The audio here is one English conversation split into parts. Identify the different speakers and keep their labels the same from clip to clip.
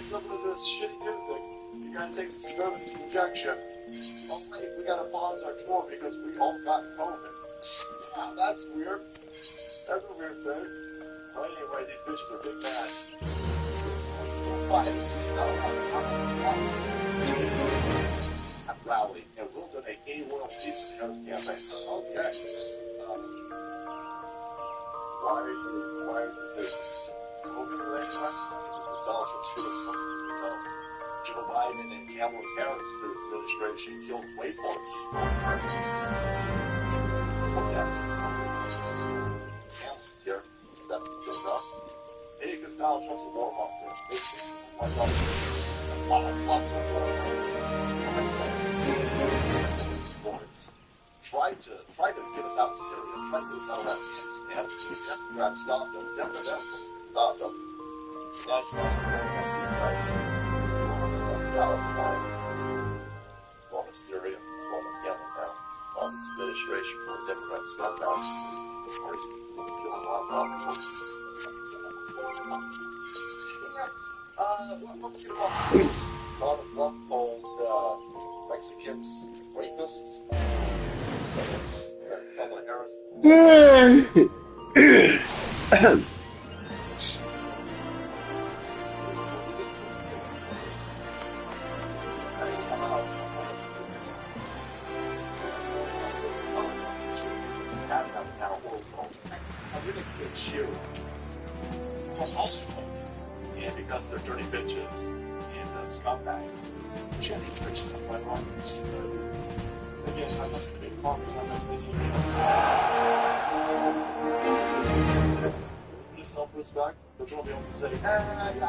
Speaker 1: something to this shitty new thing. You gotta take this nervous injection. Oh wait, we gotta pause our tour because we all got COVID. Wow, that's weird. That's a weird thing. Well, anyway, these bitches are big mad. At Rally, and we'll donate 80 royalties to the Harris campaign. Okay. Why are you saying this? COVID related questions? Because Donald Trump's doing something, Joe Biden and Kamala Harris' administration killed waypoints. That's here. That's good enough. Maybe because Donald Trump's a warmonger. This is like lots of Try to get us out of Syria, try to get us out of Afghanistan. The Democrats stopped them. Democrats stopped them. That's not right. One of Syria, one of Yemen now. On this administration for the Democrats stopped out. Of course, killing a lot of people. Let's get about one called Mexicans, rapists. Kamala Harris. I'm gonna get you from also, and because they're dirty bitches and scumbags, she has even bitches on my run. Again, I'm not the big problem, I'm not busy. Just self-respect, but you'll be able to say, I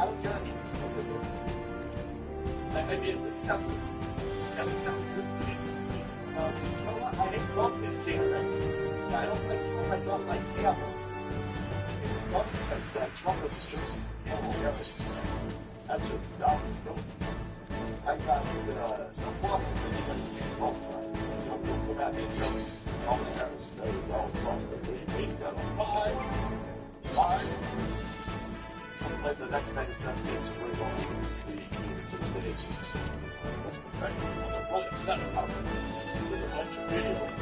Speaker 1: don't get it. I mean, at least have good decency. So, you know what? I love this candidate. I don't like Trump, I don't like Campbell. It's not the sense that Trump is just animal terrorists. That's just dumb. I got some problem with both sides. You'll go back and tell me all the terrorists that are well from the based out on five. Like the 1997 games were going to the stage. It's right. I'm really upset about it. It's a bunch of videos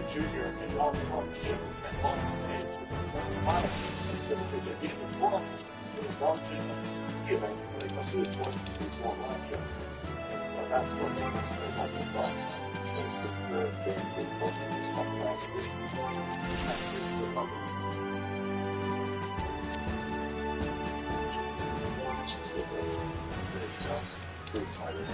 Speaker 1: Jr. and all Trump shivers that's on stage was a largest of stealing when it comes to the choices to one election. And so that's what it's like about. It's just the damn thing most of these fucking activists is about it's just so good. Very excited.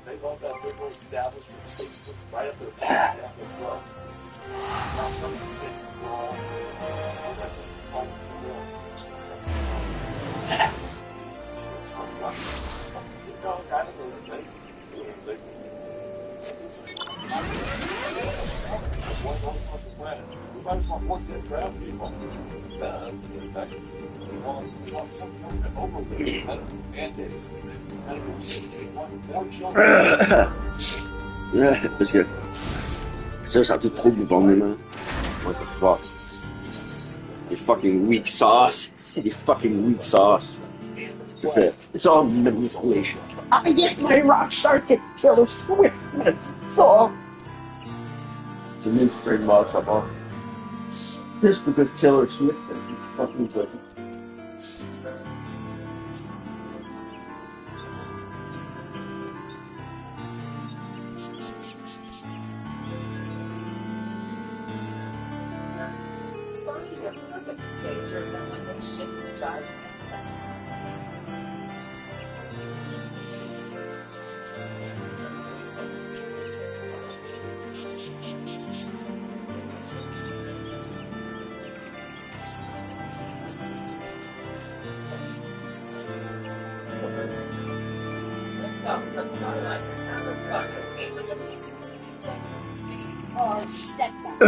Speaker 1: They love that liberal establishment state just right up their back and their gloves. It's not something that's been wrong. We might as well work that gravity on we want some kind of overlay mandates.
Speaker 2: Yeah, parce que ça a tout trop bouffant, man. What the fuck? They fucking weak sauce. They fucking weak sauce. It's all manipulation. I get my rock circuit, Taylor Swift, man. It's all. It's an infrared motherfucker. Just because Taylor Swift is fucking good.
Speaker 3: Perfect stage or when they shift the drive suspect. It was a second space or step back.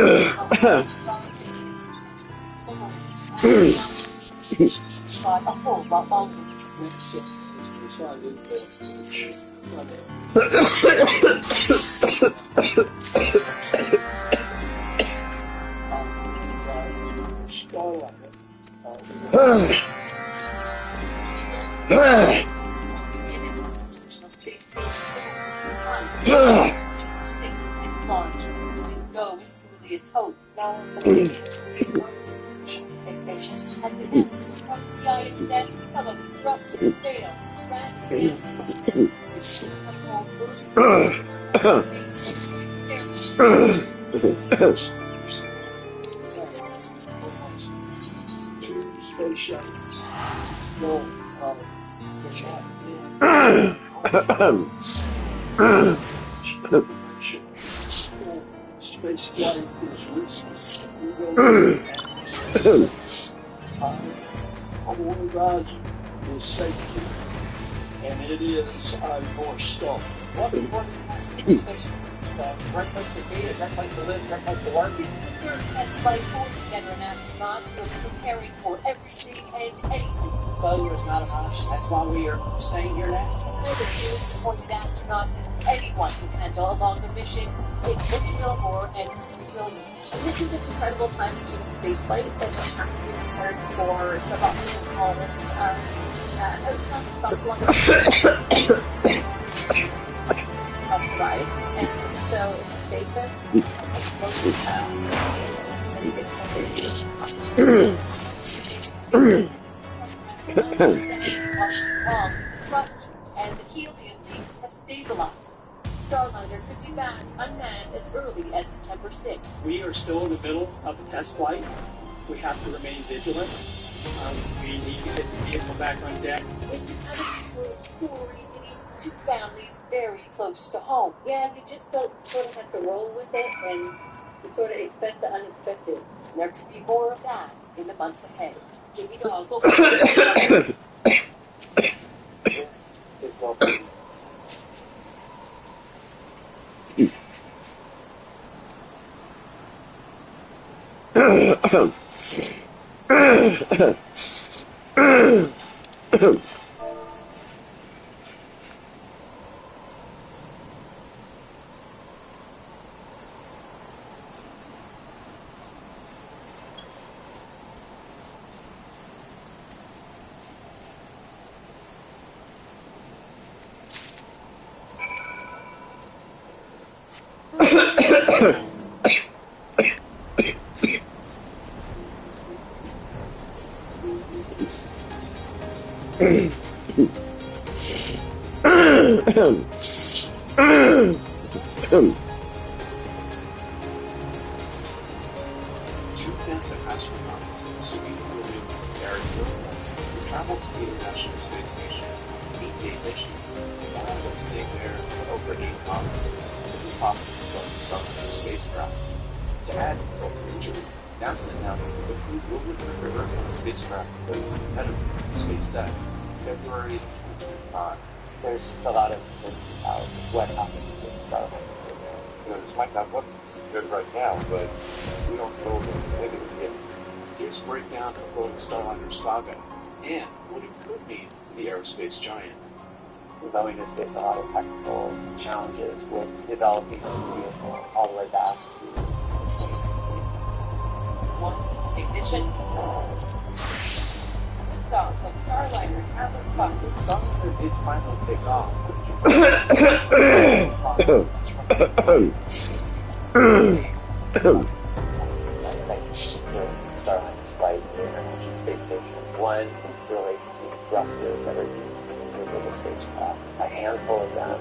Speaker 3: A full International Space Station Space next launch to go as smoothly as hope. Now is the space station. As the Amazon approached the ISS, some of his thrusters failed, stranding the astronauts.
Speaker 1: Space flight is risky. Our value is safety, and it is our North Star.
Speaker 3: What is space station? Right place to be, a great place to live, a great place to work. This is the third test flight for the veteran astronauts who are preparing for everything and anything.
Speaker 1: Failure is not an option. That's why we are staying here now.
Speaker 3: One of the newest appointed astronauts is anyone who can handle a longer mission. It's Mitch Gilmore and Steve Williams. This is an incredible time in human spaceflight that we're trying to be prepared for suboptimal pollen. Right, and so Jason, thrusters and the helium leaks have stabilized. Starliner could be back unmanned as early as September 6th.
Speaker 1: We are still in the middle of the test flight. We have to remain vigilant. We need to get the vehicle back on deck.
Speaker 3: It's an unexplored story hitting two families very close to home.
Speaker 4: Yeah, you just sort of have to roll with it and you sort of expect the unexpected.
Speaker 3: There to be more of that in the months ahead. Jimmy Dog will
Speaker 1: This is not easy. Two NASA astronauts, Serena Williams and Gary Gilmore, who traveled to the International Space Station on an 8-day mission, and ended up staying there for over 8 months as a top of the Starliner spacecraft. To add insult to injury, NASA announced that the crew will return on the spacecraft that was competitive with SpaceX in February of 2025.
Speaker 5: There's just a lot of uncertainty about what happened with Starliner.
Speaker 6: You know, this might not look good right now, but we don't know the negative yet.
Speaker 1: Here's a breakdown of both the Starliner saga and what it could mean for the aerospace giant.
Speaker 5: Boeing has faced a lot of technical challenges with developing this vehicle all the way back to 2019.
Speaker 4: Ignition. Liftoff of Starliner at liftoff.
Speaker 1: Starliner did finally take off.
Speaker 5: Starliner's flight to the International Space Station. One relates to thrusters that are used to move the spacecraft. A handful of them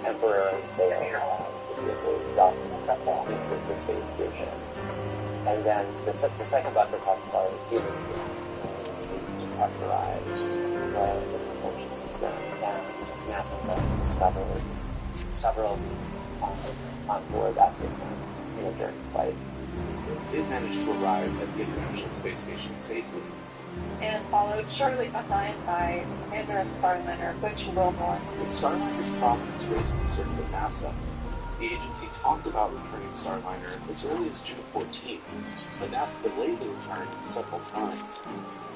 Speaker 5: temporarily fail. The vehicle is docked with the space station. And then the second bucket talks about human beings. This needs to pressurize the propulsion system, and NASA discovered several leaks on board that system during flight.
Speaker 1: It did manage to arrive at the International Space Station safely.
Speaker 4: And followed shortly behind by commander of Starliner, Butch Wilmore.
Speaker 1: With Starliner's prominence raised concerns at NASA, the agency talked about returning Starliner as early as June 14th, but NASA delayed the return several times.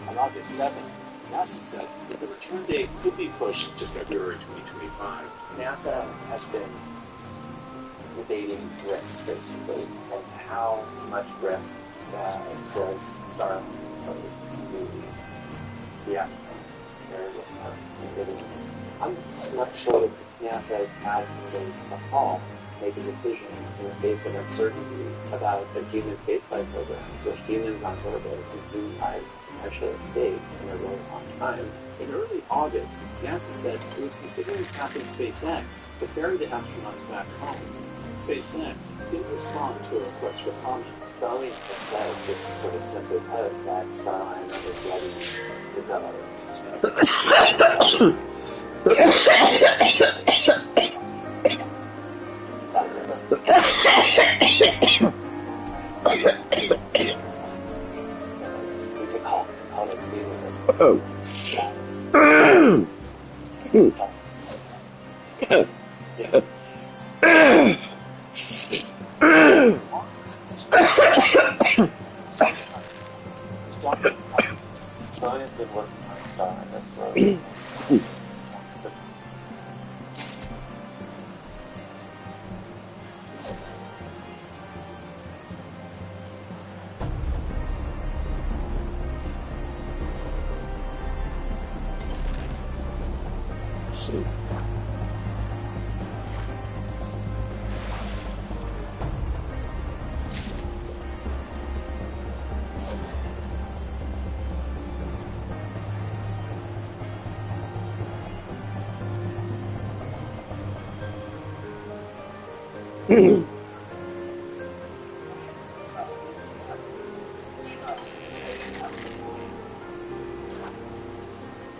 Speaker 1: On August 7th, NASA said that the return date could be pushed to February 2025.
Speaker 5: NASA has been debating risk, basically, and how much risk does Starlink pose to the astronauts. I'm not sure that NASA has made a call, make a decision in the face of uncertainty about a human spaceflight program with humans on orbit and human lives actually at stake in a really long time.
Speaker 1: In early August, NASA said it was considering tapping SpaceX to ferry the astronauts back home. SpaceX didn't respond to a request for comment.
Speaker 5: Starlink has said, just sort of simply put, that Starliner is ready to go. We could call it meaningless. Starlink's been working on Starliner for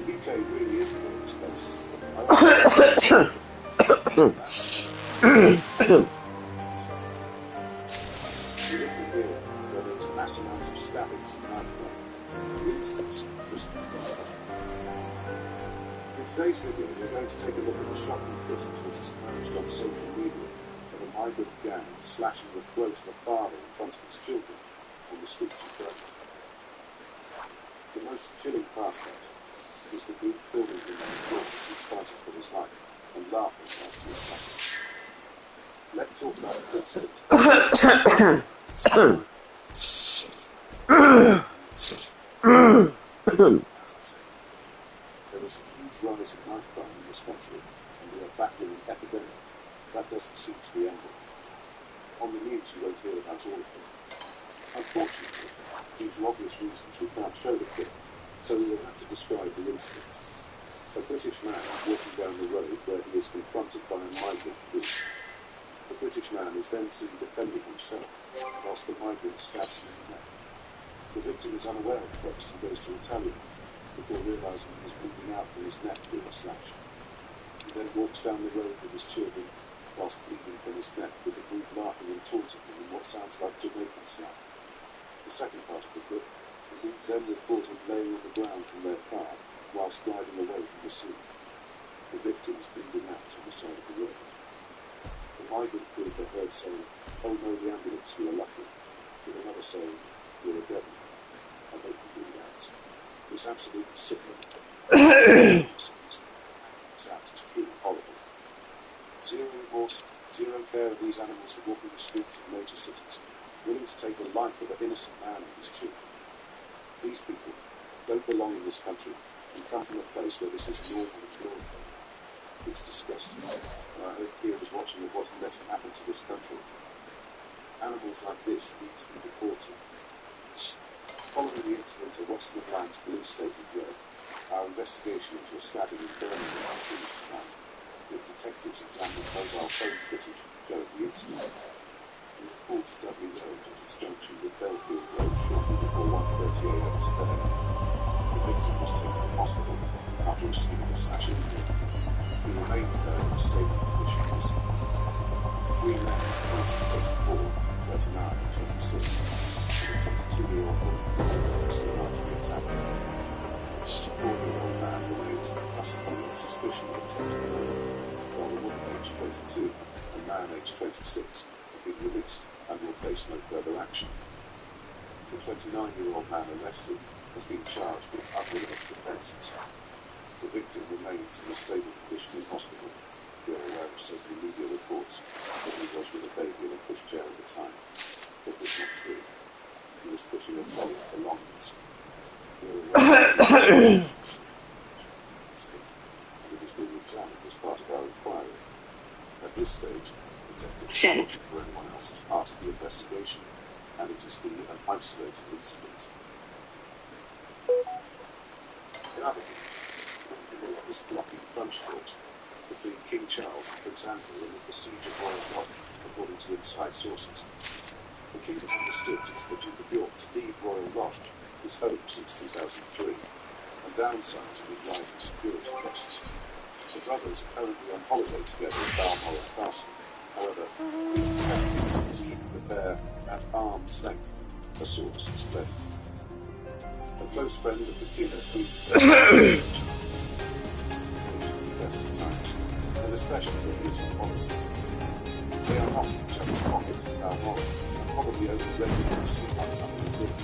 Speaker 6: The UK really is going to space. We live in here where there's mass amounts of stabbings and knife-crime. The incidents was in today's video, we're going to take a look at the shocking footage that has emerged on social media of a migrant gang slashing the throat of a father in front of his children on the streets of Birmingham. The most chilling part about it is the group filming him on the floor as he's fighting for his life and laughing as to his suffering. Let's talk about the incident. There was a huge rise in knife crime in this country, and we are battling an epidemic. That doesn't seem to be ending. On the news, you won't hear about all of them. Unfortunately, due to obvious reasons, we can't show the clip, so we will have to describe the incident. A British man is walking down the road where he is confronted by a migrant group. The British man is then seen defending himself, whilst the migrant stabs him in the neck. The victim is unaware at first and goes to retaliate, before realising he is bleeding out from his neck with a slash. He then walks down the road with his children, whilst bleeding from his neck, with the group laughing and taunting him in what sounds like Jamaican slang. The second part of the clip, the group then report him laying on the ground from their car, whilst driving away from the scene. The victim is bleeding out on the side of the road. The migrant group are heard saying, "Oh no, the ambulance, we are lucky," with another saying, "You're a devil. I hope you bleed out." It's absolutely sickening. This act is truly horrible. Zero remorse, zero care of these animals who walk in the streets of major cities, willing to take the life of an innocent man and his children. These people don't belong in this country and come from a place where this is normal and glorified. It's disgusting, and I hope Keir was watching of what he let happen to this country. Animals like this need to be deported. Following the incident at Western Lands police statement read, our investigation into a stabbing in Birmingham continues tonight, with detectives examining mobile phone footage showing the incident. It was called to Dudley Road at its junction with Belfield Road shortly before 1:30 a.m. today. The victim was taken to hospital after receiving a slash injury. He remains there in a stable condition. Three men, 24, 39 and 26, and a 22-year-old woman still not to be attacked. The 4-year-old man remains in custody on suspicion of intent to murder, while the woman aged 22 and man aged 26 have been released and will face no further action. The 29-year-old man arrested has been charged with unrelated offences. The victim remains in a stable condition in hospital. We are aware of social media reports that he was with a baby in a pushchair at the time. But this is not true. He was pushing a trolley of belongings. We are aware of and it is being examined as part of our inquiry. At this stage, detectives are looking for anyone else as part of the investigation, and it is an isolated incident. In other news, the is blocking front stores between King Charles and Prince Andrew in the besiege of Royal Lodge, according to inside sources. The King has understood since the Duke of York to leave Royal Lodge, his home since 2003, and downsizing with rising security costs. The brothers are currently on holiday together at Balmoral Castle. However, he is keeping the pair at arm's length, a source explained. A close friend of the King and Queen said the best of times, and especially when he is on holiday. They are not in each other's pockets at Balmoral, and probably only regularly see one another at dinner.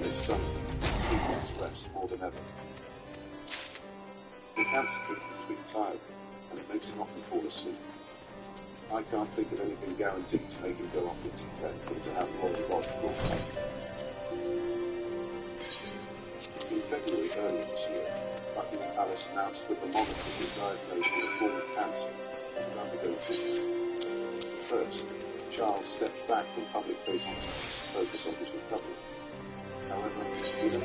Speaker 6: This summer, he wants rest more than ever. The cancer treatment has been tiring, and it makes him often fall asleep. I can't think of anything guaranteed to make him go off into bed but to have Royal Lodge brought up. In February earlier this year, Buckingham Palace announced that the monarch had been diagnosed with a form of cancer and would undergo treatment. First, Charles stepped back from public-facing duties to focus on his recovery. However, the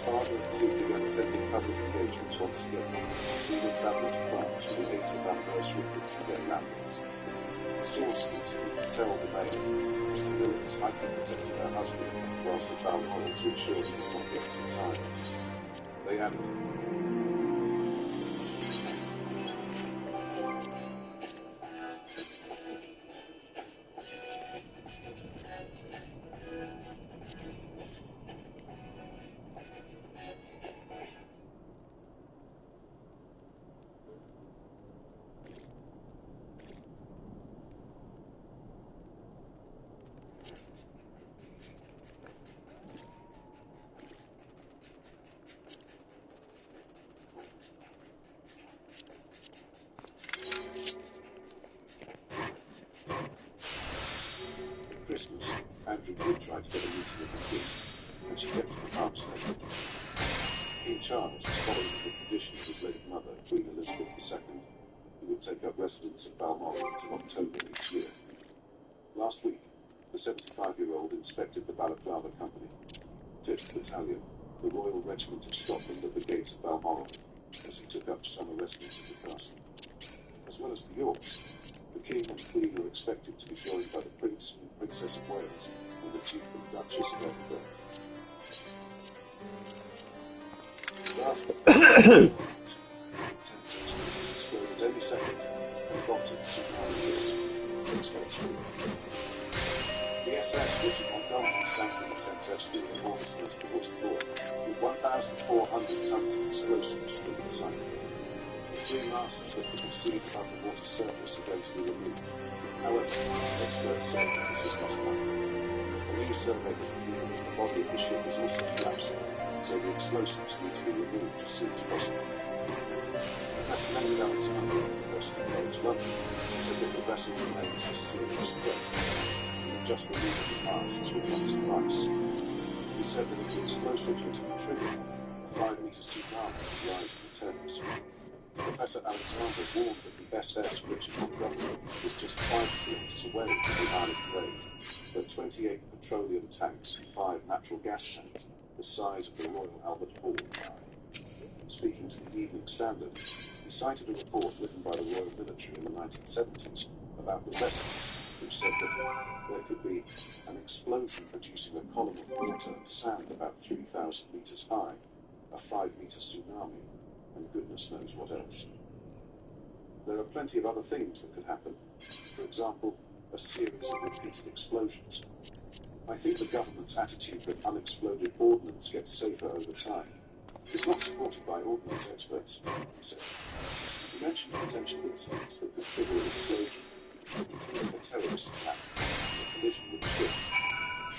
Speaker 6: father of two began attending public engagements once again, even travelling to France for the 80th anniversary of Buckingham marriage. A source continued to tell the Mayor that the villains hyper-protected her husband whilst at Balmoral to ensure he was not yet too tired. They added, Christmas, Andrew did try to get a meeting with the King, and she kept him at arm's length. King Charles is following the tradition of his late mother, Queen Elizabeth II, who would take up residence at Balmoral until October each year. Last week, the 75-year-old inspected the Balaclava Company, 5th Battalion, the Royal Regiment of Scotland at the gates of Balmoral, as he took up summer residence at the castle. As well as the Yorks, the King and Queen are expected to be joined by the Prince and Princess of Wales and the Duke and Duchess of Edinburgh. Last exploded any second and prompted tsunami risk. The SS Richard Montgomery sank in the Thames estuary in August 1944 with 1,400 tons of explosives still inside. The three masts that could be seen above the water surface are going to be removed. However, experts say that this is not enough. A new survey has revealed that the body of the ship is also collapsing, so the explosives need to be removed as soon as possible. Professor Leonard Alexander at the University College London said that the vessel remains a serious threat, and just removing the masts would not suffice. He said that if the explosives were to be triggered, a 5-metre tsunami would rise in the Thames. Professor Alexander warned that the SS Richard Montgomery was just 5 kilometres away from the Isle of Grain, but 28 petroleum tanks and 5 natural gas tanks, the size of the Royal Albert Hall. Speaking to the Evening Standard, he cited a report written by the Royal Military in the 1970s about the vessel, which said that there could be an explosion producing a column of water and sand about 3,000 metres high, a 5-metre tsunami, and goodness knows what else. There are plenty of other things that could happen. For example, a series of repeated explosions. I think the government's attitude that unexploded ordnance gets safer over time is not supported by ordnance experts, he said. He mentioned potential incidents that could trigger an explosion, including a terrorist attack, a collision with a ship.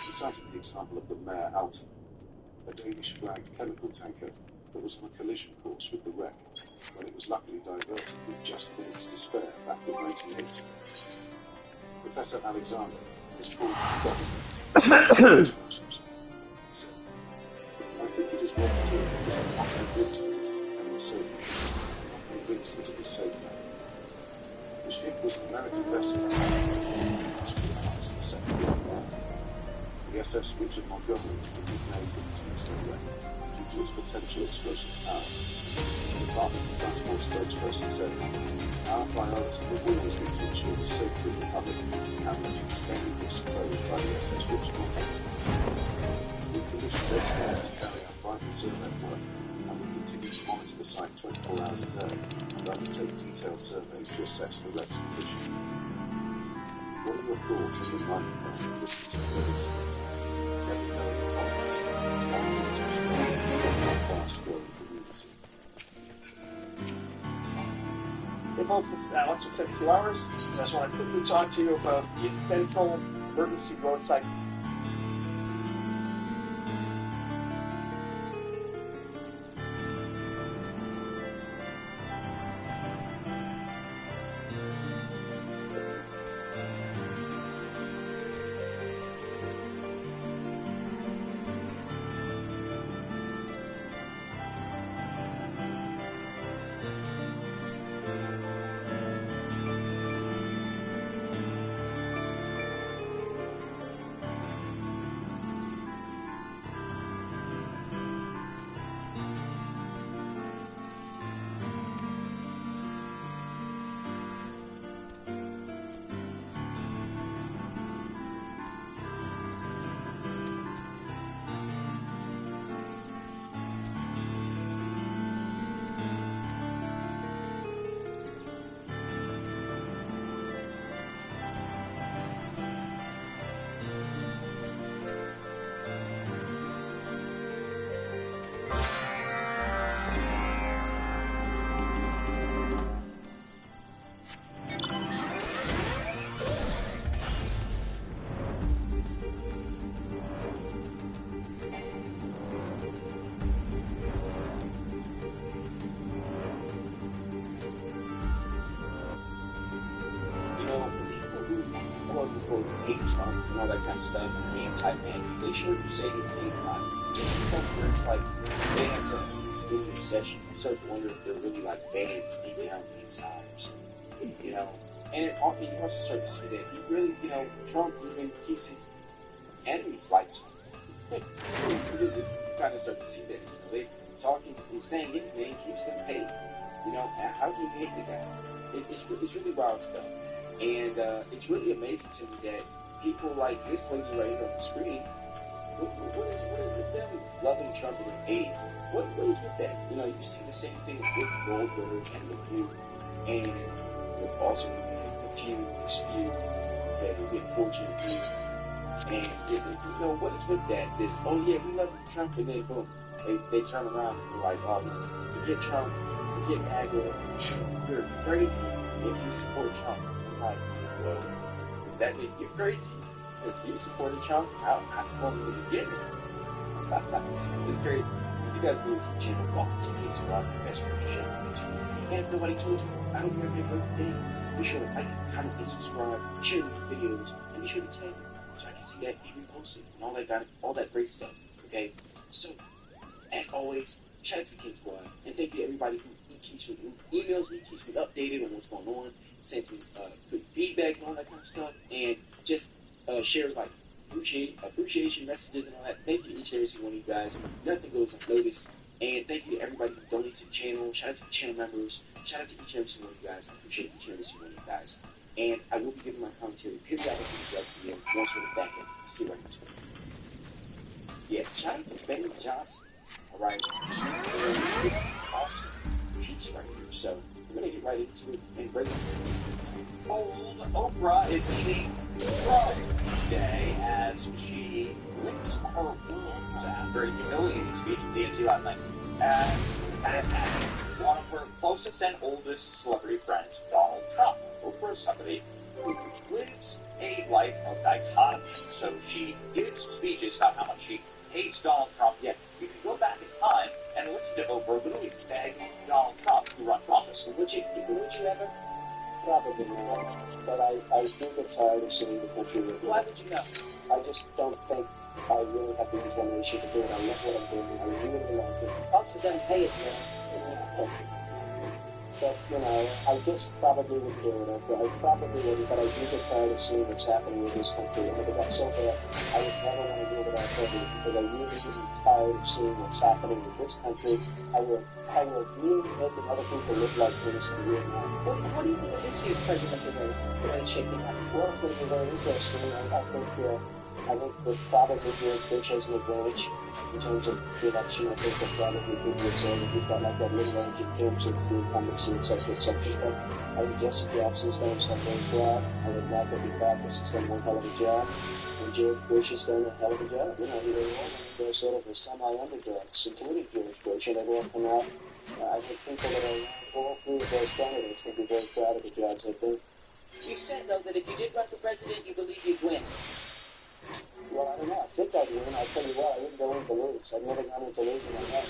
Speaker 6: He cited the example of the Mare Alta. a Danish-flagged chemical tanker that was on a collision course with the wreck when it was luckily diverted with just minutes to spare back in 1980. Professor Alexander has called the government. He said, I think it is worth doing because I'm not convinced that it is becoming safe. I'm not convinced that it is safe now. The ship was an American vessel that was in the Second World War. The SS Richard Montgomery was nicknamed the Tombstone wreck due to its potential explosive power. The Department of Transport spokesperson said, our priority will always be to ensure the safety of the public and not to any risk posed by the SS Richard Montgomery. We commissioned experts to carry out vital survey work and will continue to monitor the site 24 hours a day and undertake detailed surveys to assess the wreck's condition. What are your thoughts on the life of this particular incident? Let me know in the comments. And subscribe to our fast-growing community.
Speaker 1: Hey folks, this is Alex with 72 Hours. I just want to quickly talk to you about the essential emergency roadside. Hate Trump and all that kind of stuff and are anti-man, they sure do say his name a lot. It's the point where it's like they have to do an obsession. I start to wonder if they're really like fans deep down inside or something, you know. And you also start to see that he really, you know, Trump even keeps his enemies lights on. You kind of start to see that, you know, they talking, he's saying his name keeps them paid. You know, how can you hate the guy? It's really wild stuff. And it's really amazing to me that people like this lady right here on the screen, what is with them loving Trump and hating? What is with that? You know, you see the same thing with Goldberg and The View, and also The Few, Dispute, that we get Fortune View. And, you know, what is with that? This, oh yeah, we love Trump, and then boom, they turn around and they're like, oh, forget Trump, forget MAGA, you're crazy if you support Trump. Like, well, does that make you crazy? If you supported Trump, how come you get it? It's crazy. You guys need some channel walks, please go out and best friend show on YouTube. And if nobody told you, I hope you have a great day. Be sure to like, comment, and subscribe, share the videos, and be sure to tag me so I can see that even posted and all that great stuff. Okay? So, as always, shout out to the King Squad, and thank you to everybody who emails me, keeps me updated on what's going on, sends me quick feedback and all that kind of stuff, and just shares like appreciation messages and all that. Thank you to each and every single one of you guys. Nothing goes unnoticed. And thank you to everybody who donates to the channel. Shout out to the channel members. Shout out to each and every single one of you guys. I appreciate each and every single one of you guys. And I will be giving my commentary periodically throughout the video once we're back in. See you right next week. Yes, shout out to Ben Johnson. Alright. It's awesome piece right here. So we're gonna get right into it and break this. Old Oprah is meeting Trump today as she licks her wounds after a humiliating speech at DNC last night as having one of her closest and oldest celebrity friends, Donald Trump. Oprah is somebody who lives a life of dichotomy. So she gives speeches about how much she hates Donald Trump, yet back in time and listen to Oprah literally beg Donald Trump to run for office.
Speaker 5: Would you ever? Probably not. But I do get tired of seeing the country with
Speaker 1: Why would you know?
Speaker 5: I just don't think I really have the inclination to do it. I love what I'm doing. I really like it.
Speaker 1: Also, doesn't pay it yet.
Speaker 5: But, I just probably wouldn't do it. I probably wouldn't, but I do get tired of seeing what's happening in this country. And if it got so bad, I would never want to do it without President, because I really get tired of seeing what's happening in this country. I will really make other people live like this and really not.
Speaker 1: What do you think of this year's presidential race? The way it's shaping up?
Speaker 5: Well, it's going to be very interesting. I think that probably George Bush has an advantage in terms of the election. I think that probably people would say that he's got like that little range in terms of the incumbency, et cetera, but I think Jesse Jackson's done something well. I think Michael Dukakis has done one hell of a job. And George Bush has done a hell of a job. They're sort of the semi-underdogs, including George Bush, and they've all come out. I think people that are all three of those candidates can be very proud of the jobs they've done.
Speaker 1: You said, though, that if you did run for president, you believe you'd win.
Speaker 5: Well, I don't know. I think I'd win. I'll tell you what, I wouldn't go in to lose. I've never gone into losing on that.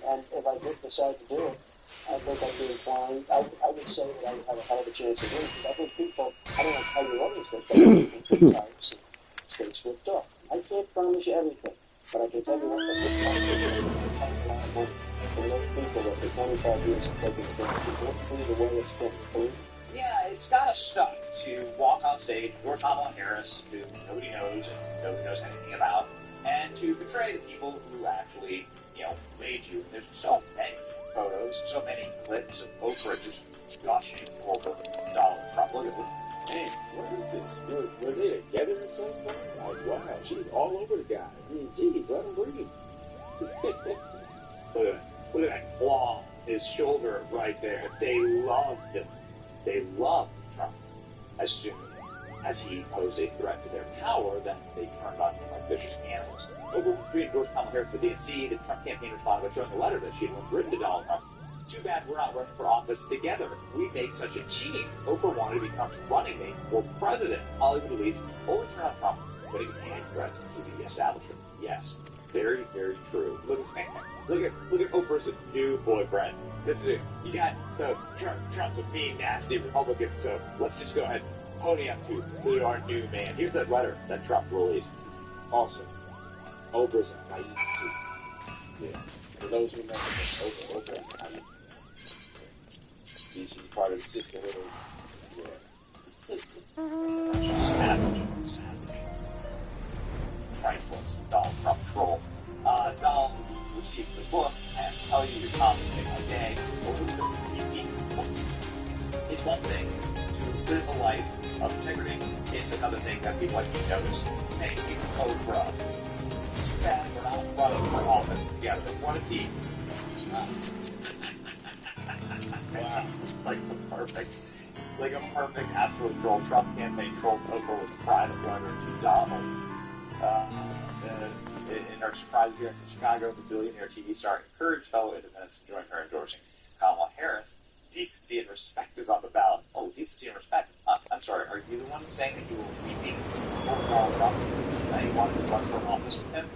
Speaker 5: And if I did decide to do it, I think I'd be inclined. I would say that I would have a hell of a chance of winning, because I think people, I don't know how you always think, but I think sometimes states ripped off. I can't promise you everything, but I can tell you what, this country is going to be a lot of money from those people that for 25 years have taken advantage of the way it's been.
Speaker 1: Yeah, it's got to suck to walk on stage with Kamala Harris, who nobody knows and nobody knows anything about, and to betray the people who actually, made you. There's so many photos, so many clips of Oprah just gushing over Donald Trump. Look at this.
Speaker 6: Hey, what is this? Were they together at some point? Like, wow, she's all over the guy. I mean, geez, let him breathe.
Speaker 1: Look at that claw on his shoulder right there. They loved him. They loved Trump. As soon as he posed a threat to their power, then they turned on him like vicious animals. Oprah Winfrey endorsed Kamala Harris for the DNC. The Trump campaign responded by showing a letter that she had once written to Donald Trump. Too bad we're not running for office together. We make such a team. Oprah wanted to become running mate for president. Hollywood elites only turn on Trump when he became a threat to the establishment. Yes, very, very true. Look at Oprah's new boyfriend. This is it. You got Trump's a mean, nasty Republican. So let's just go ahead and pony up to our new man. Here's that letter that Trump released. This is awesome.
Speaker 6: Oprah's a naive too. Yeah. For those who remember, Oprah, naive. She's part of the sisterhood. Yeah.
Speaker 1: Savage. Priceless Donald Trump troll. Donald received the book and tell you your comments make my day. It's one thing to live a life of integrity. It's another thing that people like you notice. Thank you, Oprah. Too bad we're not running for office together. What a team. Like a perfect absolute troll. Trump campaign trolled Oprah with a private letter to Donald. In our surprise appearance in Chicago, the billionaire TV star encouraged fellow independents to join her endorsing Kamala Harris. Decency and respect is on the ballot. Oh, decency and respect. I'm sorry, are you the one saying that you were weeping for Donald Trump and you wanted to run for office with him?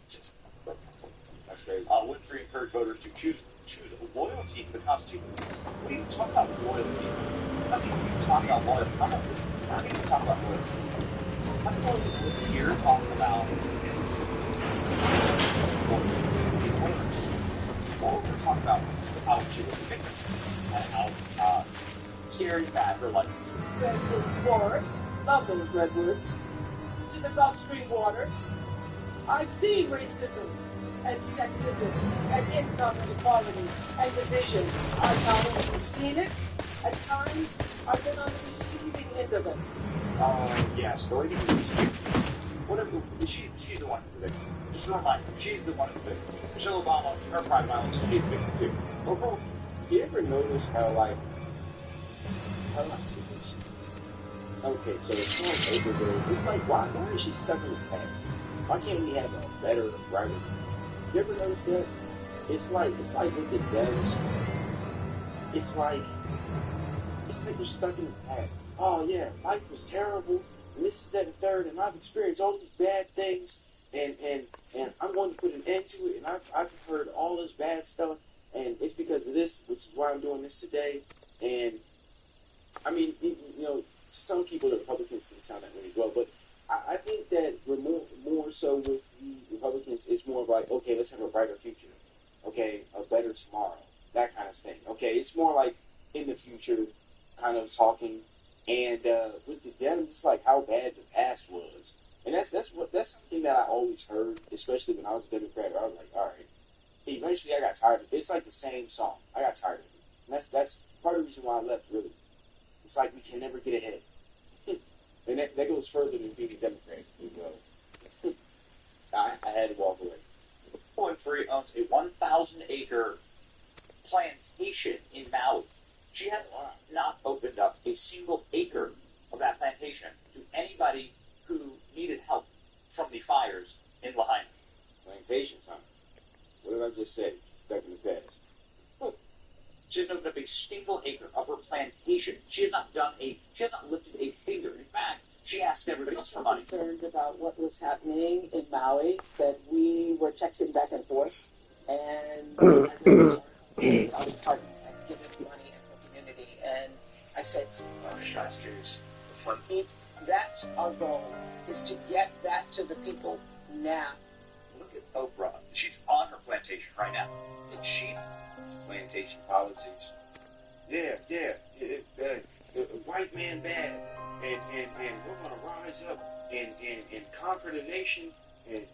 Speaker 1: Just that's crazy. Winfrey encouraged voters to choose loyalty to the Constitution. What do you talk about loyalty? How can you talk about loyalty? How can you talk about loyalty? How can you this year talking about well, we're talking about how she was a victim and how Terry Badger like Redwood Forest, love those redwoods, to the Gulf Stream waters. I've seen racism and sexism and income inequality and division. I've not only seen it, at times I've been on the receiving end of it. Yes, the lady who's whatever, she's the one who's the victim. Just a reminder, she's the one who's the victim. Michelle Obama, her private islands, she's the victim too.
Speaker 6: Oprah, you ever notice how do I see this? Okay, so it's not Oprah, it's like, why is she stuck in the past? Why can't we have a better writer? You ever notice that? It's like with the Dems, it's like we're stuck in the past. Oh yeah, life was terrible, and this, that, and third, and I've experienced all these bad things,
Speaker 2: and I'm going to put an end to it. And I've heard all this bad stuff, and it's because of this, which is why I'm doing this today. And I mean, you know, to some people, the Republicans can sound that way as well, but I think that we're more so with the Republicans. It's more of like, okay, let's have a brighter future, okay, a better tomorrow, that kind of thing. Okay, it's more like in the future kind of talking. And with the Dems, it's like how bad the past was, and that's something that I always heard, especially when I was a Democrat. I was like, all right. Eventually, I got tired of it. It's like the same song. I got tired of it, and that's part of the reason why I left. Really, it's like we can never get ahead, and that goes further than being a Democrat. You know, I had to walk away.
Speaker 7: Winfrey owns a 1,000-acre plantation in Maui. She has not opened up a single acre of that plantation to anybody who needed help from the fires in Lahaina.
Speaker 2: Plantations, huh? What did I just say? Stuck in the past.
Speaker 7: She hasn't opened up a single acre of her plantation. She has not lifted a finger. In fact, she asked everybody else for money.
Speaker 8: Concerned about what was happening in Maui, that we were texting back and forth, and I was giving money in the community, and I said, "Oh, Shasters, that's our goal, is to get that to the people now."
Speaker 7: Look at Oprah. She's on her plantation right now, and she
Speaker 2: Plantation politics. Yeah. White man bad, and we're gonna rise up and conquer the nation. And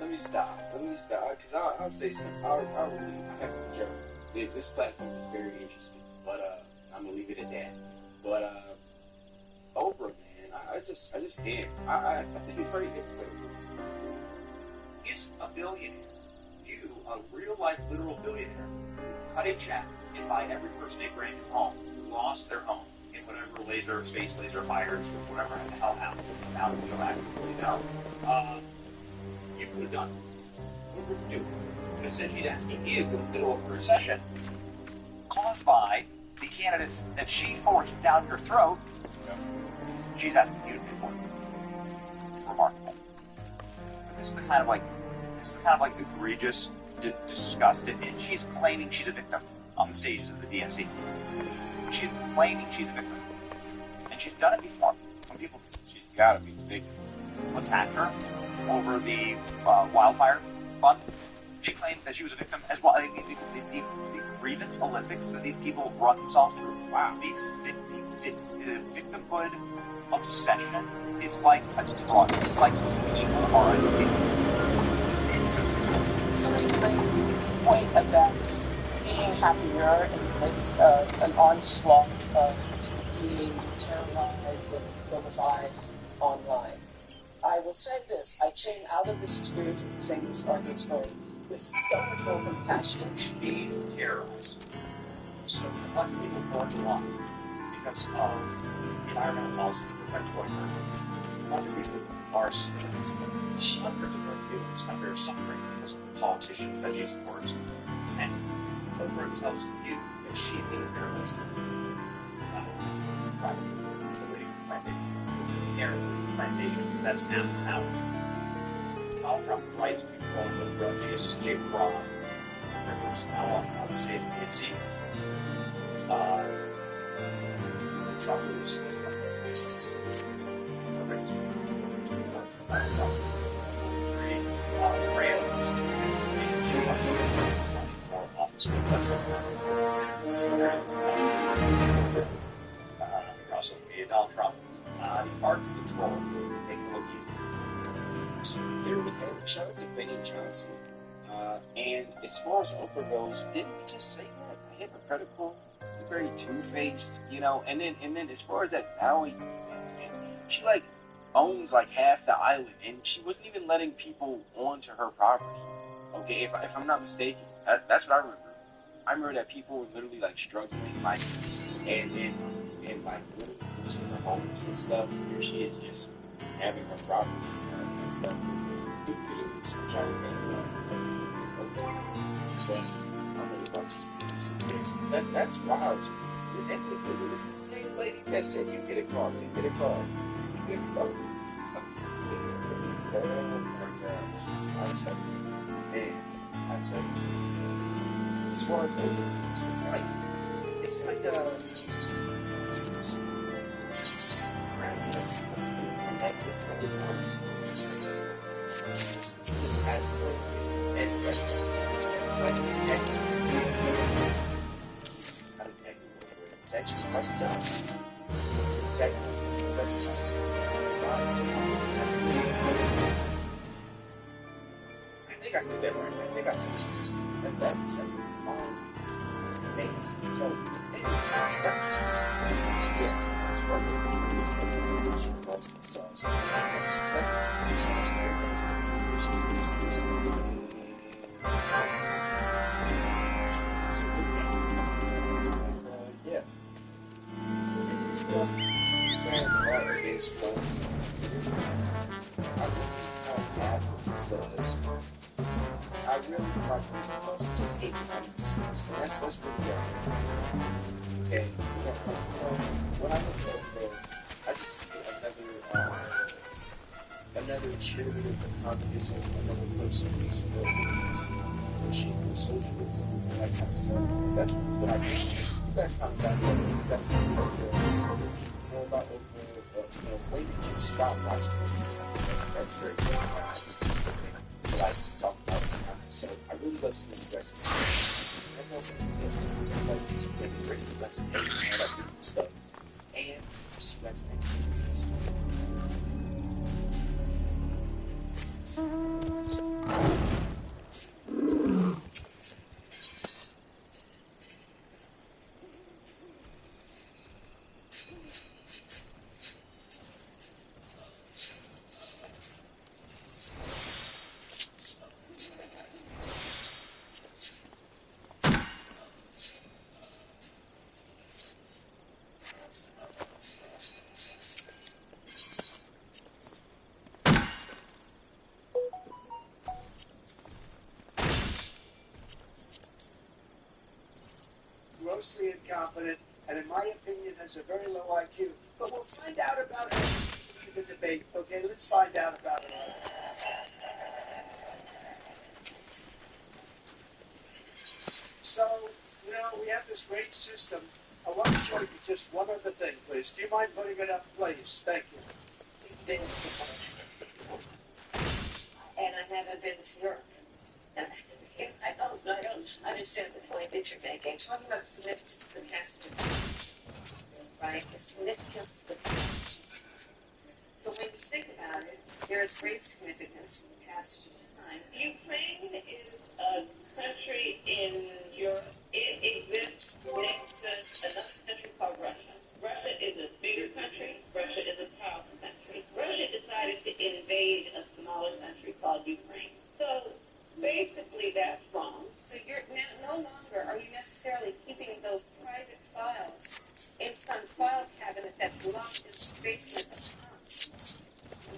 Speaker 2: let me stop, because I'll say something. I have to be careful. This platform is very interesting, but I'm gonna leave it at that. But Oprah, man, I just can't. I think he's very hypocritical.
Speaker 7: He's a billionaire. You, a real-life, literal billionaire, cut a check and buy every person a brand new home who lost their home in whatever space laser fires, or whatever the hell happened. Now we don't actually know. You could have done it. What would you do? And essentially, she's asking you in the middle of a recession caused by the candidates that she forced down your throat. She's asking you to pay for it. Remarkable. But this is the kind of like egregious, disgusted, and she's claiming she's a victim on the stages of the DNC. She's claiming she's a victim, and she's done it before. When people,
Speaker 2: she's got to be the victim.
Speaker 7: Attacked her over the wildfire fund. She claimed that she was a victim as well. The grievance Olympics that these people run themselves through.
Speaker 2: Wow.
Speaker 7: The victimhood obsession is like a drug. It's like those people are addicted.
Speaker 8: So they point at that as being happier in the midst of an onslaught of being terrorized and vilified online. I will say this, I came out of this experience of saying this audio story with so much more compassion.
Speaker 7: Being terrorized. So a bunch of people burned alive because of environmental policies that protect boyfriend. A bunch of people are students. Hundreds of her students under suffering because of the politicians that she supports. And Oprah tells you that she's being terrorized. Probably relating to plantation. Plantation. That's half an hour. Donald Trump writes to Oprah. She is such a fraud. Rivers now on the state of DNC. Trump released this thing. Rams against the Chiefs for office because also Donald Trump. The art of control. Make it look easy.
Speaker 2: So there we go. Shout out to Benny Johnson. And as far as Oprah goes, didn't we just say that? Hypocritical, very two-faced, you know. And then as far as that Maui, she like owns like half the island, and she wasn't even letting people onto her property. Okay, if I'm not mistaken, that's what I remember. I remember that people were literally like struggling, like and like literally losing their homes and stuff. Here she is just having her property and stuff. Good videos, I'm trying to think. But that's wild. Because it was the same lady that said, "You get a car, you get a car, you get a car."
Speaker 5: Oh my gosh. I tell you, man, I tell you. As far as overviews, it's like a connected honestly. This has and it's like technically it's not a technical word. It's actually quite sounds. Technically, it's not technically. I think I said that right. I think I said that. That's amazing. So, that's working. She loves the sauce. She says, so it's yeah. Man, it's fun. I really like because just 800 seats. And that's pretty good. And when I look over, I just see another cheerleader for communism, another person who's pushing for socialism, and that kind of stuff. That's what I think. You guys kind of got that. That's more about when did you stop watching it? That's very good. So I just talk about it. So I really love seeing you guys. I know it's great. Let's take all that good stuff. And see you guys next week.
Speaker 1: Grossly incompetent, and in my opinion has a very low IQ. But we'll find out about it in the debate. Okay, let's find out about it. So, we have this great system. I want to show you just one other thing, please. Do you mind putting it up, please? Thank you.
Speaker 3: And I haven't been to Europe. I don't understand the point that you're making. Talking about the significance of the passage of time, right? The significance of the passage of time. So when you think about it, there is great significance in the passage of time.
Speaker 9: Ukraine is a country in Europe. It exists next to another country called Russia. Russia is a bigger country. Russia is a powerful country. Russia decided to invade a smaller country called Ukraine. So basically, that's wrong.
Speaker 3: So you're no longer are you necessarily keeping those private files in some file cabinet that's locked in the basement of time.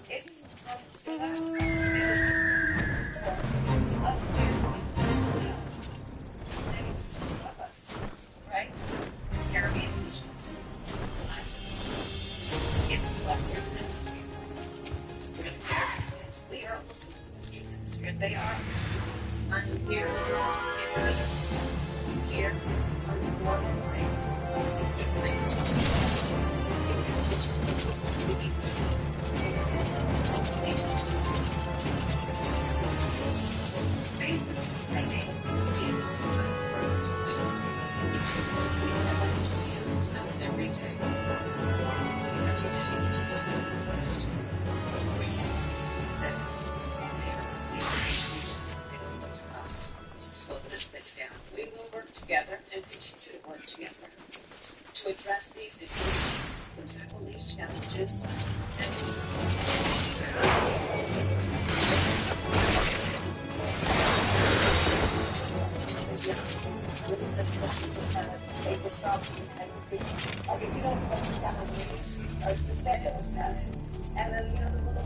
Speaker 3: It's still out. Of us, right? Caribbean nations. It's what we're hemisphere. We are also in this hemisphere. They are. I'm here. Here. On the northern ring. It's different. Space is exciting. It is time for us to live. It's every day. Every day is first. Slow this thing down. We will work together and continue to work together to address these issues, to tackle these challenges, and to it's really difficult to kind of make the stop and increase. Okay, you don't have to tackle the issues. I was just that it was passed. And then, the little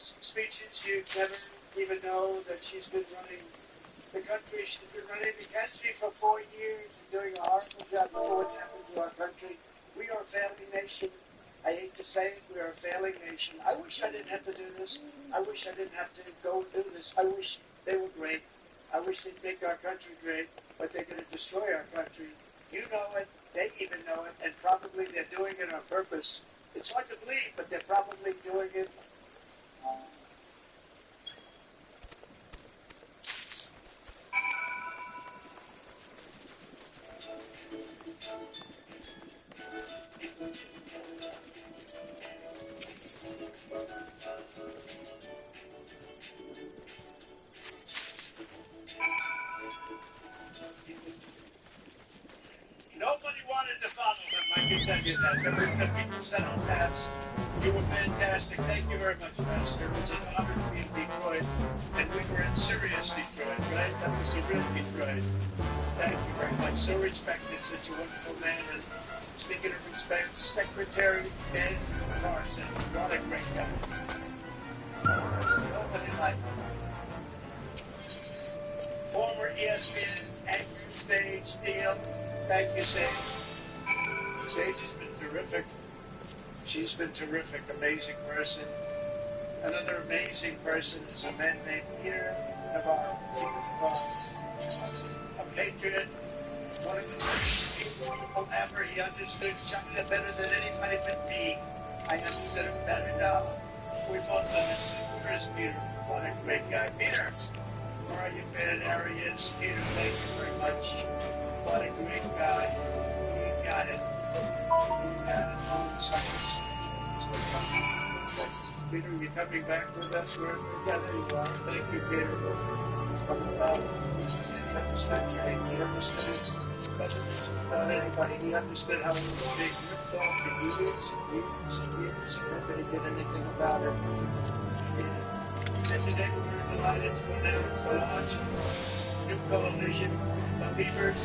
Speaker 1: those speeches, you never even know that she's been running the country. She's been running the country for 4 years and doing a horrible job. Look at what's happened to our country. We are a failing nation. I hate to say it, we are a failing nation. I wish I didn't have to do this. I wish I didn't have to go do this. I wish they were great. I wish they'd make our country great, but they're going to destroy our country. You know it. They even know it, and probably they're doing it on purpose. It's hard to believe, but they're probably doing it. Nobody wanted to follow him, I can tell you that. There were some people said on pass. You were fantastic. Thank you very much, Master. It was an honor to be in Detroit. And we were in serious Detroit, right? That was a real Detroit. Thank you very much. So respected, such a wonderful man. And speaking of respect, Secretary Ben Carson. What a great guy. Nobody liked him. Former ESPN anchor Sage Steele. Thank you, Sage. Sage has been terrific. She's been terrific, amazing person. Another amazing person is a man named Peter Navarro. A patriot, one of the greatest people ever. He understood China better than anybody but me. I understood him better now. We both understood. Where's Peter? What a great guy. Peter, where are you, man? There he is. Peter, thank you very much. What a great guy. You got it. Peter, you're coming back with us. We're together. You are. Thank you, Peter. It's been about he understood about anybody. He understood how it was being ripped off for years and years. Nobody did anything about it. And today we're delighted to announce the launch of a new coalition. Believers.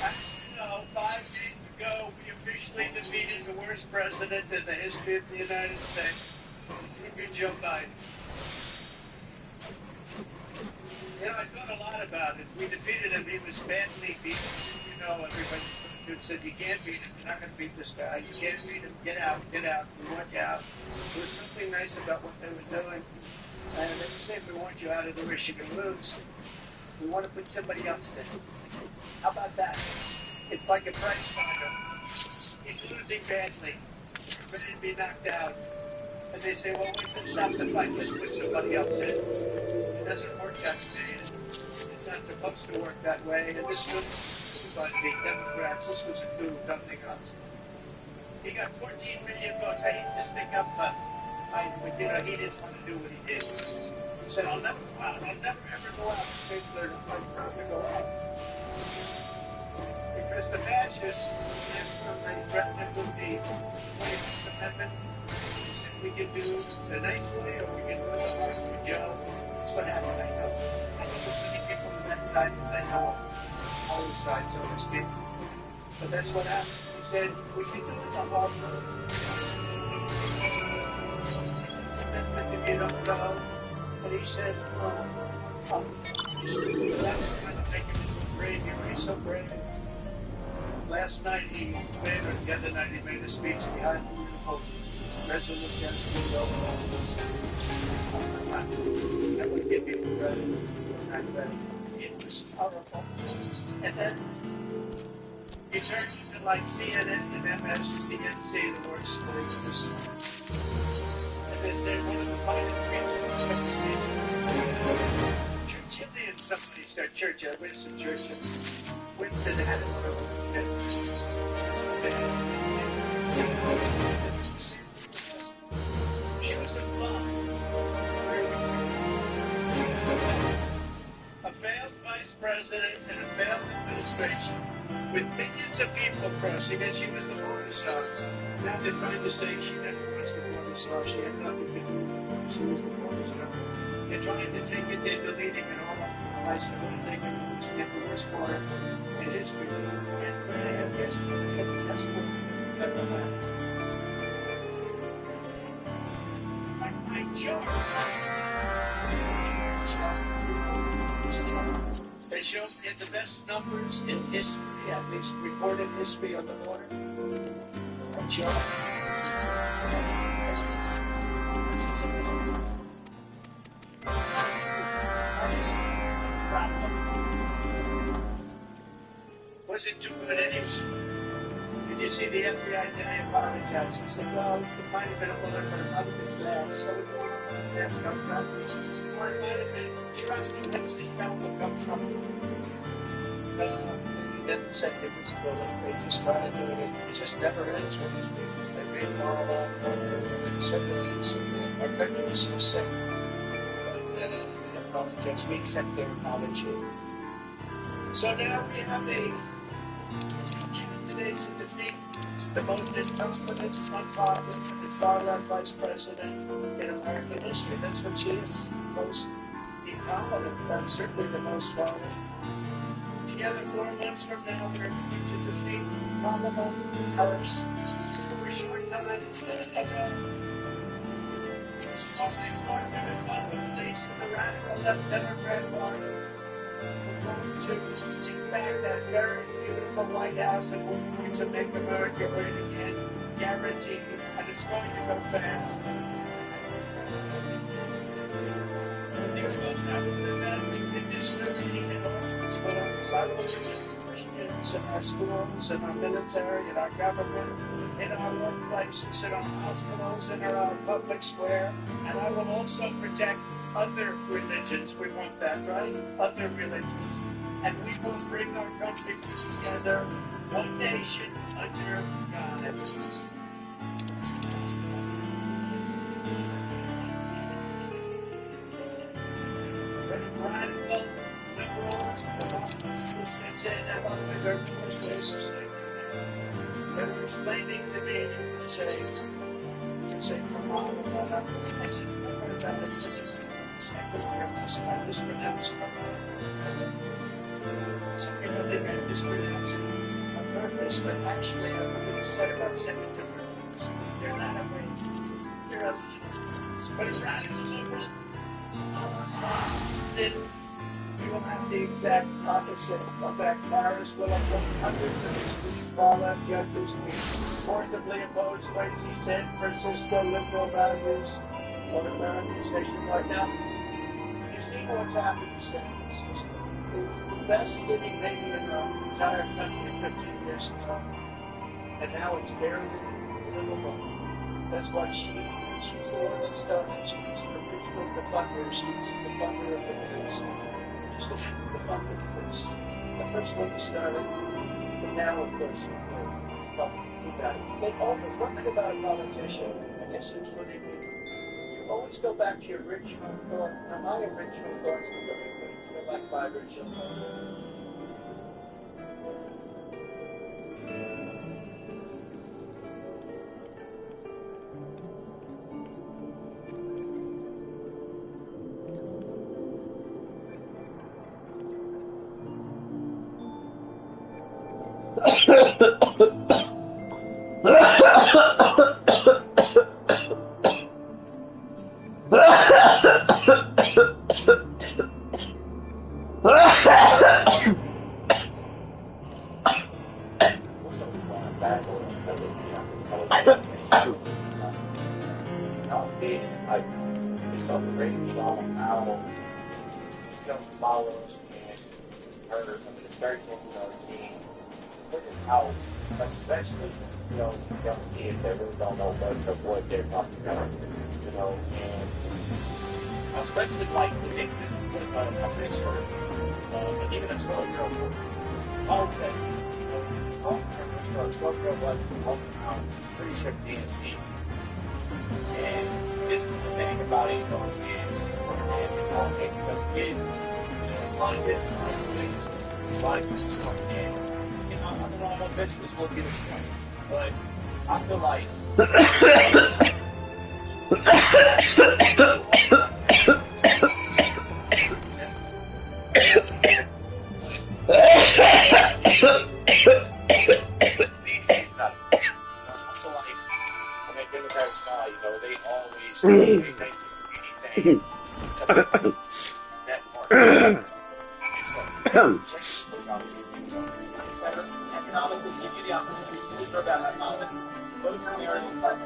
Speaker 1: As you know, 5 days ago, we officially defeated the worst president in the history of the United States, Joe Biden. You know, I thought a lot about it. We defeated him. He was badly beaten. You know, everybody said, you can't beat him. You're not going to beat this guy. You can't beat him. Get out. We want you out. There was something nice about what they were doing. And they said, we want you out of the race. You're going to lose. We want to put somebody else in. How about that? It's like a prize fighter. He's losing badly. Ready to be knocked out. And they say, well, we can stop the fight. Let's put somebody else in. It doesn't work that way. It's not supposed to work that way. And this was by the Democrats. This was a coup, nothing else. He got 14 million votes. I hate to stick up for Biden, but you know, he didn't want to do what he did. He said, I'll never go out. I'll never ever go out. The states that are proud to go out. Because the fascists, they threatened it with the 26th Amendment. We can do the nice way, or we can do the hard way, Joe. That's what happened, I know. I know there's many people on that side because I know all the sides, so to speak. But that's what happened. He said, we can do it the hard way. That's like if you don't go. And he said, that was trying to make him brave. He's so brave. Last night he made, or the other night he made a speech behind the beautiful resolute against the I would give you credit. It was horrible. And then you turn to like CNN and MSNBC, the worst news. And then they're one of the finest people I've ever seen. Churchillian, somebody said Churchill. Winston Churchill. Winston had one of them. She was a flop. A failed vice president and a failed administration with millions of people crossing, and she was the cornerstone. Now they're trying to say she never was the cornerstone. She had nothing to do. She was the cornerstone. They're trying to take it, they're deleting it all. I said, I'm going to take it and get the worst part. in history. And 3.5 years ago, that's what never happened. It's like my job. They show me the best numbers in history, at least recorded history on the border. My job. Was it too good anyway? Did you see the FBI today apologize? He said, well, it might have been a little bit, but it might have been glass. So we asked up front. Or it might have been trusting that the help will come from he didn't say it was bullet. They just try to do it. It just never ends with these people. They read moral law, and said our country is so sick. But they apologize. We accept their apology. So now we have a candidates in defeat, the most incompetent, unpopular, and far-left vice president in American history. That's what she is. Most incompetent, but certainly the most flawless. Together 4 months from now, we're going to defeat Kamala Harris for a short time. This is what they fought to defund the police and the radical left Democrat Party. We're going to expand that very beautiful White House, and we're going to make America great again, guaranteed, and it's going to go fast. This is really enormous for us. I believe Christians in our schools, in our military, in our government, in our workplaces, in our hospitals, in our public square, and I will also protect other religions. We want that, right? Other religions. And we will bring our country together, one nation under God. Radical liberals, who sits in and on the government, they're explaining to me, say, come on, I said, what about this? I just pronounced some people think I'm mispronouncing on purpose, but actually I'm going to say about 7 different things. They're not amazed. They're amazed. But a radical liberal, then we will have the exact opposite effect. Harris will have hundreds of these far-left judges who forcibly oppose ways he said Francisco liberal values of American station right now. You see what's happened in states. It was the best city maybe in the entire country 15 years ago. And now it's barely livable. That's why she's the one that started. She's the original defunder. She's the defunder of the police. She's the defunder of the police. The first one who started. But now, of course, they always, one thing about a politician, I guess it's what they do. You always go back to your original thought. Now, my original thoughts are very good. They're like my original thoughts. It's so crazy how young followers and her administration, seeing how, especially, young kids that really don't know much of what they're talking about, and especially like the existence of a picture, but even a 12-year-old, all that, a 12-year-old was walking around, pretty sure DNC. And this is the thing about it, kids, because kids, it's like this, it's like this, and I'm almost basically just looking at this point, but I feel like
Speaker 7: Except that part. Better economically, give you the opportunity to serve that economic. Go to the earning part,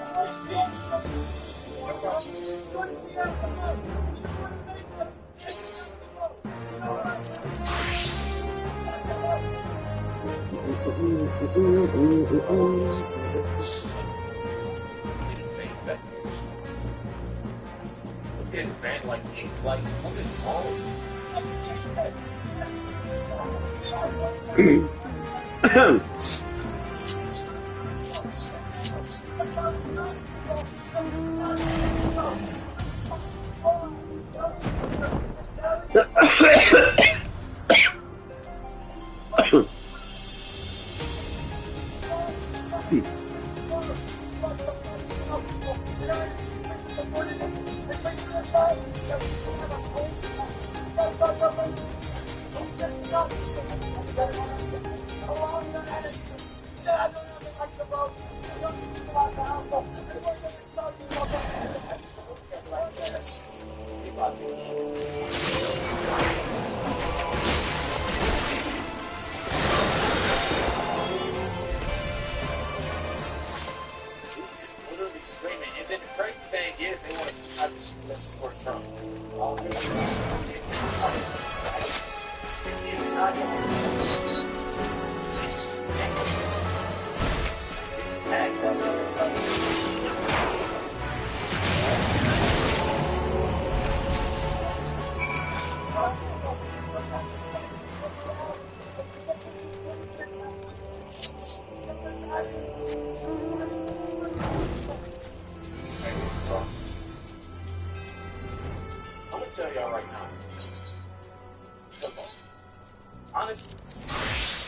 Speaker 7: screaming. And then the crazy thing is, they want to try to support Trump. All they want to do is not it's sad. I'm gonna tell y'all right now. Simple. Honestly,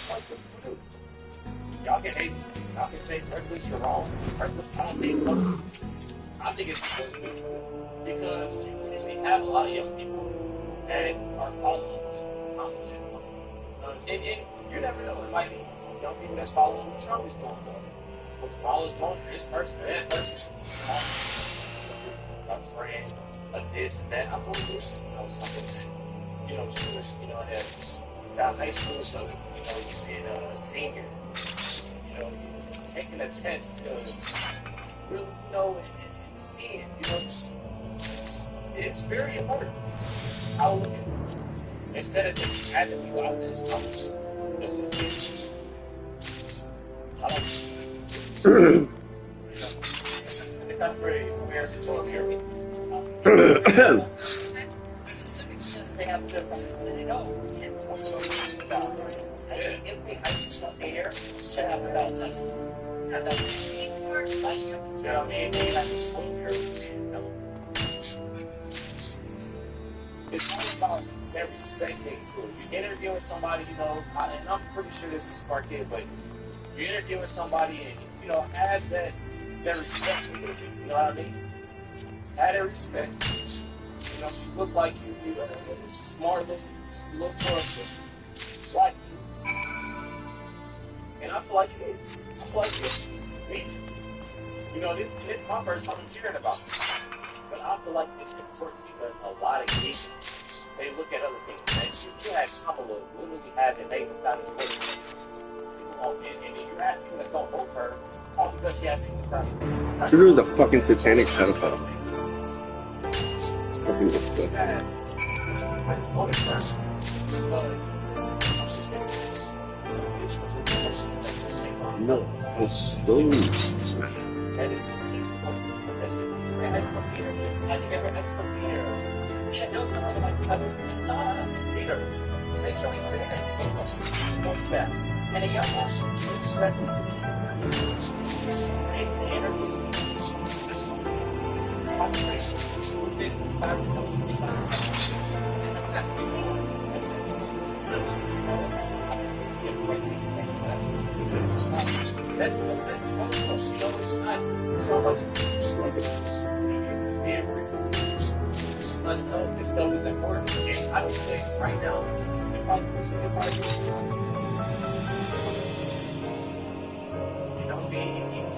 Speaker 7: what do? Y'all can hate me. Y'all can say Reckless, you're wrong. Reckless, I don't think so. I think it's stupid because you really have a lot of young people that are following communism. And you never know, it might be young people that's following what Trump is doing. What Kamala's going for this person or that person. A friend, a this and that. I thought it was, something, that high school, so, you said a senior, taking a test to really know and see it, it's very important. How we can, instead of just having you out there, this is the country where it's a total area. There's a civic sense they have differences to know. Every high school here should have the best high school. And that's the same part. They have to swing curves. It's all about their respect to it. You interview with somebody, and I'm pretty sure this is smart kid, but you interview with somebody and, has that respect for you. You know what I mean? Have that respect. She look like you. She's smart looking. You look towards her. Like you. And I feel like you. Me. This is my first time hearing about it. But I feel like it's important because a lot of kids, they look at other things. And you have Kamala literally having neighbors not important. And then you have people that don't vote for her, all because she has things to say.
Speaker 2: She was a fucking satanic pedophile. It's fucking disgusting. No, it's still
Speaker 7: We should know something about the others and tell us as leaders to make sure we put in educational support staff and a young man should be present. This population included this Bible speaking that's before. That's one of those. It's not so much it's being real. This stuff is important. And I would say right now, if I was in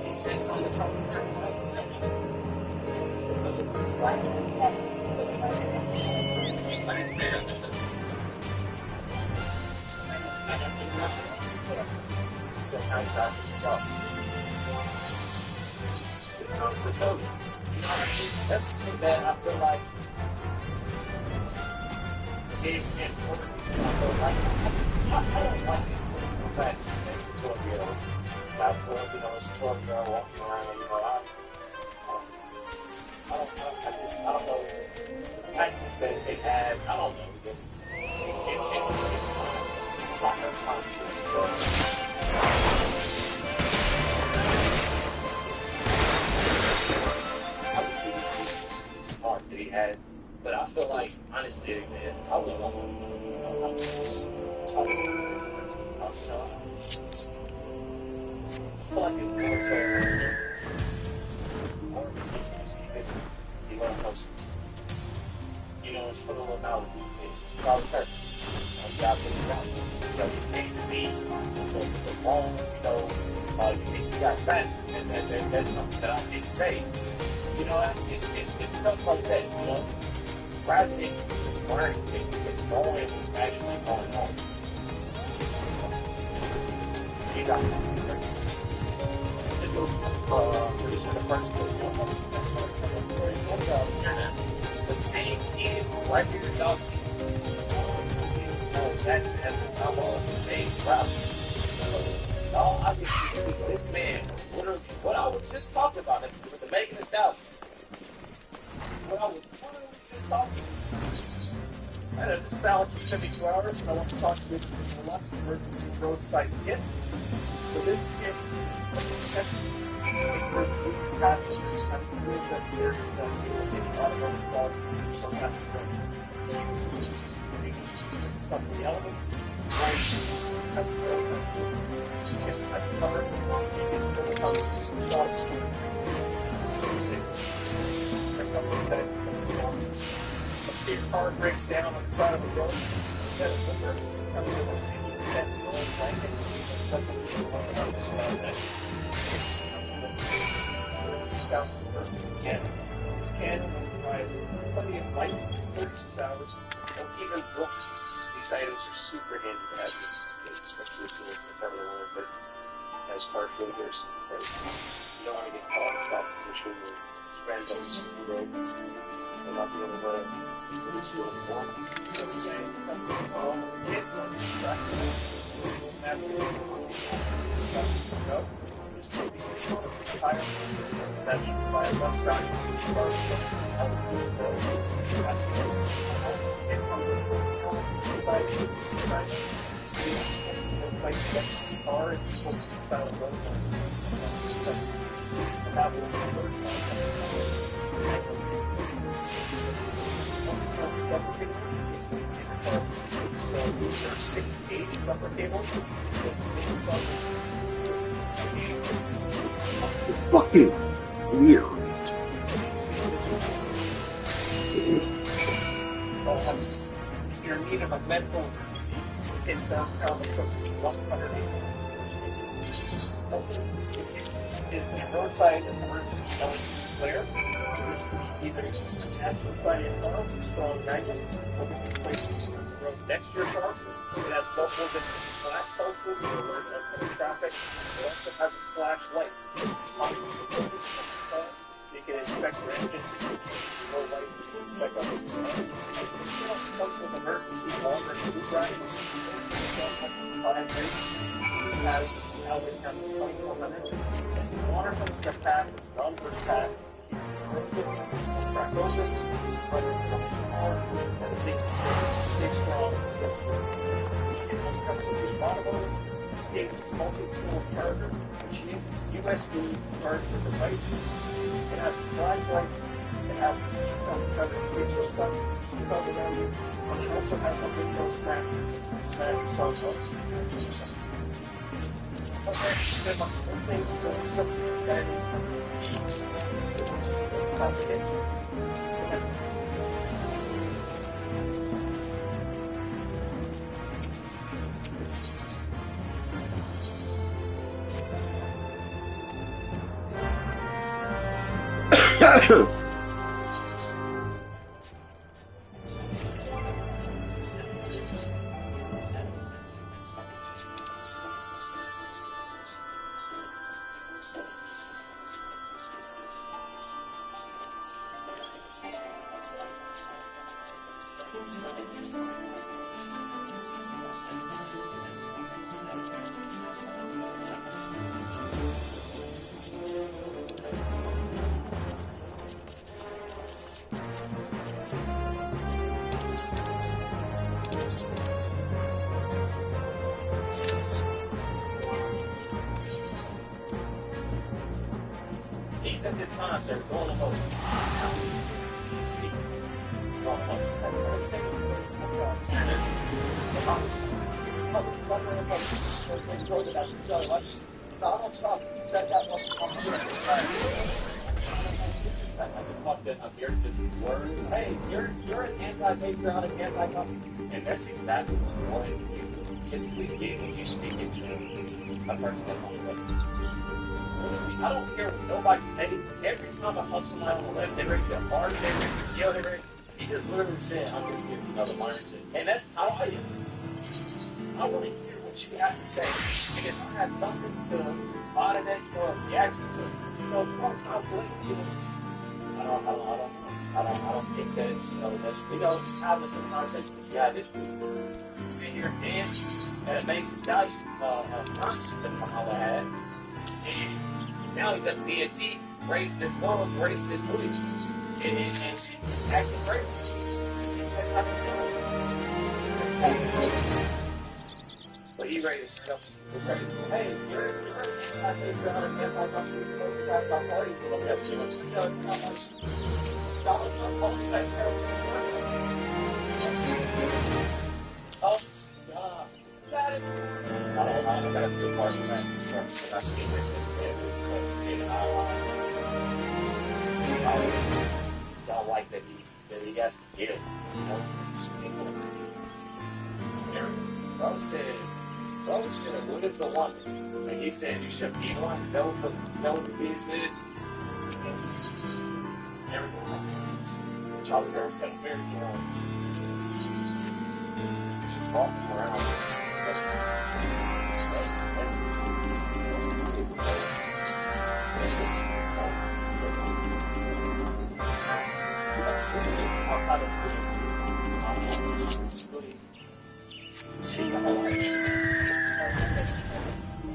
Speaker 7: he said something to Trump.
Speaker 1: didn't say that. I don't think that's sometimes that's the problem. It comes with Toby. You know what I mean? That's the thing that I feel like Dave's important. I don't like this the fact that it's a 12-year-old. About 12, it's a 12-year-old walking around, I don't know the tactics that they had. I don't know. It's not serious. Obviously, you see the part that he had, but I feel like, honestly, man, I would almost, I feel like it's more so easy to see that you learn how to, it's for the little knowledge these days. It's all the purpose. Job that you got. You paid to be the wrong, you think you got friends, and that's something that I did say. It's stuff like that, rather than just learning things and knowing what's actually going on. You got this. It was pretty sure the first one. The same kid right here, y'all see. Jackson and the main route. So, y'all obviously see this man was literally what I was just talking about with the Megan Thee Stallion. What I was literally just talking about. I had a salad for 72 hours, and I want to talk to this Lux emergency roadside kit. So this kit is first got really necessary that any automotive dogs from that spring. Some of the elements, like let's say your car breaks down on the side of the road, that comes in with 50% oil blankets, such that you want to understand that this can provide plenty of light for 36 hours. Don't even look. These items are super handy to have, especially if you're in the front of the world that has car failures. Because you don't want to get caught in a stop position and spend those road and not be able to really see what's going on. So we're saying, this car, get one, distract them, this naturally go. Just take these tire, that should provide enough practice to start how to do this road. It comes with inside the right like the star and people about road and that will be so these are 680 rubber cables.
Speaker 2: It's fucking weird.
Speaker 1: If you're in need of a medical emergency, it does come from 180 is a roadside emergency flare. This can be either attached inside your car with a strong magnet, or we can place this on the road next to your car. It has multiple bits of slack posts to alert oncoming traffic. It also has a flashlight. So you can inspect your engine, low light, check out the sun. It also comes with emergency water and food riding. 5 rates. It has now we have 2400. As the water comes to the pack, it's non-burst pack. It's crack open, rubber comes to the car, and the thing stay strong. It also comes with the automotive escape multi-tool charger, which uses USB to charge your devices. It has a flashlight. It has a seatbelt cover in case you're stuck with your seatbelt around you. And it also has a window strap that you can snap your cell phone. Okay, then my thing is something that is how it is.
Speaker 7: He's at this concert going to go. See?
Speaker 1: Donald Trump said that America's word. Hey, you're an anti-patriotic, anti-communist, and that's exactly what you typically get when you speak into a person that's on the left. I don't care what nobody say. Every time I talk to somebody on the left, they're ready to bark, they're ready to yell, they're ready. He just literally said, "I'm just giving you another mindset," and that's how I am. I want to hear what you have to say, and if I have something to moderate or reaction to, I'll blame you. I don't think that, that's, just have this conversation with you. This sit here and dance at Amazing Stallion, concert that Kamala had, and now he's at BSC, raising his voice, raising his voice, and acting crazy. That's not That's not But he raised himself, was ready. Hey, you're I said you're on a anti-government parties, and look at how much Donald Trump called you that Oh, God. Got it. I gotta see a part of the message first, because I see this in I don't like that he has to feel, Bro said, what is the woman? And he said, you should be one, tell the kids that everything like Charlie Girl said, very drunk. She's walking around. Outside of this,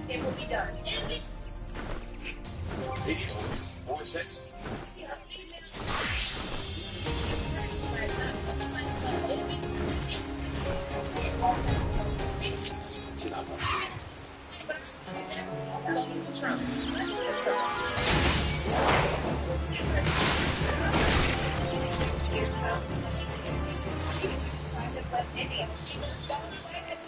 Speaker 9: It will be done.
Speaker 7: Video, 4 seconds.
Speaker 9: West Indian. She was going away as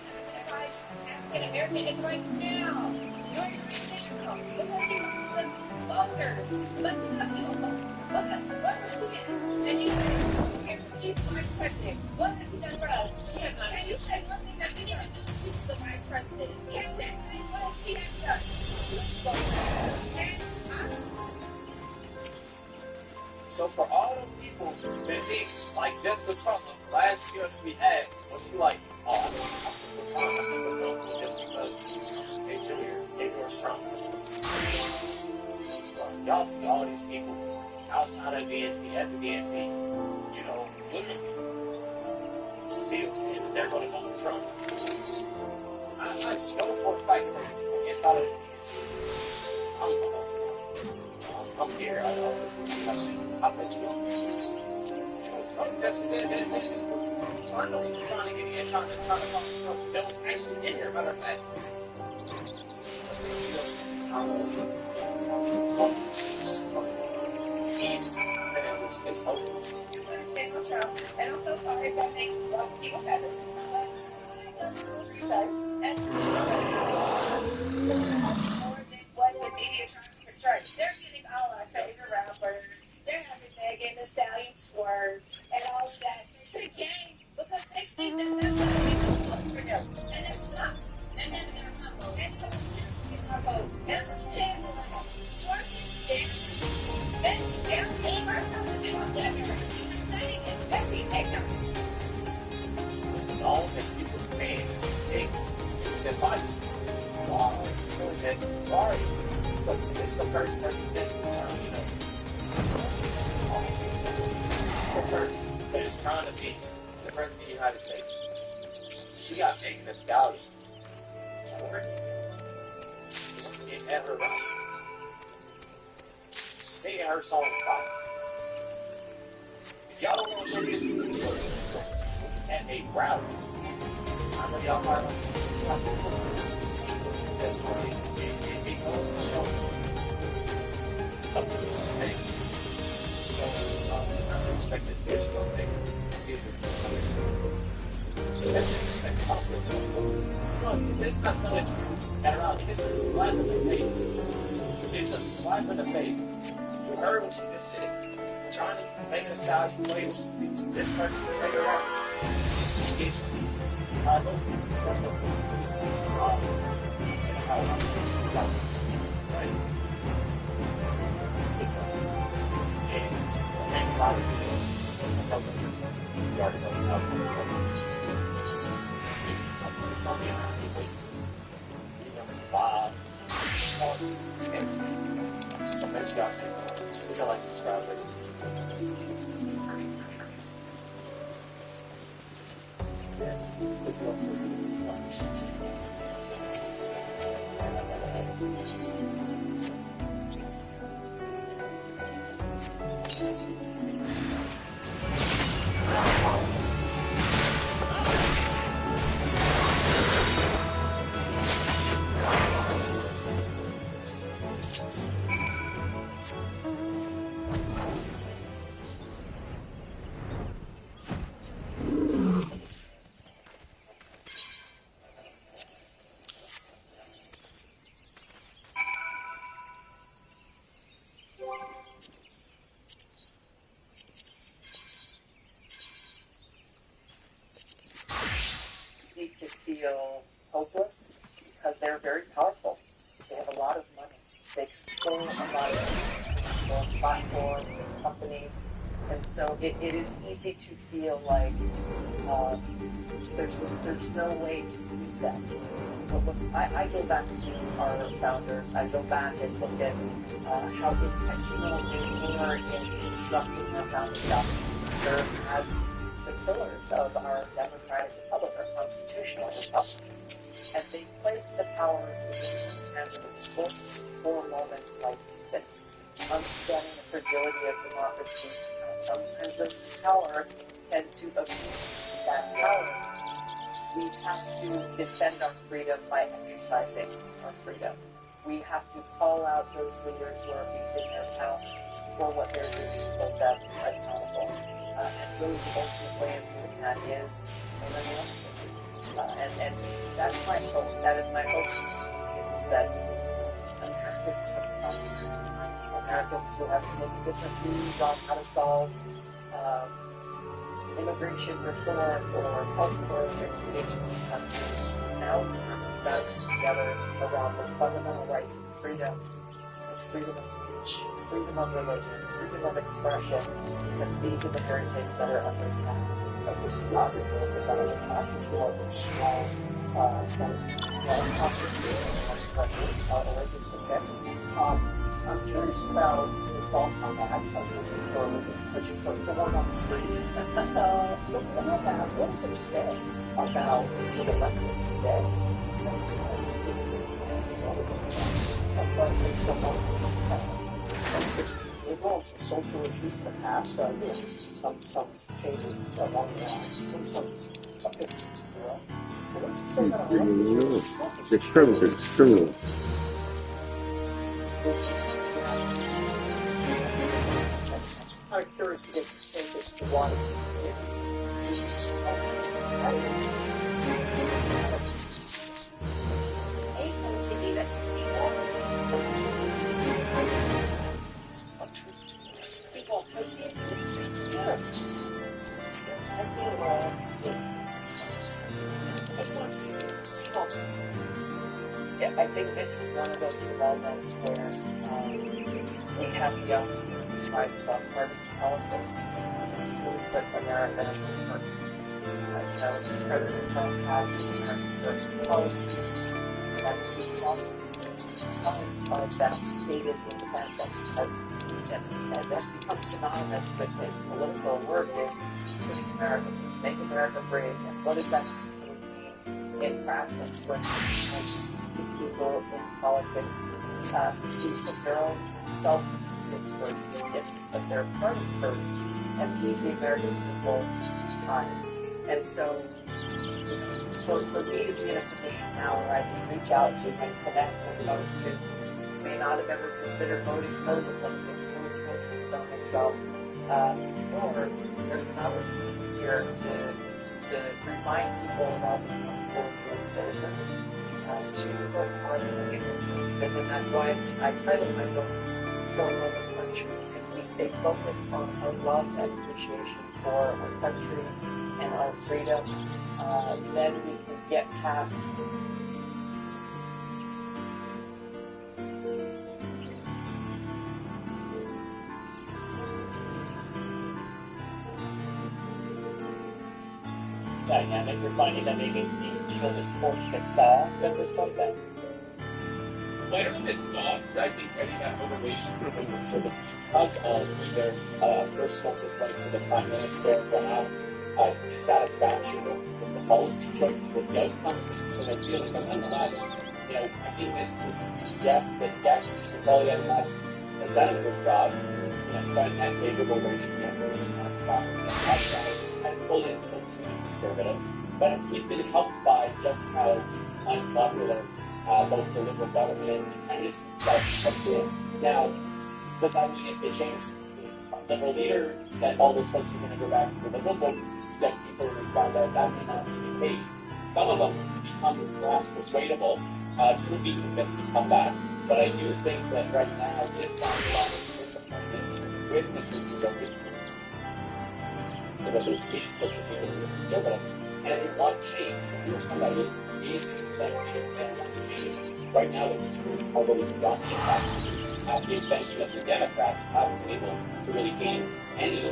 Speaker 9: African American is right now. You're institutional. Because he wants to voters. Let's not be look at what was she did. And you said, she's vice president. What has he done for us? She has not. And you said one thing that we did. She's the vice president. Can that say what she has done?
Speaker 1: So for all them people that think like Jessica Trump last year we had, was she like, oh, I'm just because they endorse Trump. Well, y'all see all these people outside of DNC, at the DNC, looking still saying that they're going to vote for Trump. I just go for a fight inside of the DNC. I'm here. I know this. I bet you. So I'm testing that. So I know he was trying to get in, trying to talk to Trump. That was actually in here, matter of fact. It's hopeful.
Speaker 9: And I'm so sorry if that makes people sad. And what the media is trying to portray. They're getting all our favorite rappers. They're having Megan Thee Stallion swerve and all of that. It's a game because they think that that's what they do for them. And it's not. And then they're not vote. And so it's not vote. And understand that. Swerve is there. And they're paying right now. They don't get everything they're saying is very ignorant.
Speaker 1: The song that she was saying, it was that body. Wow. Sorry. So this is the first presentation, it's the person that is trying to be
Speaker 5: the President of the United States. She got taken as stallion. It's at her rights. Singing her song fire. If y'all don't know what it is, at a rally, I'm gonna y'all part of see that's where it goes to show of the respect. Unexpected visual thing. That's expected. Look, this is not something at all. This is a slap in the face. It's a slap in the face. You heard what you just said. Trying to make a style play to this person to figure out. It's that's what it's wrong. It's how I'm right? It's and a lot of people you already know how so let's go see. Hit the like, subscribe, yes, this looks this much. To feel hopeless because they're very powerful. They have a lot of money. They explore a lot of platforms and companies, and so it is easy to feel like there's no way to beat them. But I go back to our founders. I go back and look at how intentional they were in constructing our founding documents to serve as the pillars of our democratic republic, our constitutional republic. And they placed the powers within these hands of for moments like this. Understanding the fragility of democracy, sometimes there's power, and to abuse that power, we have to defend our freedom by exercising our freedom. We have to call out those leaders who are abusing their power for what they're doing to hold them accountable. And really the ultimate way of doing that is elimination. And that's my hope. That is my hope. Is that Americans across this time, Americans who have different views on how to solve immigration reform or healthcare education in this country. Now is the time to gather together around the fundamental rights and freedoms, like freedom of speech, freedom of religion, freedom of expression, because these are the very things that are under attack. This is not really about the fact it's more of a strong, that is I'm curious about your thoughts on that. It's a word on the street. What does it say about the electorate today? Liberals and social issues in the past, some changes along the line, some opinions, what does it say about electorate?
Speaker 2: It's criminal.
Speaker 5: I'm kind of curious if you say this to why.
Speaker 3: Anything to be necessary. People process the streets first. I feel
Speaker 5: Yeah, I think this is one of those moments where we have the opportunity to rise above partisan politics and truly put America first. President Trump has the American first policy that is of that stated intent, because
Speaker 8: has actually become synonymous with his political work is putting America first, make America great. And what does that mean in practice when people in politics put their own self-interest first, the interests of their party first, and leave the American people behind. And so, for me to be in a position now where I can reach out to and connect with folks who may not have ever considered voting for Republican, voting for Donald Trump, or there's an opportunity here to remind people of our responsibility as citizens to work hard in the country. And that's why I titled my book "For Love of Country," because we stay focused on our love and appreciation for our country and our freedom, then we can get past
Speaker 5: dynamic. You're finding that maybe the sort of sports get soft at this point then?
Speaker 7: Well, I don't know if it's soft. I think that motivation was sort of because of either personal dislike for the Prime Minister, perhaps dissatisfaction with the policy choices, with the outcomes, and I feel like, but nonetheless, I think this suggests that yes, Mr. Poilievre has done a good job. Got a net favorable rating in the past conference, and pulled in votes from the Conservatives, but he's been helped by just how unpopular both the Liberal government and his self is. Now, does that mean if they change the Liberal leader, that all those folks are going to go back to the Liberal vote? That people will find out that may not be the case. Some of them become perhaps persuadable, could be convinced to come back, but I do think that right now this sounds like disappointment with Mr. Trudeau. That there's these pushing people to the Conservatives, and if you want change, if you're somebody who needs to change, right now the Conservatives are really got the impact at the expense of the Democrats haven't been able to really gain any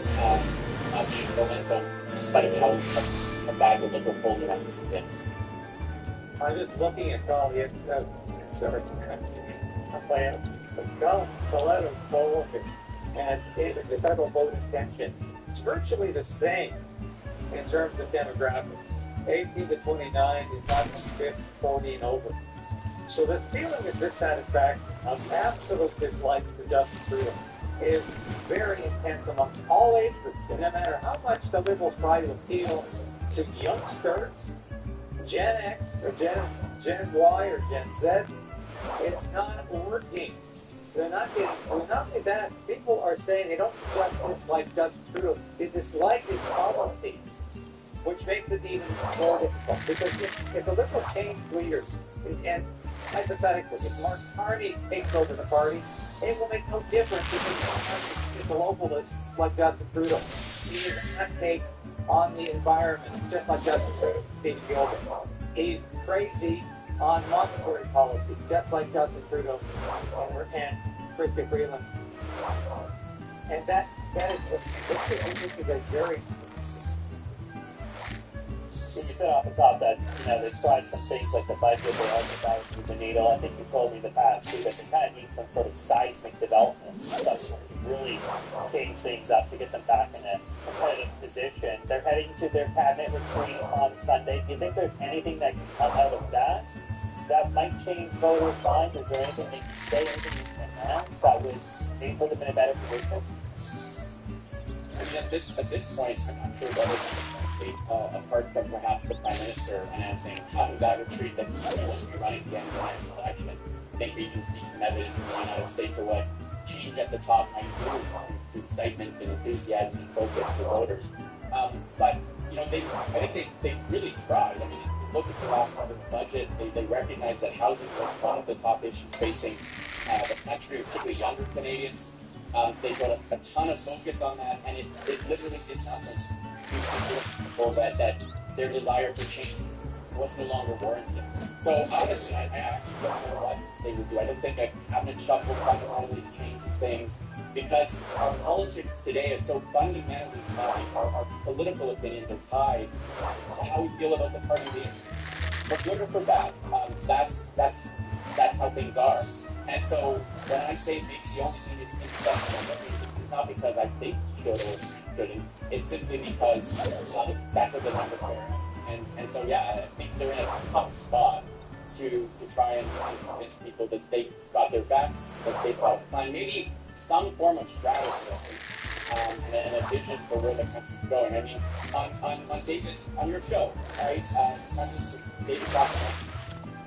Speaker 7: much momentum, despite how a bag of Liberal polling represented.
Speaker 10: I'm just looking at all the sorry, Colorado poll and the federal vote intention. It's virtually the same in terms of demographics. 18 to 29 is not 50, 40 and over. So this feeling of dissatisfaction, of absolute dislike for Justin Trudeau, is very intense amongst all age groups. And no matter how much the Liberals try to appeal to youngsters, Gen X or Gen Y or Gen Z, it's not working. They're not getting, well, not only that, people are saying they don't just dislike Justin Trudeau, they dislike his policies, which makes it even more difficult. Because if the Liberal change leaders, and hypothetically, if Mark Carney takes over the party, it will make no difference because he's a localist like Justin Trudeau. He is an take on the environment, just like Justin Trudeau, Steve Gilbert. He's crazy on monetary policy, just like Justin Trudeau and Chrystia Freeland. And this is a very...
Speaker 5: You said off the top that, they've tried some things like the budget, they also tried to move the needle. I think you told me in the past, too, that they kind of need some sort of seismic development, something to really change things up to get them back in a competitive position. They're heading to their cabinet retreat on Sunday. Do you think there's anything that can come out of that might change voters' minds? Is there anything they can say, anything you can announce that would maybe put them in a better position?
Speaker 7: I mean, at this point, I'm not sure whether that's apart from perhaps the Prime Minister announcing after that retreat that he won't be running again in the next election. I think we can see some evidence in the United States of what change at the top might do to excitement and enthusiasm and focus for voters. But, I think they really tried. I mean, if you look at the last part of the budget, they recognize that housing was one of the top issues facing the country, particularly younger Canadians. They put a ton of focus on that, and it literally did nothing to convince people that their desire for change was no longer warranted. So honestly, I actually don't know what they would do. I don't think a cabinet shuffle fundamentally changes things, because our politics today is so fundamentally tied, our political opinions are tied to how we feel about the party leader. For good or for bad, that's how things are. And so when I say maybe the only thing that's
Speaker 5: It's not because I think should or shouldn't. It's simply because that's what the numbers are. And so, yeah, I think they're in a tough spot to try and convince people that they got their backs, that they saw a plan, maybe some form of strategy, and a vision for where the country's going. I mean, on David, on your show, right, David Ross,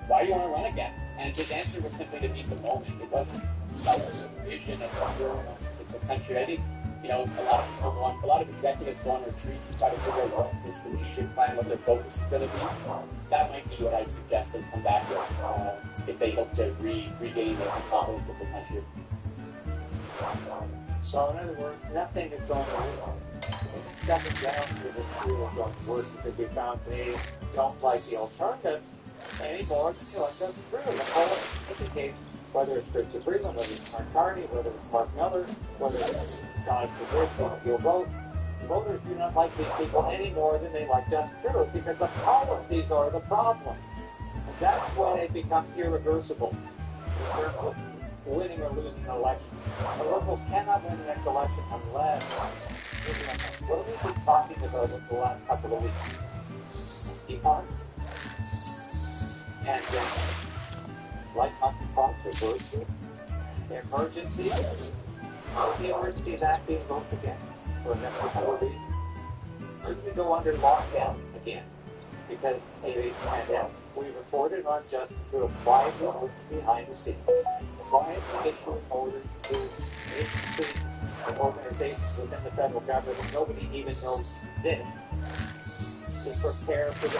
Speaker 5: why do you want to run again? And his answer was simply to meet the moment. It wasn't some vision of where we want to take the country. I think, you know, a lot of executives go on retreats and try to figure out what their strategic plan, what their focus is going to be. That might be what I'd suggest they come back with if they hope to regain the confidence of the country.
Speaker 10: So, in other words, nothing is going to work. Nothing down to this tool is going to work because we found they don't like the alternative anymore than the elections through. The poll indicates whether it's Christopher Freeland, whether it's Mark Carney, whether it's Mark Miller, whether it's John Kavich, you'll vote. Voters do not like these people any more than they like Justin Trudeau because the policies are the problem. And that's when it becomes irreversible in terms of winning or losing an election. The Liberals cannot win the next election unless, what have we been talking about in the last couple of weeks? Econ. And like controversy, emergency, the Emergency Act being voted again for the next couple of weeks. We're going to go under lockdown again because of the pandemic. We reported on Justin Trudeau quietly behind the scenes. Quietly issuing orders to agencies and organizations within the federal government. Nobody even knows this. To prepare for the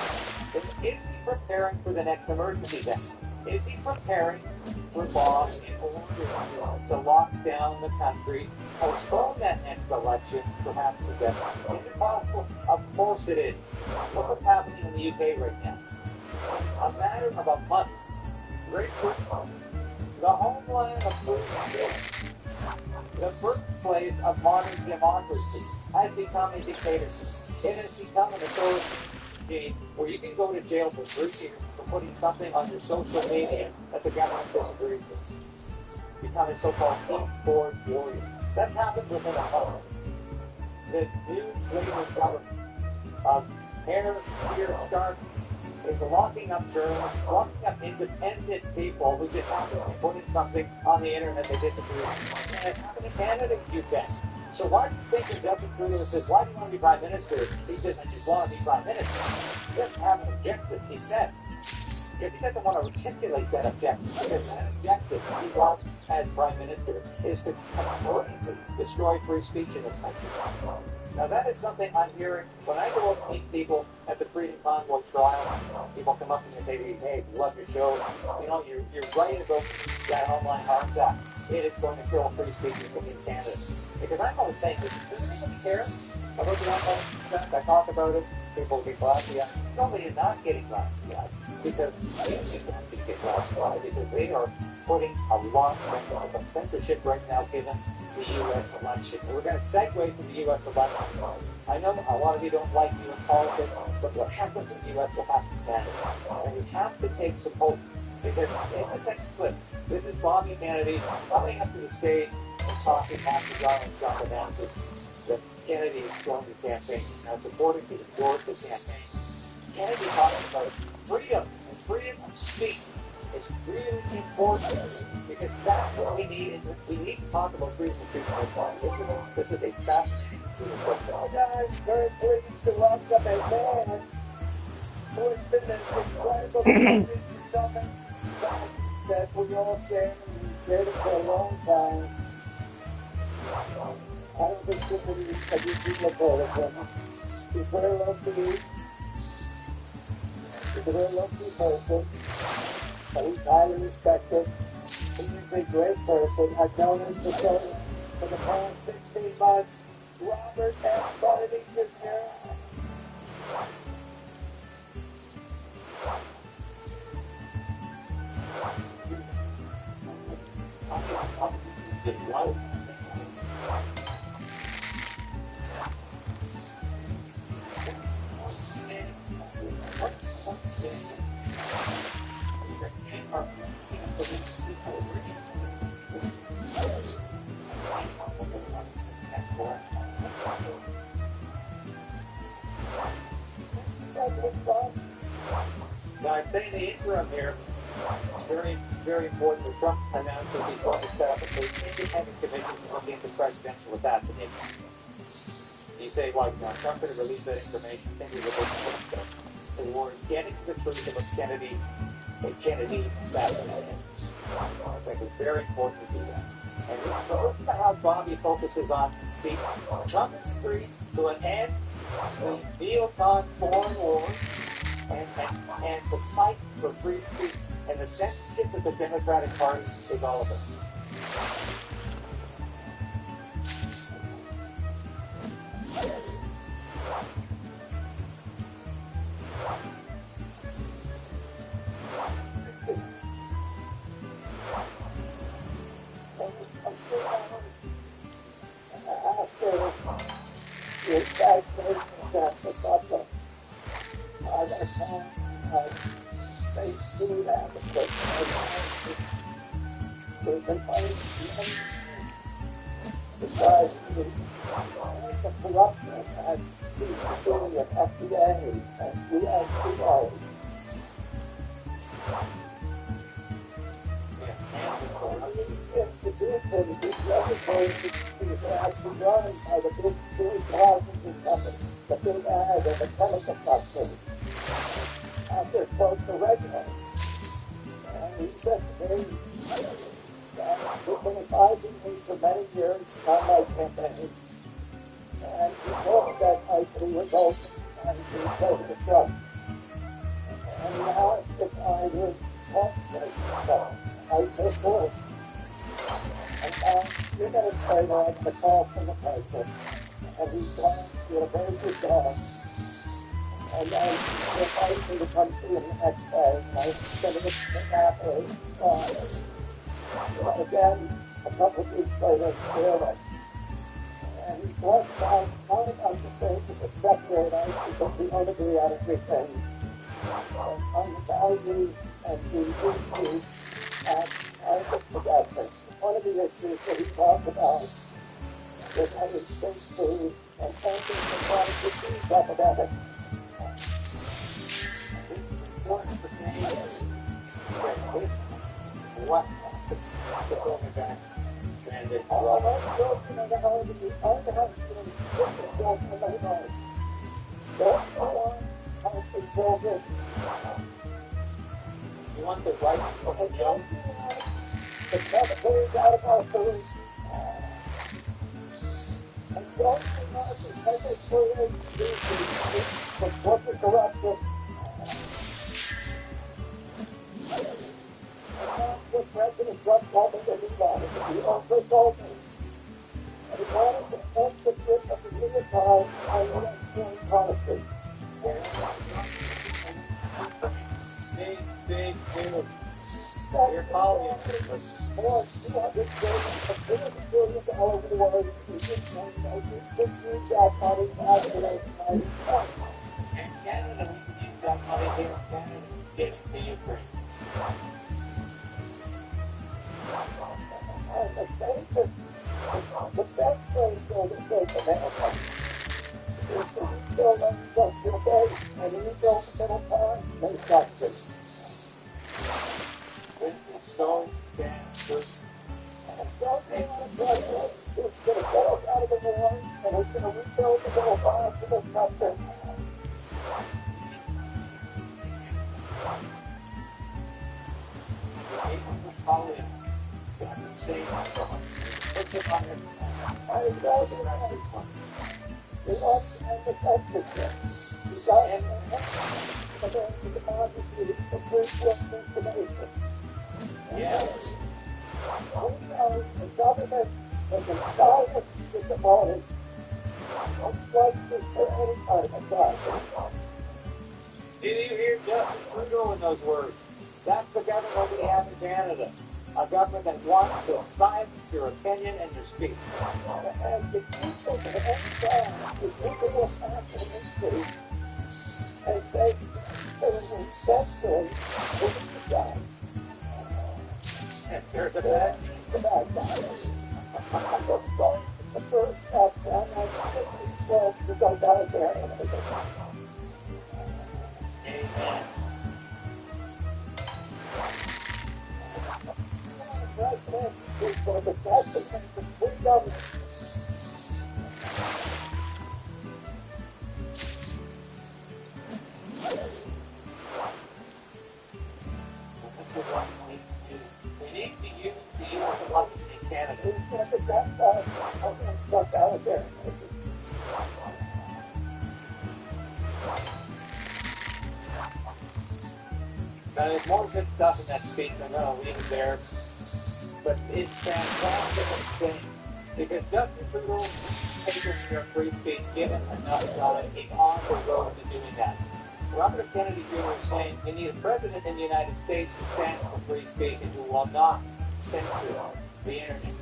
Speaker 10: is he preparing for the next emergency then? Is he preparing for laws in order to lock down the country, postpone that next election, perhaps again? Is it possible? Of course it is. Look what's happening in the UK right now. A matter of a month, Great Britain, the homeland of freedom, the birthplace of modern democracy, has become a dictatorship. It has become an authority where you can go to jail for 3 years for putting something on your social media that the government disagrees with. Becoming so-called keyboard warrior. That's happened within a month. The new Labour government of Keir Starmer is locking up journalists, locking up independent people who just happen to be putting something on the internet they disagree with. And it happened in Canada, you bet. So why do you think that Justin Trudeau says, why do you want to be Prime Minister? He says, I just want to be Prime Minister. He doesn't have an objective, he says. If he doesn't want to articulate that objective, because that objective he wants as Prime Minister is to completely destroy free speech in this country. Now that is something I'm hearing when I go up and meet people at the Freedom Convoy trial. People come up to me and say, hey, love your show. You know, you're right about that online harms act. It is going to kill free speech in Canada. Because I'm always saying this, does anybody care about the online stuff? I talk about it, people get glassy eyed. Nobody is not getting glassy eyed because they seem to have to get glassy eyed because they are putting a lot of censorship right now given the U.S. election. And we're going to segue to the U.S. election. I know a lot of you don't like U.S. politics, but what happens in the U.S. will happen in Canada. And we have to take some hope because in the next clip, this is Bobby Kennedy coming up to the stage and talking after Donald Trump announces that Kennedy is joining the campaign. Now, supporting to endorse the campaign. Kennedy talking about freedom and freedom of speech. It's really important because that's what we need. We need to talk about freedom of speech. This is a fascinating freedom. Oh, guys, very pleased to welcome a man who has been an incredible contribution to something that we all say, and we said it for a long time. I don't think somebody has been Republican. He's very lovely. He's a very lovely person. But he's highly respected. He's a great person. I've known him for the past 16 months. Robert F. Kennedy Jr. Now, I say in the interim here, very, very important that Trump announced that he's going to set up an independent commission to look into presidential assassination. You say, well, Trump could have released that information, I think he would have done so. We're getting to the truth about Kennedy assassination. I think it's very important to do that. And so listen to how Bobby focuses on the Trump history to an end, the neocon foreign war, and the fight for free speech, and the censorship that the Democratic Party is all about.
Speaker 11: After the assassination of Dr. Butler, by that time, safe food advocates who've been fighting besides the corruption at CDC and FDA and USDA. It's irritating. These are actually run by the big 3,000 companies, the big ag and the chemical companies. And they're supposed to regulate. And he said to me, we've been advising me for many years on my campaign. And he told me that I would vote and he President Trump. And he asked if I would vote President Trump. I said, of course. And you're going to say that I'm going to call from the president. And he's did a very good job. And then he invited me to come see him the next day. And I was spending it happily. Again, a couple of weeks later, in Florida. And he talked about one of the things that separate us because we don't agree on everything. On the values and the issues. And I just forgot that one of the issues that he talked about was having safe food and thanking the food epidemic.
Speaker 10: One of the things what the going back and it
Speaker 11: that's the one I've been so good.
Speaker 10: You want the right of the young?
Speaker 11: The cemeteries out of our food. And don't be nice to take it for corporate corruption. And that's what President Trump told me that he wanted. He also told me that he wanted to end the grip of the New York Times on U.S. foreign policy.
Speaker 10: Big news. Your politics.
Speaker 11: More $200 billion over the world. We just use that money to activate the United States.
Speaker 10: And Canada, we can use that money here in Canada to get it to Ukraine.
Speaker 11: And the safest, the best way to build a safe America is to rebuild an industrial base and rebuild the middle class in this country.
Speaker 10: This is so damn good.
Speaker 11: And don't be on the president who's going to get us out of the war and who's going to rebuild the middle class in this country.
Speaker 10: Napoleon got the same puts it on it.
Speaker 11: I know the right one. We lost to end the censorship. We got in American democracy. It's the free of information.
Speaker 10: Yes.
Speaker 11: We know the government has been silent with the voters. Most places for any kind of assassin.
Speaker 10: Did you hear Justin Trudeau in those words? That's the government we have in Canada. A government that wants to silence your opinion and your speech.
Speaker 11: And the people that have the people will have to history as they will censor the guy.
Speaker 10: There's a bad
Speaker 11: The bad guys. I'm going the first step, and I'm 12 totalitarianism. protecting the freedoms.
Speaker 10: This is what we need to do. We need to use the U.S. election in Canada.
Speaker 11: Who's going to protect us against totalitarianism?
Speaker 10: Now, there's more good stuff in that speech. I'm going to leave it there. But it's fantastic thing. Because Justin Trudeau is taking their free speech, given enough time. He's on the road to doing that. Robert F. Kennedy Jr. is saying we need a president in the United States who stands for free speech and who will not censor the internet.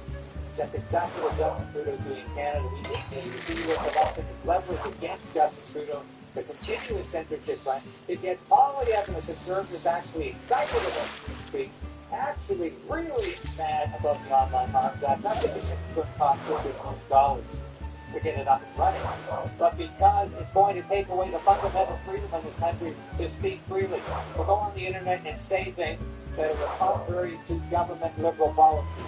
Speaker 10: That's exactly what Justin Trudeau is doing in Canada. We need to use the U.S. election to leverage against Justin Trudeau the continuous censorship plan to get all the evidence conservatives actually excited about free speech, actually really mad about the Online Harms Act, not because it's going to cost $200 million to get it up and running, but because it's going to take away the fundamental freedom of this country to speak freely, to go on the internet and say things that are contrary to government liberal policy.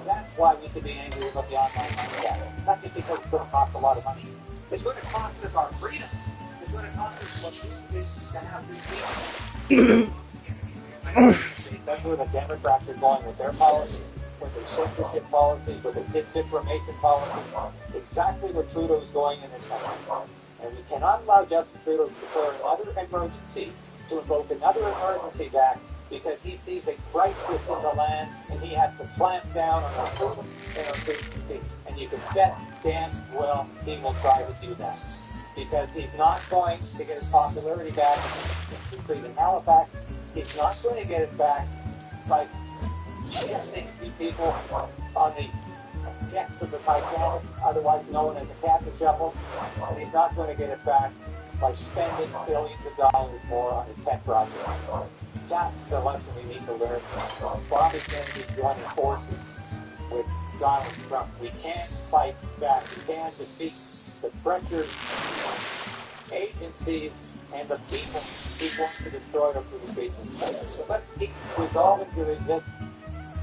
Speaker 10: That's why we should be angry about the Online Harms Act, not just because it's going to cost a lot of money. It's going to cost us our freedom. It's going to cost us what it is to have free speech. That's where the Democrats are going with their policy, with their censorship policies, with their disinformation policies. Exactly where Trudeau is going in this country. And we cannot allow Justin Trudeau to declare another emergency, to invoke another emergency act, because he sees a crisis in the land and he has to clamp down on our freedom and our free speech. And you can bet damn well he will try to do that. Because he's not going to get his popularity back in Freedom in Halifax. He's not going to get it back by chasing a few people on the decks of the Titanic, otherwise known as a captain shuffle. And he's not going to get it back by spending billions of dollars more on his pet project. That's the lesson we need to learn. Bobby Kennedy joining forces with Donald Trump. We can't fight back. We can't defeat the pressures, agencies, and the people who want to destroy our free speech. So let's keep resolving to resist.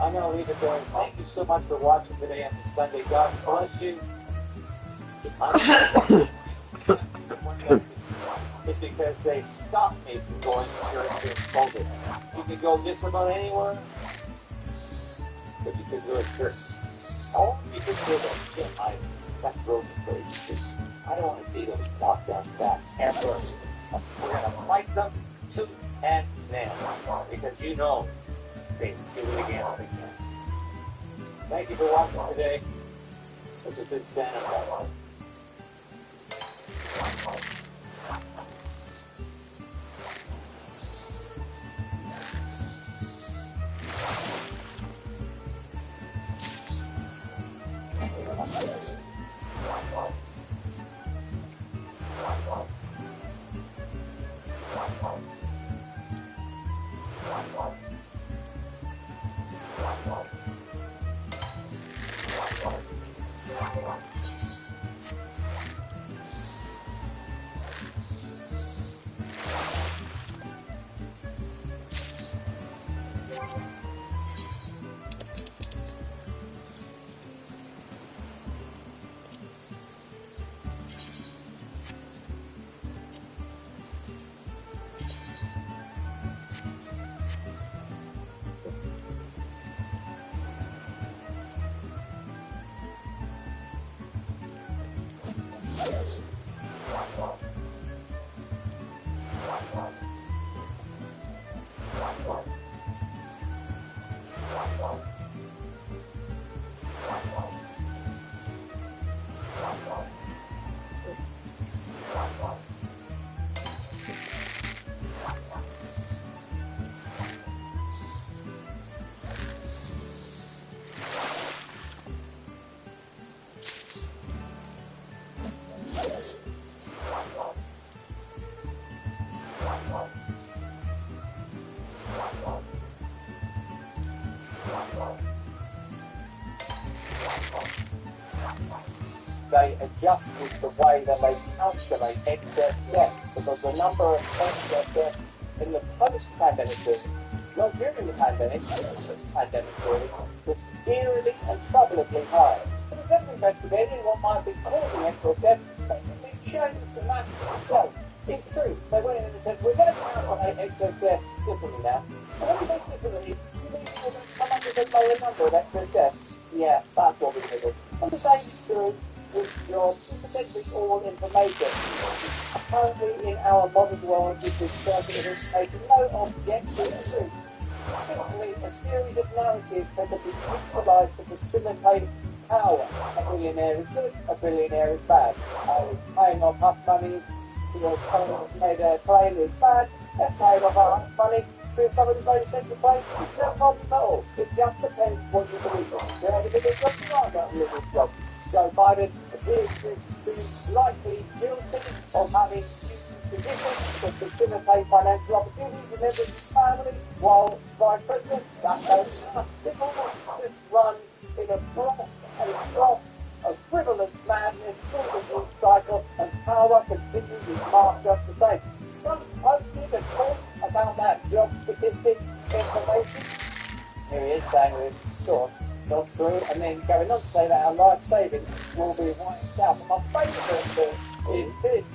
Speaker 10: I'm going to leave it there. Thank you so much for watching today on this Sunday. God bless you. It's because they stopped me from going to church during COVID. You can go just about anywhere, but you can go to church. All you can do is gym. That's road crazy. I don't want to see them walk down that campus. We're going to fight them tooth and nail because you know they do it again and again. Thank you for watching today. This has been Stand Up. They adjusted the way that they calculate excess deaths because the number of excess deaths in the post-pandemic, not during the pandemic, but the pandemic period, was eerily and troubling.
Speaker 11: investigating what might be causing excess death, basically changed the maths itself. It's true. They went in and said, we're going to calculate excess deaths differently now. And when we say differently, you mean we're going to come up with a lower number of excess deaths? Yeah, that's what we did. And the same is true with jobs, essentially all information. Apparently in our modern world, with this circuit has taken no objective truth. Simply a series of narratives that can be utilised to facilitate power. A billionaire is good, a billionaire is bad. Paying off us money, your someone has made a claim is bad, they're paying off our money because somebody's made a central claim. It's no problem at all. It just depends what you believe in. If you're having a good job, you are going to live with job. Joe Biden appears to be likely guilty of having positions to facilitate financial opportunities for members of his family, while Vice President, that goes it almost just runs in a broth and a trough of frivolous madness, full cycle, and power continues his march just the same. Trump posted a course about that job statistic information. Here he is saying it's source, not true, and then going on to say that our life savings will be wiped out. And my favourite is this,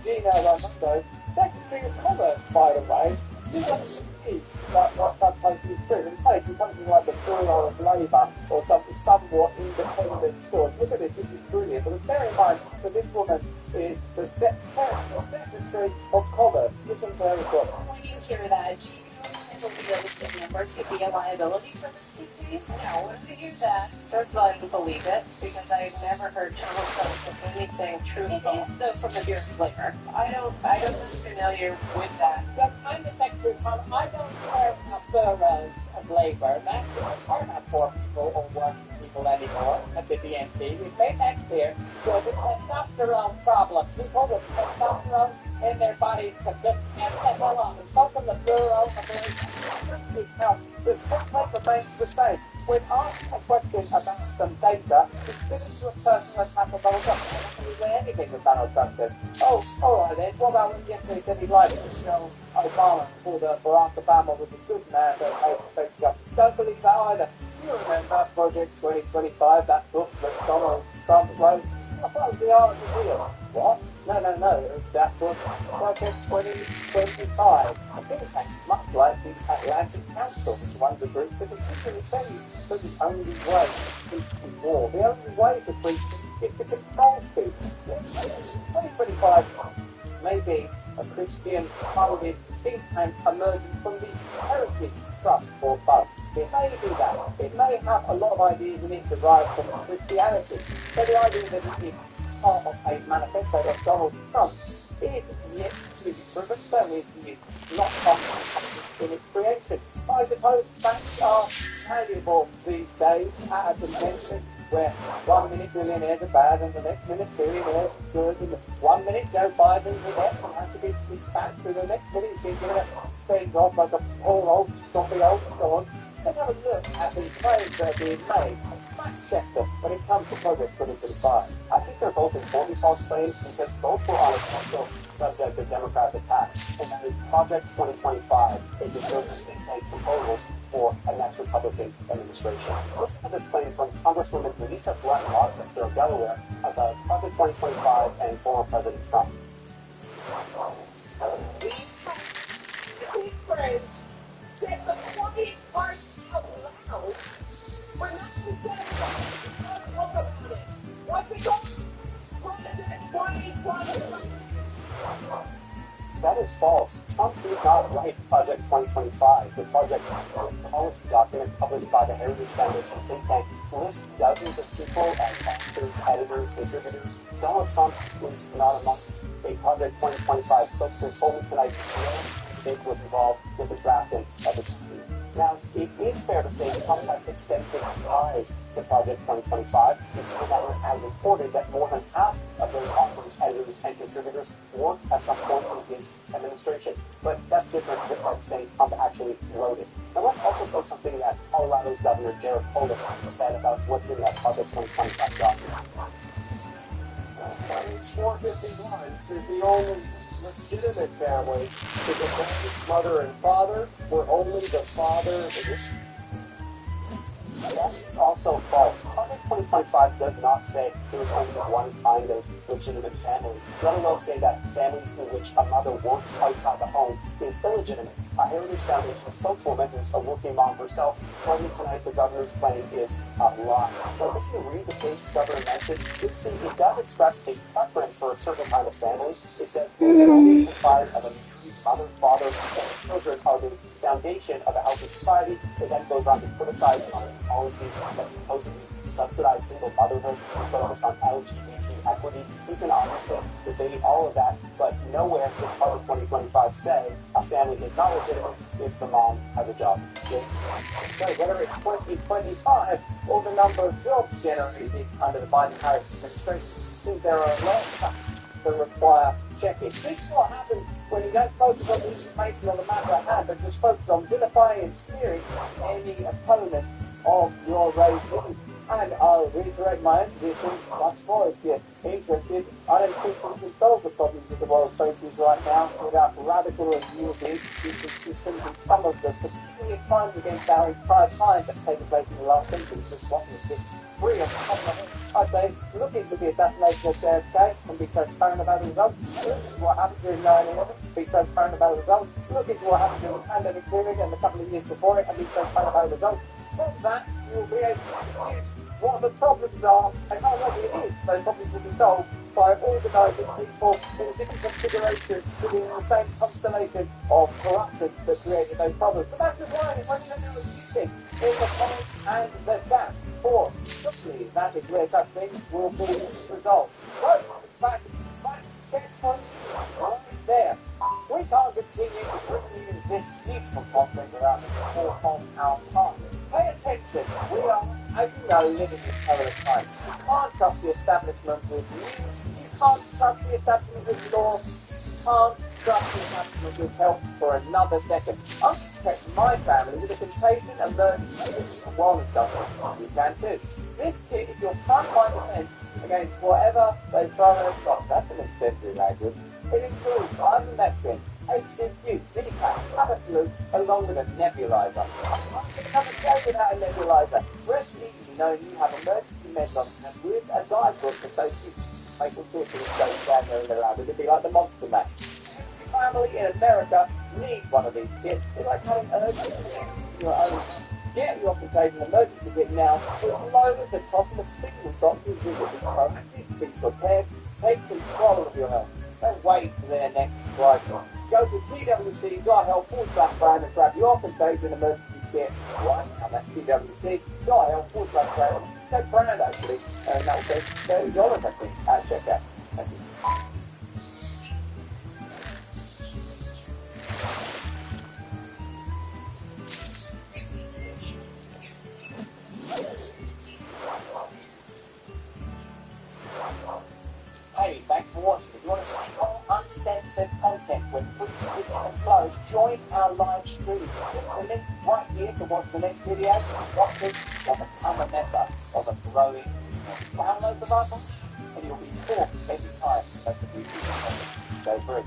Speaker 11: Gina Raimondo, Secretary of Commerce, by the way. She doesn't see what that place is true. It's funny, she's something like the Bureau of Labour or something somewhat independent source. Look at this is brilliant. But bear in mind that this woman is the Secretary of Commerce. Listen to her report.
Speaker 3: When you hear that, do you intend a realistic number to be a liability for this campaign? No, when I hear that, first of all, I don't believe it, because I've never heard Donald Trump say anything truthful. It is, though, from the Bureau of Labor. I don't familiar with that.
Speaker 11: But I'm the Secretary of Commerce. I don't care about Bureau of Labor. That's not not poor people or working people anymore at the DNC. We've made that clear. There's a testosterone problem. People with testosterone in their bodies can just get the hell on. And so can the Bureau of Labor is help. The template remains the same. When asked a question about some data, it's given to a person that has a Donald Trump. I don't believe anything that Donald Trump said. Oh, all right then. What about when yesterday said he'd like to show Obama called Barack Obama was a good man that made the fake job? Don't believe that either. You remember Project 2025, that book that Donald Trump wrote? I thought it was the art of the deal. What? No, it was that book, Project 2025. I think it's much like the Atlantic Council, which runs the group that particularly says that the only way to preach war, the only way to preach is to control people. 2025 may be a Christian-funded think tank emerging from the Heritage Trust for Fund. It may do that. It may have a lot of ideas in it derived from Christianity. So the idea that it is part of a manifesto of Donald Trump is yet to be proven, certainly is not possible in its creation. But I suppose facts are valuable these days at a convention where 1 minute billionaires are bad and the next minute billionaires are good, and 1 minute Joe Biden is inept and has to be dispatched, and the next minute he's going to send off like a poor old sloppy old storm. Let's have a look at the claims that are being made. Manchester, when it comes to Progress 2025. I think they're both important false claims because both were on a central subject of Democrats' attacks. And that is Project 2025, a deserves and proposals for a next Republican administration. Listen to this claim from Congresswoman Lisa Blunt Rochester of Delaware about Project 2025 and former President Trump. These friends said the funniest parts out loud. We're not concerned about it. We're not talk about it. What's it called? Project 2025.
Speaker 5: That is false. Trump did not write Project 2025. The project's policy document published by the Heritage Foundation think tank lists dozens of people as actors, editors, contributors. Donald Trump is not amongst a Project 2025 spokesman told me tonight Dick was involved with the drafting of the speech. Now, it is fair to say Trump has extensive ties to Project 2025. The CNN has reported that more than half of those authors, editors, and contributors worked at some point in his administration. But that's different than saying Trump actually wrote it. Now, let's also throw something that Colorado's Governor Jared Polis said about what's in that Project 2025 document.
Speaker 11: It's 451. This is the only legitimate family. The mother and father were only the father.
Speaker 1: Yes, it's also false. Project 2025 does not say there is only one kind of legitimate family, let alone say that families in which a mother works outside the home is illegitimate. A Heritage Foundation spokeswoman, who's a working mom herself, told me tonight the governor's claim is a lie. Now, if you read the page the governor mentioned, you see it does express a preference for a certain kind of family. It says families comprised of a mother, father, and children are the foundation of a healthy society. It then goes on to criticize policies that supposedly subsidize single motherhood and focus on LGBT equity. You can obviously debate all of that, but nowhere does Part of 2025 say a family is not legitimate if the mom has a job.
Speaker 10: So whether it's 2025 or the number of jobs generated under the Biden-Harris administration, I think there are a lot of factors that require checking. This is what happens when you don't focus on the information on the matter at hand, but just focus on vilifying and smearing any opponent of your regime. And I'll reiterate my own position much more if you're interested. I don't think we can solve the problems that the world faces right now without radical review of the institutional systems and some of the peculiar crimes against our entire kind that have taken place in the last century. Just one is just free on the top of my head. I'd say look into the assassination of JFK and be transparent about the results. Look into what happened during 9/11, be transparent about the results. Look into what happened during the pandemic period and a couple of years before it and be transparent about the results. From that, you will be able to use what the problems are and how likely it is. Those problems will be solved by organising people in a different configuration within the same constellation of corruption that created those problems. But that's just why when you know a few things in the comments and the chat, for especially that is where such things will be resolved. Those facts, checkpoints, right there. We can't continue to bring you this useful content without the support of our partners. Pay attention. We are, as you know, living in perilous times. You can't trust the establishment with news. You can't trust the establishment with law. You can't trust the establishment with help for another second. I protect my family with a contagion emergency wellness government. You can too. This kit is your frontline defense against whatever they throw at us. That's an incendiary language. It includes ivermectin, HCQ, Zcash, Tamiflu, along with a nebulizer. I'm going to have a day without a nebulizer. Rest easy knowing you have emergency meds on hand with a guidebook associated making sure to go down there and around. It'd be like the Monster Mash. Every family in America needs one of these kits. It's like having urgent needs in your own. Get your contagion emergency kit now. It's low at the top of a single doctor's visit. Be proactive, be prepared, take control of your health. Don't wait for their next crisis. Go to twc.health/brand and grab your contagion emergency kit right now. That's twc.health/brand. No brand actually, and that will save $30 I think at checkout. Thank you. Hey, thanks for watching. If you want to see more uncensored content when free speech and flow, join our live stream. Click the link right here to watch the next video. Watch it or become a member of a growing community. Download the button and you'll be informed every time that the new video comes. Go free.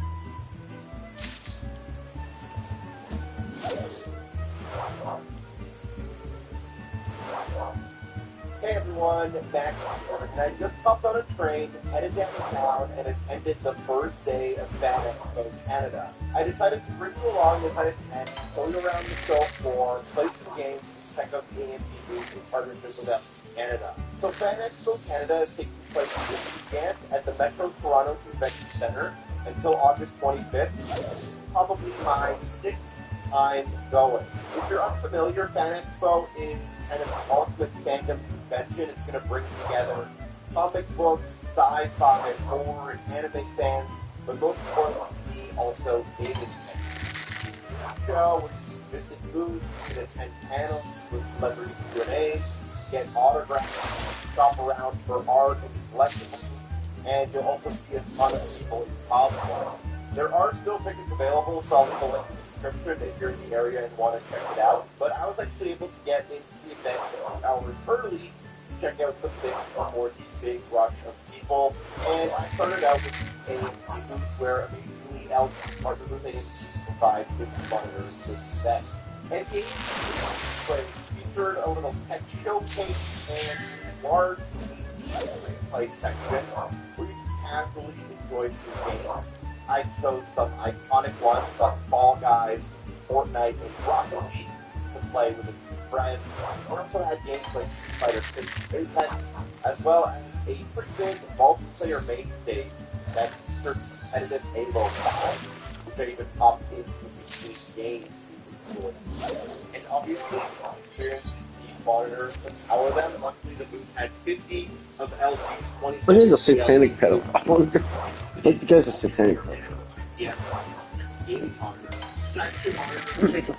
Speaker 12: Hey everyone, back here, and I just hopped on a train, headed downtown, and attended the first day of Fan Expo Canada. I decided to bring you along as I attend, show you around the show floor, play some games, and check out the AMP booth in partnership with FP Canada. So Fan Expo Canada is taking place this weekend at the Metro Toronto Convention Centre until August 25th. This is probably my 6th time going. If you're unfamiliar, Fan Expo is kind of the ultimate fandom convention. It's going to bring together comic books, sci-fi, horror, and anime fans, but most importantly to me, also gaming fans. Show where you can visit booths, you can attend panels with celebrity Q&As, get autographs, shop around for art and collectibles, and you'll also see a ton of people in cosplay. There are still tickets available, so I'll leave a link in the description if you're in the area and want to check it out. But I was actually able to get into the event a few hours early to check out some things before the big rush of people. And I started out with a booth where amazingly LG parts of the provide good monitors for this event. And games play featured a little tech showcase and a large play section where you can casually enjoy some games. I chose some iconic ones like Fall Guys, Fortnite, and Rocket League to play with a few friends. We also had games like Street Fighter 6 and Apex, as well as a pretty big multiplayer main stage that featured competitive Halo 5, which I even popped into these games. And obviously, experience the monitor to power them. Luckily, the booth had 50 of LG's 27.
Speaker 2: But he's a satanic pedophile. Like the guy's a satanic pedophile.
Speaker 12: Yeah. 80 monitor. Actually, monitor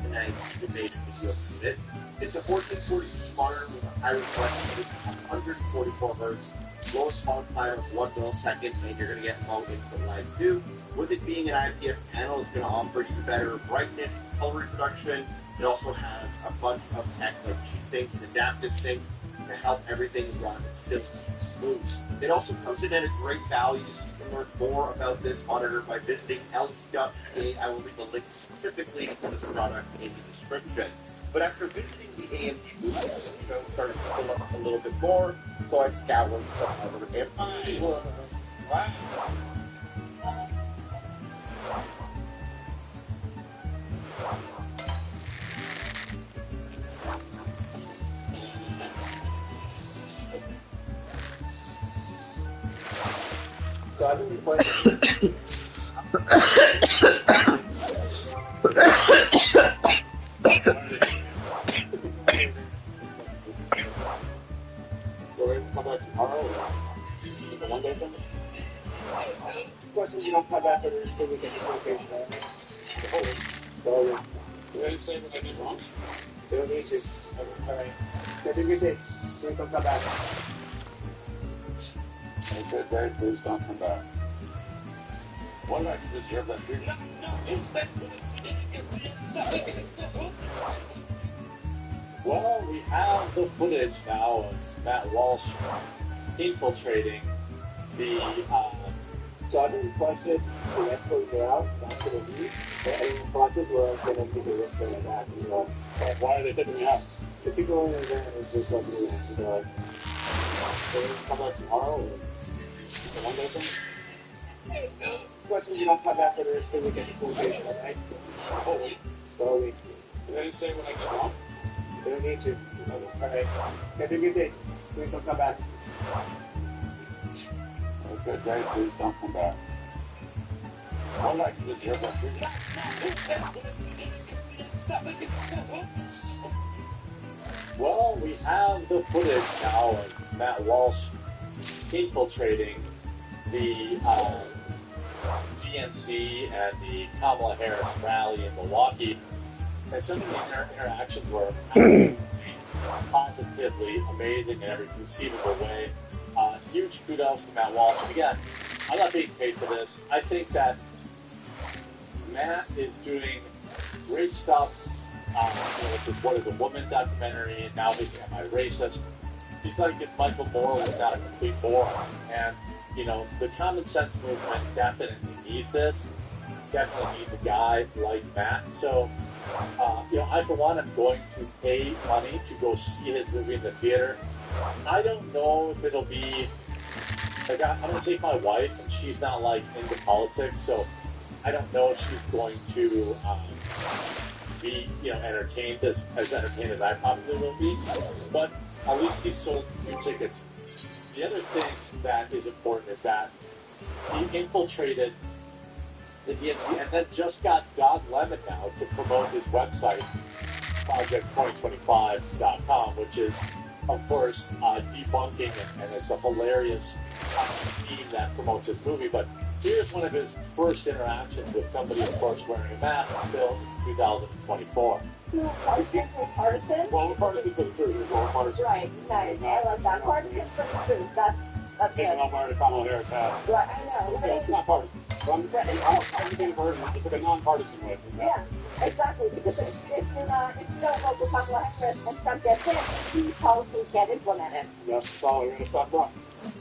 Speaker 12: and I made a video of it. It's a 1440p monitor with a high refresh of 144 Hz, lowest font time of 1 millisecond, and you're going to get low input lag too. With it being an IPS panel, it's going to offer you better brightness, color reproduction. It also has a bunch of tech like G-Sync and Adaptive Sync to help everything run simply and smooth. It also comes in at a great value, so you can learn more about this monitor by visiting LG.ca. I will leave a link specifically to this product in the description. But after visiting the AMD booth, started to fill up a little bit more, so I scoured some other AMD. Wow. So I've been playing. So we're going to come back tomorrow, or is it one day thing? Question, you don't come back for this weekend, it's vacation, right? So, you ready to say what I did wrong? You don't need to. Alright. Have a good day. Please don't come back. Okay, Dave, please don't come back. Why did I deserve that treatment? Well, we have the footage now of Matt Walsh infiltrating the, so I've been requested the escort go out, not to the lead, but any responses where I'm going to take a risk for that, you know. Why are they taking me out? The people in there is just like me, you know. So we're going to come back tomorrow, or the one day thing? Question, you don't come back for the rest of the weekend, it's vacation, right? The whole week. The whole week. They didn't say what I did wrong? They don't need to. Alright. Have a good day. Please don't come back. Okay, Dave, please don't come back. I'd like to deserve that treatment. Well, we have the footage now of Matt Walsh infiltrating the DNC and the Kamala Harris rally in Milwaukee. And some of the interactions were positively amazing in every conceivable way. Huge kudos to Matt Walsh. And again, I'm not being paid for this. I think that Matt is doing great stuff. Which is What is a Woman documentary, and now he's anti-racist. He's like if Michael Moore was not a complete moron. And, the common sense movement definitely needs this. Definitely needs a guy like Matt. So, I, for one, am going to pay money to go see his movie in the theater. I don't know if it'll be, I'm going to take my wife, and she's not, into politics, so I don't know if she's going to be, entertained as entertained as I probably will be. But at least he sold 2 tickets. The other thing that is important is that he infiltrated the DNC and then just got Don Lemon now to promote his website, project2025.com, which is, of course, debunking, and it's a hilarious theme that promotes his movie. But here's one of his first interactions with somebody, of course, wearing a mask still in 2024.
Speaker 4: Partisan for partisan?
Speaker 12: Well, we're partisan for the truth. We're partisan.
Speaker 4: Right, nice. I love that. Partisan for the truth. That's
Speaker 12: taking
Speaker 4: good.
Speaker 12: off wearing a Kamala Harris hat.
Speaker 4: Right, I know.
Speaker 12: Yeah, it's not partisan. I'm being partisan. It's like a non-partisan way.
Speaker 4: Yeah, exactly. Because if you don't vote for Kamala Harris and Trump gets in, these policies get implemented.
Speaker 12: That's all. We're going to stop Trump.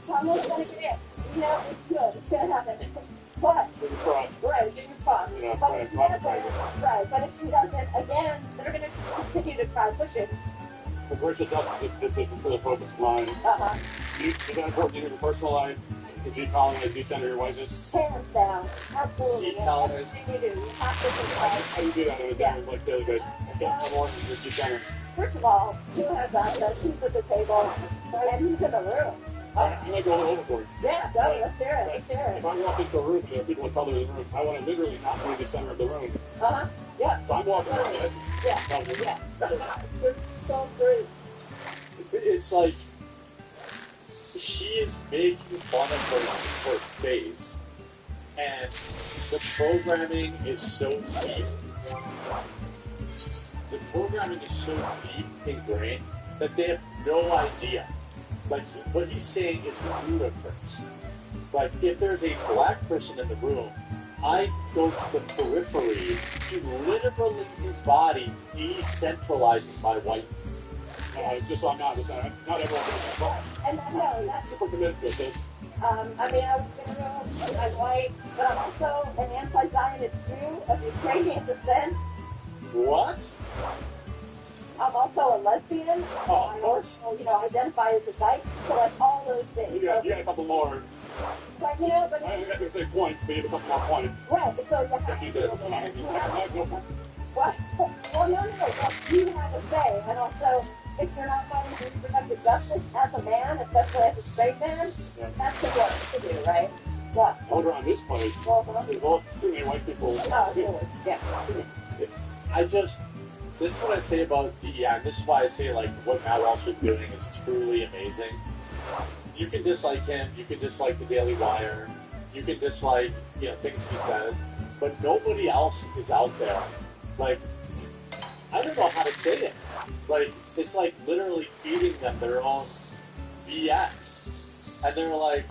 Speaker 4: Kamala's going to get in. It's good. It's going to happen. But, right, fingers crossed.
Speaker 12: Yeah,
Speaker 4: but if she doesn't, right, but if she doesn't, again, they're going to continue try pushing.
Speaker 6: The virtual justice is for the focus line. Is that important in your personal life? If you call it a decenter your whiteness?
Speaker 4: Hands down. Absolutely.
Speaker 6: You tell it.
Speaker 4: Everything you do, you have to decide.
Speaker 6: How do you do that on a day like the other day? I can't come on with decenter.
Speaker 4: First of all, he has access. He's at the table, and he's in the room.
Speaker 6: I might go a little overboard.
Speaker 4: Yeah, go. Let's hear it. Let's hear it.
Speaker 6: If I walk into a room and there are people of color in the room, I want to literally not be in the center of the room.
Speaker 4: Yeah.
Speaker 6: So I'm walking around it.
Speaker 4: Yeah. It's so great.
Speaker 10: It's like he is making fun of her face, and the programming is so deep. The programming is so deep ingrained that they have no idea. Like, what he's saying is ludicrous. Like, if there's a black person in the room, I go to the periphery to literally embody decentralizing my whiteness.
Speaker 6: Just so I'm not everyone does that.
Speaker 4: And no, that's
Speaker 6: super committed to this.
Speaker 4: I mean, I was general, I'm white, but I'm also an anti-Zionist Jew of Ukrainian descent.
Speaker 10: What?
Speaker 4: I'm also a lesbian.
Speaker 10: Oh, of course.
Speaker 4: I identify as a dyke. So like all those things.
Speaker 6: You got a couple more.
Speaker 4: But but
Speaker 6: I was going to say points, but you have a couple more points.
Speaker 4: Right. So you have
Speaker 6: You
Speaker 4: to.
Speaker 6: did.
Speaker 4: Well, no. You have a say, and also if you're not fighting for reproductive justice as a man, especially as a straight man, that's the work to do, right? What?
Speaker 6: Hold around this place. Well, it's too many white people.
Speaker 4: Oh, really? Yeah.
Speaker 10: This is what I say about DEI, and this is why I say, like, what Matt Walsh is doing is truly amazing. You can dislike him, you can dislike the Daily Wire, you can dislike, things he said, but nobody else is out there. Like, I don't know how to say it. Like, it's like literally feeding them their own BS. And they're like,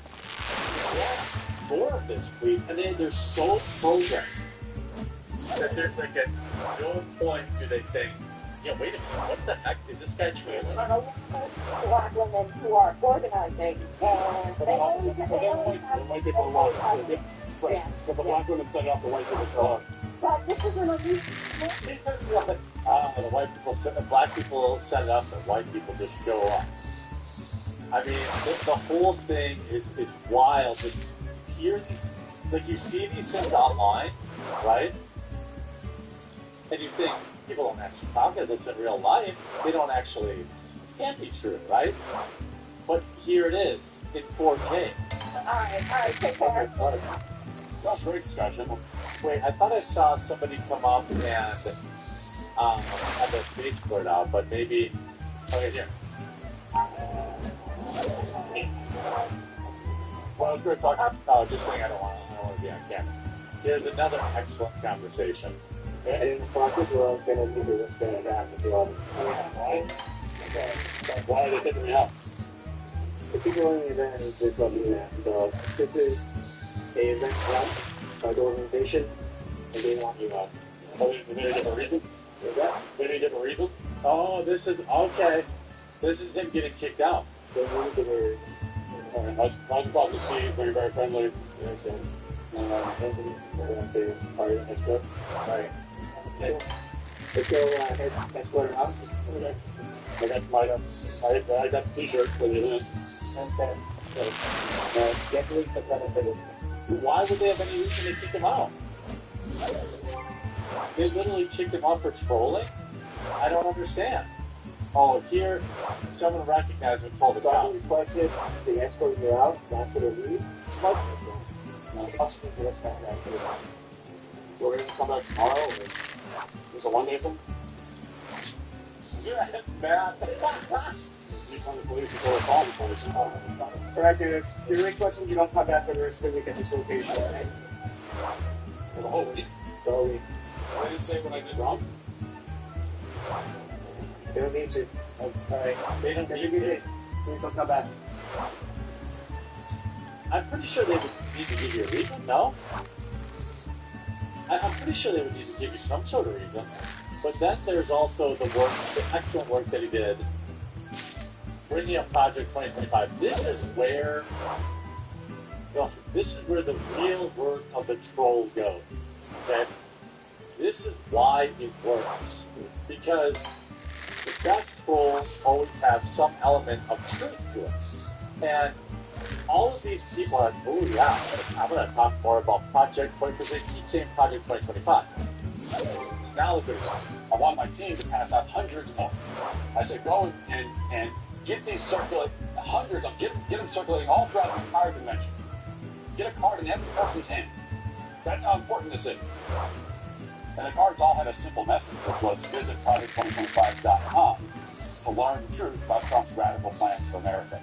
Speaker 10: yeah, more of this, please. And they're so programmed that there's like at no point do they think, wait a minute, what the heck is this guy trailing?
Speaker 4: Black women who are organizing, and they always have
Speaker 6: white people are wrong. Right. Because the black women set it up, the white people show up.
Speaker 4: But this is an elite.
Speaker 10: The black people set it up, and white people just show up. I mean, the whole thing is wild. Just hear these, like, you see these things online, right? And you think, people don't actually talk about this in real life. They don't actually, this can't be true, right? But here it is, in 4K.
Speaker 4: Alright, take care.
Speaker 6: That's great discussion.
Speaker 10: Wait, I thought I saw somebody come up and have their face blurred out, but maybe, okay, here. Well, I was going to talk, just saying I don't want to be on camera. Here's another excellent conversation.
Speaker 12: And in the process, we're all going to do what's going to happen to all
Speaker 6: Why? Why are they taking me out?
Speaker 12: the people in the event is this event. So this is a event run by the organization, and they want you out.
Speaker 6: Oh, is there a different reason?
Speaker 12: Is that?
Speaker 6: Maybe a different reason?
Speaker 10: Oh, this is, okay. This is him getting kicked out.
Speaker 12: They really give a
Speaker 6: I was about to see, very, very friendly.
Speaker 12: Anthony, we're going to say part of the escort. Alright. Let's go head escort out. Okay.
Speaker 6: I got the t-shirt with you in.
Speaker 12: Definitely put that in.
Speaker 10: Why would they have any reason to kick him out? They literally kicked him out for trolling? I don't understand. Oh, here, someone recognized me and told him out.
Speaker 12: Requested the escort you out, that's what it means.
Speaker 6: It's like, we're going to come back tomorrow, or is it one day thing?
Speaker 10: Yeah, man.
Speaker 6: Anytime the police is all calling for us.
Speaker 12: Alright, dudes. You're requesting you don't come back for the rest of the week at this location, right?
Speaker 6: For the whole week.
Speaker 12: The whole week.
Speaker 6: I didn't say what I did wrong.
Speaker 12: They don't need to. Alright.
Speaker 10: They don't
Speaker 12: Have a
Speaker 10: need
Speaker 12: good
Speaker 10: to.
Speaker 12: day. Please don't come back.
Speaker 10: I'm pretty sure they would need to give you a reason, no? I'm pretty sure they would need to give you some sort of reason. But then there's also the excellent work that he did, bringing up Project 2025. This is where the real work of the troll goes. Okay? This is why it works. Because best trolls always have some element of truth to it. And all of these people are, oh yeah, I'm going to talk more about Project 20, because they keep saying Project 2025. So now look at it.
Speaker 6: I want my team to pass out hundreds more. I said, go and get these circulate hundreds of get them circulating all throughout the entire convention. Get a card in every person's hand. That's how important this is. And the cards all had a simple message, which was visit project2025.com to learn the truth about Trump's radical plans for America.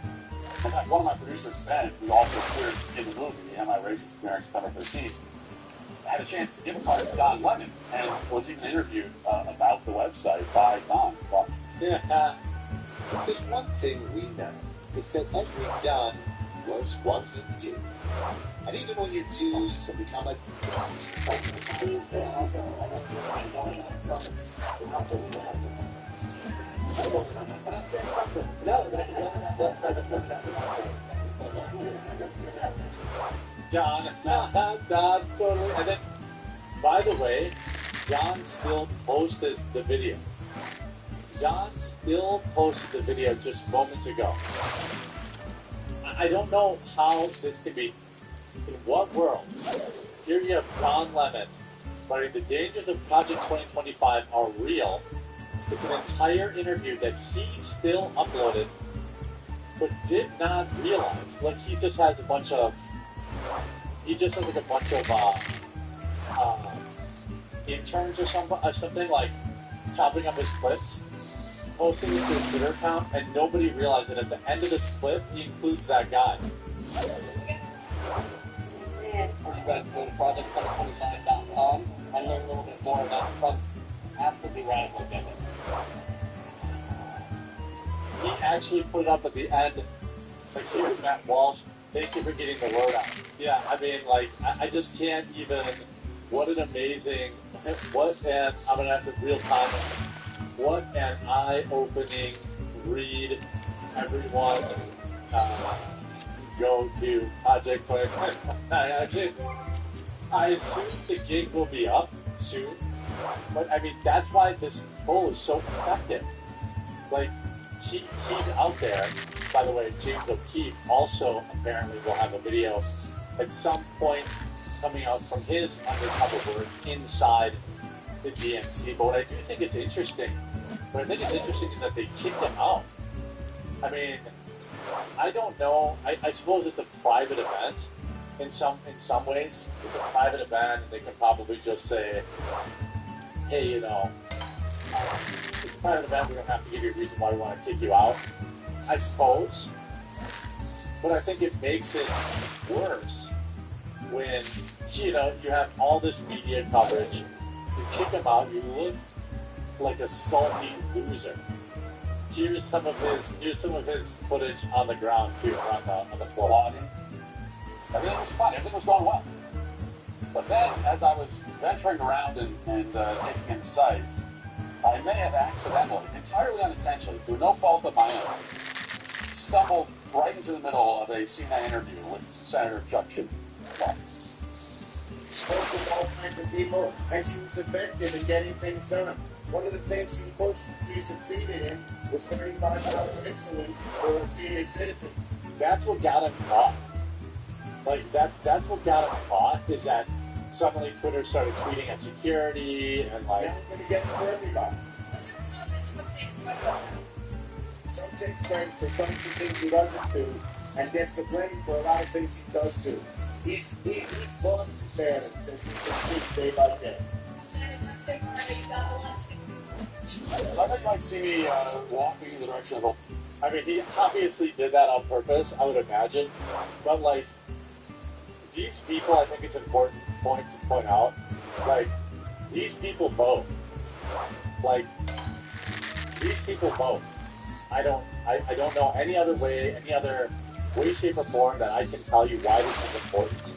Speaker 6: In fact, one of my producers, Ben, who also appears in the movie, the Anti-Racist Appearance September 13th, had a chance to give a card to Don Lemon and was even interviewed about the website by Don. Well,
Speaker 12: If there's one thing we know, it's that every done was once a do. And even when your do's have become a
Speaker 10: Don, totally. And then, by the way, John still posted the video. John still posted the video just moments ago. I don't know how this can be. In what world? Here you have Don Lemon, but the dangers of Project 2025 are real. It's an entire interview that he still uploaded, but did not realize. Like, he just has like a bunch of interns or something, like chopping up his clips, posting it to his Twitter account, and nobody realized that at the end of this clip, he includes that guy.
Speaker 5: You guys go to project2025.com and learn a little bit more about Trump's absolutely radical agenda.
Speaker 10: He actually put it up at the end, like, here's Matt Walsh, thank you for getting the word out. Yeah, I mean, like, I just can't even, what an amazing, I'm going to have to real time, what an eye-opening read. Everyone, go to Project 2025. I assume the gig will be up soon, but I mean, that's why this troll is so effective. Like, he's out there. By the way, James O'Keefe also apparently will have a video at some point coming out from his undercover work inside the DNC. But what I do think is interesting, is that they kicked him out. I mean, I don't know. I suppose it's a private event in some ways. It's a private event, and they can probably just say, hey, it's a private event, we don't have to give you a reason why we want to kick you out, I suppose. But I think it makes it worse when, you have all this media coverage, you kick him out, you look like a salty loser. Here's some of his footage on the ground too, on the floor.
Speaker 6: Everything was fun. Everything was going well. But then, as I was venturing around and taking in sights, I may have accidentally, entirely unintentionally, through no fault of my own, stumbled right into the middle of a CNN interview with Senator Chuck Schumer.
Speaker 11: Spoke with all kinds of people, and she was effective in getting things done. One of the things she succeeded in was $35 insulin for senior citizens.
Speaker 10: That's what got him caught. Like, that's what got him caught, is that suddenly Twitter started tweeting at security, and like...
Speaker 11: Now I'm going to get it for everybody. Trump takes credit for some of the things he doesn't do, and gets the blame for a lot of things he does do. He's lost his bearings, as we can see day by day.
Speaker 6: So I thought you might see me walking in the direction of the...
Speaker 10: I mean, he obviously did that on purpose, I would imagine. But, like, these people, I think it's an important point to point out. Like, these people vote. Like, these people vote. I don't know any other way, shape, or form that I can tell you why this is important.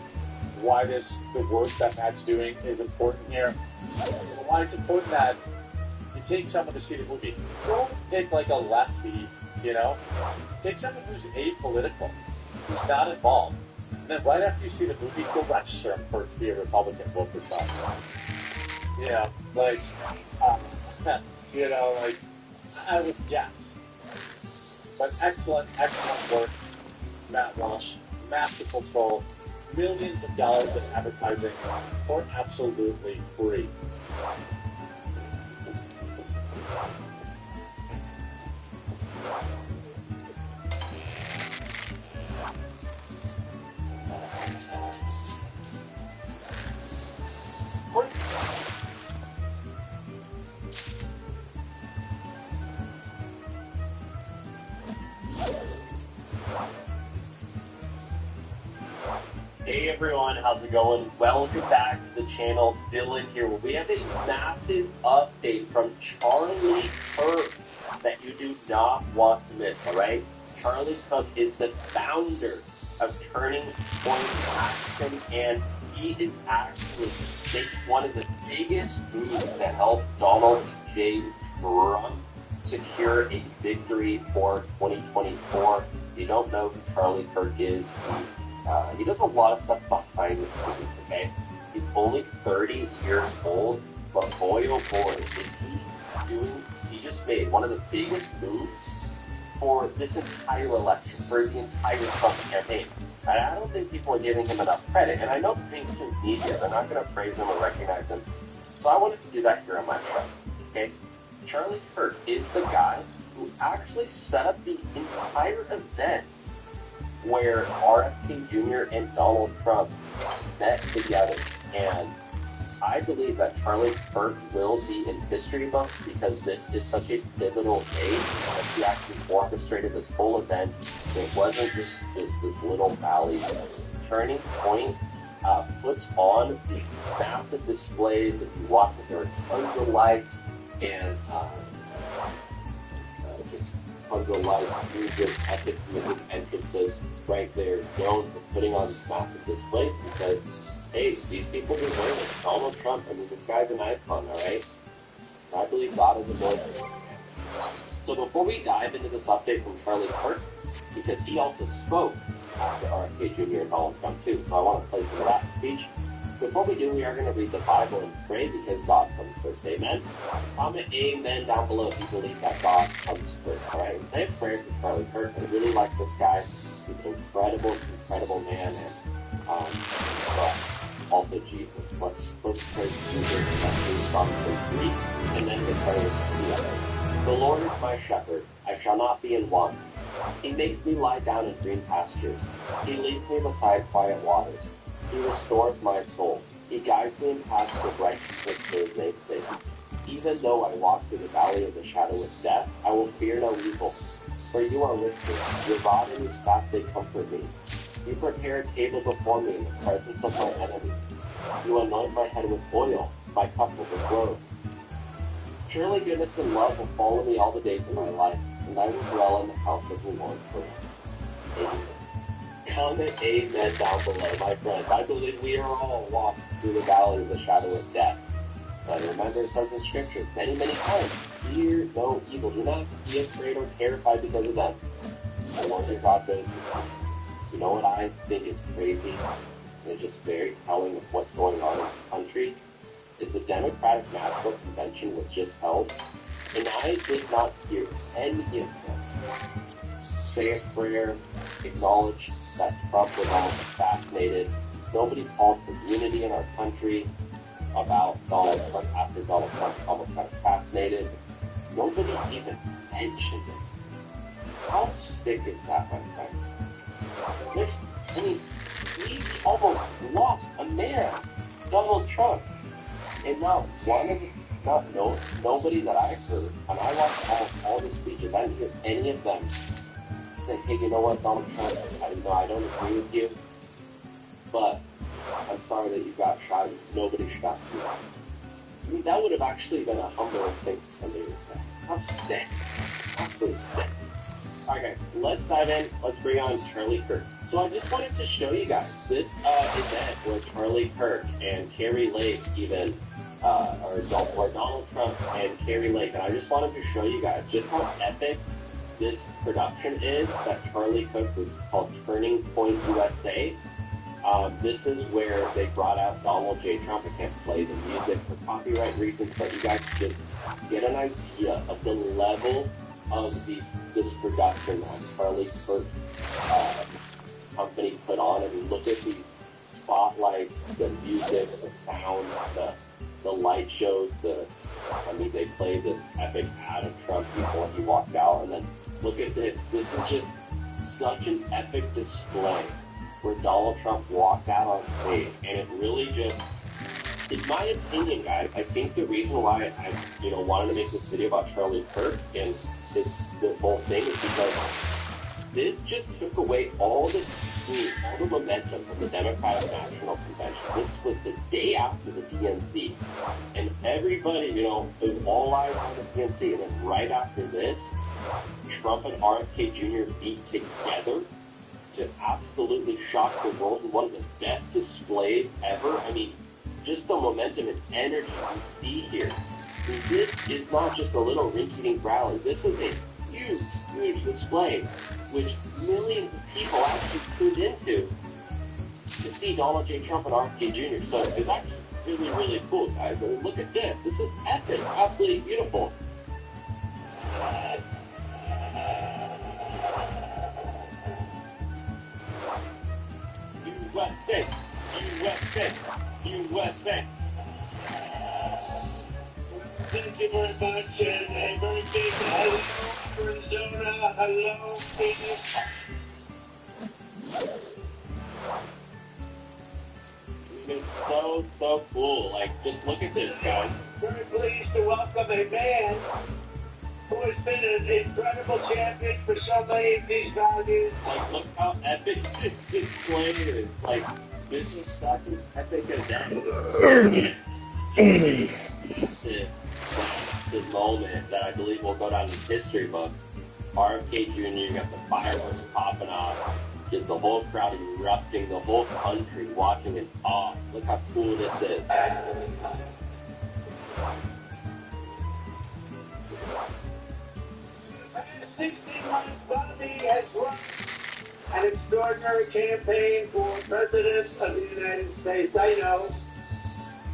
Speaker 10: Why the work that Matt's doing is important here. Why it's important that you take someone to see the movie. Don't pick like a lefty, Pick someone who's apolitical, who's not involved. And then right after you see the movie, go register him to be a Republican, vote for Trump.
Speaker 12: I would guess. But excellent, excellent work, Matt Walsh. Masterful troll. Millions of dollars in advertising for absolutely free.
Speaker 13: Hey everyone, how's it going? Welcome back to the channel. Dylan here. We have a massive update from Charlie Kirk that you do not want to miss, alright? Charlie Kirk is the founder of Turning Point Action, and he is actually making one of the biggest moves to help Donald J. Trump secure a victory for 2024. If you don't know who Charlie Kirk is, he does a lot of stuff behind the scenes, okay? He's only 30 years old, but boy oh boy, he just made one of the biggest moves for this entire election, for the entire Trump campaign. And I don't think people are giving him enough credit, and I know the mainstream media, they're not going to praise him or recognize him. So I wanted to do that here on my show, okay? Charlie Kirk is the guy who actually set up the entire event where RFK Jr. and Donald Trump met together. And I believe that Charlie Kirk will be in history books because this is such a pivotal day that he actually orchestrated this whole event. It wasn't just this little valley. Turning Point puts on these massive displays. If you watch it, there are tons of lights and tons of lights, music, epic music entrances right there. Jones is putting on these massive displays because, hey, these people deserve it. Donald Trump, I mean, this guy's an icon, alright? I believe God is anointed. So before we dive into this update from Charlie Kirk, because he also spoke after RFK Jr. and Donald Trump too, so I want to play some of that speech. Before we do, we are going to read the Bible and pray because God comes first. Amen? Comment amen down below if you believe that God comes first. Alright? Say a prayer for Charlie Kirk. I really like this guy. He's an incredible man. And also Jesus. Let's pray Jesus. Let's read Psalm 3 and then get started with the other. The Lord is my shepherd. I shall not be in want. He makes me lie down in green pastures. He leads me beside quiet waters. He restores my soul. He guides me in paths of righteousness for his name's sake. Even though I walk through the valley of the shadow of death, I will fear no evil. For you are with me. Your rod and your staff, they comfort me. You prepare a table before me in the presence of my enemies. You anoint my head with oil. My cup overflows. Surely goodness and love will follow me all the days of my life, and I will dwell in the house of the Lord forever. Amen. Comment amen down below, my friends. I believe we are all walking through the valley of the shadow of death. But remember, it says in Scripture many times, fear no evil. Do not be afraid or terrified because of them. I want your God goes. You know what I think is crazy? And it's just very telling of what's going on in this country. Is the Democratic National Convention was just held, and I did not hear any of them say a prayer, acknowledge that Trump was almost assassinated. Nobody called for unity in our country about Donald Trump after Donald Trump almost got assassinated. Nobody even mentioned it. How sick is that, my friend? We almost lost a man, Donald Trump, and nobody that I heard, and I watched almost all the speeches, I didn't hear any of them say, hey, you know what, Donald Trump, I don't agree with you, but I'm sorry that you got shot. Nobody shot you. I mean, that would have actually been a humbling thing for somebody to say. I'm sick. Absolutely sick. Alright guys, let's dive in. Let's bring on Charlie Kirk. So I just wanted to show you guys this event where Charlie Kirk and Carrie Lake even, where Donald Trump and Carrie Lake, and I just wanted to show you guys just how epic this production is that Charlie Kirk was called Turning Point USA. This is where they brought out Donald J. Trump. I can't play the music for copyright reasons, but you guys just get an idea of the level of this production that Charlie Kirk company put on. I mean, look at these spotlights, the music, the sound, the light shows, they played this epic ad of Trump before he walked out, and then look at this. This is just such an epic display where Donald Trump walked out on stage, and it really just, in my opinion, guys, I think the reason why I wanted to make this video about Charlie Kirk and this whole thing is because this just took away all the momentum from the Democratic National Convention. This was the day after the DNC, and everybody, it was all eyes on the DNC, and then right after this, Trump and RFK Jr. beat together to absolutely shock the world in one of the best displays ever. I mean, just the momentum and energy you see here. I mean, this is not just a little rinky-dink rally. This is a huge, huge display, which millions of people actually tuned into to see Donald J. Trump and RFK Jr. So it's actually really, really cool, guys. I mean, look at this. This is epic. Absolutely beautiful. USA, USA, USA.
Speaker 9: Thank you very much, and a birthday to hello, Arizona, hello, Phoenix.
Speaker 13: It's so cool. Like, just look at this, guys.
Speaker 9: Very pleased to welcome a man who has been an incredible champion for so many of these values.
Speaker 13: Like, look how epic this display is. Like, this is such an epic event. This moment that I believe will go down in history books. RFK Jr., you got the fireworks popping off, just the whole crowd erupting, the whole country watching in awe. Look how cool this is.
Speaker 9: 16 months, Bobby has run an extraordinary campaign for President of the United States. I know.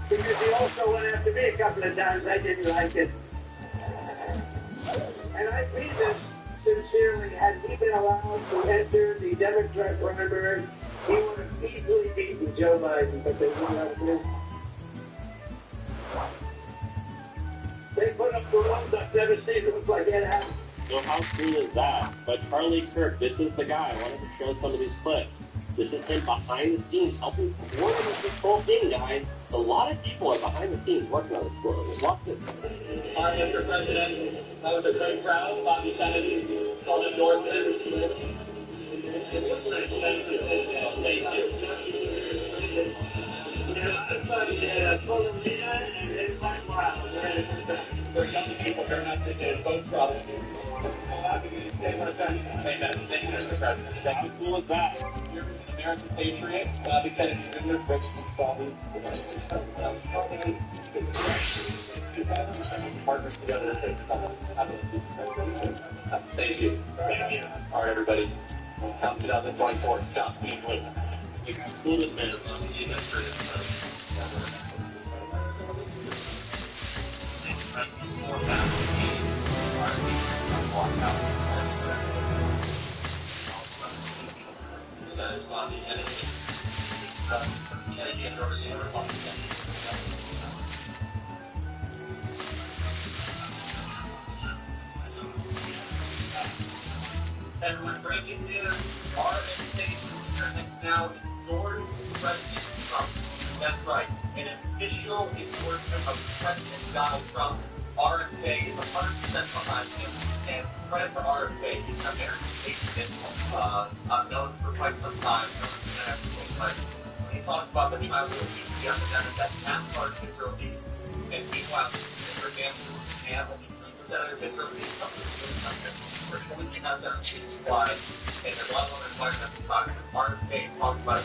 Speaker 9: Because he also went after me a couple of times. I didn't like it. And I mean this sincerely. Had he been allowed to enter the Democrat primary, he would have easily beaten Joe Biden, but they wouldn't let him in. They put up the rules I've never seen. It was like it happened.
Speaker 13: So how cool is that? But Charlie Kirk, this is the guy. I wanted to show some of these clips. This is him behind the scenes, helping coordinate this whole thing, guys. A lot of people are behind the scenes working on this. Watch this.
Speaker 14: Hi, Mr. President. I was a very proud Bobby Kennedy called endorsement. For young people, they're not sitting in vote trouble. Amen. Thank you, Mr. President.
Speaker 13: How cool is that?
Speaker 14: You're an American patriot. Bobby Kennedy Jr. Partners together to thank you. All right, everybody. Count 2024. Stop.
Speaker 13: Cool this man.
Speaker 14: Everyone, breaking news. RFK is now endorsed President Trump. That's right. An official endorsement of President Donald Trump. RFK is 100% behind him. And credit for RFK, he's an American patriot, known for quite some time, but when he talks about the trial of the epidemic, that's NASCAR facilities, and meanwhile, Mr. Gambler and Representative Mr. for 20 countdown cheese supply, and there's a lot of other questions talking about RFK, talks about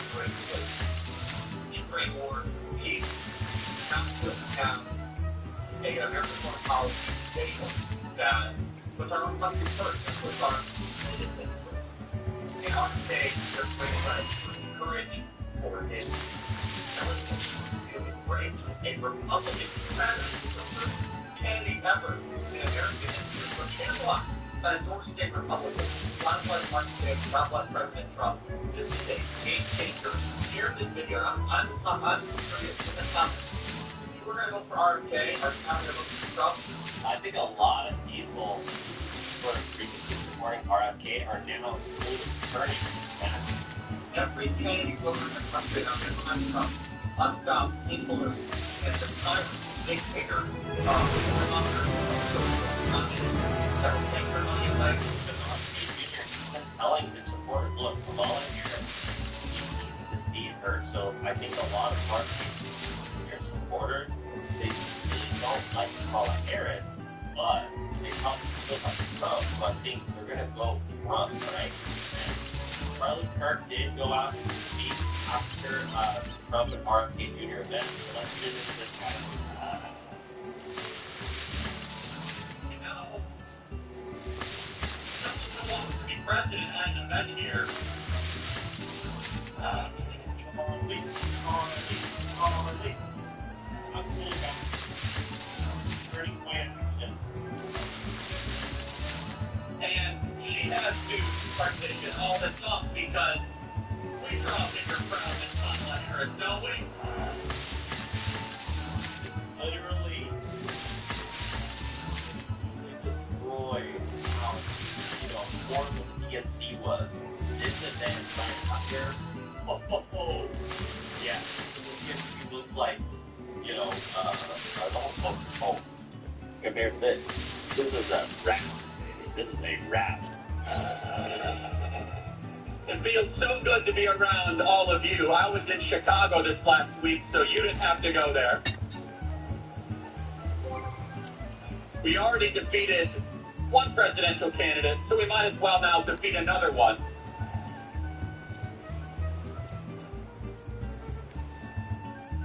Speaker 14: Ukraine war, peace, count, a American foreign policy station that puts our own country first and puts our citizens first. And RFK, they're going to encourage for his race with a Republican president, the first candidate ever in American history for Camelot that endorsed a Republican. God bless Mark Davis, God bless President Trump. This is a game changer. Share this video. I'm curious in the comments. If you were going to go for RFK, are you not going to go for Trump?
Speaker 13: I think a lot of people who are previously supporting RFK are now turning back.
Speaker 14: Every candidate voter in the country now implement Trump, unstopped, influence, and the tyrant, dictator, motherfucker, that will take their money away.
Speaker 13: Telling his supporters, look, Kamala Harris defeat her. So I think a lot of your supporters, they really don't like Kamala Harris, but they probably still like Trump. So I think they're going to go Trump, right? And Charlie Kirk did go out and speak after Trump and RFK Jr. event. So let's visit this guy.
Speaker 14: President hasn't been here.
Speaker 13: Charlie. I'm cool about pretty quiet.
Speaker 14: And she has to partition all this up because we draw bigger crowds than Kamala Harris, don't we?
Speaker 13: Literally destroy how, horrible PNC was. This event right here, yeah, PNC looks like, compared to this is a rap. This is a rap.
Speaker 14: It feels so good to be around all of you. I was in Chicago this last week, so you didn't have to go there. We already defeated one presidential candidate, so we might as well now defeat another one.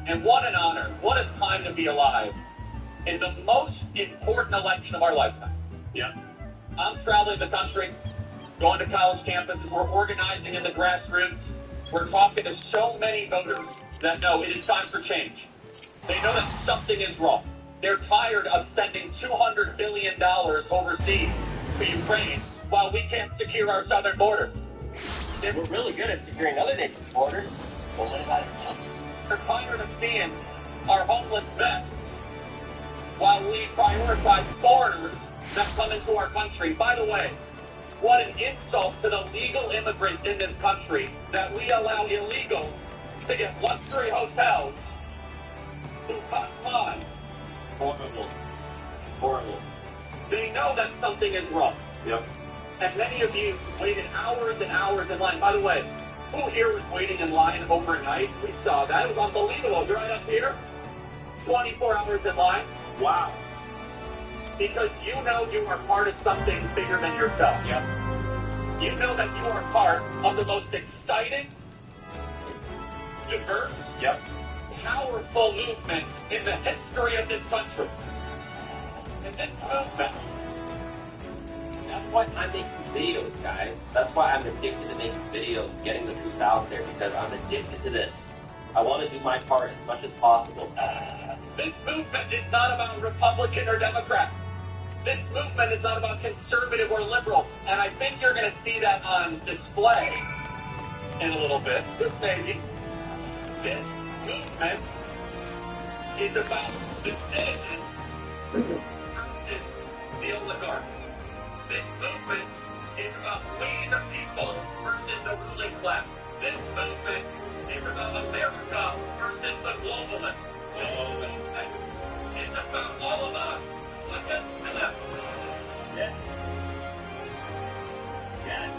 Speaker 14: And what an honor, what a time to be alive in the most important election of our lifetime.
Speaker 13: Yeah.
Speaker 14: I'm traveling the country, going to college campuses, we're organizing in the grassroots, we're talking to so many voters that know it is time for change. They know that something is wrong. They're tired of sending $200 billion overseas to Ukraine while we can't secure our southern border.
Speaker 13: We're really good at securing other nations' borders. Well, what about it?
Speaker 14: They're tired of seeing our homeless vets while we prioritize foreigners that come into our country. By the way, what an insult to the legal immigrants in this country that we allow illegals to get luxury hotels who cut lawns.
Speaker 13: Horrible. Horrible.
Speaker 14: They know that something is wrong.
Speaker 13: Yep.
Speaker 14: And many of you waited hours and hours in line. By the way, who here was waiting in line overnight? We saw that. It was unbelievable. You're right up here. 24 hours in line.
Speaker 13: Wow.
Speaker 14: Because you know you are part of something bigger than yourself.
Speaker 13: Yep.
Speaker 14: You know that you are part of the most exciting, diverse,
Speaker 13: yep,
Speaker 14: powerful movement in the history of this country. And this movement,
Speaker 13: that's why I'm making videos, guys. That's why I'm addicted to making videos, getting the truth out there, because I'm addicted to this. I want to do my part as much as possible.
Speaker 14: This movement is not about Republican or Democrat. This movement is not about conservative or liberal. And I think you're going to see that on display in a little bit. Maybe. This movement is about the citizens versus the oligarchs. This movement is about we the people versus the ruling class. This movement is about America versus the globalists. This movement is about all of us. Look at Philip.
Speaker 13: Yeah. Yeah.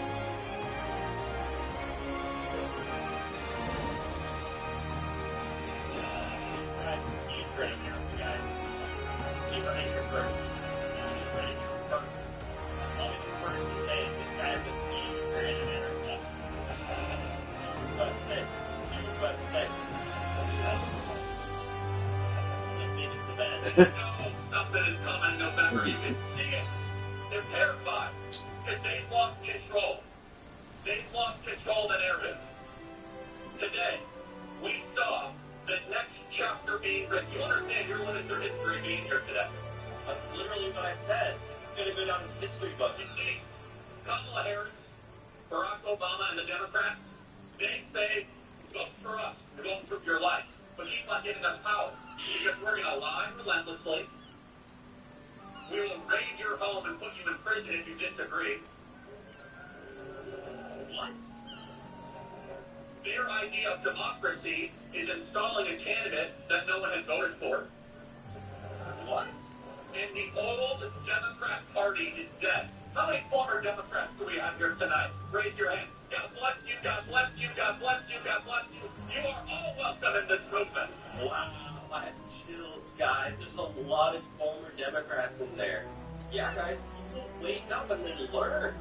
Speaker 14: Something is coming in November. You can see it. They're terrified because they've lost control. They've lost control of the narrative. Today, means that you understand your limits of history being here today. That's literally what I said. It's going to go down in history books. You see, Kamala Harris, Barack Obama, and the Democrats, they say, vote for us, vote for your life. But she's not giving us power. Because we're going to lie relentlessly. We will raid your home and put you in prison if you disagree. What? Their idea of democracy is installing a candidate that no one has voted for. What? And the old Democrat Party is dead. How many former Democrats do we have here tonight? Raise your hand. God bless you, God bless you, God bless you, God bless you. You are all welcome in this movement.
Speaker 15: Wow, I have chills, guys. There's a lot of former Democrats in there. Yeah, guys, people wake up and they learn.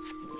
Speaker 2: you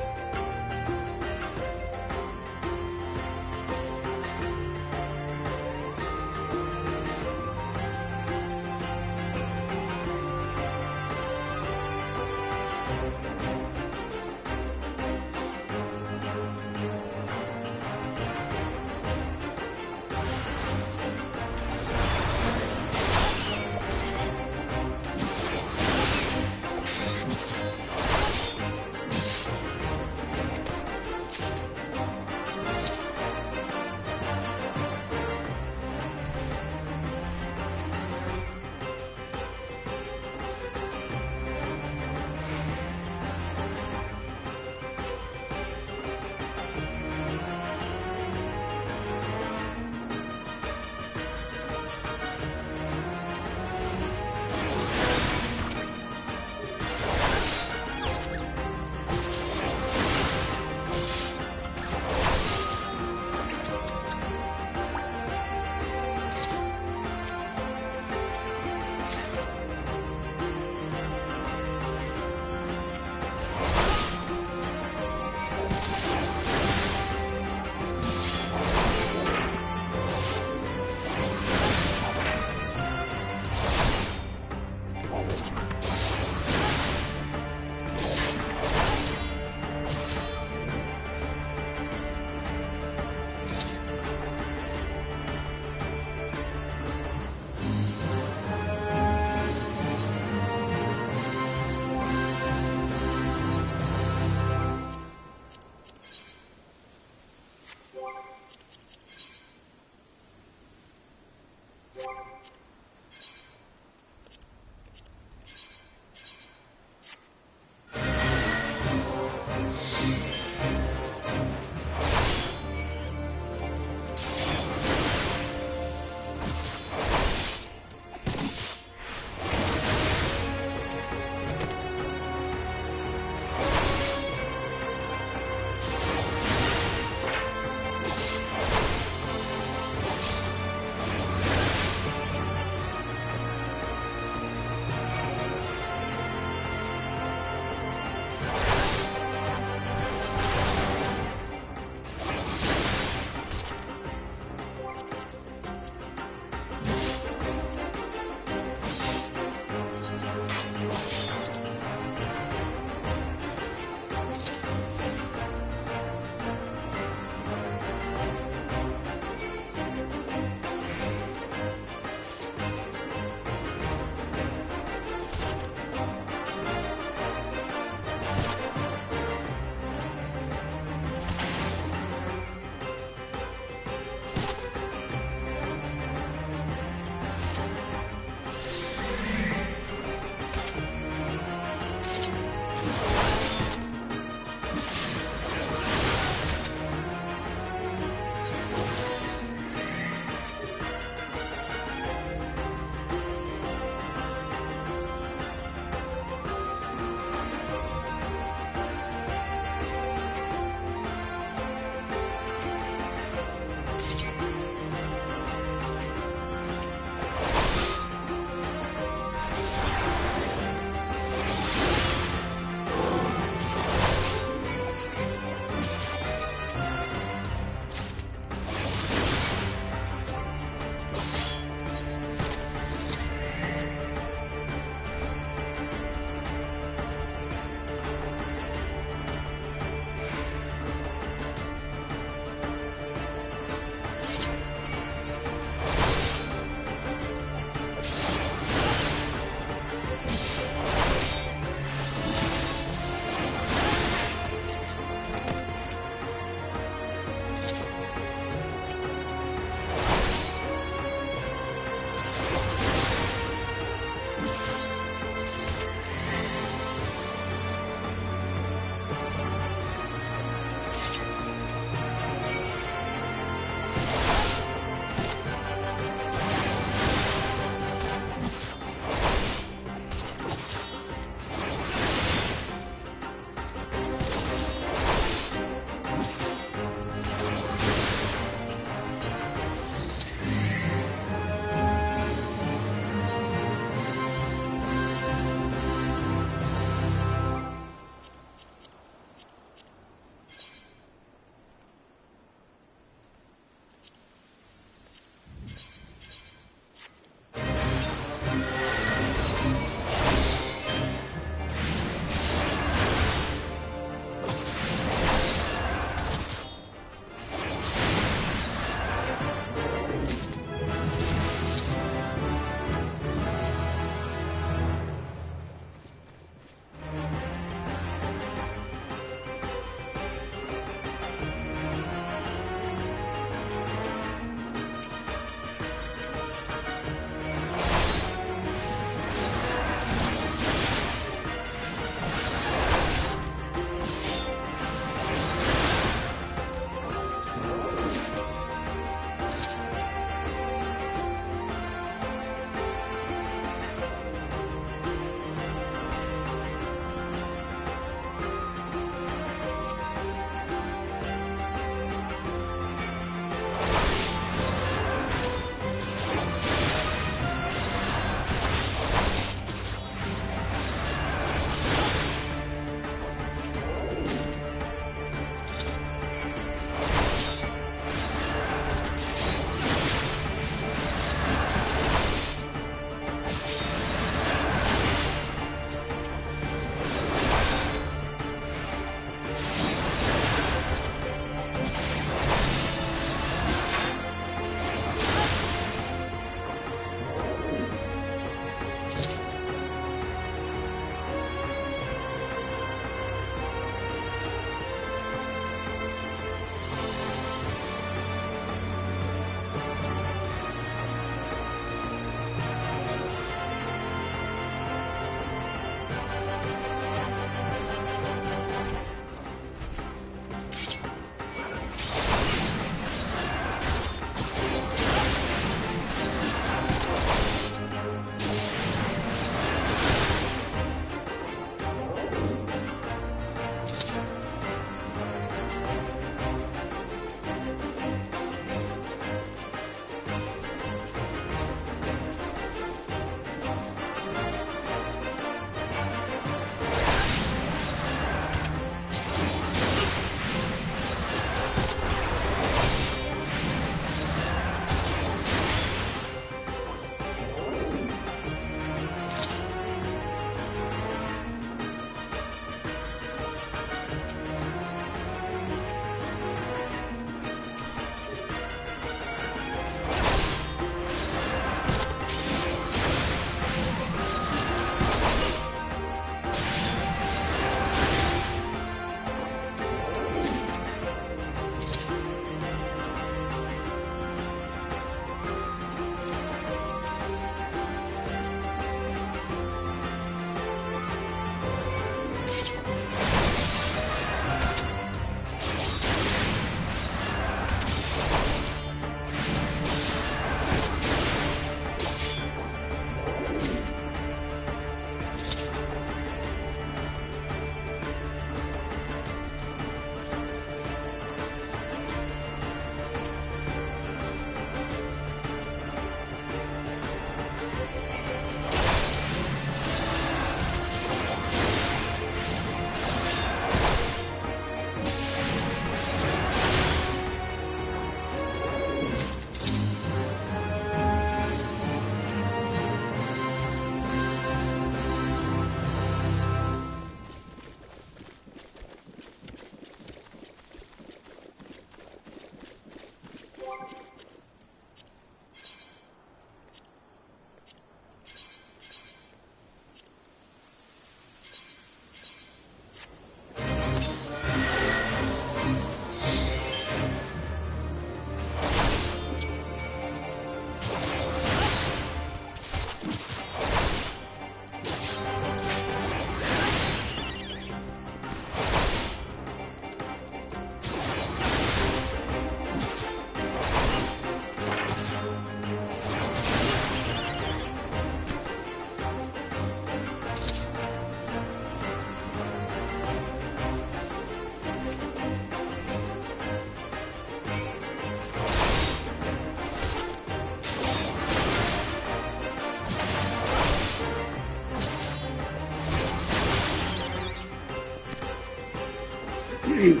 Speaker 2: in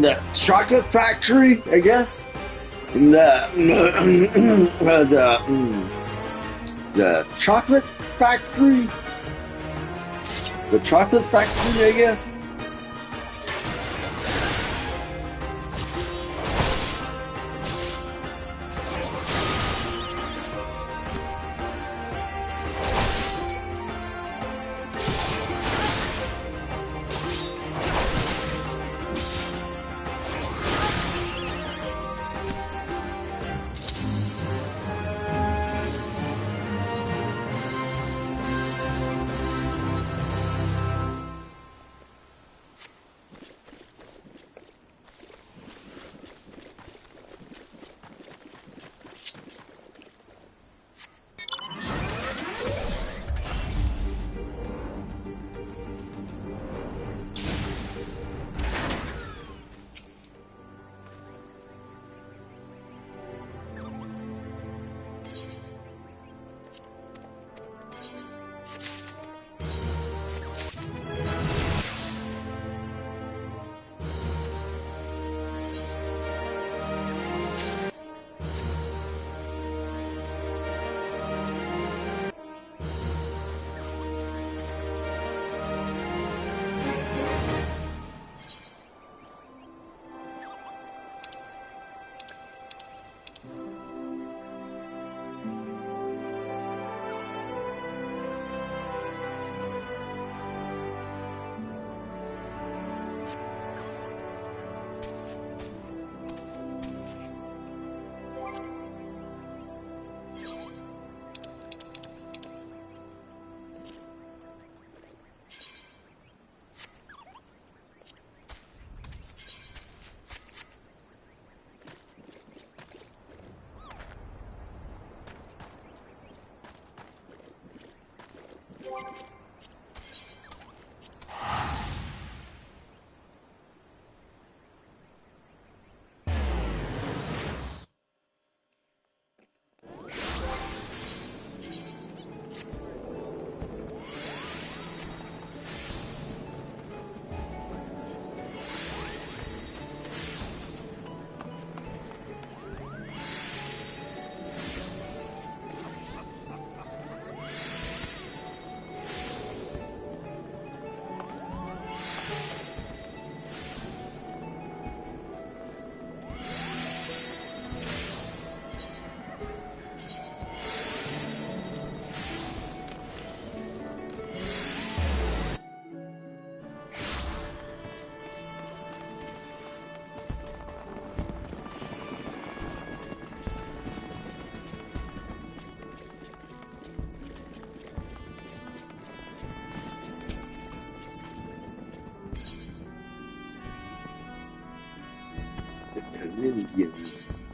Speaker 2: the chocolate factory, I guess. In the chocolate factory. The chocolate factory, I guess. Canadians.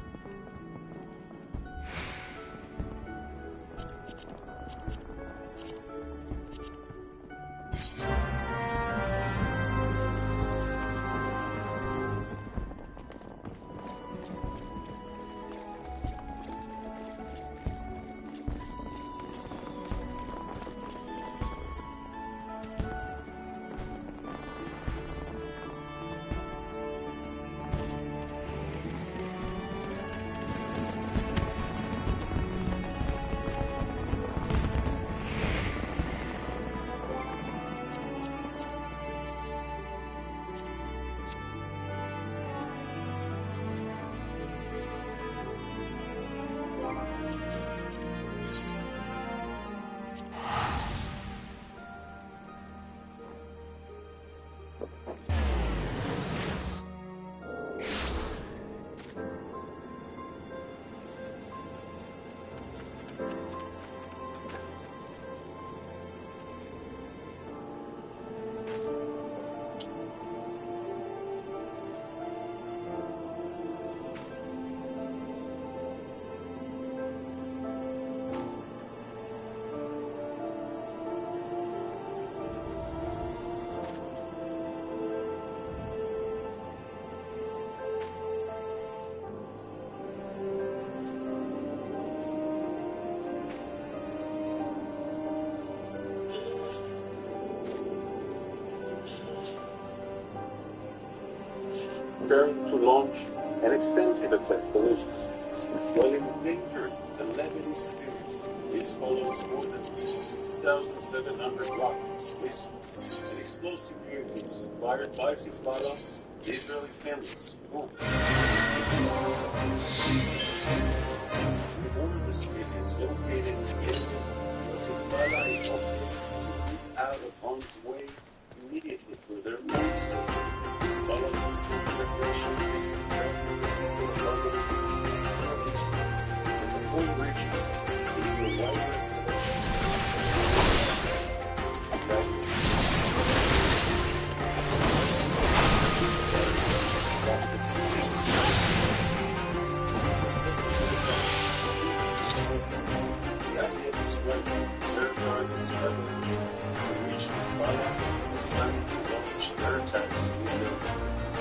Speaker 6: preparing to launch an extensive attack collision. While endangering the Lebanese civilians, this follows more than 6,700 rockets, missiles, and explosive vehicles fired by Hezbollah, the Israeli families, homes, we warn the civilians located in the areas where Hezbollah is observed to move out of harm's way immediately for their own safety. Hezbollah's preparation is to help the people of Lebanon and Israel and the whole region into a wider escalation. The idea of striking terror targets Lebanon to reach Hezbollah was planning to launch their attacks with their civilians.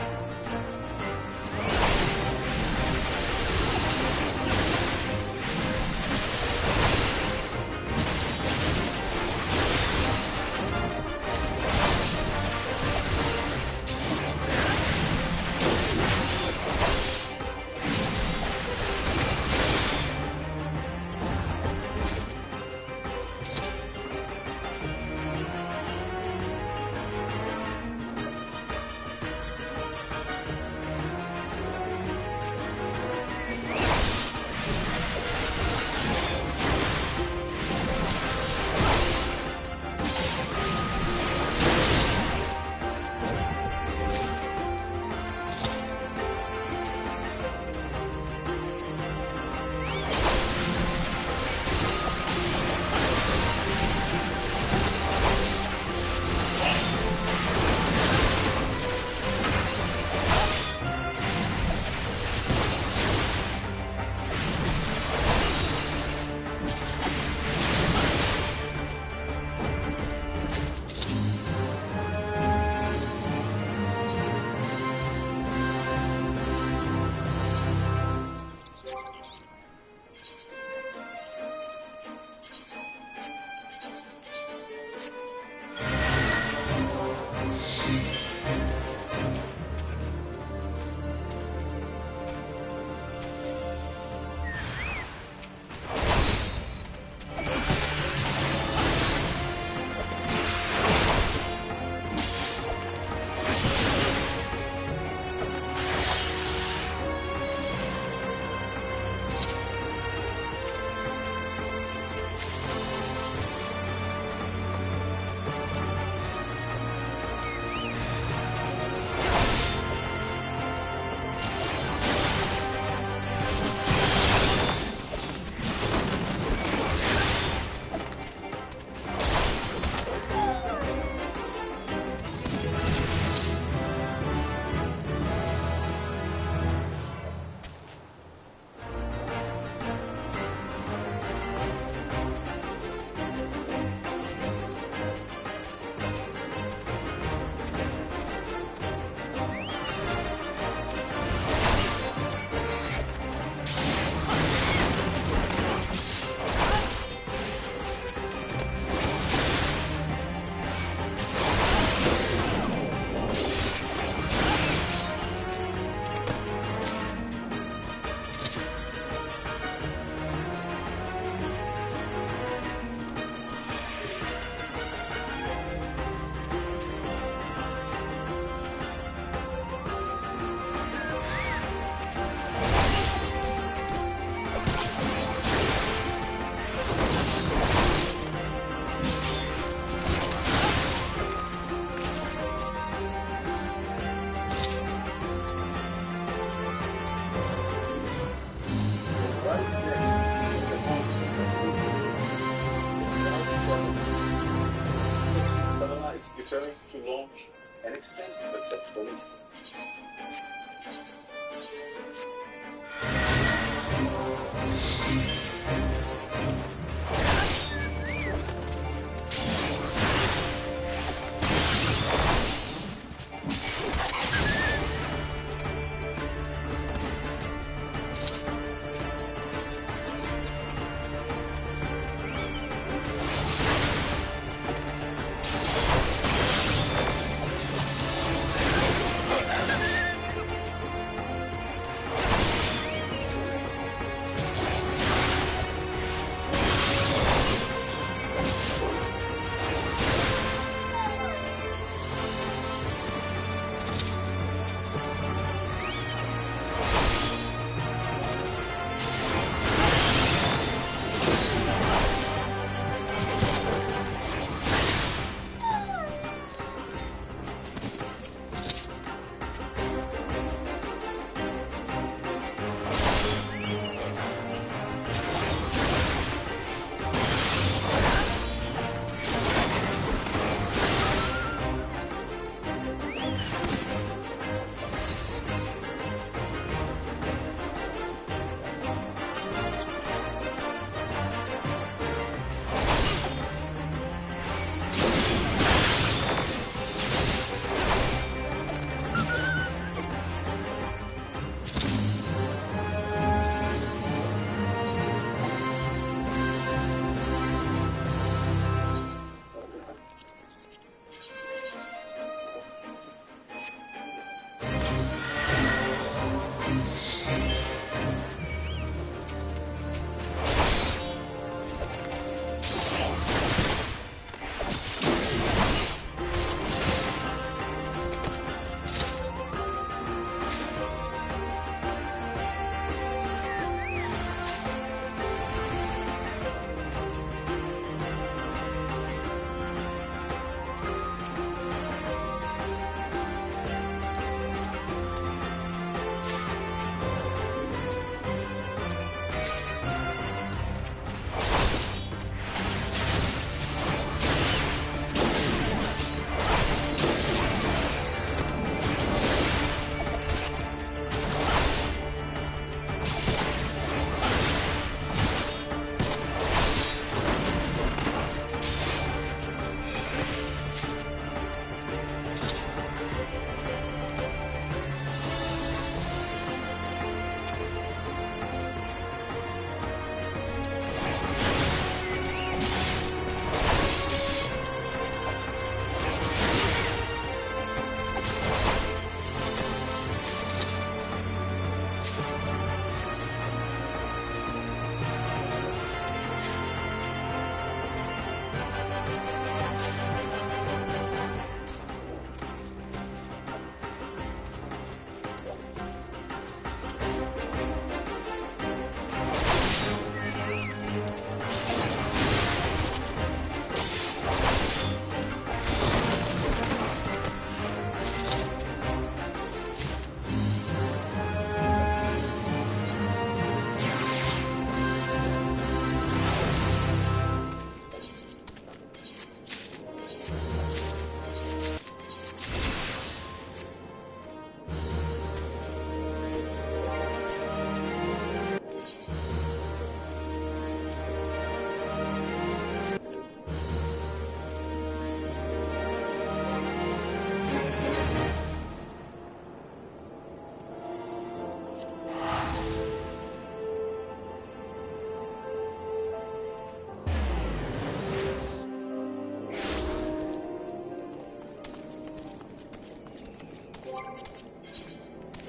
Speaker 6: Hezbollah is preparing to launch an extensive attack collision.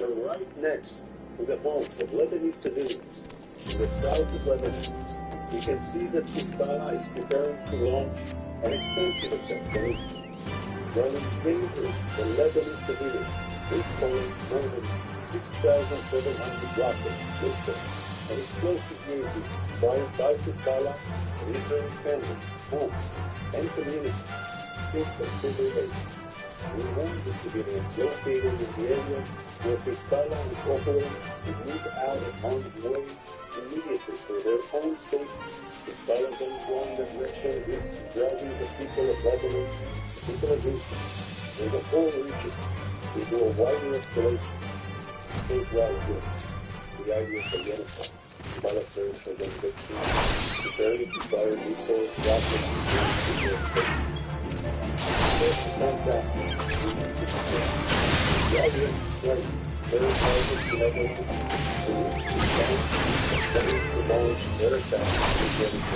Speaker 6: So right next to the homes of Lebanese civilians in the south of Lebanon, we can see that Hezbollah is preparing to launch an extensive attack on Israel. While invading the Lebanese civilians, installing more than 6,700 rockets, missiles, and explosive UAVs fired by Hezbollah and Israeli families, homes, and communities since October 8th. We warn the civilians located in the areas where Hezbollah is operating to move out of harm's way immediately for their own safety. Hezbollah's ongoing aggression is driving the people of Lebanon, the people of Israel, and the whole region into a wider escalation. Statewide groups, the idea of the uniforms, military organizations, preparing to fire missiles, rockets, and drones. Self-defense Act, the idea explained their targets in Lebanon to reach the town and planning to launch their attacks against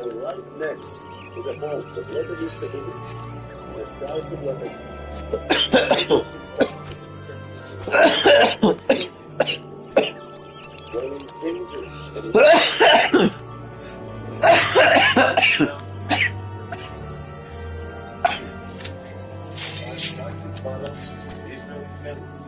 Speaker 6: the right next to the homes of Lebanese civilians in the south of Lebanon. Running dangerous Israeli families.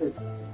Speaker 11: is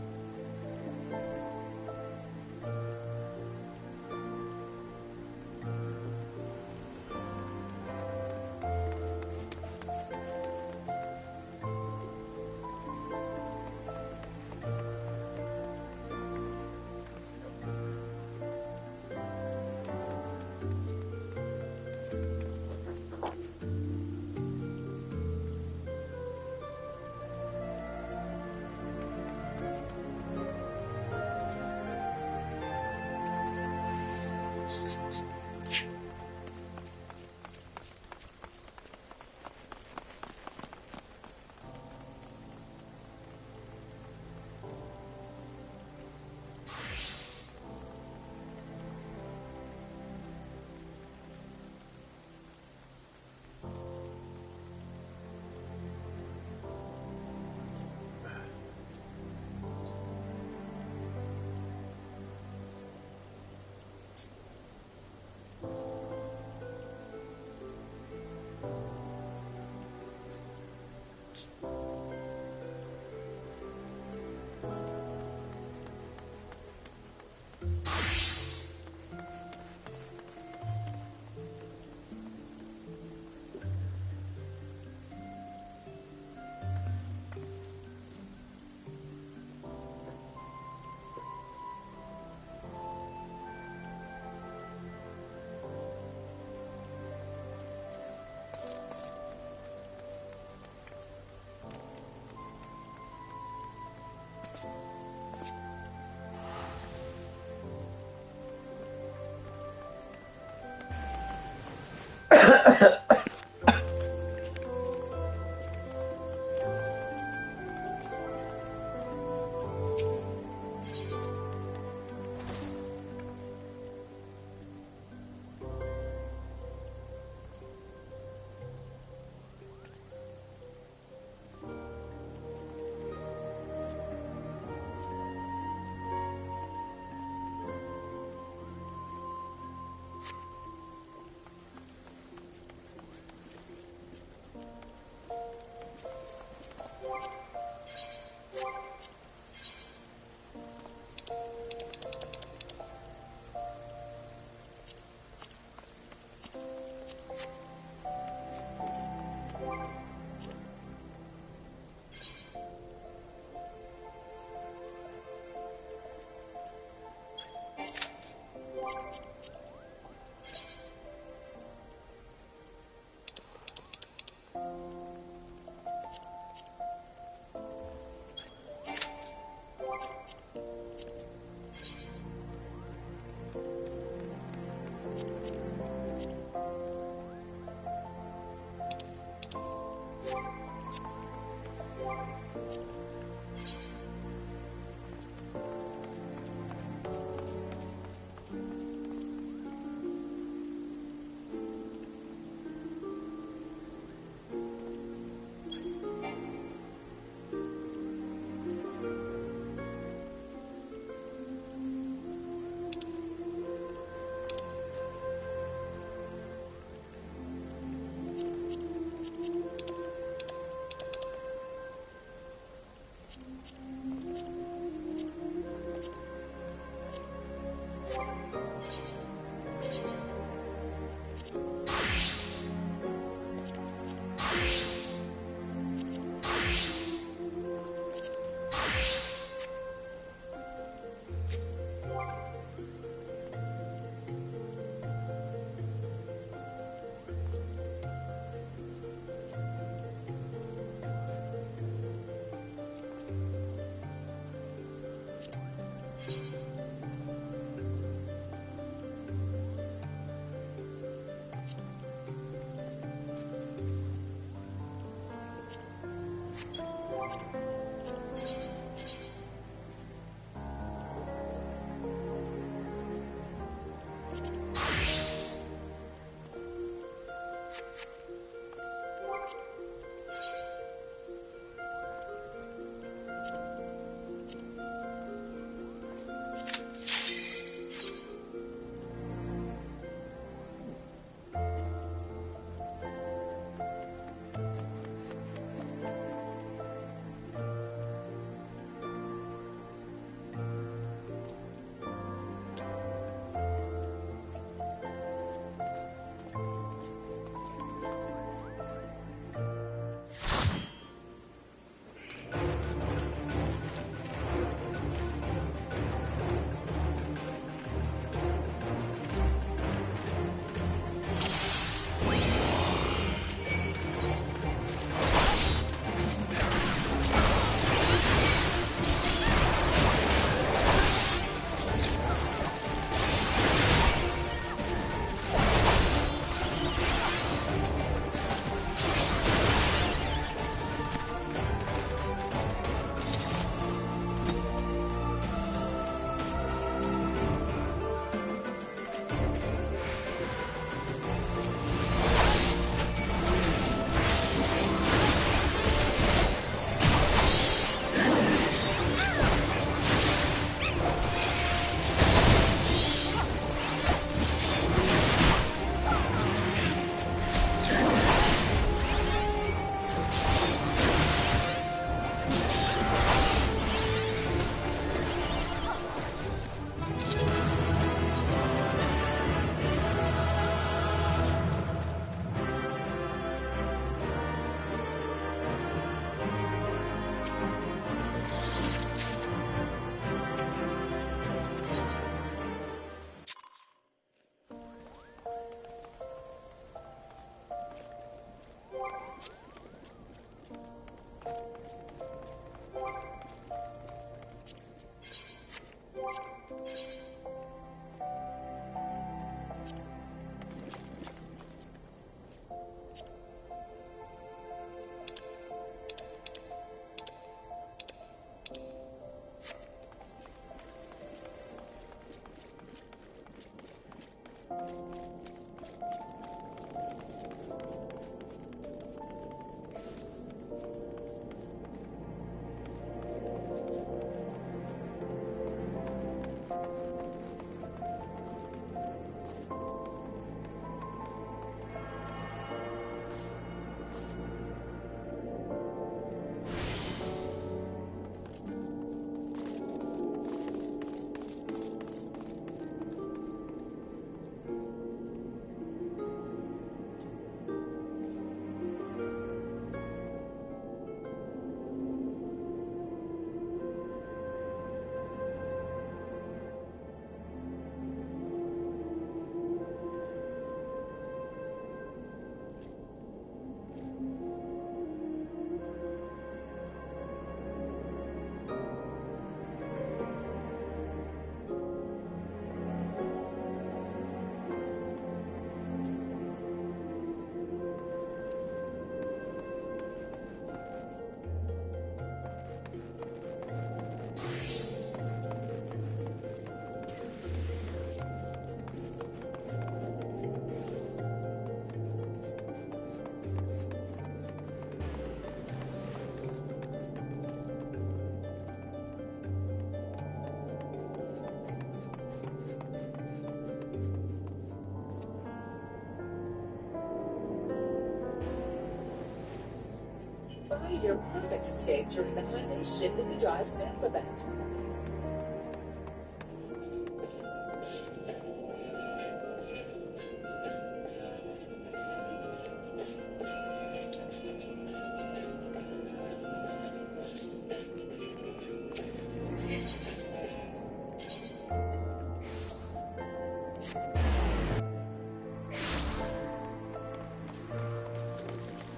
Speaker 8: Find your perfect escape during the Hyundai Shift in the Drive sales event.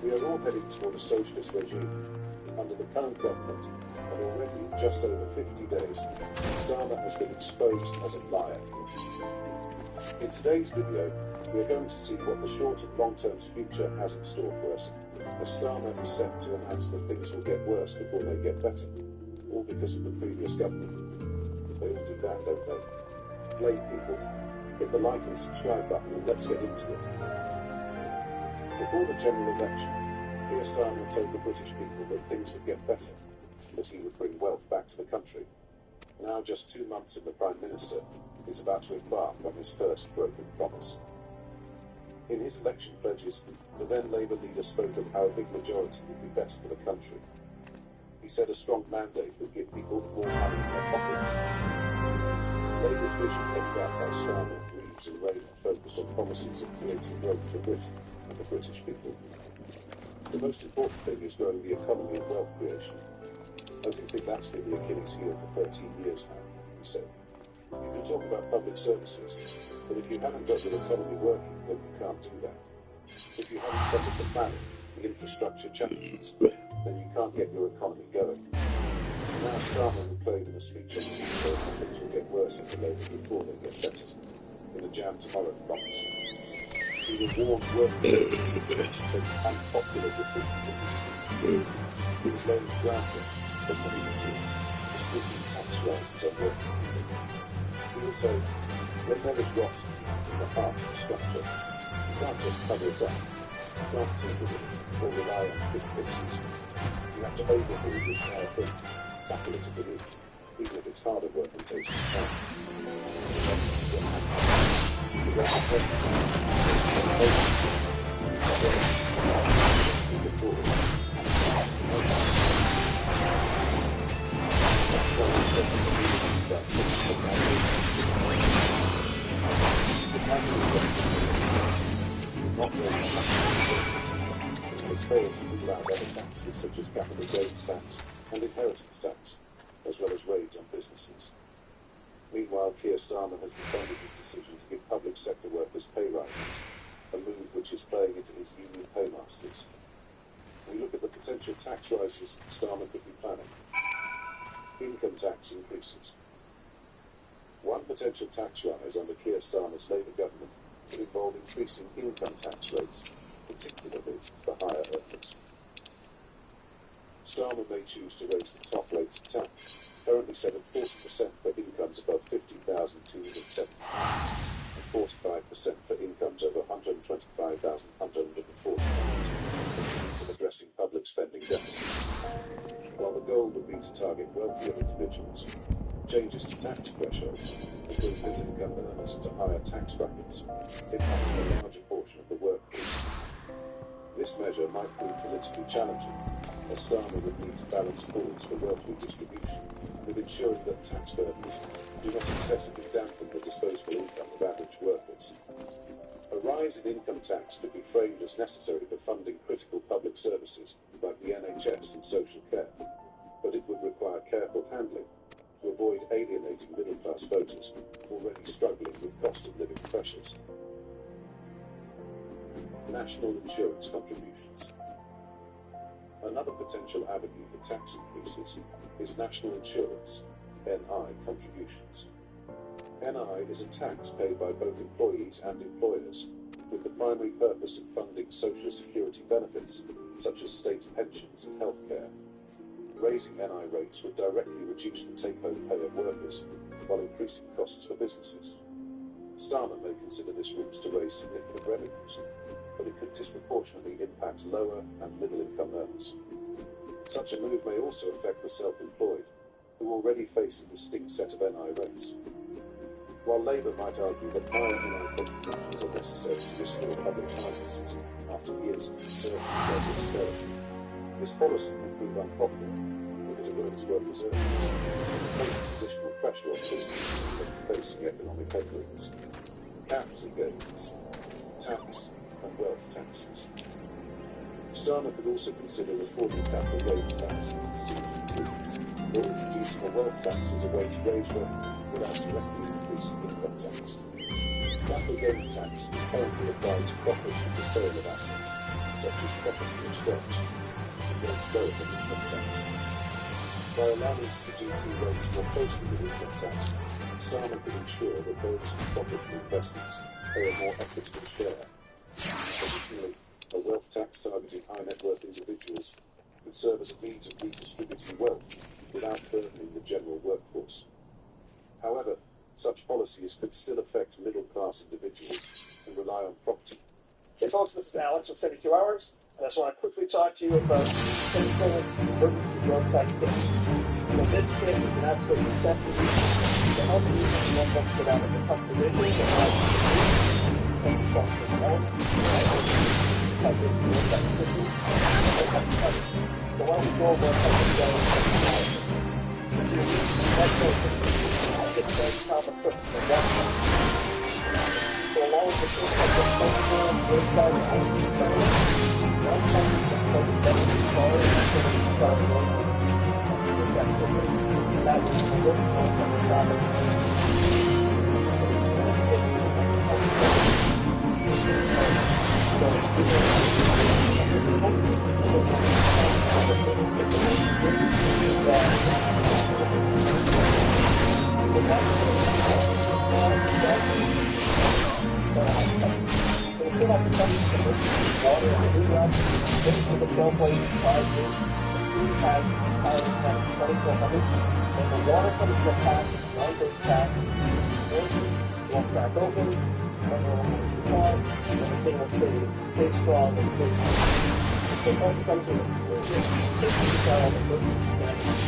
Speaker 6: We are all heading toward a socialist regime. Under the current government, and already in just over 50 days, Starmer has been exposed as a liar. In today's video, we are going to see what the short and long-term future has in store for us, as Starmer is set to announce that things will get worse before they get better, all because of the previous government. They all do that, don't they? Play people, hit the like and subscribe button and let's get into it. Before the general election, Keir Starmer told the British people that things would get better, that he would bring wealth back to the country. Now, just 2 months in the Prime Minister, is about to embark on his first broken promise. In his election pledges, the then Labour leader spoke of how a big majority would be better for the country. He said a strong mandate would give people more money in their pockets. Labour's vision, headed up by Starmer, Reeves and Rayner, focused on policies of creating growth for Britain and the British people. The most important thing is growing the economy and wealth creation. I do think that's been the Achilles heel for 13 years now, he said. You can talk about public services, but if you haven't got your economy working, then you can't do that. If you haven't settled the planning, the infrastructure challenges, then you can't get your economy going. Now Starmer will claim in a speech on Tuesday that things will get worse in the Labour before they get better, in a Jam Tomorrow promise. He will warn working people to take unpopular decisions in his speech. He was laying the groundwork, as many have seen, for sweeping tax rises on working people. He will say, when there is rot in the heart of the structure, you can't just cover it up, you can't tinker with it, or rely on quick fixes. You have to overhaul the entire thing, tackle it at the root, even if it's harder work and takes more time. This is what happens. The rest of them has failed to rule out other taxes such as capital gains tax and inheritance tax, as well as raids on businesses. Meanwhile, Keir Starmer has defended his decision to give public sector workers pay rises, a move which is playing into his union paymasters. We look at the potential tax rises Starmer could be planning. Income tax increases. One potential tax rise under Keir Starmer's Labour government would involve increasing income tax rates, particularly for higher earners. Starmer may choose to raise the top rates of tax, currently set at 40% for incomes above £50,270 and 45% for incomes over £125,140, as a means of addressing public spending deficits. While the goal would be to target wealthier individuals, changes to tax thresholds and bring middle-income earners into higher tax brackets, impacting a larger portion of the workforce. This measure might prove politically challenging, as Starmer would need to balance calls for wealth redistribution with ensuring that tax burdens do not excessively dampen the disposable income of average workers. A rise in income tax could be framed as necessary for funding critical public services like the NHS and social care, but it would require careful handling to avoid alienating middle-class voters already struggling with cost of living pressures. National insurance contributions. Another potential avenue for tax increases is national insurance, NI contributions. NI is a tax paid by both employees and employers, with the primary purpose of funding social security benefits, such as state pensions and health care. Raising NI rates would directly reduce the take-home pay of workers, while increasing costs for businesses. Starmer may consider this route to raise significant revenues, but it could disproportionately impact lower and middle-income earners. Such a move may also affect the self-employed, who already face a distinct set of NI rates. While Labour might argue that higher NI contributions are necessary to restore public finances after years of conservative austerity, This policy can prove unpopular if it erodes workers' earnings, and places additional pressure on businesses that are facing economic headwinds. Capital gains, tax, and wealth taxes. Starmer could also consider reforming capital gains tax, CGT, or introducing a wealth tax as a way to raise revenue without directly increasing income tax. Capital gains tax is currently applied to profits from the sale of assets, such as property or stocks, and rates lower than income tax. By aligning CGT rates more closely with income tax, Starmer could ensure that those who profit from investments pay a more equitable share. Additionally, a wealth tax targeting high net worth individuals could serve as a means of redistributing wealth without burdening the general workforce. However, such policies could still affect middle class individuals and rely on property.
Speaker 16: Hey folks, this is Alex with 72 Hours, and I just want to quickly talk to you about Central Emergency Roadside Kit. This kit is an absolute necessity to help you when you end up get out of a tough position and the one we go over a couple of days so along with the system of the roadside emergency center, one time the folks that is required to start working with that system, and that's the work on the traffic. So this kit is a nice the shelf weight 5 years, food has higher than 2,400, and the water comes in a pack, it's an on-dose pack, one crack open, one will supply, and everything will stay strong and stay safe. It also comes with a 3-year emergency damage.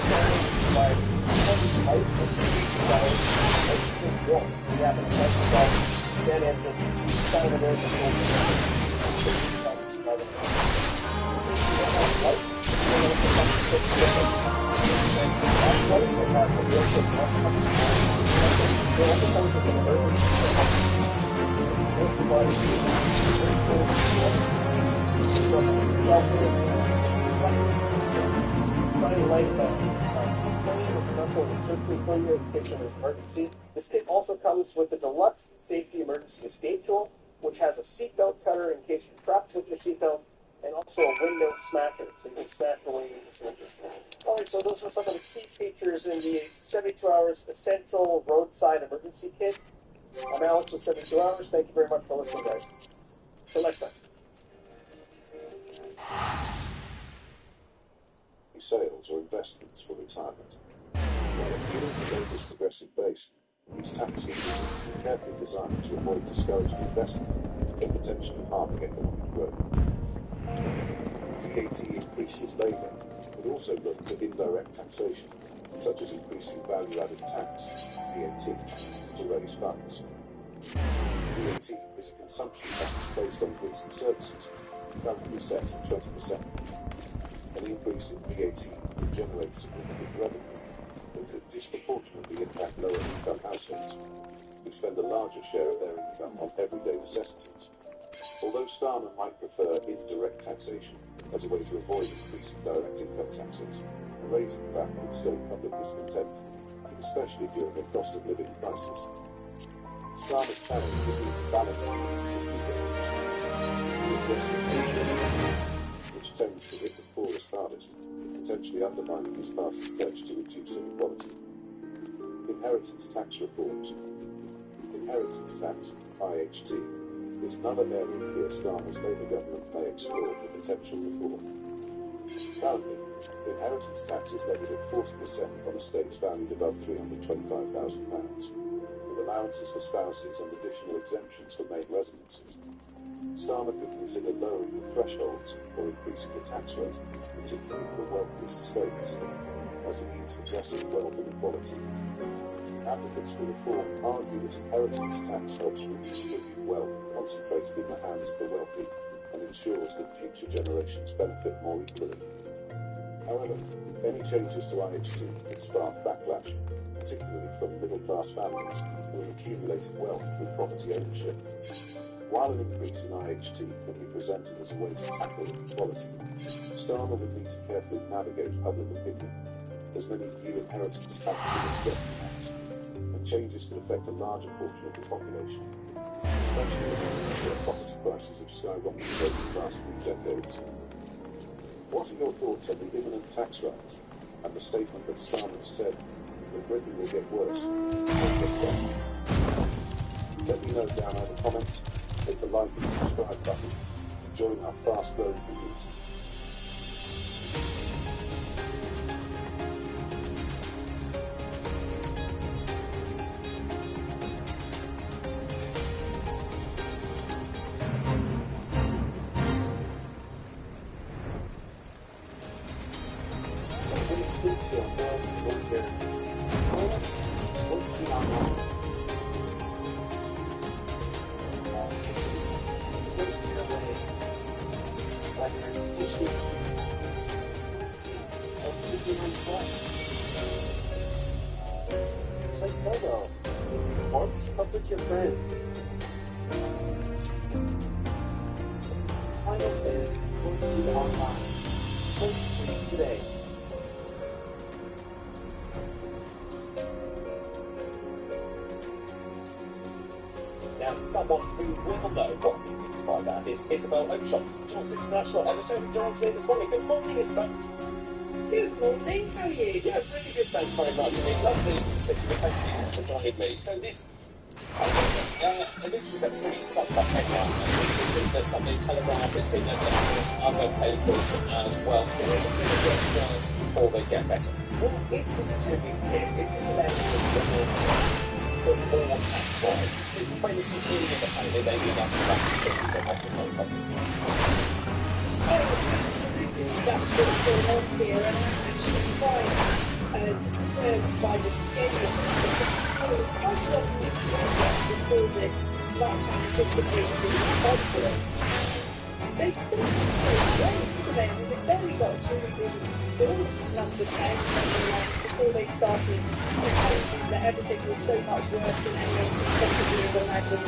Speaker 16: Provide heavy light and warm. We have an electrical jet engine, sound emergency for you in case of an emergency. This kit also comes with the deluxe safety emergency escape tool, which has a seatbelt cutter in case you're trapped with your seatbelt, and also a window smasher, so you can smash away your disintegrator. Alright, so those are some of the key features in the 72 Hours Essential Roadside Emergency Kit. I'm Alex with 72 Hours. Thank you very much for listening, guys. Till next time.
Speaker 6: Sales or investments for retirement. While appealing to Labour's progressive base, these tax increases are carefully designed to avoid discouraging investment and potentially harming economic growth. VAT increases Labour, but also look to indirect taxation, such as increasing value-added tax, VAT, to raise funds. VAT is a consumption tax based on goods and services, currently set at 20%. An increase in VAT would generate significant revenue that could disproportionately impact lower-income households, who spend a larger share of their income on everyday necessities. Although Starmer might prefer indirect taxation as a way to avoid increasing direct income taxes, raising VAT would stoke public discontent, especially during a cost-of-living crisis. Starmer's challenge would be to balance the aggressive which tends to hit the poorest hardest, potentially undermining his party's pledge to reduce inequality. Inheritance tax reforms. Inheritance tax, IHT, is another area Keir Starmer's Labour government may explore for potential reform. Currently, inheritance tax is levied at 40% on estates valued above £325,000, with allowances for spouses and additional exemptions for main residences. Starmer could consider lowering the thresholds or increasing the tax rate, particularly for the wealthiest estates, as a means of addressing wealth inequality. Advocates for reform argue that inheritance tax helps redistribute wealth concentrated in the hands of the wealthy and ensures that future generations benefit more equally. However, any changes to IHT could spark backlash, particularly from middle-class families who have accumulated wealth through property ownership. While an increase in IHT can be presented as a way to tackle inequality, Starmer will need to carefully navigate public opinion, as many view inheritance tax as a death tax, and changes could affect a larger portion of the population, especially in areas where property prices have skyrocketed over the last few decades. What are your thoughts on the imminent tax rise and the statement that Starmer said that Britain will get worse, not get better? Let me know down in the comments, hit the like and subscribe button, and join our fast-growing community.
Speaker 1: Whether it's fishing, thrifting, or taking on quests. Play solo. Once, up with your friends. Final Fantasy 14 Online. Play free today. Now, someone who will know what he means by that is Isabel Oakeshott, John's International editor, who joins me this morning. Good morning, Isabel.
Speaker 8: Good morning, how are you?
Speaker 1: Yeah, really good, thanks very much. I mean, lovely to see you. Thank you for joining me. So this is a pretty stuck up headline. It's in the Sunday Telegraph, it's in the other papers as well. There is a bit of work first before they get better. What is it doing here? Is it left for more tax rise? It's 20 billion apparently they need up to that. That's what something.
Speaker 8: Absolutely, that's what's going on here, and I'm actually quite disturbed by the scale of it, because it was quite a lot of before this much anticipated budget. They still straight away, didn't they? I mean, they barely got through the doors of number 10 before they started pretending that everything was so much worse than anyone could possibly have imagined.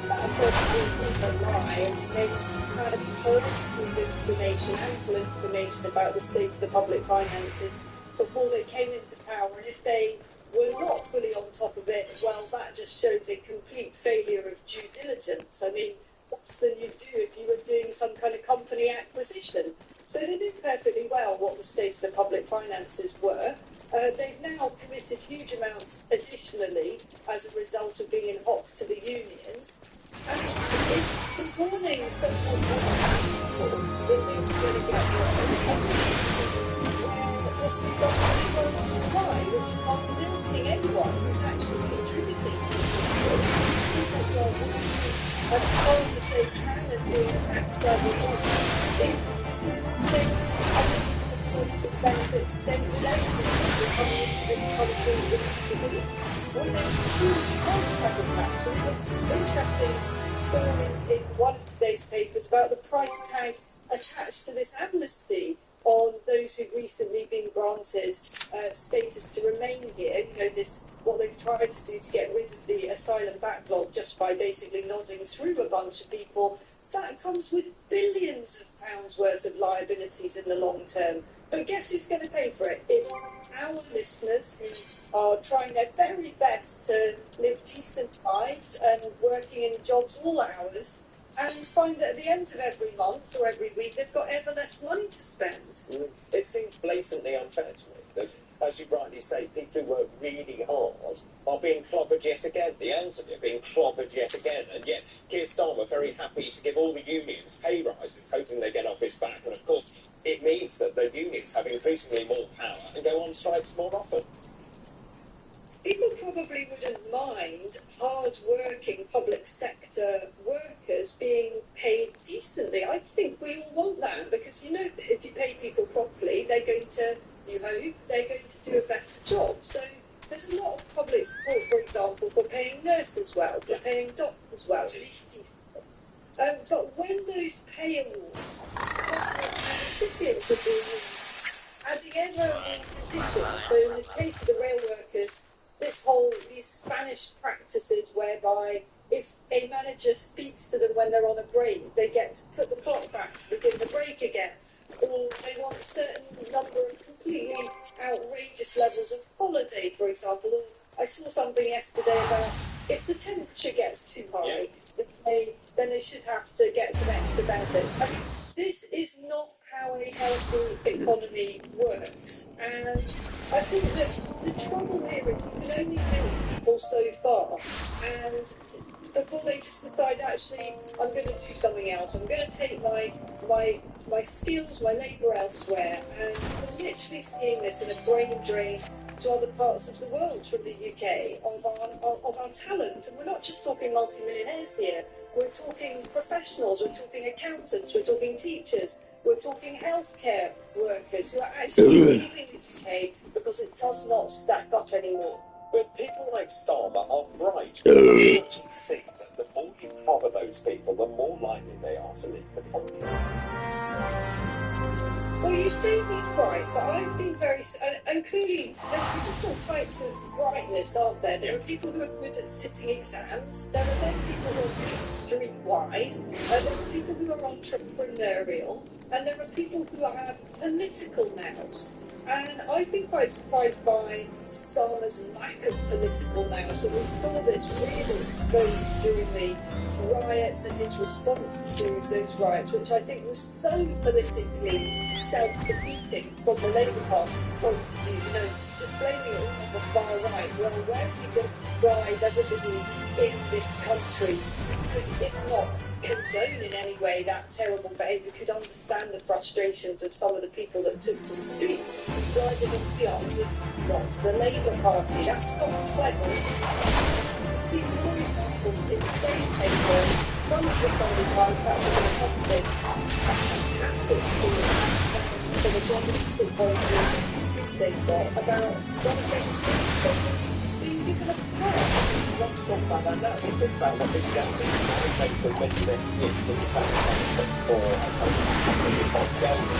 Speaker 8: That, of course, was a lie. They had plenty of information, ample information about the state of the public finances before they came into power, and if they were not fully on top of it, well, that just shows a complete failure of due diligence. I mean, what's than you'd do if you were doing some kind of company acquisition? So they knew perfectly well what the state of the public finances were. They've now committed huge amounts additionally as a result of being hop to the unions. And if the warning so-called people, it is going to get worse. This is why, which is on milking anyone who's actually contributing to the system. As opposed to say can and doing tax level it's a system of benefits stimulating people coming into this country when there's huge price tag attached. And there's interesting stories in one of today's papers about the price tag attached to this amnesty on those who've recently been granted status to remain here. You know, this what they've tried to do to get rid of the asylum backlog just by basically nodding through a bunch of people. That comes with billions of pounds worth of liabilities in the long term. But guess who's going to pay for it? It's our listeners who are trying their very best to live decent lives and working in jobs all hours, and find that at the end of every month or every week they've got ever less money to spend.
Speaker 1: It seems blatantly unfair to me that, as you rightly say, people who work really hard are being clobbered yet again. The ends of it being clobbered yet again, and yet Keir Starmer very happy to give all the unions pay rises, hoping they get off his back. And of course, it means that the unions have increasingly more power and go on strikes more often.
Speaker 8: People probably wouldn't mind hard-working public sector workers being paid decently. I think we all want that, because you know that if you pay people properly, they're going to, you hope, they're going to do a better job. So there's a lot of public support, for example, for paying nurses well, for paying doctors well, at least decently.
Speaker 3: But when those pay awards, recipients of the awards, adding ever more conditions. So in the case of the rail workers, these Spanish practices whereby if a manager speaks to them when they're on a break, they get to put the clock back to begin the break again. Or they want a certain number of completely outrageous levels of holiday, for example. Or I saw something yesterday about if the temperature gets too high, then they should have to get some extra benefits. I mean, this is not how a healthy economy works. And I think that the trouble here is you can only help people so far. And before they just decide, actually, I'm going to do something else. I'm going to take my skills, my labour elsewhere. And we're literally seeing this in a brain drain to other parts of the world from the UK of our talent. And we're not just talking multimillionaires here. We're talking professionals, we're talking accountants, we're talking teachers, we're talking healthcare workers who are actually leaving the UK because it does not stack up anymore.
Speaker 12: But people like Starmer are bright. You can see that the more you cover those people, the more likely they are to leave the country.
Speaker 3: Well, you say he's bright, but I've been very... And clearly, there are different types of brightness, aren't there? There are people who are good at sitting exams, there are then people who are really streetwise, there are people who are entrepreneurial, and there are people who have political nous. And I've been quite surprised by Starmer's lack of political nous, and we saw this really exposed during the riots and his response to those riots, which I think was so politically self-defeating from the Labour Party's point of view. You know, just blaming it all on the far right. Well, where are you going to drive everybody in this country who could, if not condone in any way that terrible behaviour, could understand the frustrations of some of the people that took to the streets, driving into the arms of not the Labour Party? That's not clever. You see more examples in today's paper from the Sunday Times, that we're going to come to this fantastic story from a journalistic point of view they've got about one of those street statements being given a prize.
Speaker 12: Let's talk about that now. This is about what this gathering for many years was a fantastic for a television company called Chelsea.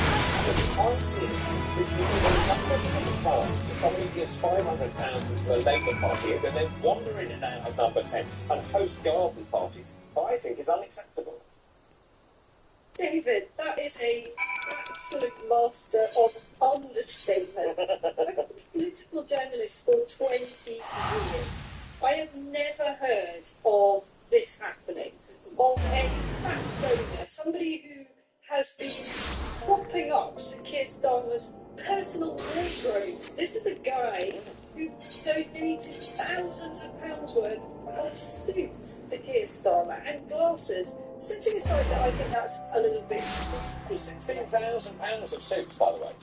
Speaker 12: And the idea that you give a number 10 parts to somebody who gives 500,000 to the Labour Party and then wander in and out of number 10 and host garden parties, I think is unacceptable.
Speaker 3: David, that is a absolute master of understatement. I've been a political journalist for 20 years. I have never heard of this happening, of a fat donor, somebody who has been propping up Sir Keir Starmer's personal wardrobe. This is a guy who donated thousands of pounds worth of suits to Keir Starmer and glasses. Setting aside that I think that's a little bit...
Speaker 12: £16,000 of suits, by the way.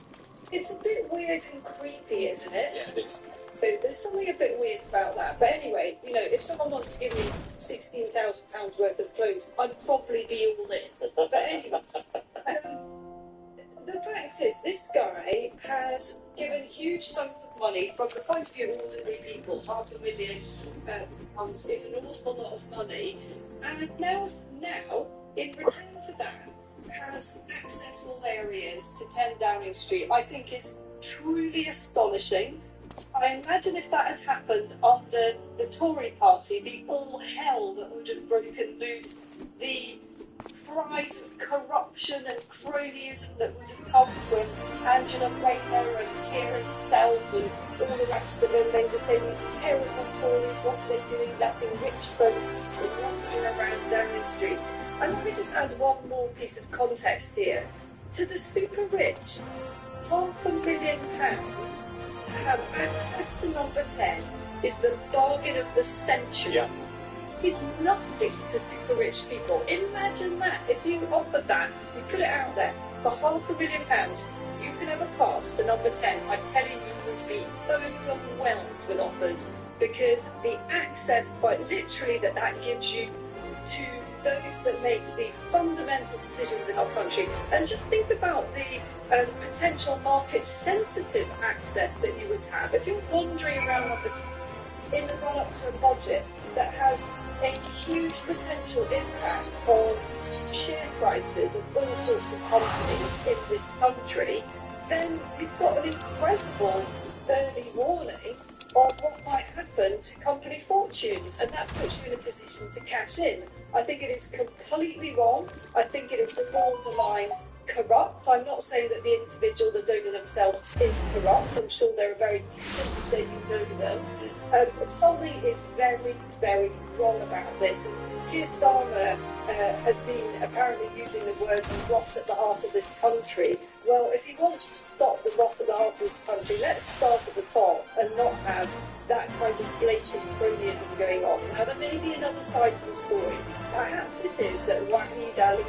Speaker 3: It's a bit weird and creepy, isn't it?
Speaker 12: Yeah, it is.
Speaker 3: There's something a bit weird about that. But anyway, you know, if someone wants to give me £16,000 worth of clothes, I'd probably be all in. But anyway, the fact is, this guy has given huge sums of money from the point of view of ordinary people. £500,000 is an awful lot of money. And now, in return for that, has access all areas to 10 Downing Street. I think is truly astonishing. I imagine if that had happened under the Tory party, the all hell that would have broken loose, the cries of corruption and cronyism that would have come from Angela Rayner and Keir himself and all the rest of them. They would say these terrible Tories, what are they doing, letting rich folk wander around Downing Street? And let me just add one more piece of context here. To the super rich, £500,000 to have access to number 10 is the bargain of the century.
Speaker 12: Yeah.
Speaker 3: It's nothing to super rich people. Imagine that. If you offered that, you put it out there, for £500,000, you can have a pass to number 10. I tell you, you would be overwhelmed with offers because the access, quite literally, that gives you to those that make the fundamental decisions in our country. And just think about the potential market-sensitive access that you would have. If you're wandering around number 10, in the run-up to a budget that has a huge potential impact on share prices of all sorts of companies in this country, then you've got an incredible early warning of what might happen to company fortunes, and that puts you in a position to cash in. I think it is completely wrong. I think it is borderline corrupt. I'm not saying that the individual, the donor themselves, is corrupt. I'm sure they're very decent, you say you know them. But something is very, very wrong about this. Keir Starmer has been apparently using the words "rot at the heart of this country." Well, if he wants to stop the rot at the heart of this country, let's start at the top and not have that kind of blatant cronyism going on. Now, there may be another side to the story. Perhaps it is that Wahid Ali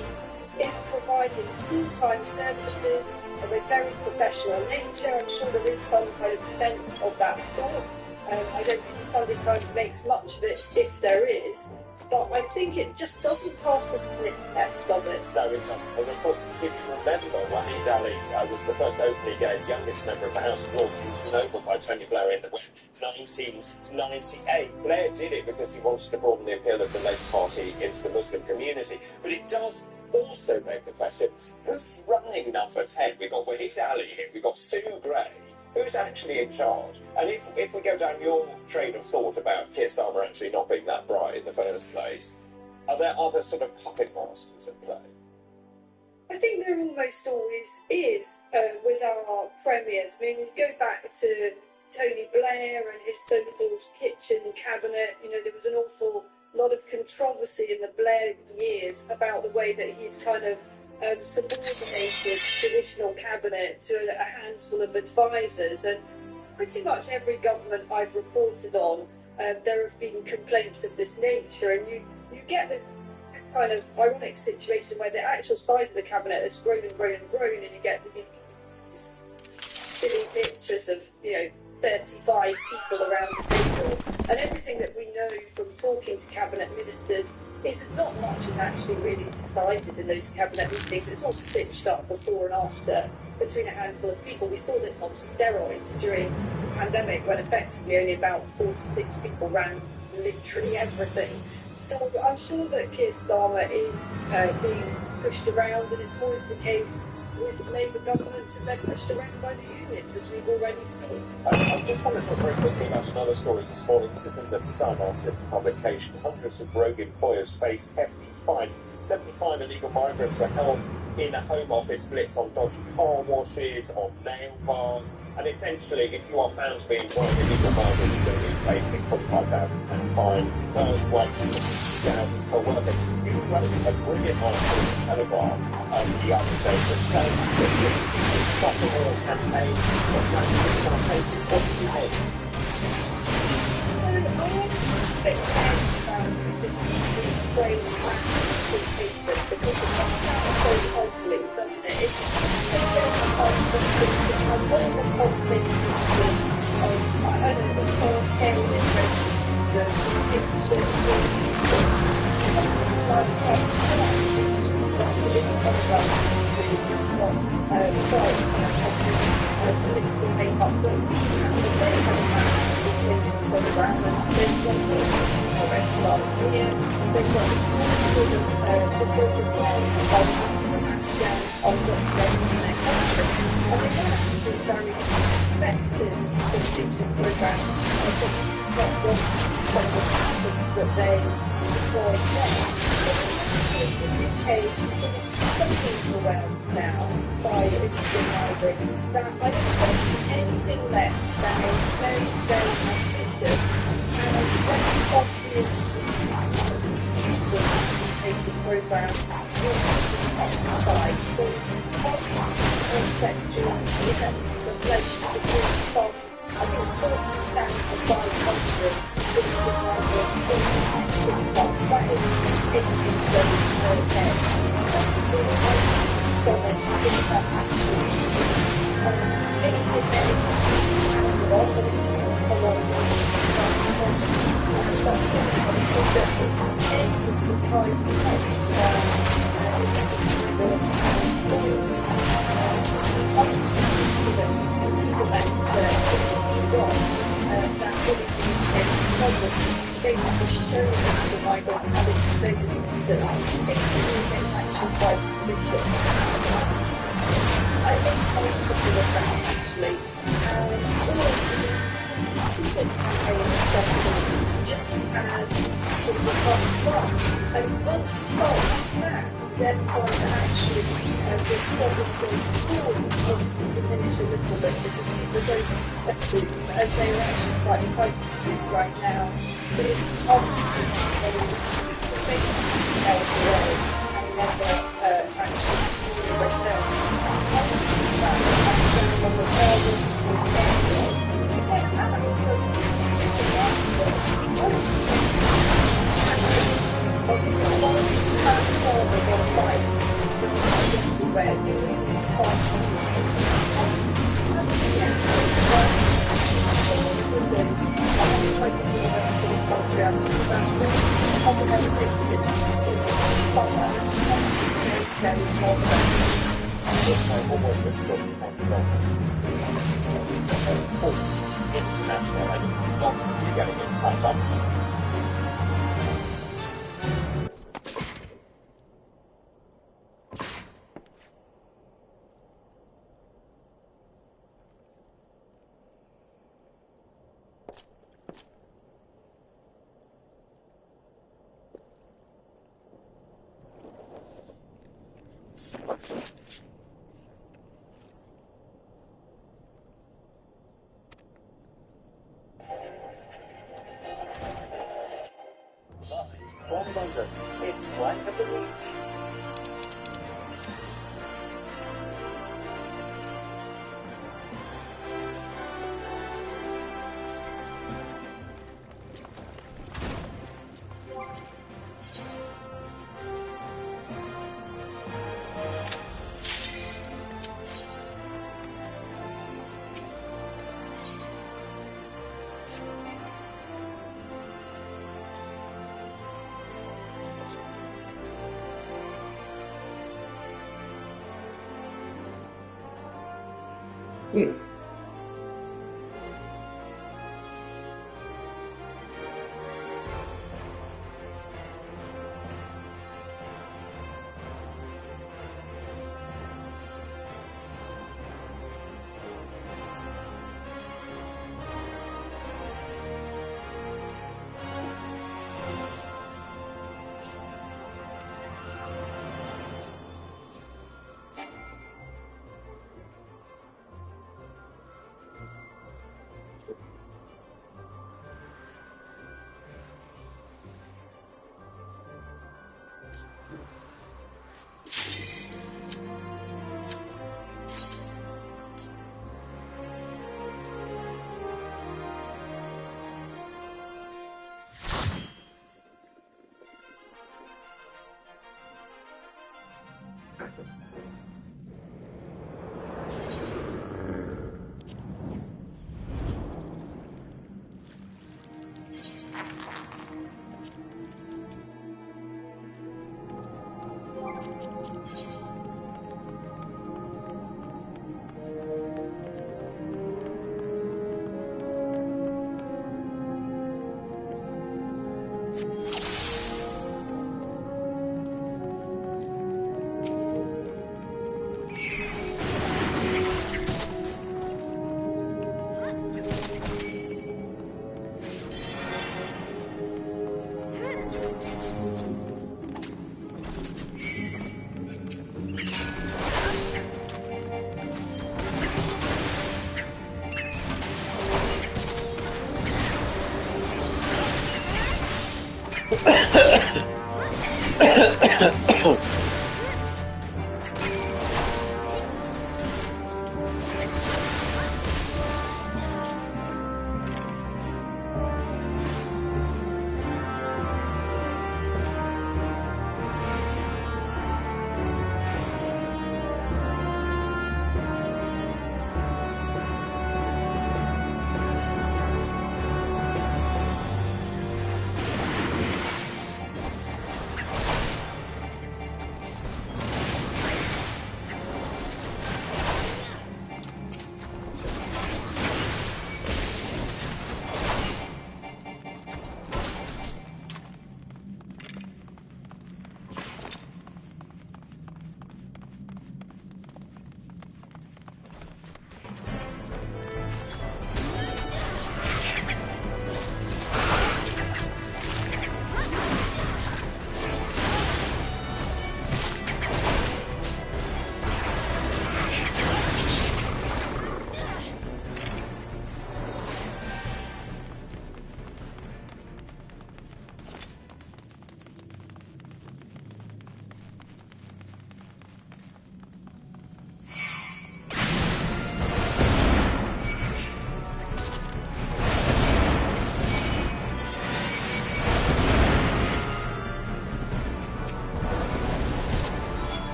Speaker 3: is providing full-time services of a very professional nature. I'm sure there is some kind of defence of that sort. I don't think the Sunday Times makes much of it, if there is. But I think it just doesn't pass the sniff test, does it?
Speaker 10: No, it doesn't. And of course, if you remember, Wahid Ali was the first openly gay youngest member of the House of Lords. He was ennobled by Tony Blair in 1998. Blair did it because he wanted to broaden the appeal of the Labour Party into the Muslim community. But it does also beg the question, who's running number 10? We've got Wahid Ali here, we've got Stu Gray. Who's actually in charge? And if we go down your train of thought about Keir Starmer actually not being that bright in the first place, are there other sort of puppet masters at play?
Speaker 3: I think there almost always is with our premiers. I mean, if you go back to Tony Blair and his so-called kitchen cabinet, you know, there was an awful lot of controversy in the Blair years about the way that he's kind of subordinated traditional cabinet to a handful of advisors, and pretty much every government I've reported on, there have been complaints of this nature, and you get the kind of ironic situation where the actual size of the cabinet has grown and grown and grown, and you get these silly pictures of 35 people around the table, and everything that we know from talking to cabinet ministers is that not much is actually really decided in those cabinet meetings. It's all stitched up before and after between a handful of people. We saw this on steroids during the pandemic, when effectively only about 4 to 6 people ran literally everything. So I'm sure that Keir Starmer is being pushed around, and it's always the case with Labour governments, and they're pushed around by the unions, as we've already seen.
Speaker 10: I just want to talk very quickly about another story this morning. This is in The Sun, our sister publication. Hundreds of rogue employers face hefty fines. 75 illegal migrants were held in a Home Office blitz on dodgy car washes, on nail bars, and essentially, if you are found to be employing illegal migrants, you're going to be facing £45,000 fines. The first one was £60,000 per worker. You wrote a brilliant article in the Telegraph the other day to say that this is a proper war campaign of mass deportation. What do you think?
Speaker 3: So I want to think about using the phrase mass deportation, because it just sounds so ugly, doesn't it? It's so very something that has all the content of, I don't know, authoritarian it's like text it's not quite political makeup, but they have a massive program, and they've got already last year. They've got exhaustive historical planning about crackdowns on workplaces in their country, and they've actually been very effective digital programs. I think not just some of the tactics that they deploy there. The UK is so overwhelmed now by illegal migrants that I expect anything less than a very, very ambitious and very obvious education program will be exercised. So, Home Secretary the pledge to support some, I think it's 40,500 illegal migrants in the next 6 months. That is that's still astonishing. I think that's actually limited and a lot, but it isn't a lot of it's endlessly tied to the next unscrupulous legal experts that we've got that really
Speaker 8: ambitious. I think most of the effects actually, and all see this campaign essentially just as the Fox Strong. And once you start that, then trying to actually be probably obviously diminish a little bit because people don't assume, as they are actually quite excited to do right now, that it's often just basically held away and never actually returned.
Speaker 1: This time almost looks like international. I just constantly getting in touch up.
Speaker 12: It's one of the week.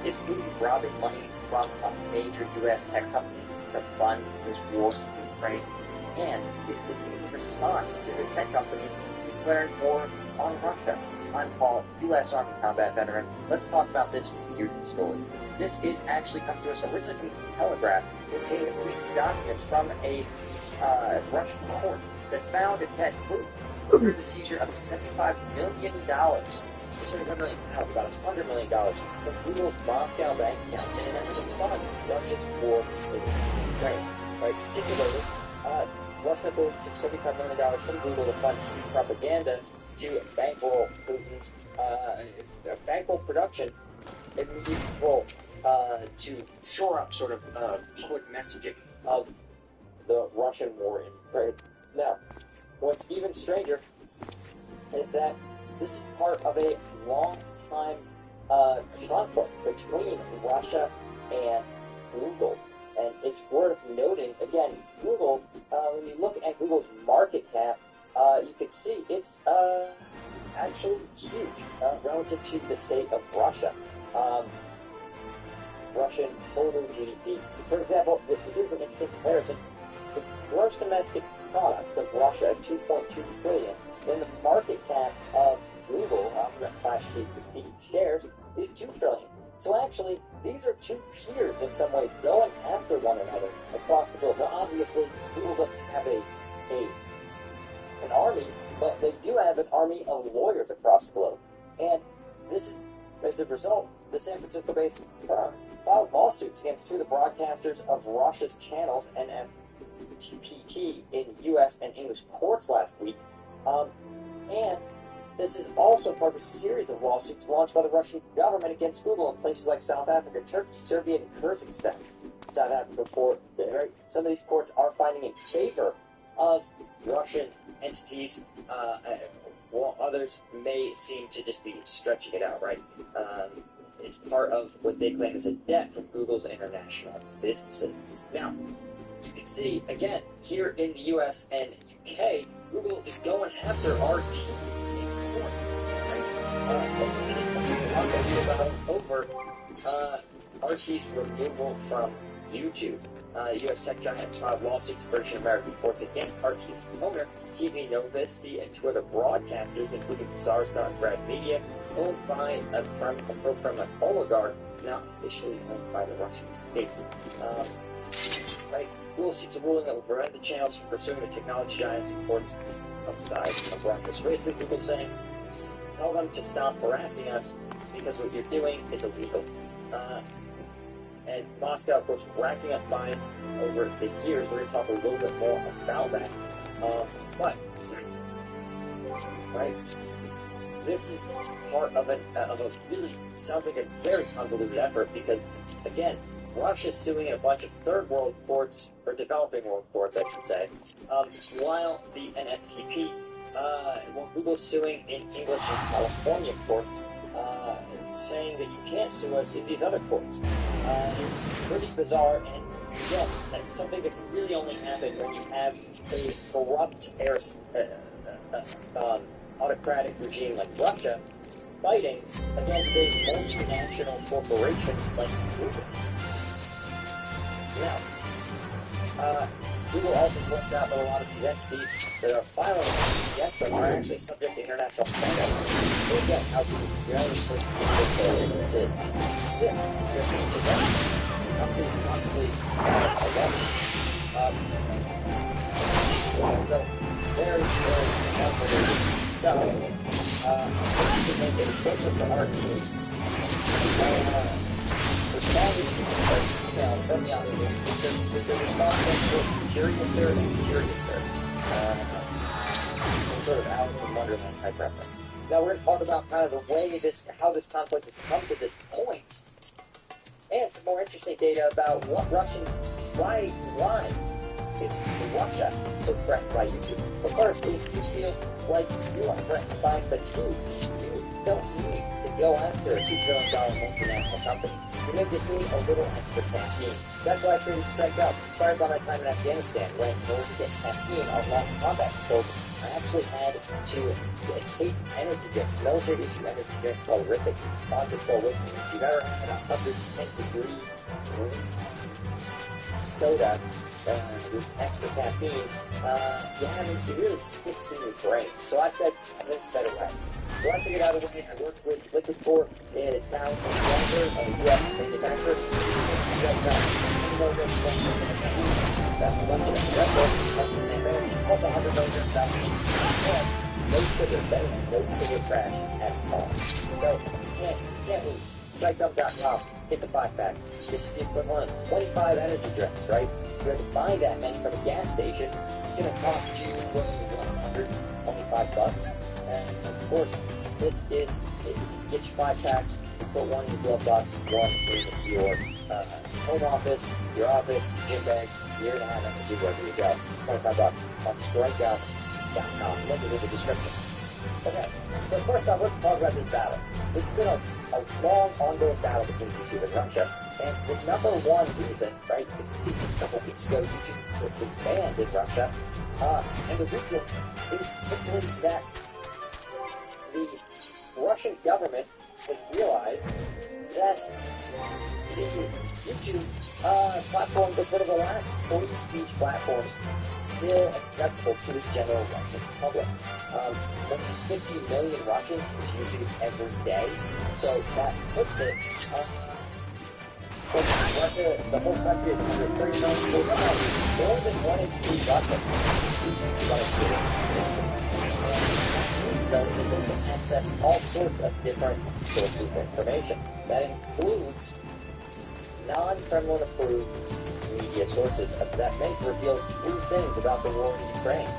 Speaker 5: Is Putin robbing money from a major U.S. tech company to fund his war in Ukraine? And is it in response to the tech company declaring war on Russia? I'm Paul, U.S. Army combat veteran. Let's talk about this weird story. This is actually come to us originally from the Telegraph, containing leaked documents from a Russian court that found that Putin ordered the seizure of $75 million. $1 million, about $100 million from Google's Moscow bank accounts in an effort to fund Russia's war in Ukraine. Right? Particularly, Russia took $75 million from Google to fund TV propaganda to bankroll Putin's bankroll production and media control to shore up sort of public messaging of the Russian war in Ukraine. Now, what's even stranger is that this is part of a long-time conflict between Russia and Google. And it's worth noting, again, Google, when you look at Google's market cap, you can see it's actually huge relative to the state of Russia. Russian total GDP. For example, if you do an interesting comparison, the gross domestic product of Russia, 2.2 trillion, then the market cap of Google, that Class C shares, is 2 trillion. So actually, these are two peers in some ways going after one another across the globe. Now, obviously, Google doesn't have an army, but they do have an army of lawyers across the globe. And this, as a result, the San Francisco-based firm filed lawsuits against two of the broadcasters of Russia's channels, NFTPT, in U.S. and English courts last week. And this is also part of a series of lawsuits launched by the Russian government against Google in places like South Africa, Turkey, Serbia, and Kyrgyzstan. South Africa, some of these courts are finding in favor of Russian entities, while others may seem to just be stretching it out, right? It's part of what they claim is a debt from Google's international businesses. Now, you can see, again, here in the US and UK, Google is going after RT in court, right? And it's something to talk about over RT's removal from YouTube. U.S. tech giants filed lawsuits urging American courts against RT's owner, TV Novosti, and two other broadcasters, including Sarsgaard and Brad Media, owned by a pro-Kremlin oligarch, now officially owned by the Russian state. Right? Google seeks a ruling that will prevent the channels from pursuing the technology giants in courts outside of Russia. So basically, Google saying, tell them to stop harassing us because what you're doing is illegal. And Moscow, of course, racking up fines over the years. We're going to talk a little bit more about that. But, right, this is part of a really, sounds like a very convoluted effort because, again, Russia's suing in a bunch of third world courts, or developing world courts, I should say, while the NFTP, well, Google's suing in English and California courts, saying that you can't sue us in these other courts. It's pretty bizarre, and yeah, that's something that can really only happen when you have a corrupt, autocratic regime like Russia fighting against a multinational corporation like Google. Now, Google also points out that a lot of the entities that are filing against them are actually subject to international sanctions. So again, how do you really supposed to exist? How could you possibly have a lesson? So, very, very complicated stuff. You can make it closer for our team. Responding to the email from the other team, the response was curiouser and curiouser. Some sort of Alice in Wonderland type reference. Now we're going to talk about kind of the way how this conflict has come to this point.
Speaker 17: and some more interesting data about what Russians, why is Russia so threatened by YouTube? But first, if you feel like you are threatened by fatigue, you don't need to go after a $2 trillion multinational company. You may just need a little extra caffeine. That's why I created Strike Up, inspired by my time in Afghanistan, when in order to get caffeine on long combat so I actually had to take energy drinks, military-issue energy drinks called Ripix, on patrol with me. If you've ever had a 110-degree soda with extra caffeine, it really sticks in your brain. So I said, there's a better way. So I figured out a way. I worked with Liquid Corp in town in Denver, a U.S. manufacturer. That's a bunch of Red Bull, plus 100 milligrams of and no sugar, no sugar crash at all. So you can't lose. StrikeUp.com, hit the 5-pack. This is the equivalent of 25 energy drinks, right? If you're to buy that many from a gas station, it's going to cost you $125. And of course, this is, if you get your 5-packs, you put one in your glove box, one in your home office, your office, gym bag, you're going to have energy wherever you go. It's $25 on StrikeUp.com. Link is in the description. Okay, so first off, let's talk about this battle. This has been a long, ongoing battle between YouTube and Russia, and the number one reason, right, you can see this a couple weeks ago, YouTube was banned in Russia, and the reason is simply that the Russian government has realized that the YouTube platform was one of the last free speech platforms still accessible to the general Russian public. More than 50 million Russians use YouTube every day, so that puts it, Russia, the whole country is 130 million, so now more than 1 in 3 Russians use YouTube on a daily basis. So they can access all sorts of different sources of information. That includes non-Kremlin approved media sources that may reveal true things about the war in Ukraine.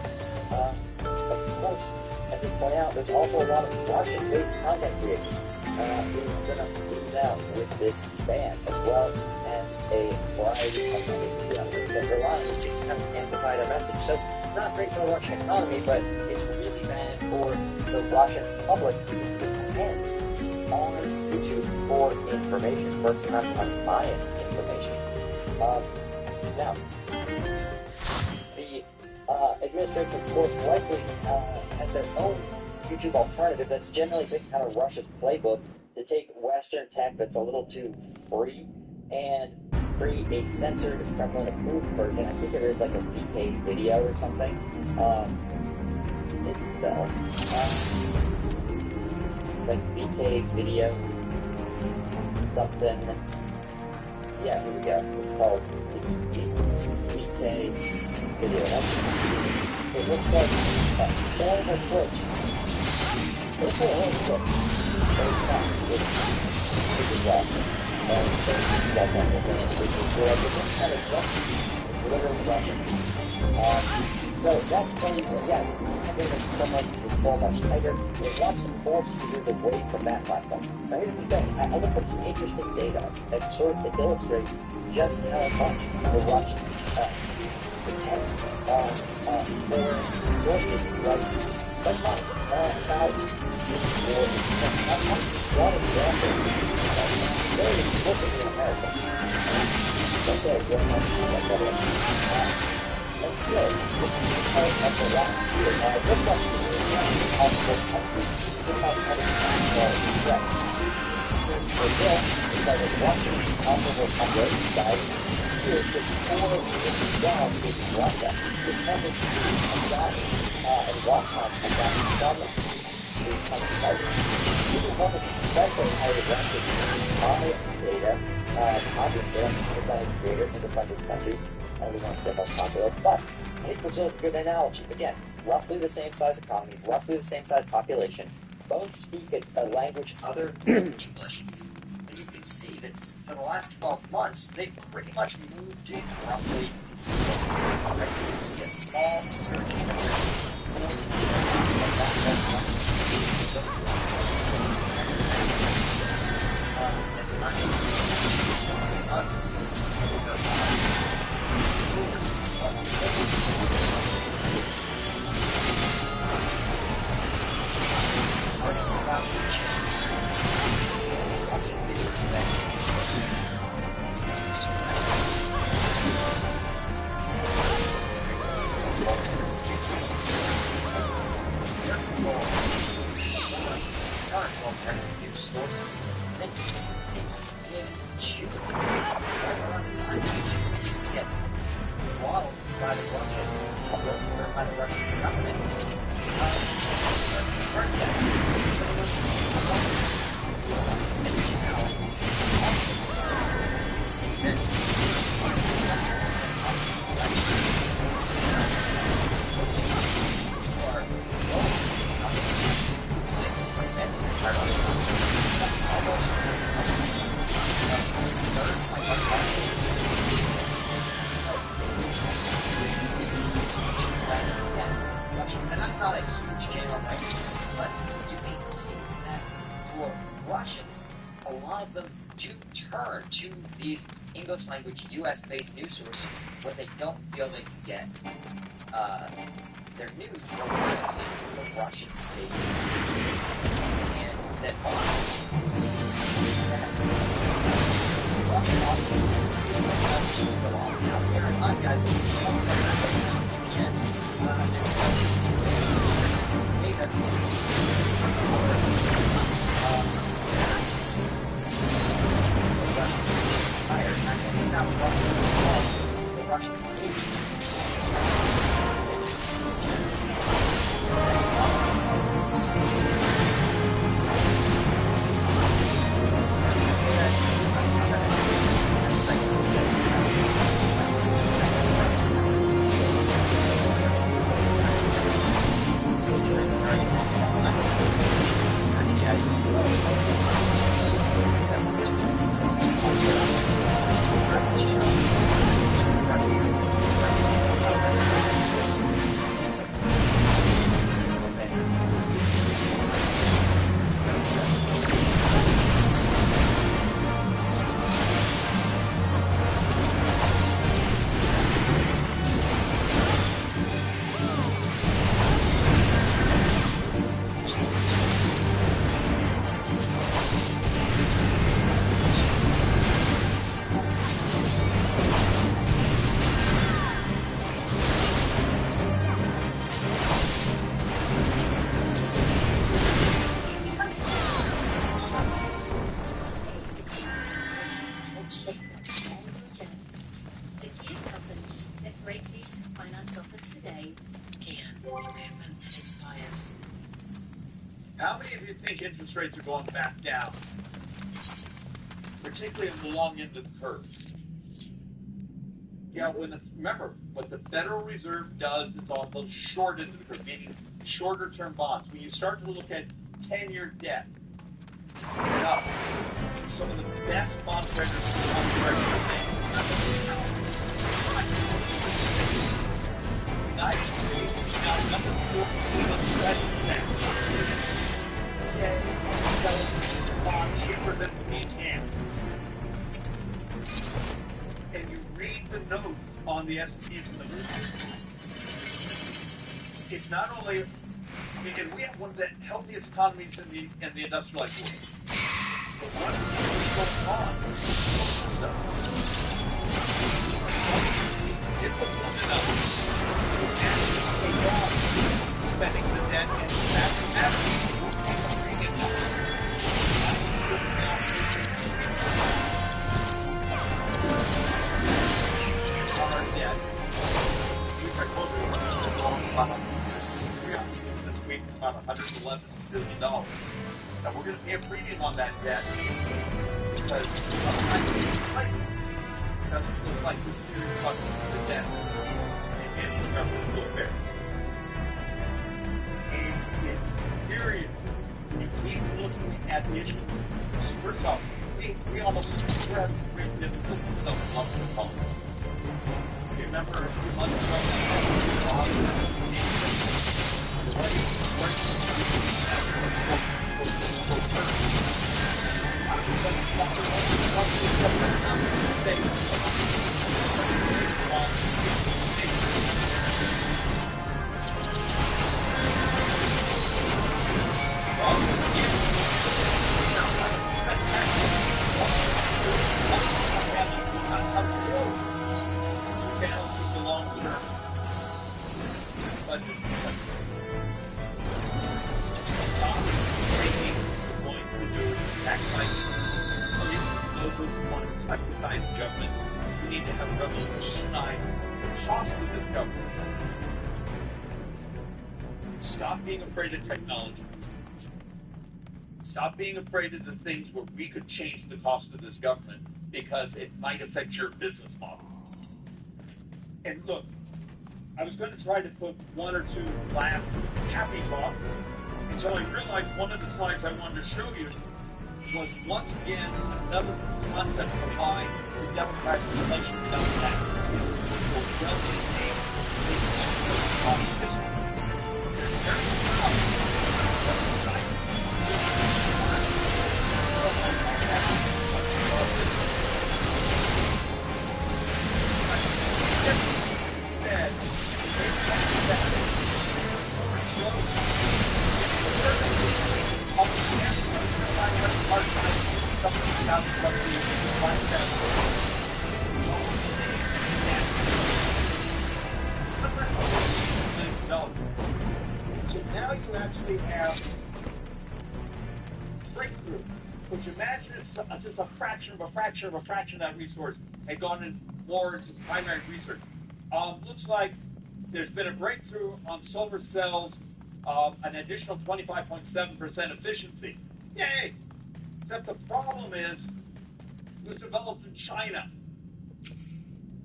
Speaker 17: Of course, as they point out, there's also a lot of Russian-based content creators who are going to lose out with this ban, as well as a variety of other outlets that rely on it to kind of amplify their message. So it's not great for the Russian economy, but it's really bad for the Russian public who depend on YouTube for information, for some unbiased information. Now, the administration, of course, likely has their own YouTube alternative that's generally been kind of Russia's playbook to take Western tech that's a little too free and create a censored Kremlin-approved version. I think there is like a PK video or something. It's like PK video something. Yeah, here we go. It's called PK video. It looks like a horrible glitch. It's a horrible glitch. But it's not. It's well. And so that kind of thing. It's kind of Russian. It's literally Russian. So that's probably, again, something that someone can control much tighter. It wants to force users away from that platform. Now here's the thing, I looked at some interesting data that sort of to illustrate just how much the Russians depend on their sources, right? But not about one example, very explicitly in America. Okay, very much. And still, this is because of the lack of this much possible countries without having threat. Brazil is like a Russian comparable population size. Here, just 4 million down in Russia. This country comes out and watch time comes out from these countries. This is one that's especially highly ranked by data. Obviously, I'm a percentage creator in the Central countries. Only one step most popular, but I think Brazil is a good analogy. Again, roughly the same size economy, roughly the same size population, both speak a language other than English. And you can see that for the last 12 months, they've pretty much moved in roughly consistently. You can see a small surge in as
Speaker 7: And I'm not a huge channel by any means, but you can see that for Russians, a lot of them do turn to these English language US-based news sources when they don't feel they can get their news reliably from Russian state. And that audience see that Russian audiences go out there and on guys and so they have the Russian
Speaker 14: How many of you think interest rates are going back down? Particularly on the long end of the curve. Yeah, remember, what the Federal Reserve does is on the short end of the curve, meaning shorter term bonds. When you start to look at 10-year debt, some of the best bond traders in the United States is now number 14 on the credit stack. Cheaper than we can. And you read the notes on the S&Ps and the Moody's. It's not only, and we have one of the healthiest economies in the industrialized world. But what is going on? So, discipline enough to take off spending the debt and back to this week about $111 billion. Now we're going to pay a premium on that debt because sometimes these fights doesn't look like the serious funding of the debt and it's not fiscal fair. It's serious. You keep looking at the issues. First off, we're having great difficulty selling public bonds. Remember a few months ago,
Speaker 1: need to have revolutionized the cost of this government. Stop being afraid of technology. Stop being afraid of the things where we could change the cost of this government because it might affect your business model. And look, I was going to try to put one or two last happy talk until I realized one of the slides I wanted to show you was once again another concept of why the Democratic election does that. Is people don't think this is competition. They're very proud of the right. Said so now you actually have breakthrough, which imagine if just a fraction of that resource had gone in more into primary research. Looks like there's been a breakthrough on solar cells, an additional 25.7% efficiency. Yay! Except the problem is, it was developed in China.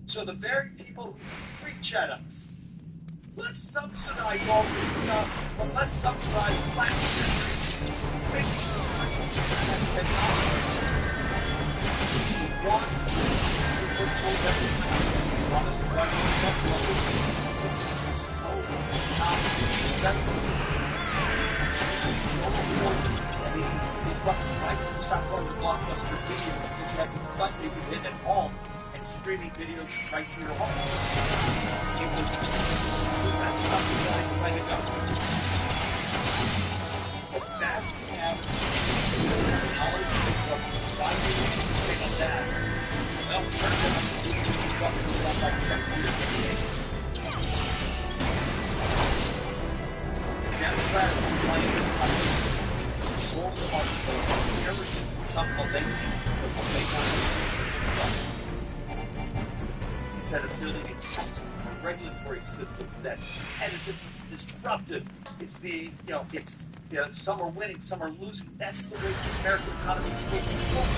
Speaker 1: So the very people who preach at us, let's subsidize all this stuff, but let's subsidize black countries, making technology. Stop going to Blockbuster videos because you have this button you can hit at home and streaming videos right to your home. It's that subsidized by the government. But that you have knowledge of why they think of that. Well, turn it on to the government stuff like that weird Democrats claim this all the marketplace, ever since something they instead of building a tax regulatory system that's competitive, it's disruptive. It's the, it's, some are winning, some are losing. That's the way the American economy is supposed to work.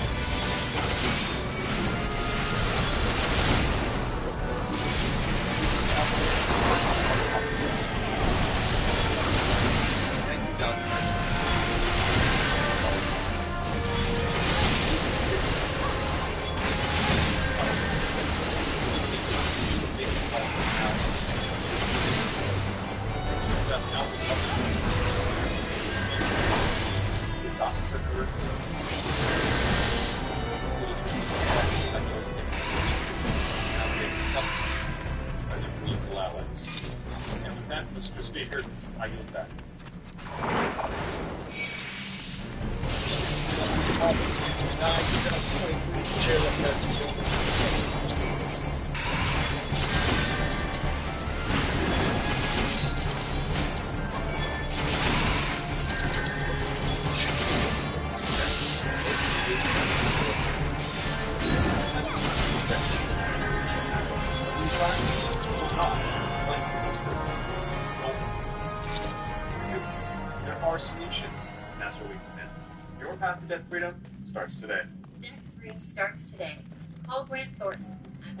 Speaker 1: Thank you, Doug. It's entrepreneur. And with that, Mr. Speaker, I yield back. There are solutions, and that's where we come in. Your path to debt freedom starts today.
Speaker 18: Debt free starts today. Call Grant Thornton at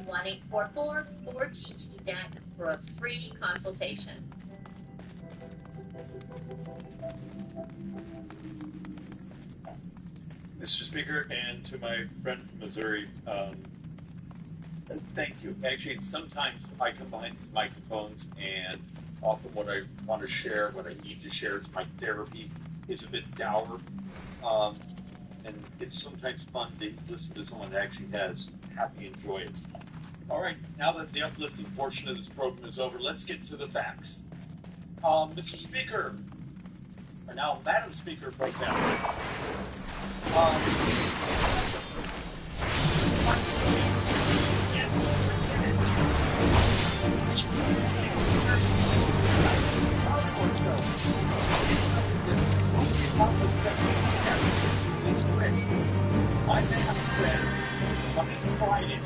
Speaker 18: 1-844-4GT-DEBT for a free consultation.
Speaker 1: Mr. Speaker, and to my friend from Missouri, thank you. Actually, sometimes I come behind these microphones, and often what I want to share, what I need to share, is my therapy is a bit dour, and it's sometimes fun to listen to someone that actually has happy and joyous. All right, now that the uplifting portion of this program is over, let's get to the facts. Mr. Speaker, or now Madam Speaker, right now. My map says it's fucking Friday.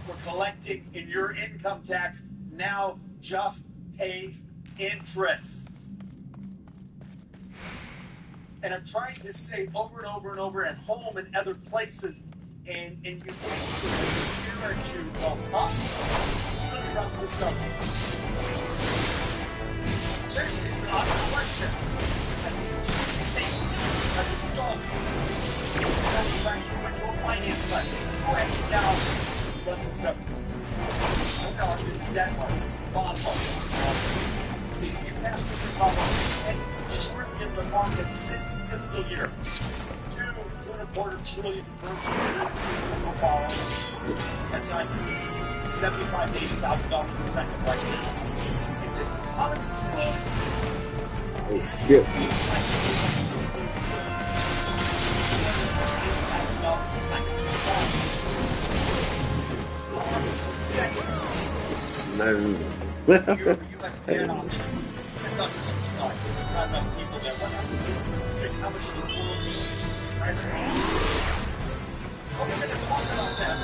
Speaker 7: for collecting in your income tax now just pays interest. And I'm trying to say over and over and over at home and other places, and you think here at you, well, underground system. Seriously, it's not a question. Finance side. Go ahead now. Let's discuss. Okay, I'll do that one. Bond market. You pass the problem and we're in the market this fiscal year. $2.25 trillion per year. That's like $75,000 to $80,000 per second right now. It's a
Speaker 2: Oh shit.
Speaker 7: You're a U.S. debt option. It's not just society. It's not about people there. What happens? It's how much of the world is right now. We're going to talk about that.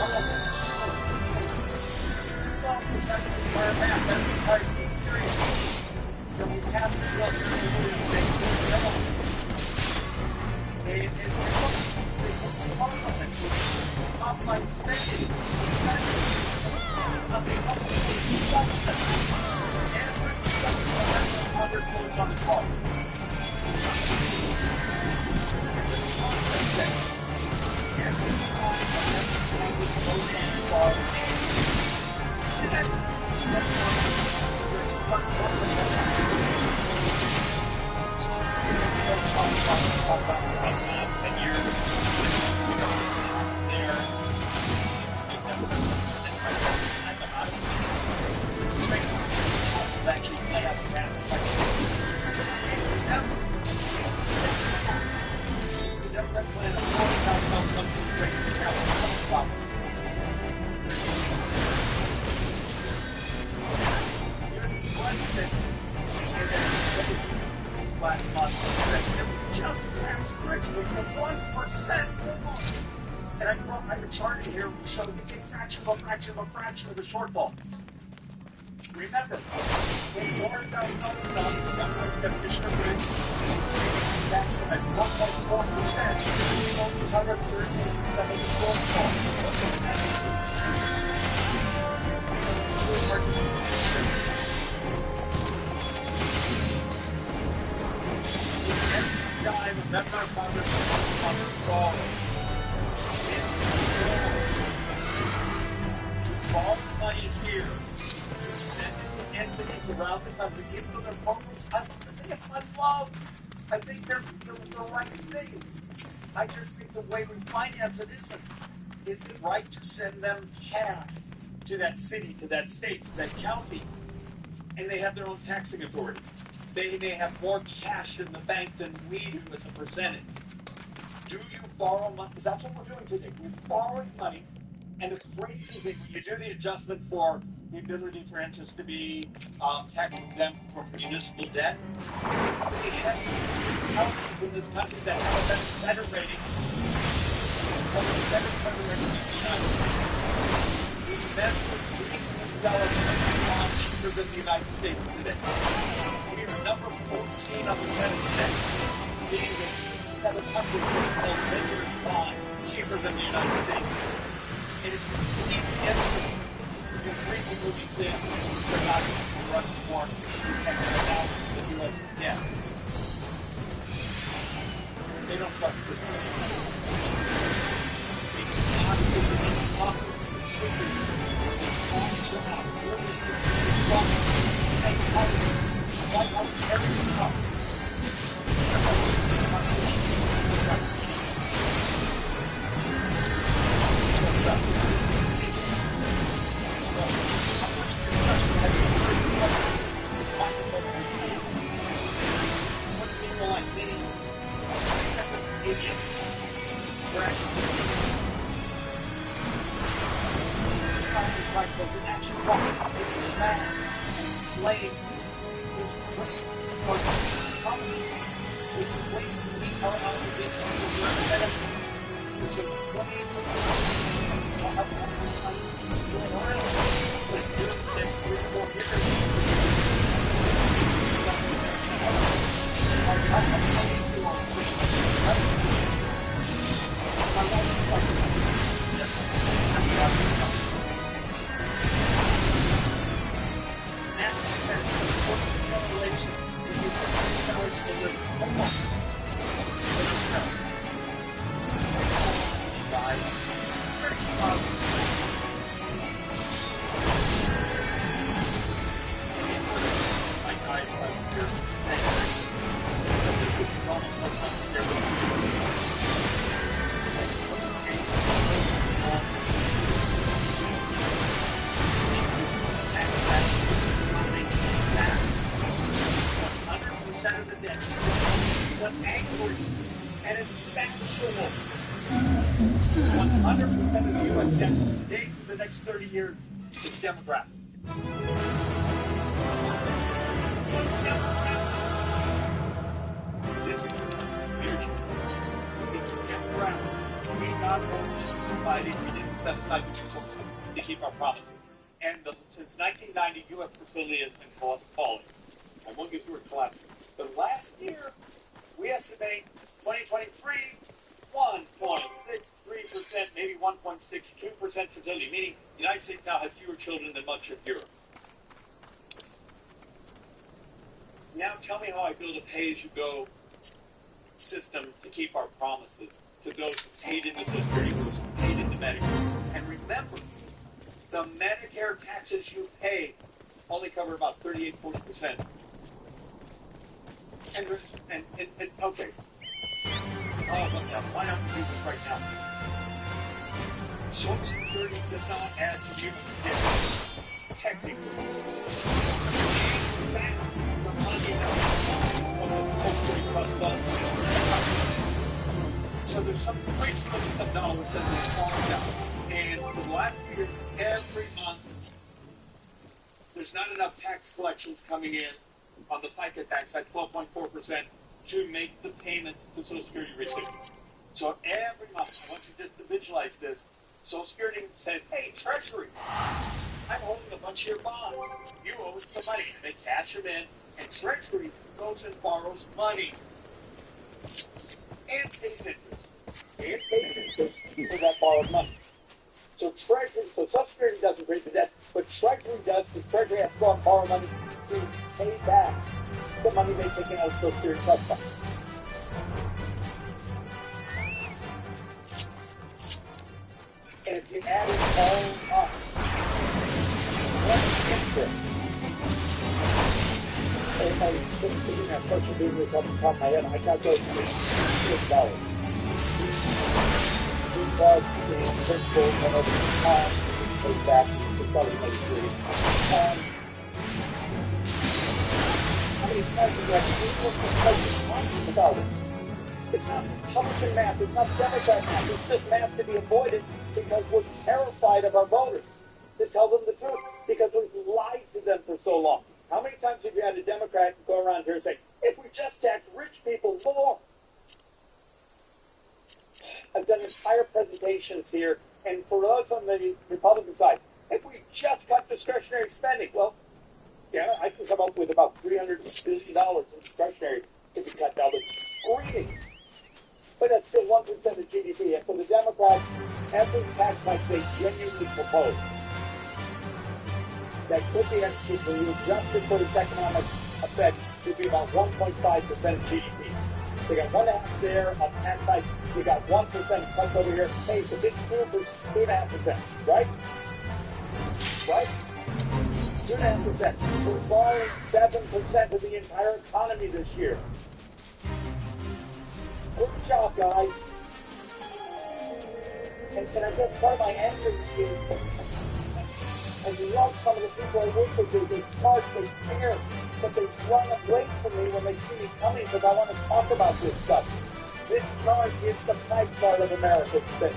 Speaker 7: Well, it's not going to fire back. That's part of the serious. When we pass the bill here in the United States, top line spending. Last month, just tax rich with 1%. And I have a chart in here which shows a fraction of the shortfall. Remember, when $400,000 the government's definition of rich, tax at 1.4%, we only cover 13% of the shortfall.
Speaker 1: guy, the member of Congress, on the call is to borrow money here, to send it to entities around the country, even though they're programs I love. I think they're the right thing. I just think the way we finance it isn't. Is it right to send them cash to that city, to that state, to that county, and they have their own taxing authority? They may have more cash in the bank than we do as a percentage. Do you borrow money? Because that's what we're doing today. We're borrowing money, and the crazy thing, when you do the adjustment for the ability for interest to be tax exempt for municipal debt, we have countries in this country that have a better rating, better credit rating than the United States. We recently celebrated a cheaper than the United States today. We are number 14 on the United States, being another country that sells 10-year bond cheaper than the United States. It is completely evident in frequent moving this for not run for and analysis of the U.S. debt. They don't trust this place. It's not good. Should be. Since 1990, U.S. fertility has been falling. I won't use the word collapsing. But last year, we estimate 2023, 1.63%, maybe 1.62% fertility, meaning the United States now has fewer children than much of Europe. Now tell me how I build a pay-as-you-go system to keep our promises to those who paid into Social Security, those who paid into Medicare. And remember, the Medicare taxes you pay only cover about 38-40%. And okay. Oh, but now, why not do this right now? Social Security does not add to your debt. Technically. Back the money that's Social Security trust funds. So there's some $3 trillion that is falling down. And for the last year, every month, there's not enough tax collections coming in on the FICA tax at 12.4% to make the payments to Social Security recipients. So every month, I want you just to visualize this. Social Security says, hey, Treasury, I'm holding a bunch of your bonds. You owe us some money. And they cash them in, and Treasury goes and borrows money. And pays interest. And pays interest for that borrowed money. So Social Security doesn't create the debt, but Treasury does, because Treasury has to go and borrow money to pay back the money they've taken out of Social Security trust funds.
Speaker 11: add it all up. Let's get this. If I was just thinking that social business off the top of my head, I calculate $6 million. Because the principal went over the time, paid back to 2023. How many times have you had people from places talking about it? It's not Republican math, it's not Democrat math, it's just math to be avoided because we're terrified of our voters, to tell them the truth, because we've lied to them for so long. How many times have you had a Democrat go around here and say, if we just tax rich people more? I've done entire presentations here, and for those on the Republican side, if we just cut discretionary spending, well, yeah, I can come up with about $300 billion in discretionary to be cut down. It's screaming. But that's still 1% of GDP. And for the Democrats, every tax hike they genuinely propose that could be extra for you, adjusted for its economic effect, would be about 1.5% of GDP. They got 1.5 there on tax hike. You got 1% cut over here. Hey, it's a big 2.5%, right? Right? 2.5%. We're borrowing 7% of the entire economy this year. Good job, guys. And I guess part of my anger is, I love some of the people I work with. They're smart, they care, but they run away from me when they see me coming because I want to talk about this stuff. This chart is the pie chart of America's thing.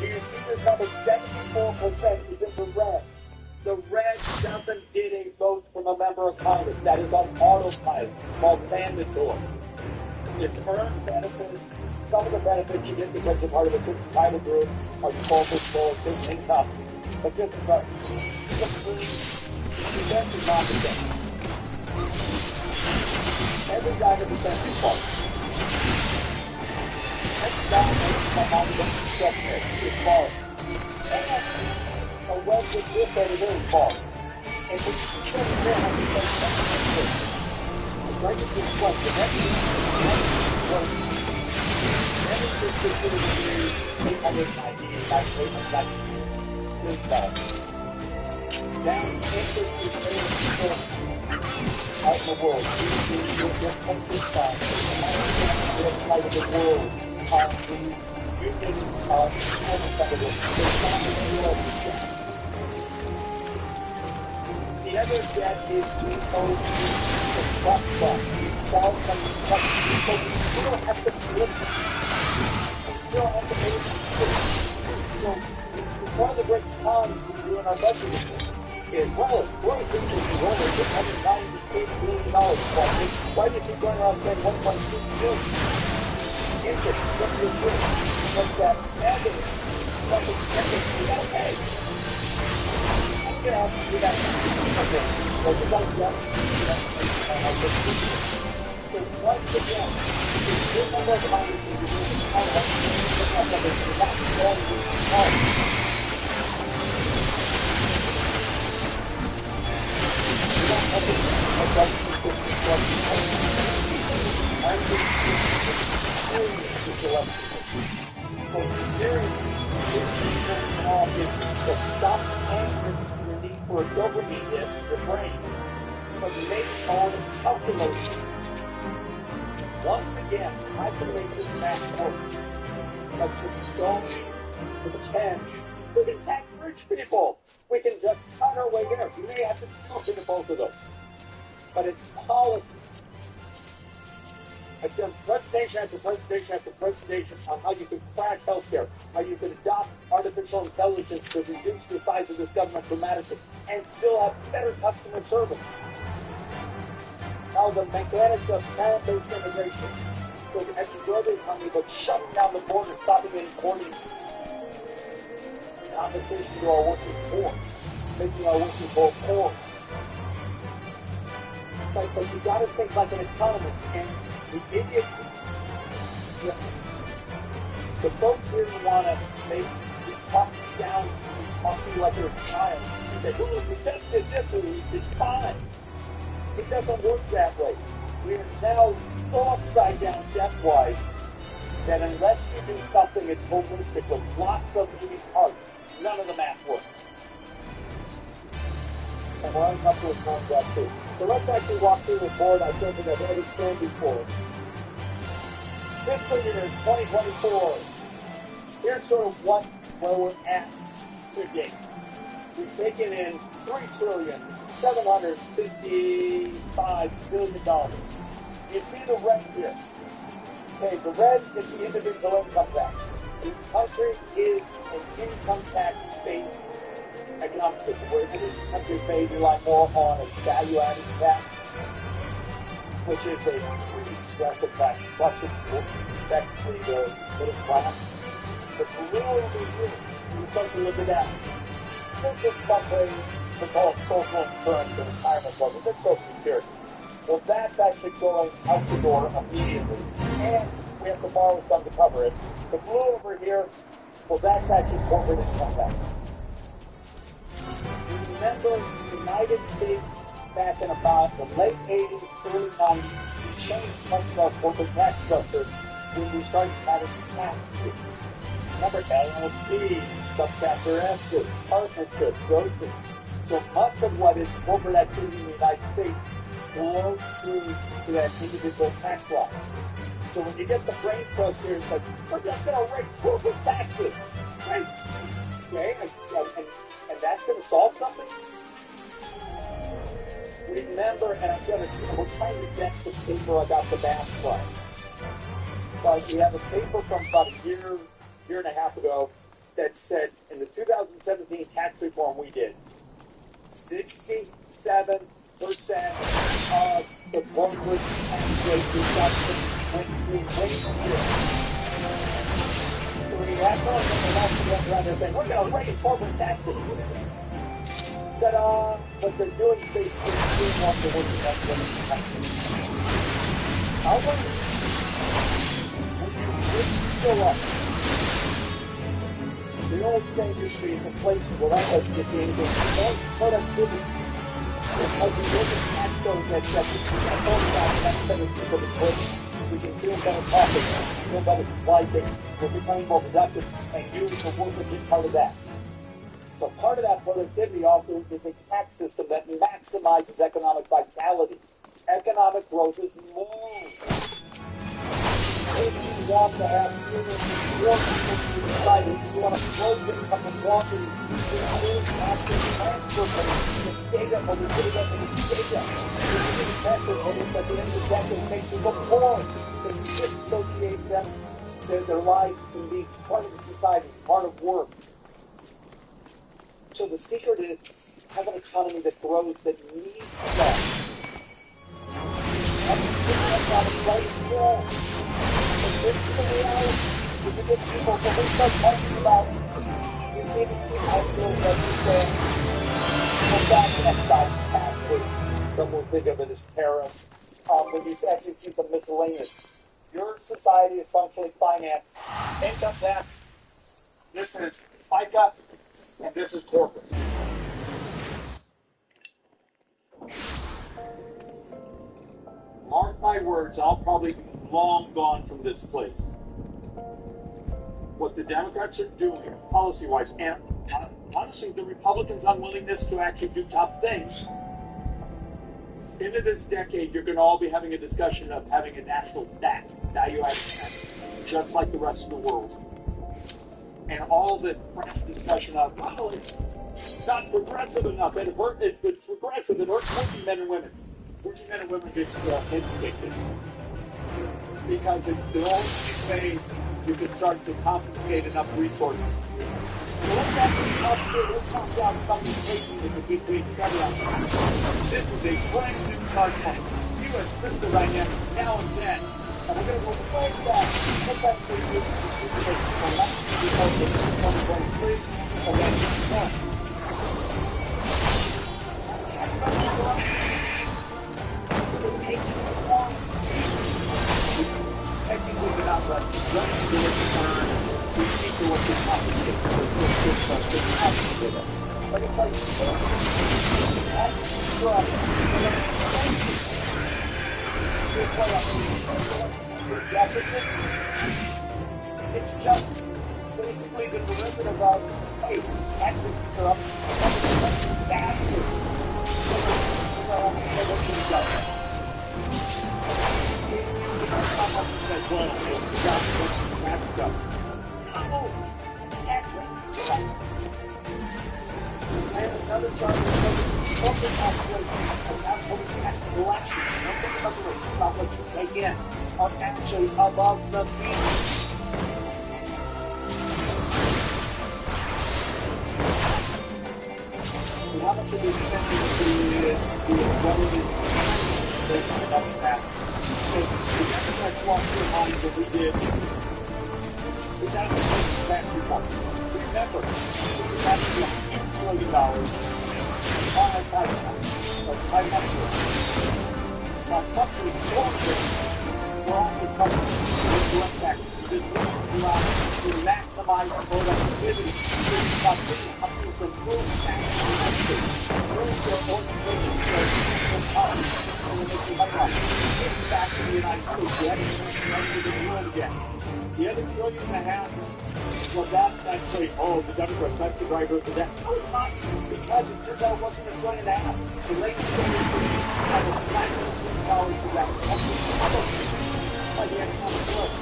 Speaker 11: Do you see this number? 74% is in the reds. The red doesn't get a vote from a member of Congress. That is on autopilot, called mandatory. It's earned benefits. Some of the benefits you get because you're part of a certain private group are corporate goals, big things up. But this is right. The defense is not the defense. Every guy in the defense is fault. Every guy in the defense is fault. And a well-good gift that is very fault. And when you say there has to be right to this question, that means Now it's interest is very out in the world. Your country's side, the side of the world, the union side of the other debt is we owe the trust fund. We sell some trust. So we still have to flip. We still have to pay. So one of the great cons we do in our budget is, well, we're thinking we're only $698 billion. Why do you keep going around saying $1.2 billion? Interest, what you're doing, because that negative, something negative, you gotta pay. You know, we got okay. So we got that. So once again, the number of Congress is doing how much is not going to help. We don't have to so seriously, to stop answering for a dopamine hit in your brain, but make all the calculations. Once again, I can make this math work. But you don't pretend. We can tax rich people. We can just cut our way there. You may have to look into both of those. But it's policy. I've done presentation after presentation after presentation on how you can crash healthcare, how you can adopt artificial intelligence to reduce the size of this government dramatically, and still have better customer service. Now the mechanics of talent-based immigration, so to actually grow the economy, but shutting down the border, stopping and importing competition to our working poor, making our working poor poor. But you got to think like an economist, and the idiots, the folks here who want to make you talk down, talk to you like you're a child, and say, well, we just did this, it's fine. It doesn't work that way. We are now so upside down debt-wise
Speaker 16: that unless you do something that's holistic with lots of moving parts, none of the math works. And we're uncomfortable with knowing that too. So let's actually walk through the board. I don't think I've ever shown before. Fiscal year 2024. Here's sort of where we're at to date. We've taken in $3,755 billion. You see the red here. Okay, the red is the individual income tax. The country is an income tax-based economic system where many countries may rely more on a value-added tax, which is a pretty aggressive tax structure to effectively the middle class. But the real over here, you start to look at that. This is something we call social insurance and retirement programs. It's Social Security. Well, that's actually going out the door immediately. And we have to borrow some to cover it. The blue over here, well, that's actually corporate income tax. Remember, the United States back in about the late 80s, early 90s, we changed much of our corporate tax structure when we started adding tax fees. Remember LLC, subchapter S, partnerships, those things. So much of what is corporate activity in the United States flows through to that individual tax law. So when you get the brain trust here, it's like, we're just going to raise corporate taxes. Right? Okay? And that's going to solve something? Remember, and we're trying to get the paper about the math from. But we have a paper from about a year and a half ago that said in the 2017 tax reform we did, 67% of the corporate tax rate reduction went through wage here. So when you have someone from the left and around there saying, we're going to raise corporate taxes. Ta-da! What they're doing is basically doing off the working taxes. However, when you still up, the old saying used to be inflation. Well, that doesn't get you anything. That's productivity. Because we look at tax code that's talking about that better piece of equipment. We can feel better profit, feel better supply chain. We're becoming more productive, and you the work will be part of that. But part of that productivity also is a tax system that maximizes economic vitality. Economic growth is more. If you want to have more people to decide, if you want to close income inequality, you have to transfer the data from the data to the data. If you transfer it's at the end of the decade, make people poor. If you disassociate them, their lives can be part of the society, part of work. So the secret is have an economy that grows, that needs that. That's not a place for. This is the reality. You can get people, when we start talking about you maybe see ideal legislation, come back excise taxes. Some will think of it as tariff. When you actually see some miscellaneous. Your society is functionally financed. Income tax. This is FICA, and this is corporate. Mark my words, I'll probably be long gone from this place. What the Democrats are doing, policy-wise, and honestly, the Republicans' unwillingness to actually do tough things. Into this decade, you're going to all be having a discussion of having a national VAT, value-added tax, just like the rest of the world. And all the press discussion of, oh, it's not progressive enough, and it's progressive, it hurts working men and women. Working men and women get instincted. Because it's the only way you can start to confiscate enough resources. So let's actually talk about something craziness of between Chevron. This is a brand new smartphone. U.S. crystal dynamics now and then. And we're going to go way back. Look back to the year 2023 and then 2021. Technically, without running the return, we see to what we compensate for the but it's like, deficits, It's just basically the derivative of, hey, taxes are up, faster. And another chart is corporate tax rates and that's what tax collections. Don't think about the rates, about what you take in, are actually above the mean. And how much of this spending is the relevant based on that? Because the Democrats lost their minds when we did. We got to take back reform. Remember, this is actually $1 trillion on our pipeline. My country we're also covering with direct taxes. This is to maximize productivity. By bringing companies from food taxes to the state, bring their organizations to power, and when they can money off. Get back to the United States. We haven't entered the world again. The other $1.5 trillion, well, that's actually, the Democrats, that's the driver of the debt. No, it's not, because it turns out it wasn't $1.5 trillion. The latest figures have a flat $1 billion for that. That's by the economic growth.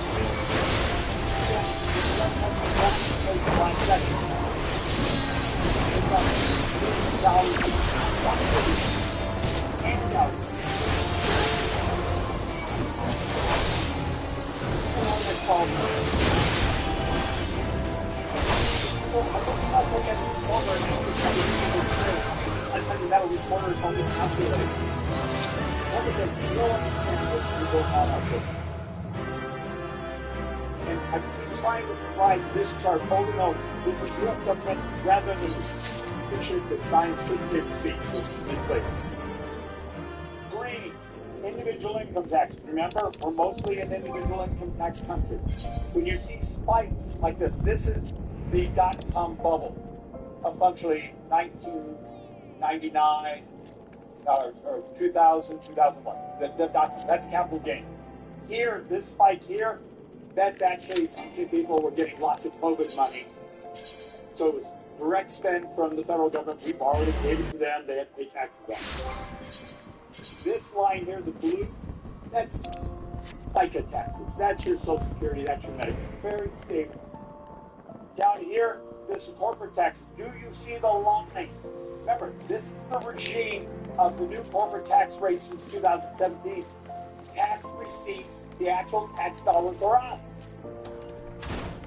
Speaker 16: Yeah, it's not much of that in the last second. It's up $1 billion and out. I tell you, that reporter is only calculated. Look at this. You don't understand what people have out there. And I keep trying to provide this chart over and over. This is real government rather than the picture that science should say receipt. This later. Green. Individual income tax. Remember, we're mostly an individual income tax country. When you see spikes like this is the dot-com bubble of functionally 1999 or 2000, 2001. That's capital gains. Here, this spike here, that's actually people were getting lots of COVID money. So it was direct spend from the federal government. We borrowed it, gave it to them. They had to pay taxes on it. This line here, the blue, that's FICA taxes. That's your Social Security, that's your Medicare. Very stable. Down here, this is corporate taxes. Do you see the line? Remember, this is the regime of the new corporate tax rate since 2017. Tax receipts, the actual tax dollars are up.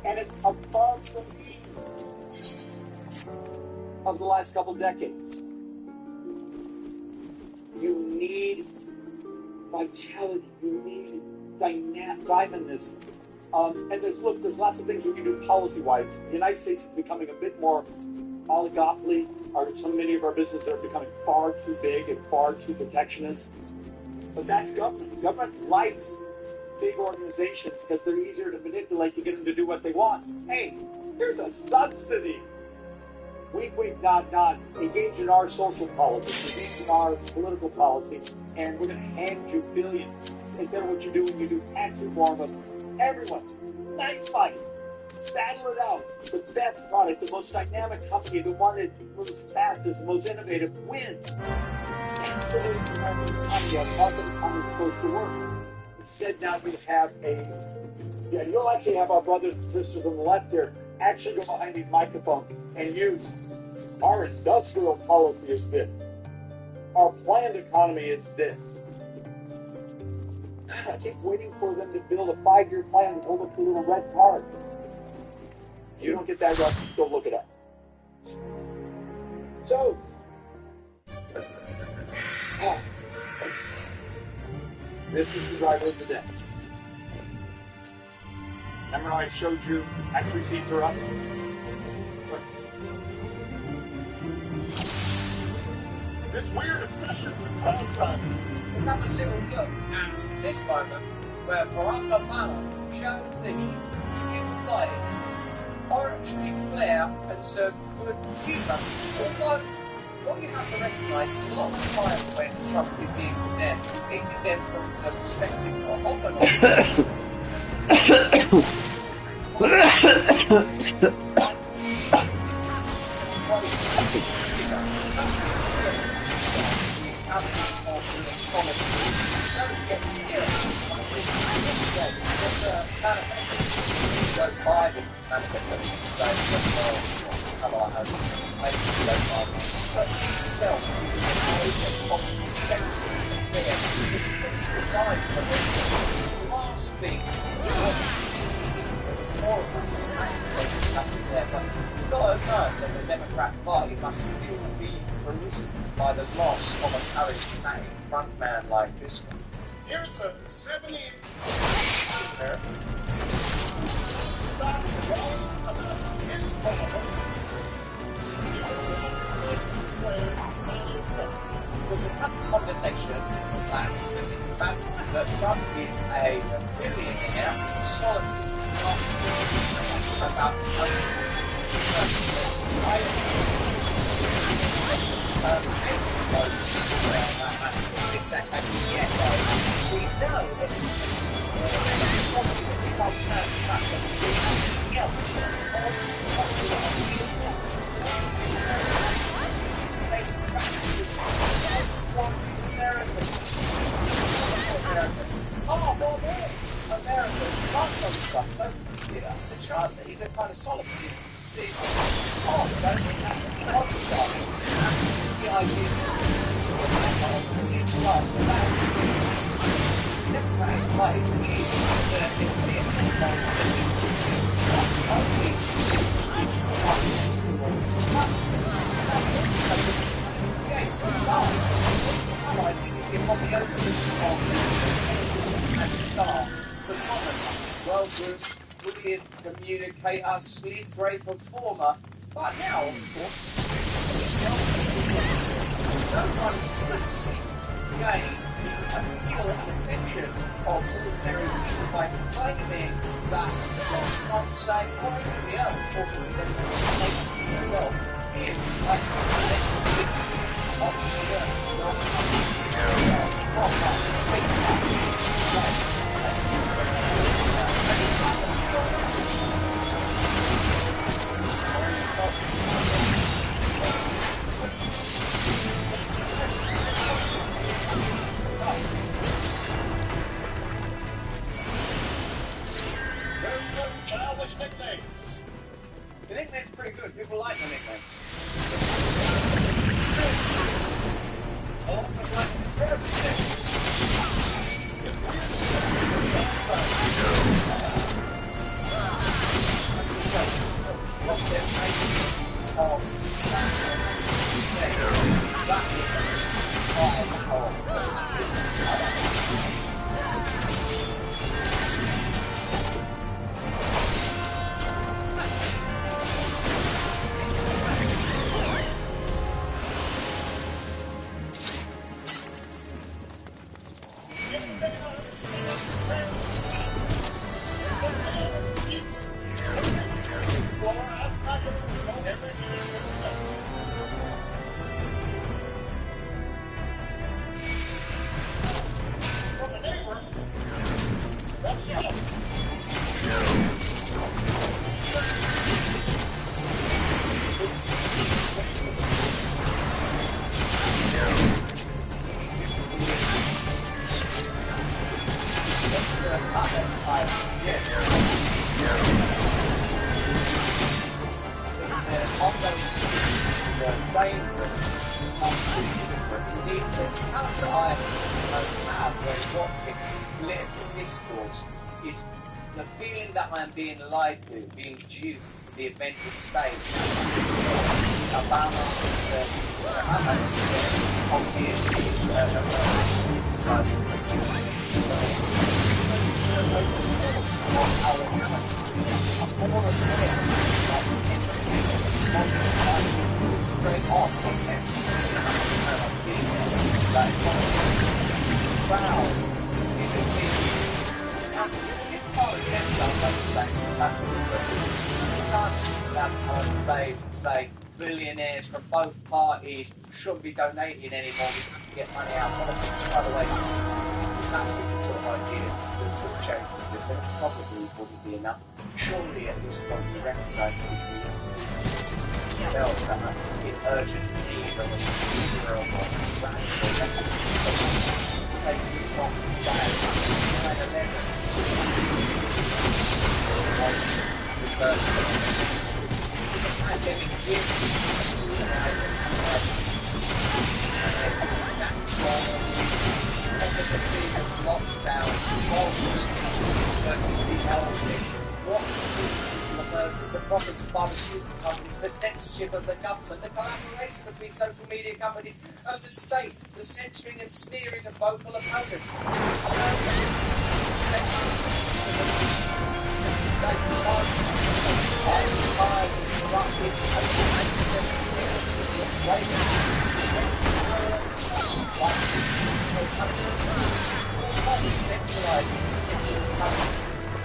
Speaker 16: And it's above the mean of the last couple decades. You need vitality. You need dynamism. And there's lots of things we can do policy-wise. The United States is becoming a bit more oligopoly. Many of our businesses are becoming far too big and far too protectionist. But that's government. Government likes big organizations because they're easier to manipulate to get them to do what they want. Hey, here's a subsidy. Wink, wink, nod, nod. Engage in our social policy, engage in our political policy, and we're going to hand you billions. And then what you do when you do tax reform was everyone, night fight, battle it out. The best product, the most dynamic company, the one that moves fastest, the most innovative, wins. That's the way the American economy, our market economy is supposed to work. Instead, now you have you'll actually have our brothers and sisters on the left here actually go behind these microphones and use our industrial policy is this. Our planned economy is this. I keep waiting for them to build a 5-year plan and hold up the little red card. You don't get that right, go look it up. So, this is the driver of the debt. Remember I showed you tax receipts are up? This weird obsession with cloud sizes.
Speaker 14: Let's have a little look at this moment where Barack Obama shows that his new legs are actually clear and some good humour. Although, what you have to recognise is a lot of the time when Trump is being condemned, being condemned from the perspective of an
Speaker 5: The Democrat Party must still be bereaved by the loss of a charismatic frontman like this one.
Speaker 1: Here's a 70
Speaker 5: Stop
Speaker 1: drawing about his followers. Since you
Speaker 5: there's a classic condemnation of that specific fact that Trump is a billionaire, solipsist, narcissist, about we know that the chance that he's a kind of solipsist, see, don't think that the idea well good, brilliant communicator, sleep, great performer, but now, of course, no one should seek to gain appeal and attention of ordinary people by claiming that not say, oh, everybody else, or that makes you well, if like this
Speaker 1: childish nicknames.
Speaker 5: The nickname's pretty good. People like the nickname. A lot of people like the conspiracy nickname. It's weird to say. Is the feeling that I'm being lied to, being duped, the adventure state, Obama, obviously, on stage and say billionaires from both parties shouldn't be donating anymore, we have to get money out of politics. By the way, it's absolutely the sort of idea
Speaker 12: change the system, it probably wouldn't be enough. Surely at this point you recognise that it's the system itself that are in urgent need of a considerable radical taking from stand 9/11. The pandemic is efficacy of lockdown, versus the healthy. What the profits of pharmaceutical companies, the censorship of the government, the collaboration between social media companies and the state, the censoring and smearing of vocal opponents.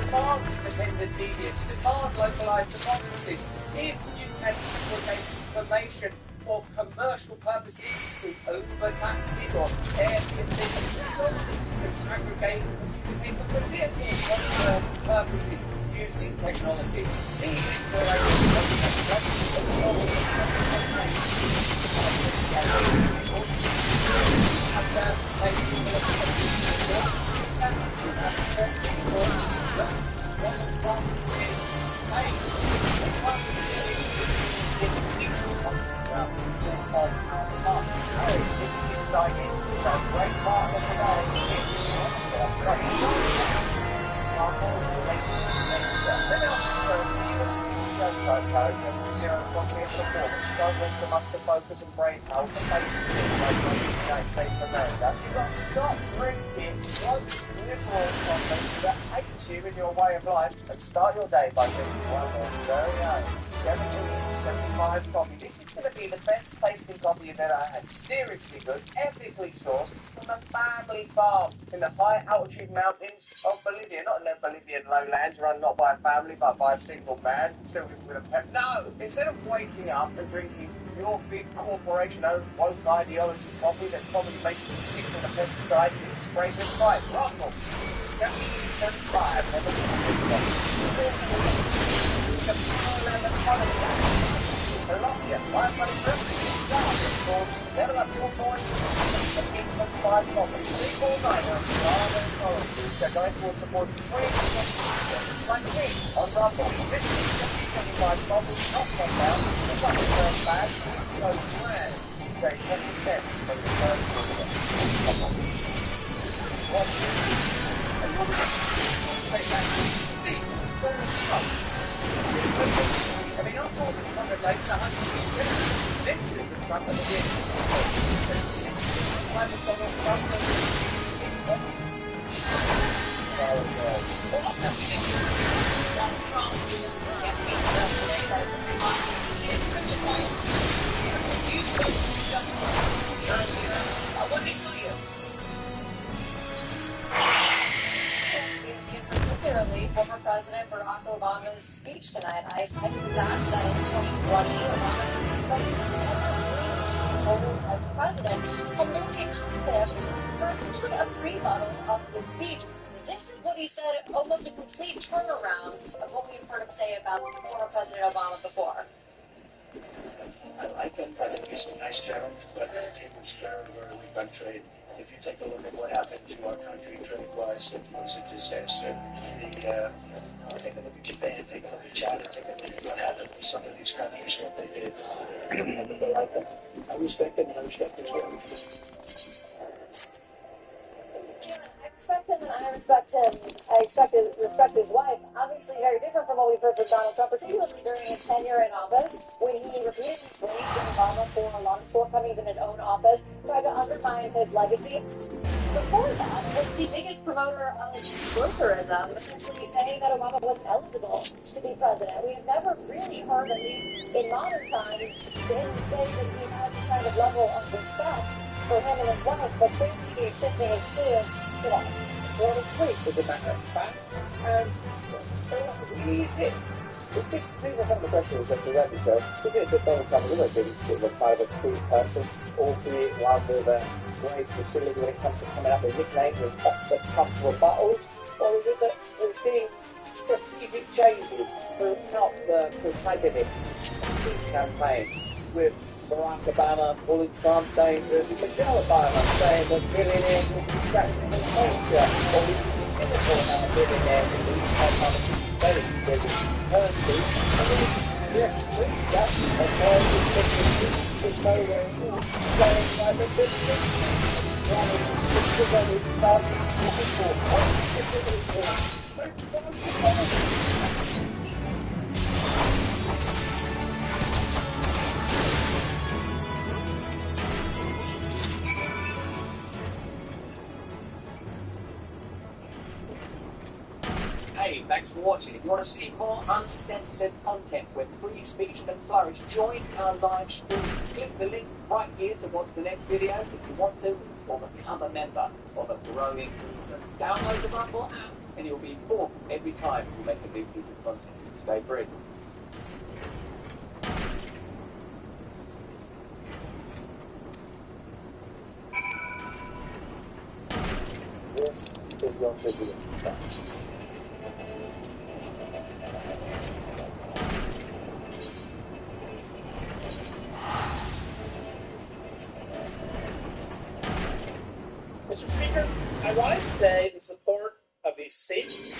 Speaker 12: Demand independent media, to demand localised democracy. If you can aggregate information for commercial purposes through overtaxes or Airbnb, you can aggregate for political purposes using technology. These This is exciting. It's a great part of the day. Struggling to muster focus and brain health and basically the United States of America. You've got to stop drinking one liberal content that hates you in your way of life and start your day by drinking one of those very own 1775 coffee. This is going to be the best tasting coffee you've ever had. Seriously good, ethically sourced from a family farm in the high altitude mountains of Bolivia. Not in the Bolivian lowlands run not by a family but by a single man. Still with a pep. No! Instead of waking up and drinking your big corporation-owned woke ideology coffee that probably makes you sick with a pesticide and it's sprayed with fire. Russell, 1775, never Colombia, 500 level up your points, 1775 coffee, 3 all nighter, they're going towards supporting free, like me, on Rumble, 1775 coffee, not come down, it's like the first bag, so grand, say 10% from the first order. Straight back to Steve, I mean, after all this time, like 100 victories of Trump and the what's happening? Donald Trump can't be today that what did he tell you?
Speaker 4: Particularly former President Barack Obama's speech tonight. I cited the fact that in 2020, Obama's role as president, and then it comes to him for essentially a rebuttal of the speech. This is what he said, almost a complete turnaround of what we've heard him say about former President Obama before.
Speaker 11: I like it. I think it's a nice challenge, but it was very, very weak on trade. If you take a look at what happened to our country trade-wise, it was a disaster. Take a look at Japan, take a look at China, take a look at what happened with some of these countries, what they did. But I like them. I respect them, and I respect his work.
Speaker 4: I respect him, I respect his wife. Obviously very different from what we've heard from Donald Trump, particularly during his tenure in office, when he repeatedly blamed Obama for a lot of shortcomings in his own office, tried to undermine his legacy. Before that, was the biggest promoter of brokerism, essentially saying that Obama was eligible to be president. We have never really heard, at least in modern times, him say that he had the kind of level of respect for him and his wife, but clearly he's shifting his tune today. Go to sleep, as a matter of fact, and is it? These are some of the questions that we read, so is it that Donald Trump is a bit of a kind of a sweet person, albeit one with a great facility when it comes to coming up with nicknames and off-the-cuff rebuttals,
Speaker 16: Or is it that we're seeing strategic changes throughout the protagonist's speech campaign, with Barack Obama pulling Trump saying that Michelle Obama saying that billionaires will be distracted from culture, or we can consider how a billionaire will be other states where we turn to, and then yes, that a person with nowhere saying like a billionaire.
Speaker 19: Hey, thanks for watching. If you want to see more uncensored content where free speech can flourish, join our live stream. Click the link right here to watch the next video if you want to, or become a member of a growing movement. Download the Rumble app and you'll be informed every time we make a new piece of content. Stay free.
Speaker 16: This is your physical stuff.
Speaker 20: Mr. Speaker, I rise today in support of the safety.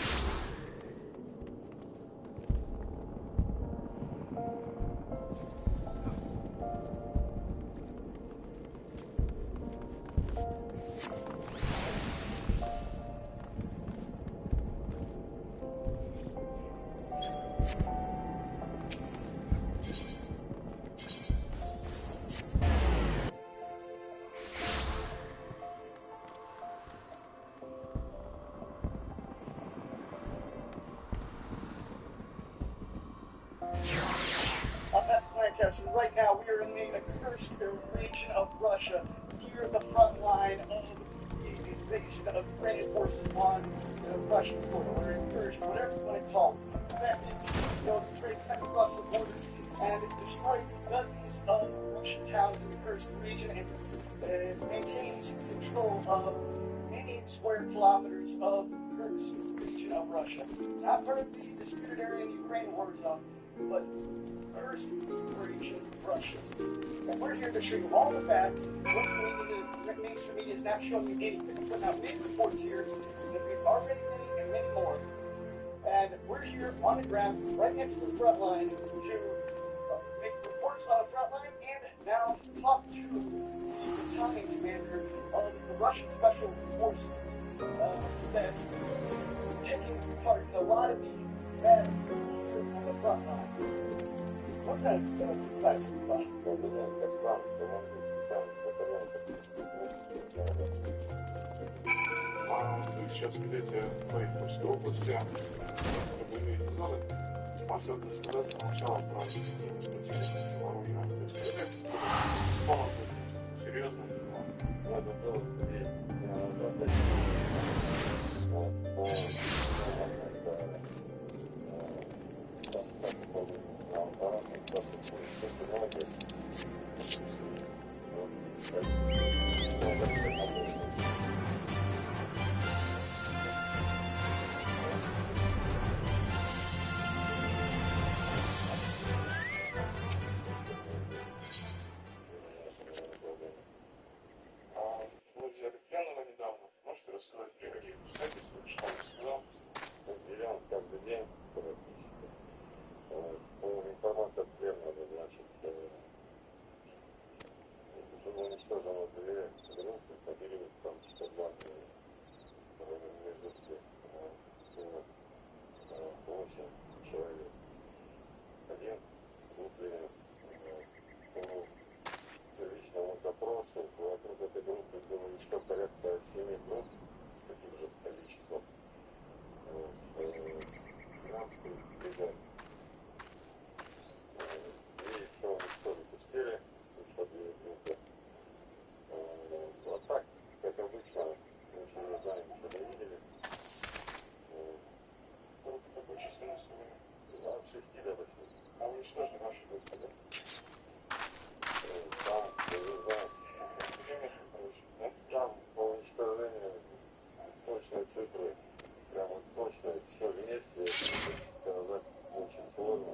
Speaker 1: Right now, we are in the accursed region of Russia, here at the front line of the invasion of Ukrainian forces on Russian soil, or incursion, whatever you want to call it. That is 2 weeks ago, Ukraine cut across the border and destroyed dozens of Russian towns in the accursed region and maintains control of many square kilometers of the accursed region of Russia. Not part of the disputed area in the Ukraine war zone, but first region Russia. And we're here to show you all the facts. What's the mainstream media is not showing you anything. We're putting out many reports here that we've already made and many more. And we're here on the ground, right next to the front line, to make reports on the front line and now talk to the battalion commander of the Russian Special Forces that's taking part in a lot of the battles here on the front line. What kind of size is that?
Speaker 6: Вы сейчас ведете в Курской области, чтобы иметь зоны, особенно сказать сначала про оружие. То есть это помощь серьезно. Надо делать людей. Вы взяли пьяного недавно. Можете рассказать, при каких обстоятельствах, что он сказал? Миллион каждый день практически. Информация от пленного, значит, было уничтожено 2 группы, поделили там часа 2 между 8 человек. Один группе по личному допросу вокруг этой группы было еще порядка 7 групп с таким же количеством. 13 бригад. И еще уничтожить успели, по 2 группы. Вот так, как обычно, ничего не знаем, что не видели. Какой численности вы? От 6 до 8. А уничтожили ваши группы, да? Там, не знаю, там по уничтожению точной цифры прямо
Speaker 13: Точно, все вместе, сказать, очень сложно.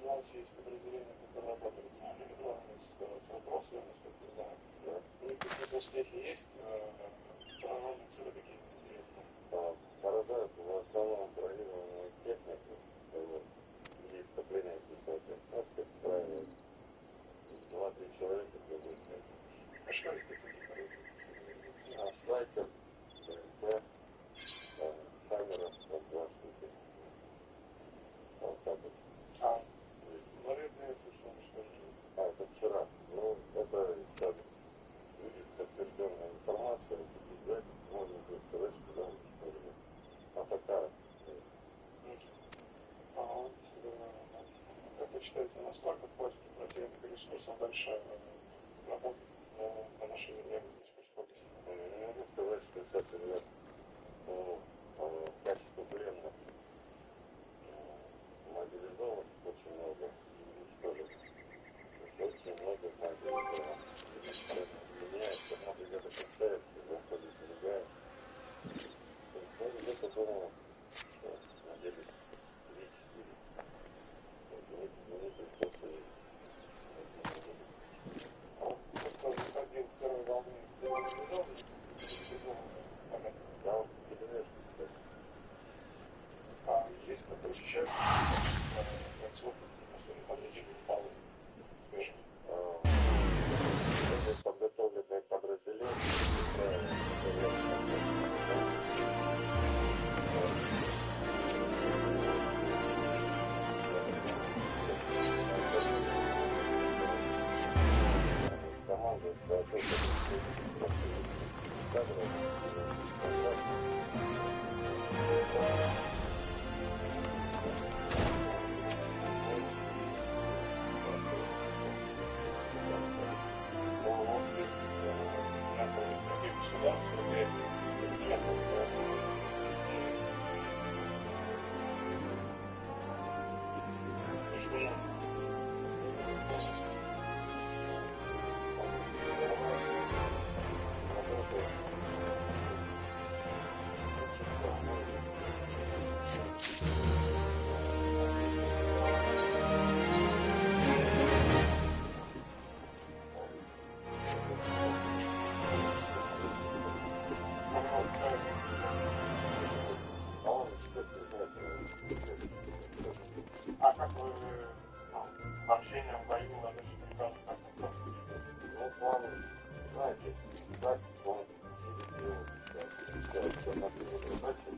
Speaker 17: У нас есть подразделение, которое работает с нами, главное, с вопросами, насколько я знаю. И какие-то успехи есть, паранормальные цели какие-то интересные.
Speaker 13: Поражают в основном бронированную технику, и скопление каких-то, как правило, 2-3 человека требуется.
Speaker 17: А что это такие?
Speaker 13: Снайпер, БМП, камера, 2 штуки. Вот так вот.
Speaker 17: Наверное, я слышал, что
Speaker 13: это вчера. Ну, это как будет подтвержденная информация, и запись можно будет сказать, что да, уничтожили. А пока...
Speaker 17: как вы считаете, насколько хватит у противника ресурсов дальше работать на нашей земле близкой скорости?
Speaker 13: Не могу сказать, что сейчас идет в качестве пленных мобилизован очень много и уничтожен. То есть очень много мобилизован. Меняется, много где-то поставится, заходит, убегает. То есть он где-то думал, что на деле 3-4. У них ресурсы есть.
Speaker 17: Один второй волны мобилизован,
Speaker 13: Да, он перевешен.
Speaker 17: а есть такая часть бойцов, особенно подразделений полы, скажем.
Speaker 13: Подготовленные подразделения, команды,
Speaker 17: А как вы общение в бою на наших ребятах как вы
Speaker 13: ну, планы, знаете, так, он через все на первой задаче.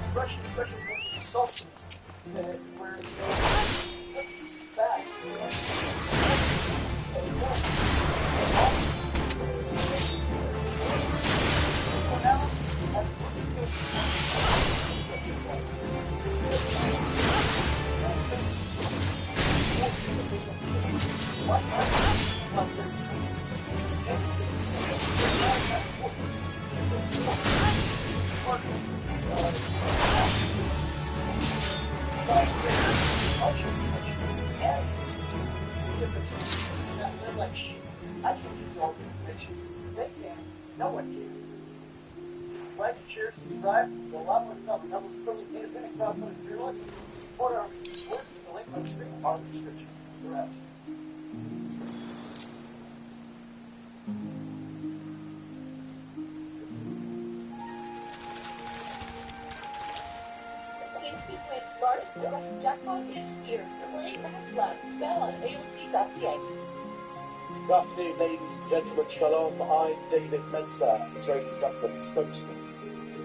Speaker 1: Especially when the Sultans, where it's back. No one can. Like, share, subscribe. Go love with another fully independent crowdfunding journalist. Support our work. The link on the screen or in the description. We're out.
Speaker 3: Queen Sequence largest production jackpot is here. Playing the last spell on AOT.ca.
Speaker 16: Good afternoon, ladies and gentlemen. Shalom. I'm David Mensa, Israeli government spokesman.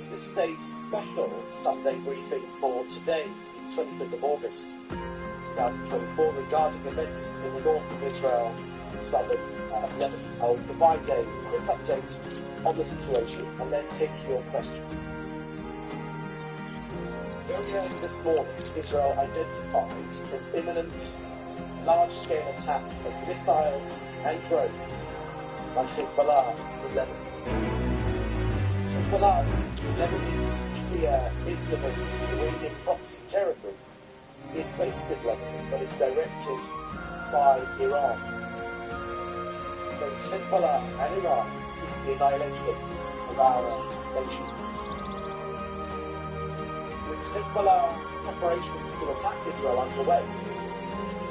Speaker 16: This is a special Sunday briefing for today, the 25th of August, 2024, regarding events in the north of Israel, southern Lebanon. I'll provide a quick update on the situation and then take your questions. Very early this morning, Israel identified an imminent large-scale attack of missiles and drones by Hezbollah in Lebanon. Hezbollah, Lebanese Shia Islamist Iranian proxy terror group, is based in Lebanon, but is directed by Iran. Both Hezbollah and Iran seek the annihilation of our nation. With Hezbollah preparations to attack Israel underway,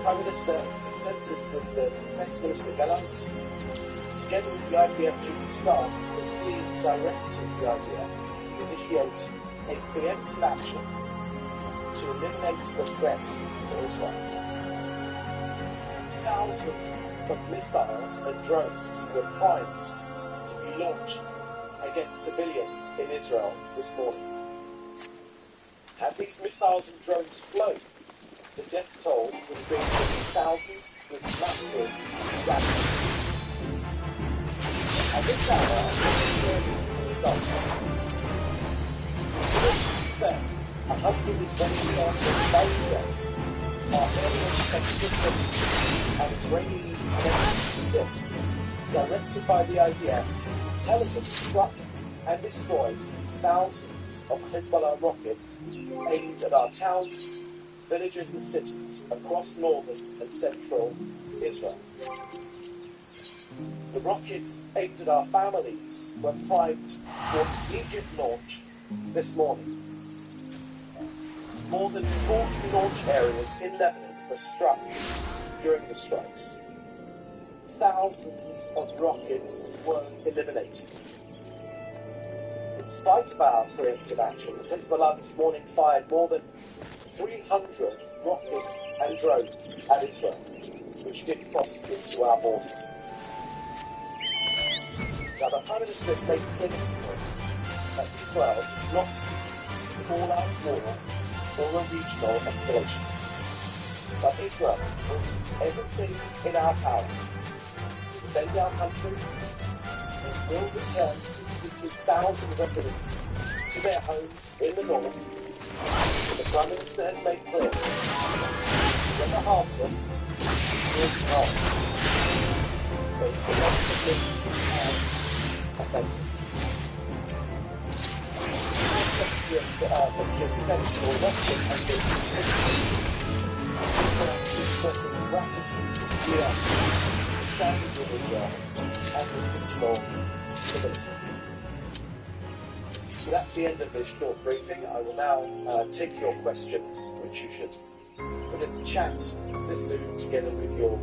Speaker 16: Prime Minister consensus with the Defence Minister Gallant, together with the IDF Chief of Staff, quickly directed the IDF to initiate a preemptive action to eliminate the threat to Israel. Thousands of missiles and drones were primed to be launched against civilians in Israel this morning. Had these missiles and drones flown, the death toll would have been in the thousands with massive damage. At this hour, the results. To be fair, 100 Israeli military jets, artillery systems, and Israeli emergency ships, directed by the IDF, intelligence struck and destroyed thousands of Hezbollah rockets aimed at our towns, villages and cities across northern and central Israel. The rockets aimed at our families were primed for immediate launch this morning. More than 40 launch areas in Lebanon were struck during the strikes. Thousands of rockets were eliminated. In spite of our preemptive action, Hezbollah this morning fired more than 300 rockets and drones at Israel, which did cross into our borders. Now, the Prime Minister has made clear this morning that Israel does not seek an all-out war or a regional escalation. But Israel will do everything in our power to defend our country and will return 62,000 residents to their homes in the north. The Prime Minister has made clear whoever harms us will be harmed. Both domestic wrestling and offensive. Secretary of Defense or wrestling has been expressing gratitude to the US for standing with Israel and with regional stability. So that's the end of this short briefing. I will now take your questions, which you should put in the chat this Zoom together with your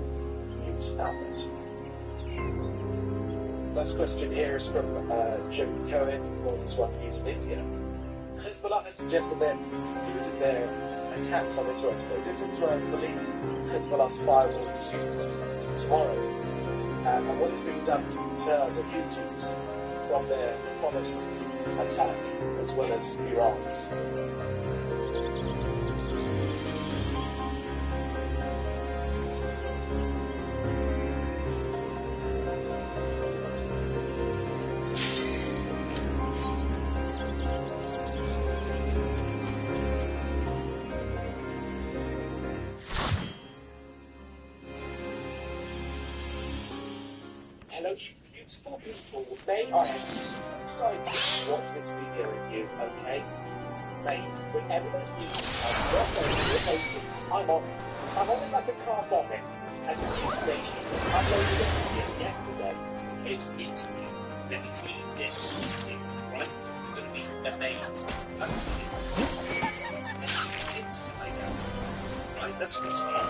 Speaker 16: news outlet. First question here is from Joe Cohen. Well, this one is India. Hezbollah has suggested they've concluded their attacks on Israel today. Does Israel believe Hezbollah's fire will resume tomorrow? And what is being done to deter the Houthis from their promised attack, as well as Iran's? Hello, beautiful people. May I am so excited to watch this video with you, okay? Mate, whenever there's music, I'm not on the opens. I'm on it like a car bombing. And the news station uploaded a video yesterday. It's interview. Let me read this thing, right? It's going to be amazing. Let's get inside out. Right, let's restart.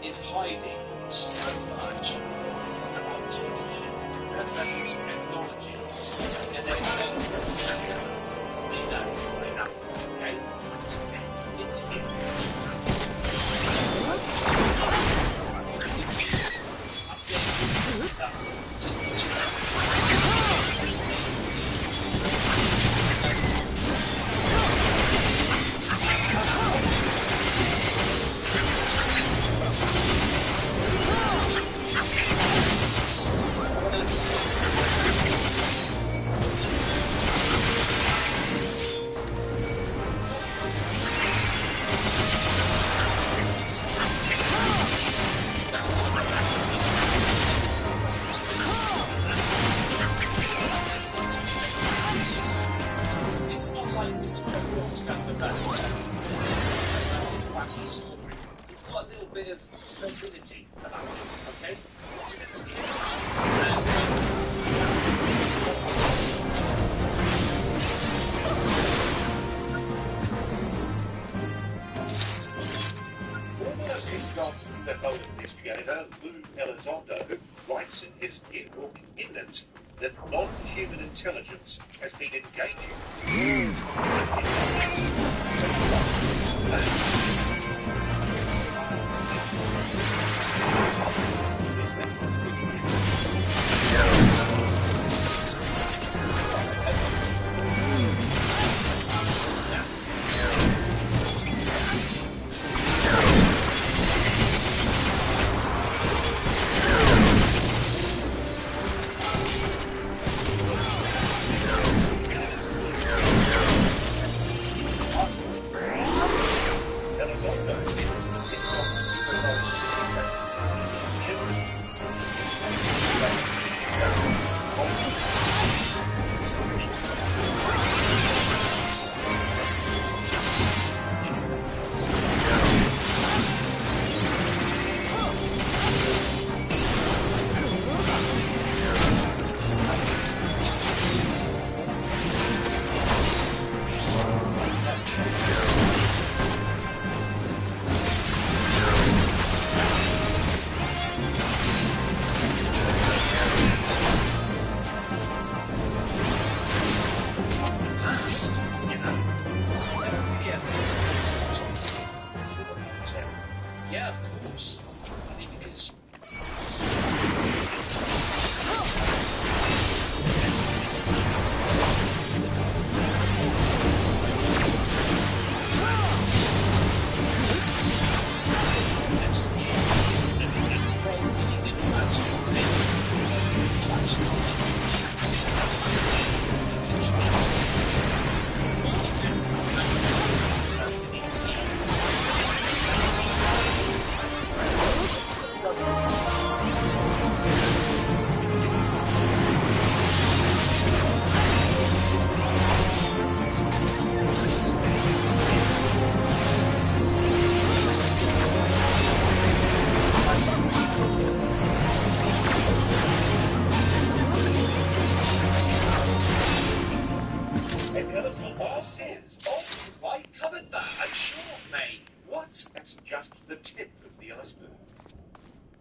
Speaker 16: Is hiding so much about ETs and weapons technology, and their dangerous areas. They know right now, okay? So let's interview it's not like Mr. Joe stand with that. It's a wacky story. It's got a little bit of credibility about it, okay? So let's see it.
Speaker 6: The Polish investigator Lou Elizondo writes in his new book Imminent that non-human intelligence has been engaging.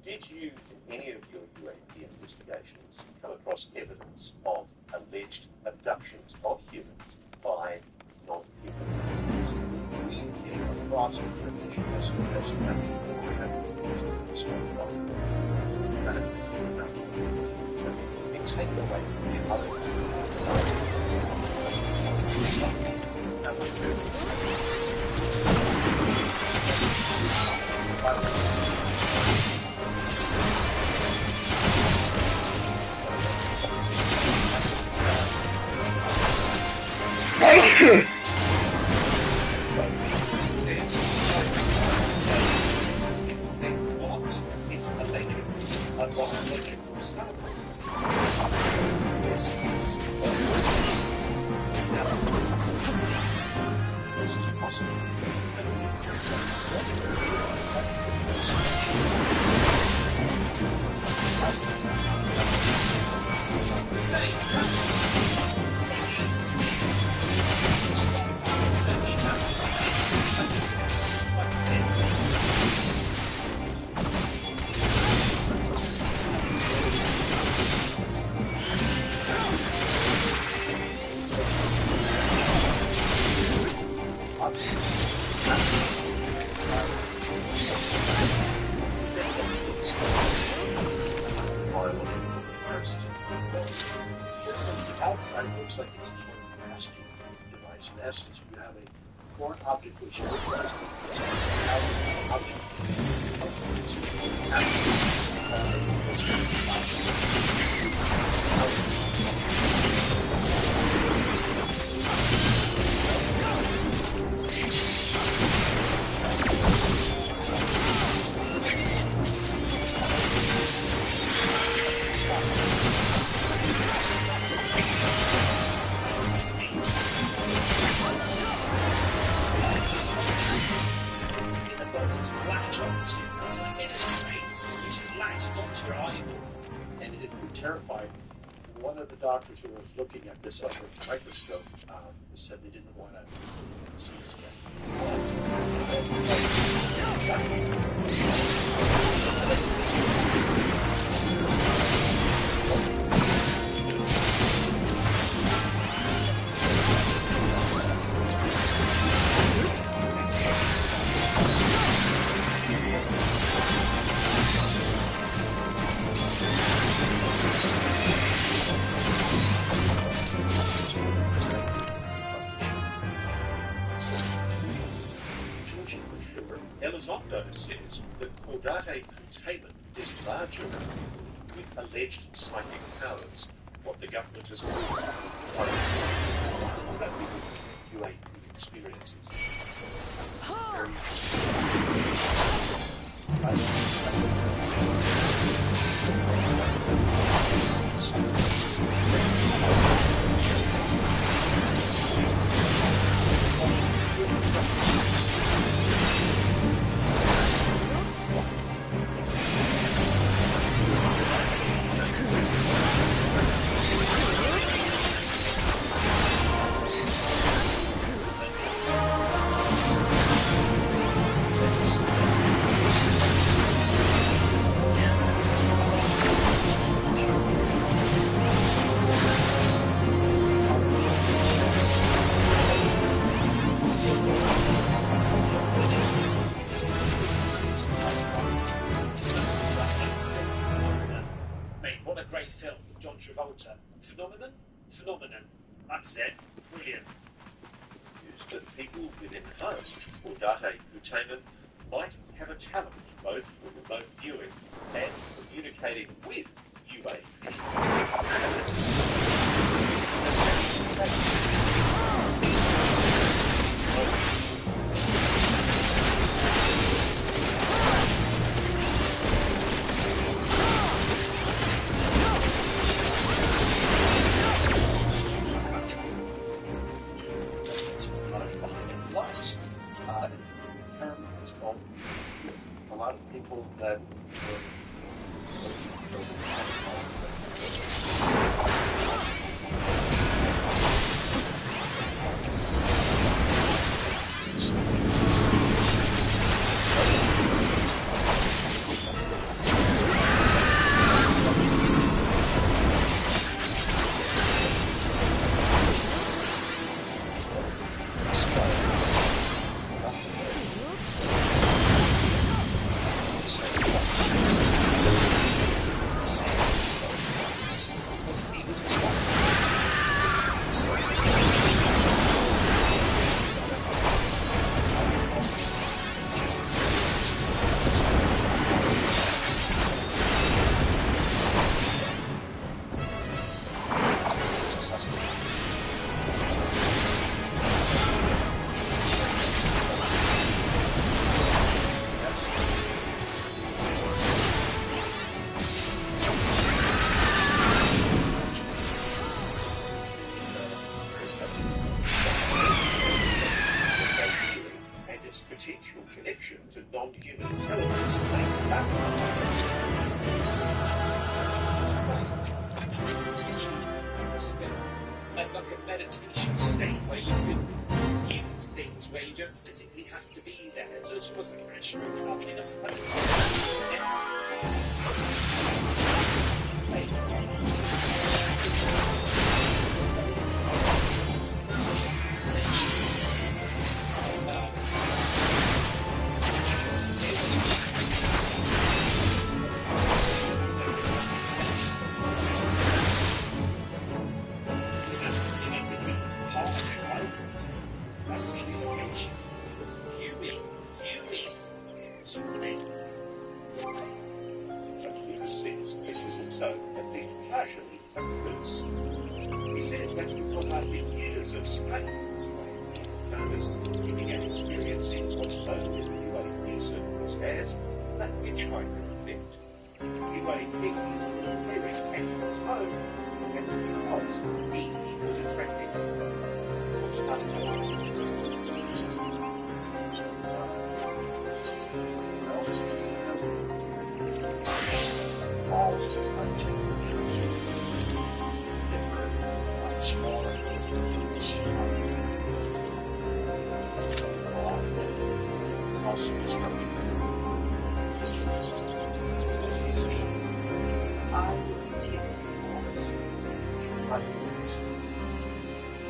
Speaker 6: Did you, in any of your UAP investigations, come across evidence of alleged abductions of humans by non-humans? We came across information as suggesting that people were having feelings of this from things taken away from the other. Outside, it looks like it's some sort of rescue device. In essence, you have a foreign object which is terrified. One of the doctors who was looking at this under the microscope said they didn't want to see this Elizondo says that Cordate containment is larger with alleged psychic powers, what the government has called UAP experiences. Film with John Travolta. Phenomenon. That's it. Brilliant. Use that people within home or data entertainment might have a talent both for remote viewing and communicating with UAP. A lot of people that non-human intelligence makes that
Speaker 1: like a meditation state where you can feel things where you don't physically have to be there. So it's almost like an astral traveling as opposed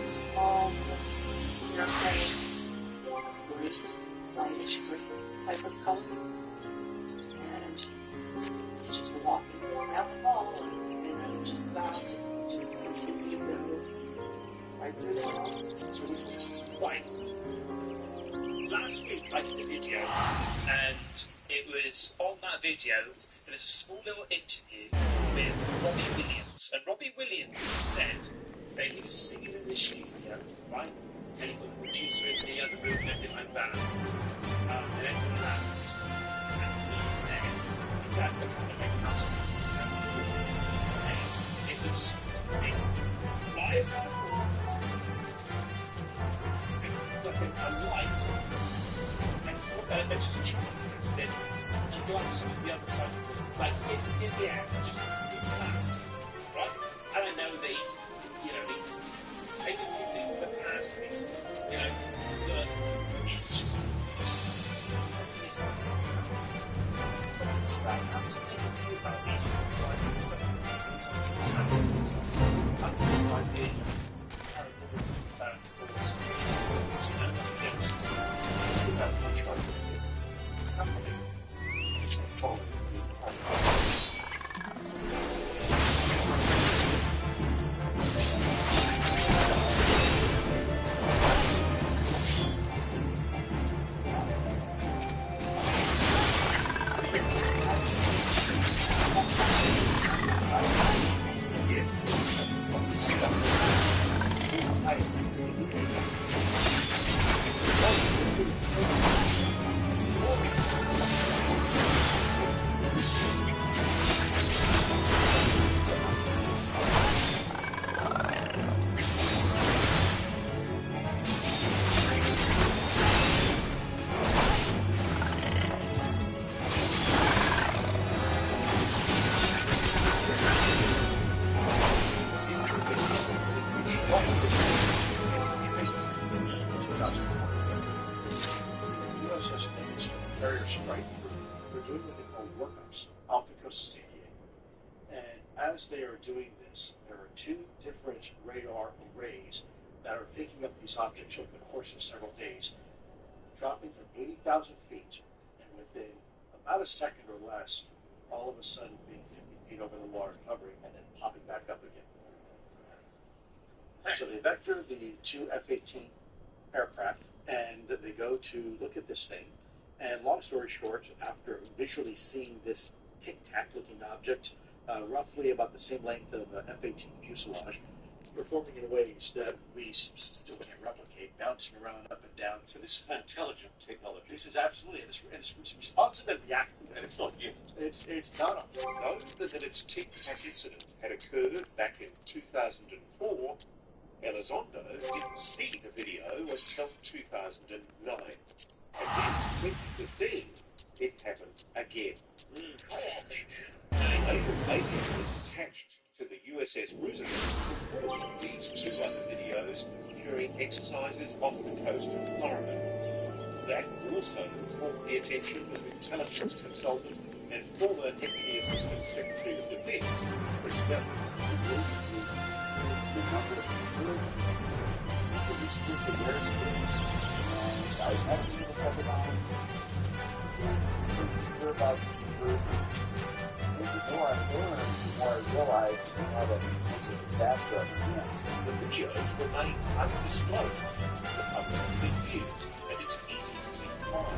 Speaker 1: small, clear face with lightish green type of color. And he's just walking down the hall, and then just stop and just continue to go right through the hall. Right. Last week I did a video, and it was on that video, there was a small little interview with Robbie Williams. And Robbie Williams said that he was singing in the studio, right? And he got the producer in the other room and everything like that. And everything happened. And he said, this is exactly the kind of make house he said it was something fly from the floor. A light, and just a traffic accident, and go on the other side, like in the air, just pass, right? And I know that he's taken a few things in the past, and he's, but it's about how to make a deal about these things and something that's happened and stuff. I think it might be something that's falling. As they are doing this, there are two different radar arrays that are picking up these objects over the course of several days, dropping from 80,000 feet, and within about a second or less, all of a sudden being 50 feet over the water covering, and then popping back up again. So they vector the two F-18 aircraft, and they go to look at this thing. And long story short, after visually seeing this tic-tac looking object, roughly about the same length of an F-18 fuselage, performing in ways that we still can't replicate, bouncing around up and down. So this is intelligent technology. This is absolutely, and it's responsive and reactive, and it's not human. It's not.
Speaker 6: Know that its tic-tac incident had occurred back in 2004. Elizondo didn't see the video until 2009. And in 2015, it happened again. A naval alien was attached to the USS Roosevelt recorded these two other videos during exercises off the coast of Florida. That also caught the attention of intelligence consultant and former Deputy Assistant Secretary of Defense, Chris Bell.
Speaker 17: I haven't even talked about hear about and the more I learn, the more I realize how that potential disaster at the end.
Speaker 6: The videos remain undisclosed to the public for years, and it's easy to see why.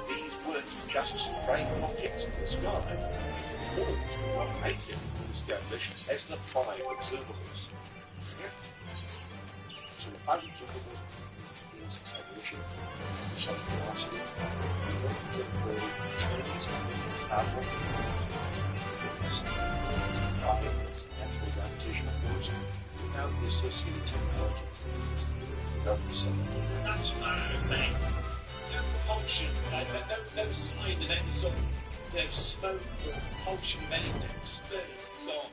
Speaker 6: These weren't just stray objects in the sky. The forms were rated and established as the five observables.
Speaker 17: So the five observables is evolution, shape velocity, contemporary trends, travel, natural gravitational force, without the associated technology.
Speaker 20: That's fine, mate. No propulsion, no sign of any sort of smoke or propulsion of anything. Just burning, gone.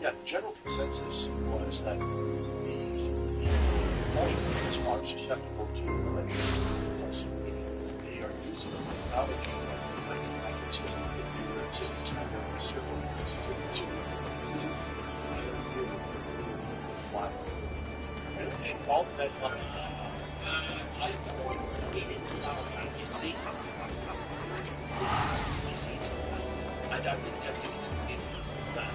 Speaker 6: Yeah, the general consensus was that these measurements are susceptible to electrical they are using technology that electromagnetism that we were to determine a circle to fly.
Speaker 20: And all that I thought it's about you see. I don't think it's that.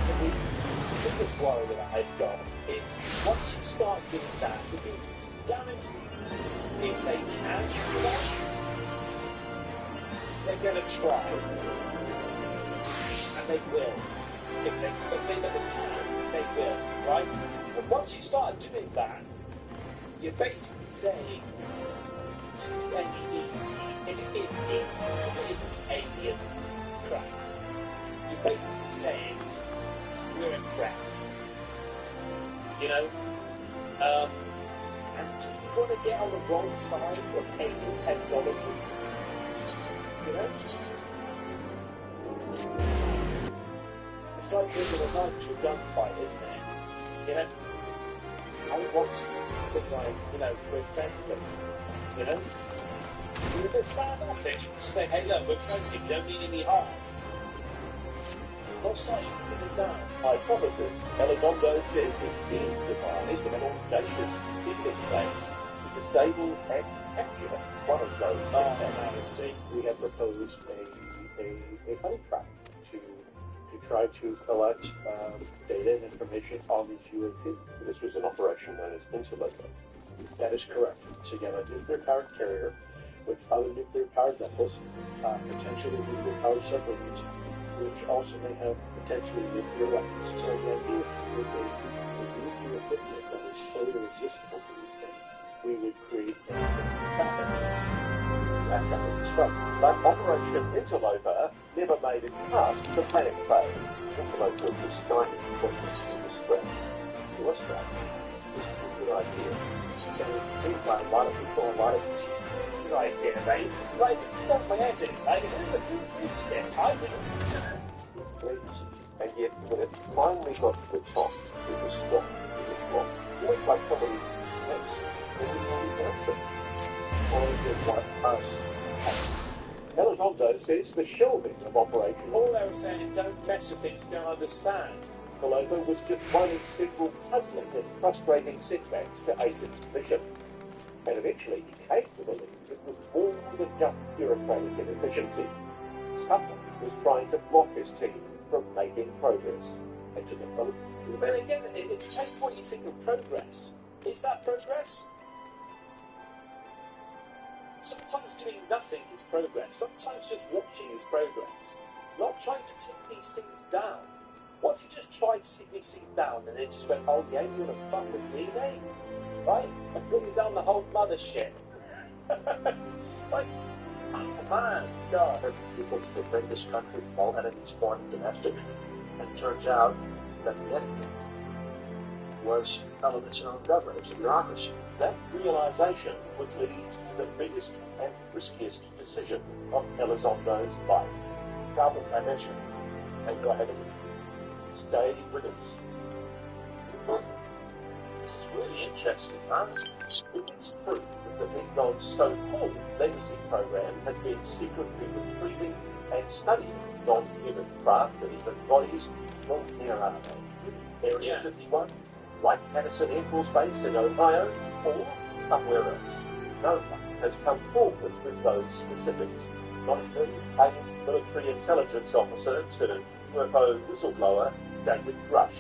Speaker 16: The biggest worry that I felt is once you start doing that, because damn it, if they can do that, they're going to try, and they will. If they can, they will, right? But once you start doing that, you're basically saying to any ET, if it is an alien craft, you're basically saying we're in threat. You know? And you want to get on the wrong side of alien technology. You know? It's like there's an actual gunfight, isn't there? You know? I want to look like, we're friendly. You know? We're a bit standoffish. Say, hey, look, we're friendly. We don't mean any harm. Not start shooting them down.
Speaker 10: Hypothesis. Elizondo says his team devised an audacious stealing plan to disable and capture one of those.
Speaker 16: See, we have proposed a honey trap to try to collect data and information on these UAP.
Speaker 10: This was an operation known as Interloper.
Speaker 16: That is correct. Together, a nuclear-powered carrier with other nuclear-powered vessels, potentially nuclear-powered submarines, which also may have potentially nuclear weapons. So the idea with a nuclear equipment that is slowly resistant to these things, we would create a trap. That's how it was from.
Speaker 10: But Operation Interloper never made it past the planning phase. Interloper was stymied because of the stretch.
Speaker 16: To a stretch. was a good idea. So, meanwhile, a lot of people, a lot of good idea, right? Right, this is not my idea. Who reads this? I didn't. And yet, when it finally got to the top, it was stopped. It was blocked. It's almost like somebody else. Elizondo says the shelving of Operation. All they were saying, don't mess with things you don't understand. Colombo was just one of several puzzling and frustrating setbacks to ASIC's mission. And eventually he came to believe it was more than just bureaucratic inefficiency. Someone was trying to block his team from making progress. And to the both. But again, it depends what you think of progress. Is that progress? Sometimes doing nothing is progress. Sometimes just watching is progress. Not trying to take these things down. What if you just tried to take these things down and then just went, oh, you ain't gonna fuck with me, mate? Right? I'm bringing down the whole mothership. Like, oh man, God. People defend this country from all enemies, foreign and domestic. And it turns out that the enemy was elements in our own government. It was a bureaucracy. That realization would lead to the biggest and riskiest decision of Elizondo's life. Carbon dimension. And go ahead and stay with us. This is really interesting, huh? If it's true that the Pentagon's so-called legacy program has been secretly retrieving and studying non-human craft and even bodies, well, here are they. Area 51, like Patterson Air Force Base in Ohio, or somewhere else. No one has come forward with those specifics, not including a military intelligence officer turned UFO whistleblower David Rush.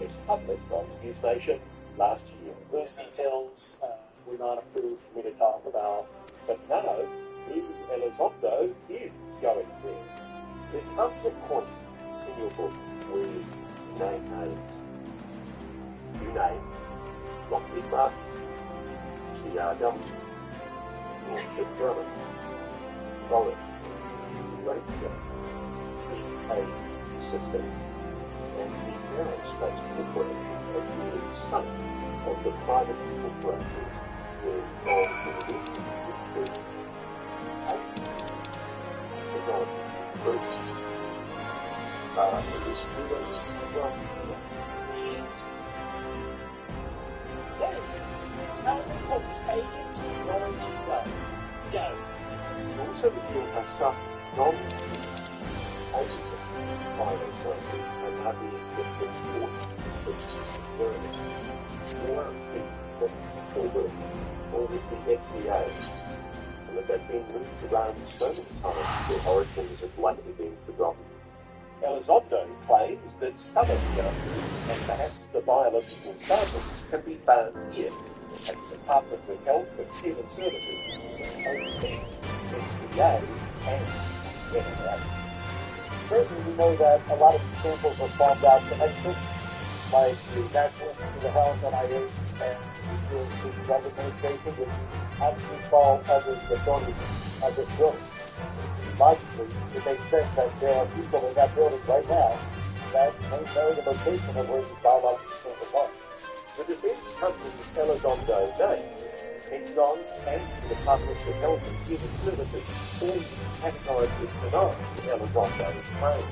Speaker 16: It's published on News Nation last year. Those details were not approved for me to talk about, but now who Elizondo is going there. There comes a point in your book where you name names. You name Lockheed Martin, CRW, Northrop Grumman, Boeing, Raytheon, BAE Systems, and the Aerospace Corporation as being some of the private corporations were involved in this recruiting technology groups. Yes. There it is. Tell me what the alien technology does. Go. It also revealed how some non-alien bioscientists are now being given support for learning more or with the FDA, and that they've been moved around so many times their origins have likely been forgotten. Elizondo claims that some of the answers, and perhaps the biological samples, can be found here at the Department of Health and Human Services, overseeing FDA and NIH.
Speaker 11: Certainly we know that a lot of these samples are farmed out to experts, like the National Institute of Health, NIH, and the Drug Administration, which obviously fall under the authority of this building. Logically, it makes sense that there are people in that building right now that may know the location of where these biological samples are.
Speaker 16: The defense company's Elizondo names, Pentagon and the Department of Health and Human Services all categorically deny Elizondo's claim.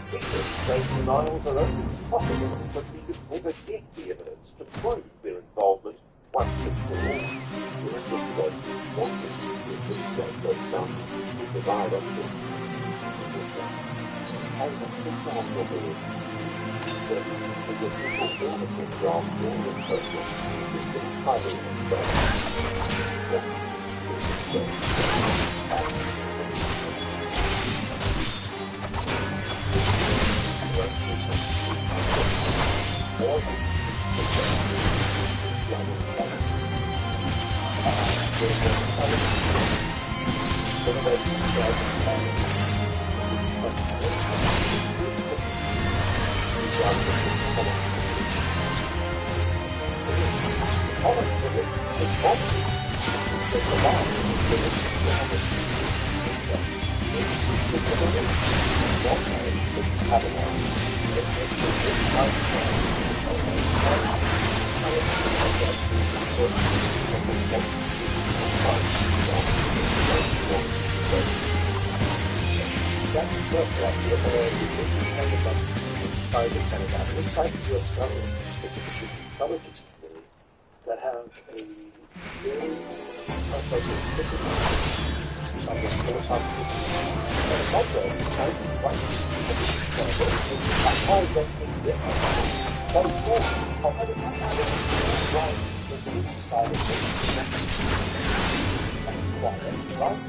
Speaker 16: Those denials are only possible because we could never get the evidence to prove their involvement once and for all. We're interested in wanting to investigate those samples with the biological and it's on the board that the official order job all the total is the highly Inside the U.S. government, specifically the intelligence community, that have a very philosophical and also types of white how they think this. But however, not having right within society and quiet, right?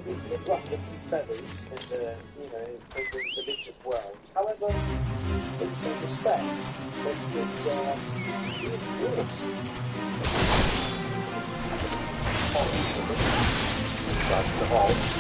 Speaker 16: It ruffles some feathers in the, in the religious world. However, in some respects, it could reinforce the whole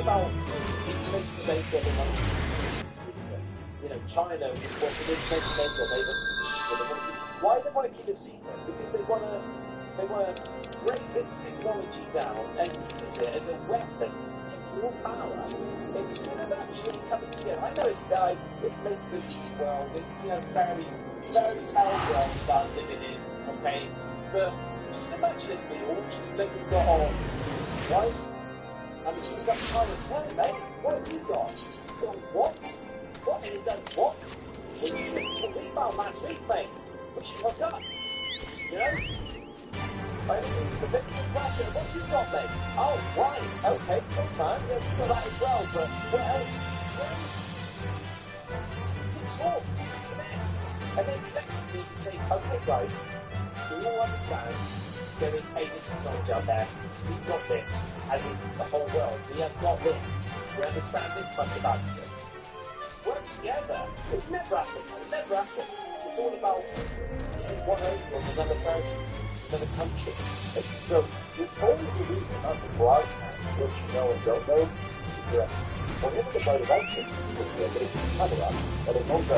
Speaker 16: about information they get in China was an information they got, they were secret. Why do they want to keep it secret? Because they want to break this technology down and use it as a weapon to war power instead of actually coming together. I know it's made the world, it's very tale world that I'm living in, okay? But just imagine if we all just literally got on, right? I mean, you've got China's hair, mate. What have you got? You've got what? What? And it done what? Well, you should see what we found last week, mate. We should hook up. You know? I mean, the victim of Russia, what have you got, mate? Oh, right. Okay, okay. Yeah, we've got that as well, but what else? You talk, connect. And then collectively you can say, okay, guys, we all understand there is alien technology out there. We've got this, as in the whole world. We have got this. We understand this much about it. Work together. It's never happened. It's never happened. It's all about one over on another person, another country. So there's always a reason not to broadcast what you know and don't know. Whatever the motivation is, there is a cover up, but it's also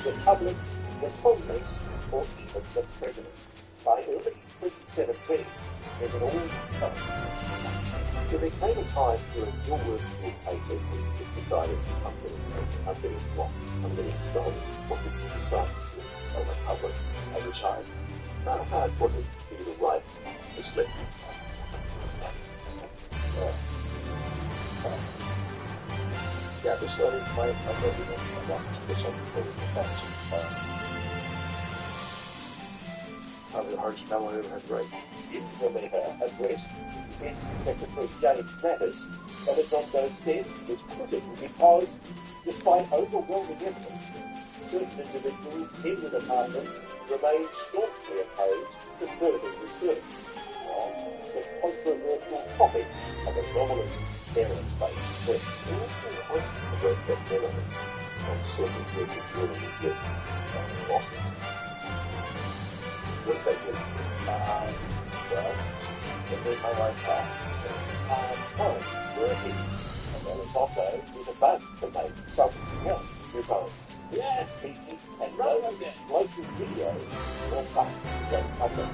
Speaker 16: the public, the police, or even the president.
Speaker 6: By early 2017, there had all come. So there came a time during your work with AT when you just decided, I'm getting blocked, I'm getting stolen. What did you decide to do? Tell the public at the time? How hard was it for you to write the slip? Yeah, the story is my argument. I want to put something for the defense. Probably the hardest spell I ever had to write. Even when at rest, defense Secretary James Mattis, Elizondo said was critical because, despite overwhelming evidence, certain individuals in the department remain staunchly opposed to further research on the controversial topic of anomalous aerospace threat. Most of the work that element and certain groups of dealing with losses. What they do? Well, they do my life hard. Home, working. And Elizondo is about to make something else his own. Yes, speaking, and those explosive videos will come to the public.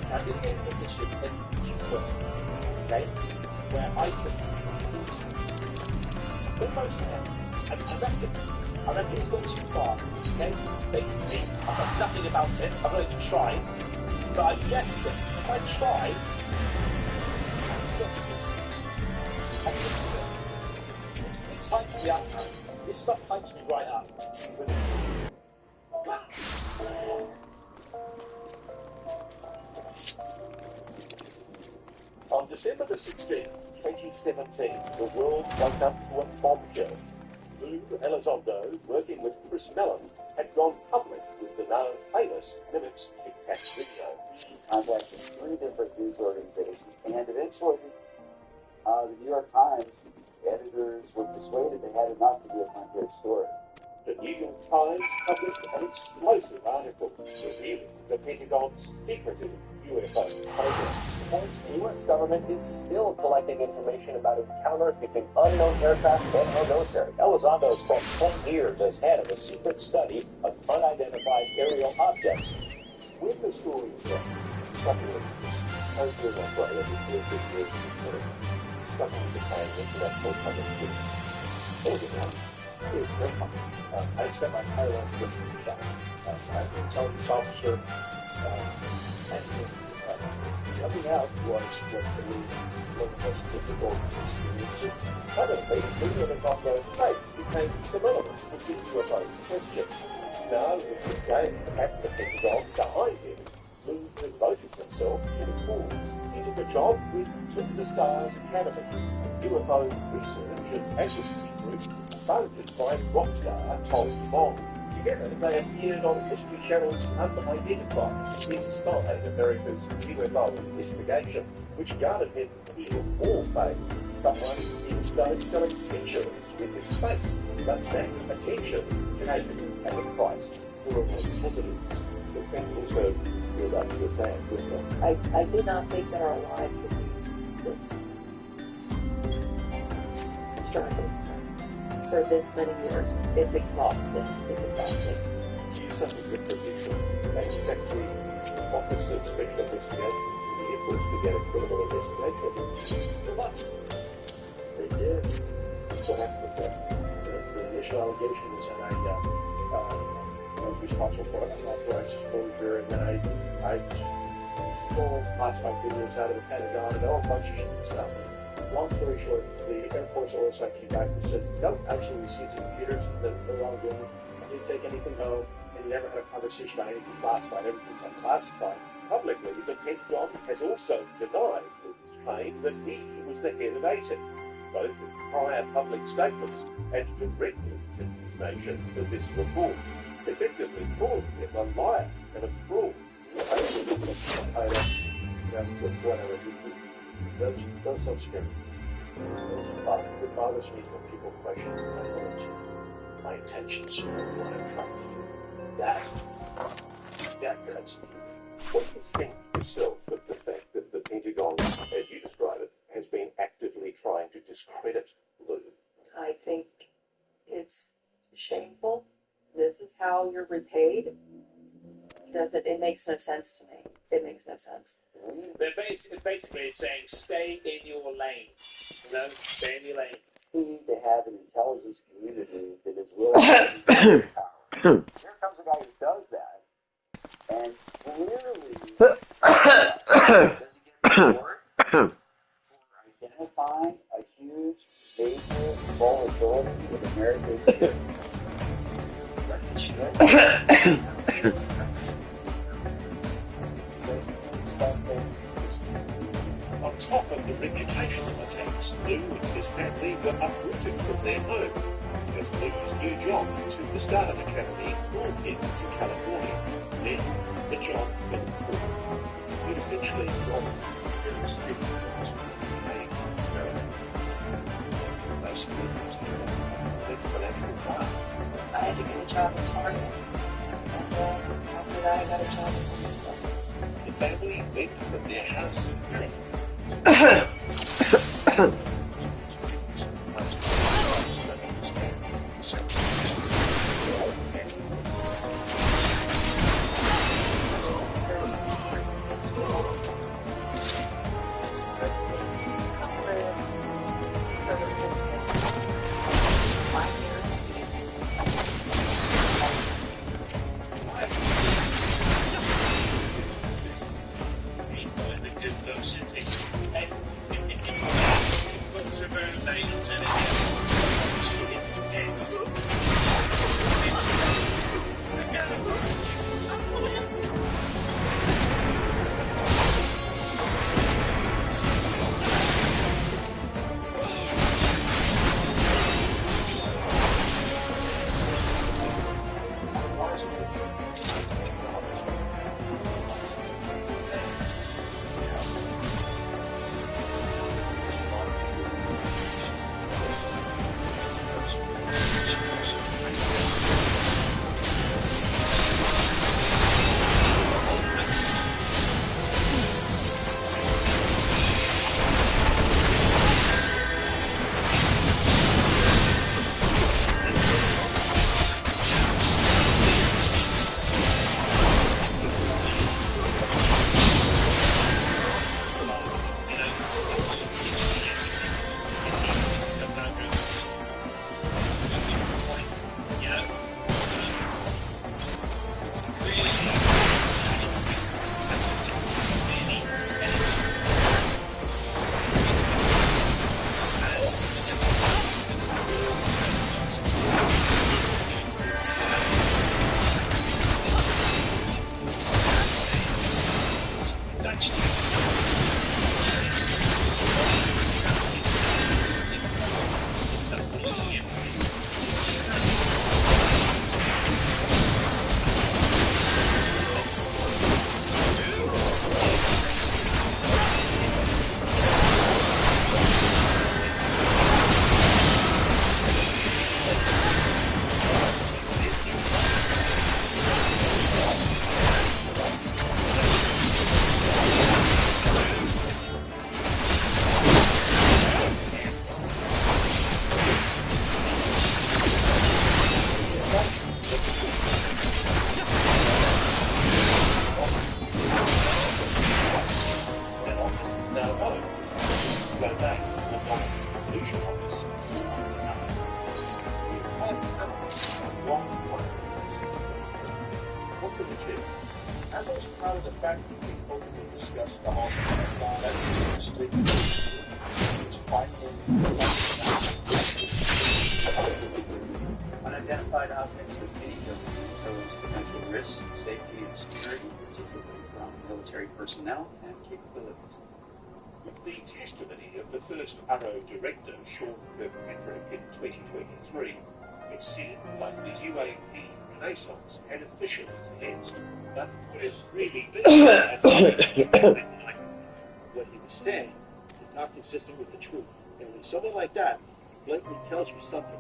Speaker 1: I did get a position in Super, okay, where I could almost there. I reckon it's gone too far, okay? Basically, I've done nothing about it, I've not even tried, but I guess if I try, yes, this hypes me up, man. This stuff hypes me right up.
Speaker 6: On December the 16th, 2017, the world woke up to a bombshell. Lou Elizondo, working with Chris Mellon, had gone public with the now famous Nimitz Tic Tac video.
Speaker 17: He's contacted 3 different news organizations, and eventually, the New York Times editors were persuaded they had enough to do a front page story.
Speaker 6: The New York Times published an explosive article revealing the Pentagon's secretive UFO program.
Speaker 16: The U.S. government is still collecting information about counterfeiting unknown aircraft and our military. Elizondo spent 10 years as head of a secret study of unidentified aerial objects.
Speaker 6: With the story of something like this, I was doing my brother every year, something became intellectual public. It was terrifying. I spent my entire life working in the shop. I was an intelligence officer, and coming out was what for me one of the most difficult experiences. Suddenly, many of us on those face became synonymous with the UFO question. Now, with the game at the Pentagon behind him, Lou devoted himself to the cause. He took a job with To the Stars Academy, a UFO research and advocacy group founded by rock star Tom Bond. Together, they appeared on History Channel's Unidentified, his style in America's UFO investigation, which garnered him even more fame. Someone even started selling pictures with his face, but that attention came at a price for all positives. The thing also built up to a band with them.
Speaker 8: I did not think that our lives would be this struggles for this many years. It's exhausting. It's exhausting.
Speaker 6: He's such a good producer. And Secretary Office of Special Investigations in the Air Force began a criminal investigation.
Speaker 1: For what?
Speaker 6: They did. What happened with that? The initial allegation was that I was responsible for unauthorized disclosure, and then I stole classified videos out of the Pentagon and all a bunch of stuff. Long story short, the Air Force oversight came back and said, no, actually we seized the computers, they're wrongdoing. I didn't take anything home, and never had a conversation about anything classified. Everything's unclassified. Publicly, the Pentagon has also denied his claim that he was the head of ATIC, both in prior public statements and direct information for this report, effectively calling him a liar and a fraud. Those don't scare me. It bothers me when people question my motives, my intentions, what I'm trying to do. That hurts me. What do you think yourself of the fact that the Pentagon, as you describe it, has discredit Lou.
Speaker 4: I think it's shameful. This is how you're repaid. It makes no sense to me. It makes no sense.
Speaker 20: They're basically saying stay in your lane. You know, stay in your lane.
Speaker 12: We need to have an intelligence community that is willing to use power. Here comes a guy who does that, and clearly does he get reward for identifying a huge major vulnerability with America's
Speaker 6: On top of the reputational attacks, Lou and his family were uprooted from their home as Lou's new job took the Stars Academy brought him to California. Then the job fell through. It essentially was very stupid. Most of it was a financial path.
Speaker 4: I had to get a job in Target. And after that, I got a job in Home Depot.
Speaker 6: The family went from their house in Maryland
Speaker 20: I'm most proud of the fact that we openly discussed the hospital plan that was it's finding
Speaker 5: unidentified objects that many of pose potential risks to safety and security, particularly from military personnel and capabilities.
Speaker 6: With the testimony of the first Arrow director, Sean Kirkpatrick, in 2023, it seemed like the UAP Renaissance had officially commenced. But would it really be?
Speaker 1: What he was saying is not consistent with the truth. And when someone like that blatantly tells you something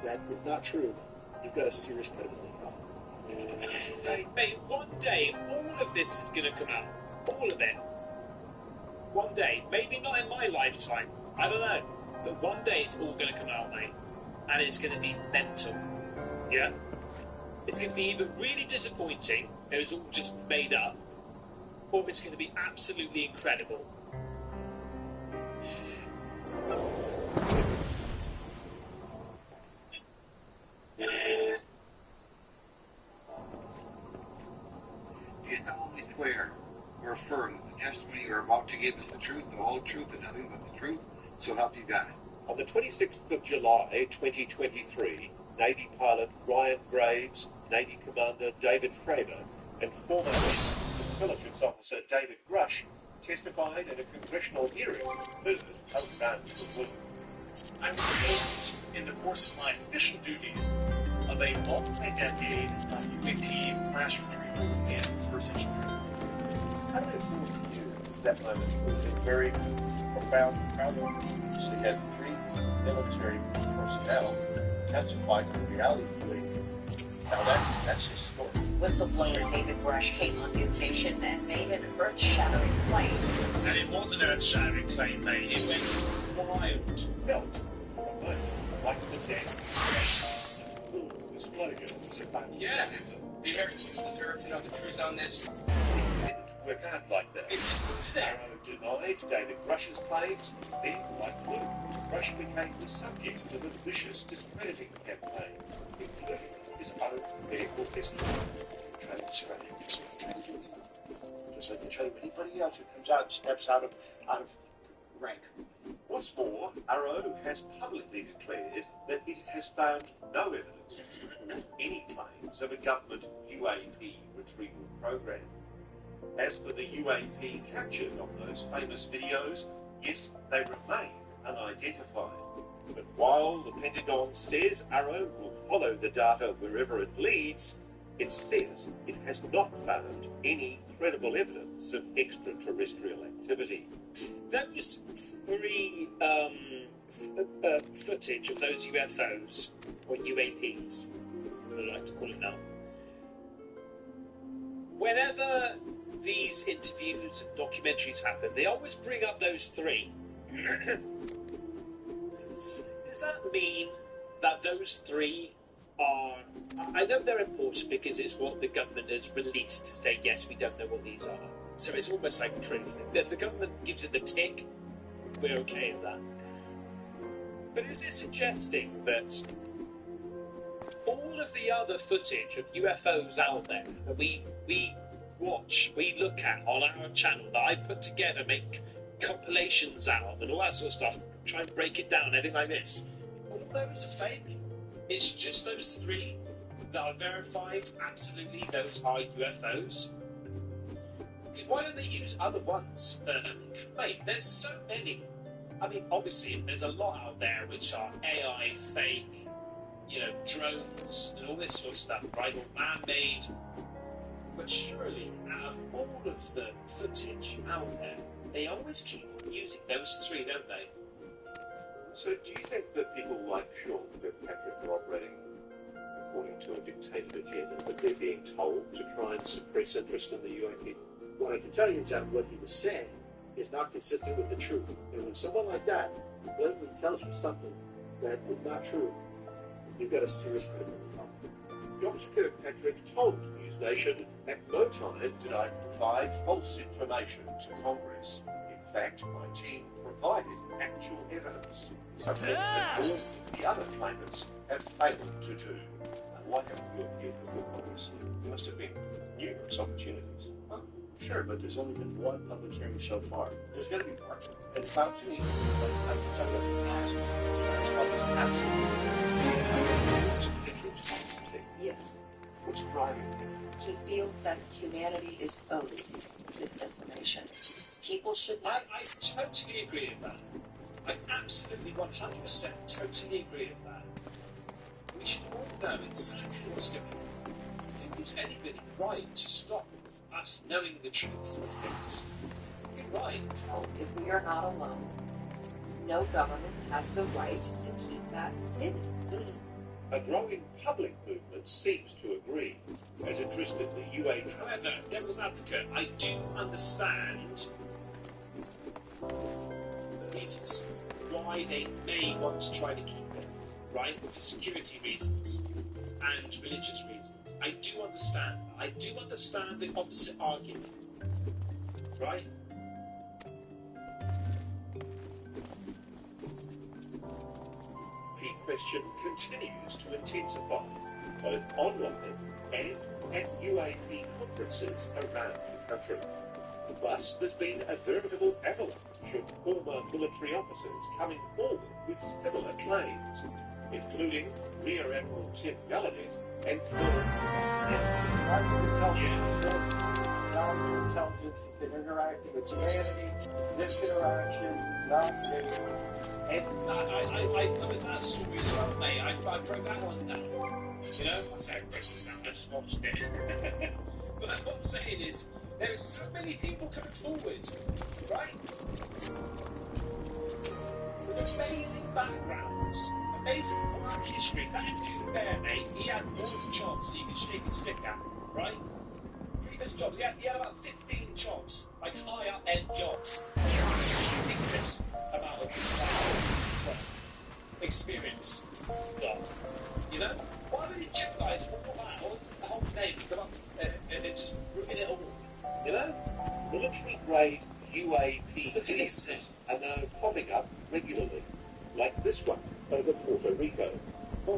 Speaker 1: that is not true, you've got a serious credibility problem.
Speaker 20: Mate, one day all of this is going to come out. All of it. One day. Maybe not in my lifetime. I don't know. But one day it's all going to come out, mate, and it's going to be mental. Yeah? It's going to be either really disappointing, it was all just made up, or it's going to be absolutely incredible.
Speaker 21: Be it always clear or affirm that the testimony you are about to give is the truth, the whole truth, and nothing but the truth, so help you God.
Speaker 22: On the 26th of July 2023, Navy pilot Ryan Graves, Navy Commander David Fravor, and former intelligence officer David Grush testified at a congressional hearing heard how guns were used.
Speaker 20: I was involved in the course of my official duties of a multi-decade UAP crash retrieval and first engineering.
Speaker 10: How did it feel to you that moment? Was it very profound? So you had 3 military personnel testify to the reality of it. Now that's historic.
Speaker 8: Whistleblower David Grush came on News Nation and made an earth-shattering claim.
Speaker 20: And it was an earth-shattering claim, mate. It went wild.
Speaker 22: Felt like the death. Explosions.
Speaker 14: Yeah. The Americans deserve to know the truth on this.
Speaker 22: It didn't work out like that. Arrow denied David Grush's claims, then, like Luke, Grush became the subject of a vicious discrediting campaign, including his own medical testimony.
Speaker 1: Trying to surrender yourself, trying to do it. Just like they try to anybody else who comes out and steps out of rank.
Speaker 22: What's more, Arrow has publicly declared that it has found no evidence to support any claims of a government UAP retrieval program. As for the UAP captured on those famous videos, yes, they remain unidentified. But while the Pentagon says Arrow will follow the data wherever it leads, it says it has not found any credible evidence of extraterrestrial activity.
Speaker 20: Those 3 footage of those UFOs, or UAPs, as they like to call it now, whenever these interviews and documentaries happen, they always bring up those 3. Does that mean that those 3 are... I know they're important because it's what the government has released to say, yes, we don't know what these are. So it's almost like proof. If the government gives it the tick, we're okay with that. But is it suggesting that all of the other footage of UFOs out there that we watch, we look at on our channel, that I put together, make compilations out and all that sort of stuff, trying to break it down, everything like this, all those are fake? It's just those 3 that are verified, absolutely, those are UFOs? Because why don't they use other ones? Mate, there's so many. I mean, obviously, there's a lot out there which are AI, fake, drones, and all this sort of stuff, right? Or man-made. But surely, out of all of the footage out there, they always keep using those 3, don't they?
Speaker 22: So do you think that people like Sean Kirkpatrick are operating according to a dictated agenda, that they're being told to try and suppress interest in the UAP?
Speaker 1: What I can tell you is that what he was saying is not consistent with the truth. And when someone like that blatantly tells you something that is not true, you've got a serious credibility problem.
Speaker 22: Dr. Kirkpatrick told News Nation, at no time did I provide false information to Congress. In fact, my team provided actual evidence, something that all of the other claimants have failed to do. And why haven't you appeared before Congress? There must have been numerous opportunities.
Speaker 1: Sure, but there's only been one public hearing so far. There's going to be more. And it's not too easy. But I can tell you in the past,
Speaker 8: Yes.
Speaker 1: What's driving it?
Speaker 8: He feels that humanity is owed this information. People should not...
Speaker 20: I totally agree with that. I absolutely 100% totally agree with that. We should all know exactly what's going on. If there's anybody right to stop us knowing the truth of things, you're right.
Speaker 8: If we are not alone, no government has the right to keep that hidden.
Speaker 22: A growing public movement seems to agree, as interested in the UA
Speaker 20: However, devil's advocate, I do understand the reasons. why they may want to try to keep it, right? For security reasons and religious reasons. I do understand. I do understand the opposite argument, right?
Speaker 22: The question continues to intensify, both online and at UAP conferences around the country. Plus, there's been a veritable avalanche of former military officers coming forward with similar claims, including Rear Admiral Tim Gallaudet and Colonel
Speaker 1: Intelligence has been interacting with humanity. This interaction is not new.
Speaker 20: And I covered that story as well, mate. I broke that one down. You know, I say I broke it down, I just watched it. But what I'm saying is, there are so many people coming forward, right? With amazing backgrounds, amazing work history. That dude there, mate, he had more jobs that you could shake a stick at, right? Previous jobs, he had about 15 jobs, like high up end jobs. Ridiculous amount of experience got. You know? Why would you jeopardize all that? What's the whole name? Come up and just ruin it all. You know?
Speaker 22: military grade UAP cases are now popping up regularly, like this one over Puerto Rico,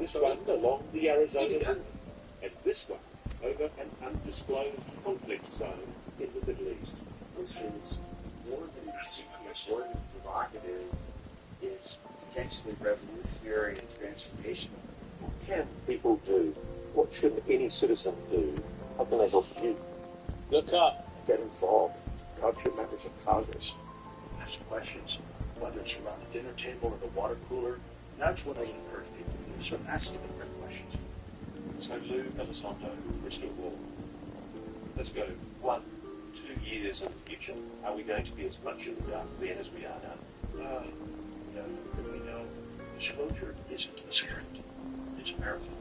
Speaker 22: this one along the Arizona border, and this one over an undisclosed conflict zone in the Middle East.
Speaker 6: This is more than provocative, is potentially revolutionary and transformational.
Speaker 22: What can people do? What should any citizen do? How can they help you?
Speaker 20: Look up.
Speaker 22: Get involved. Talk to your members of Congress. Ask questions, whether it's around the dinner table or the water cooler. That's what I encourage people to do. So ask them great questions. So Lou Elizondo, Crystal Ball. Let's go 1, 2 years in the future. Are we going to be as much in the dark then as we are now? No, but we know disclosure isn't a sprint. It's a marathon.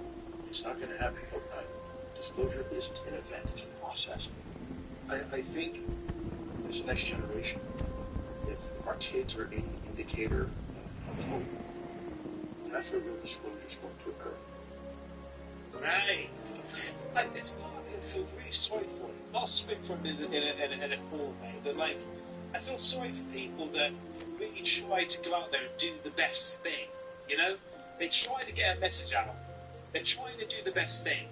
Speaker 22: It's not going to happen overnight. Disclosure isn't an event, it's a process. I think this next generation, if our kids are any indicator of hope, that's where real disclosure is going to occur.
Speaker 20: Right. Like, it's part of me I feel really sorry for them. Not sorry for them in a poor way, but like, I feel sorry for people that really try to go out there and do the best thing, you know? They try to get a message out. They're trying to do the best thing.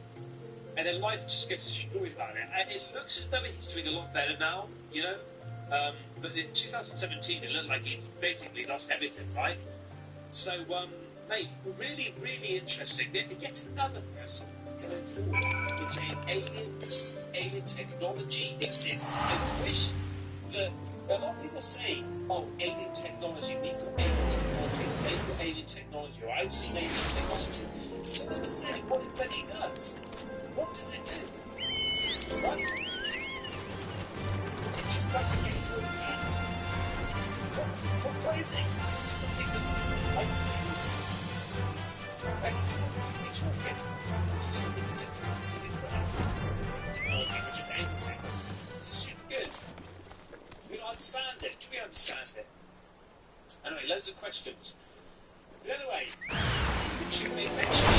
Speaker 20: And then life just gets destroyed about it. And it looks as though he's doing a lot better now, you know? But in 2017, it looked like he basically lost everything, right? So, mate, really, really interesting. Yet another person going forward. It's saying alien technology exists. I wish that a lot of people say, oh, alien technology, we've got alien technology, they've got alien technology, or I've seen alien technology. But never say what it really does. What does it do? Right? Is it just replicating your advance? What is it? Is it something that other things like we talking? Is it technology which is alien? It's super good. Do we understand it? Do we understand it? Anyway, loads of questions. But anyway, did you make mention?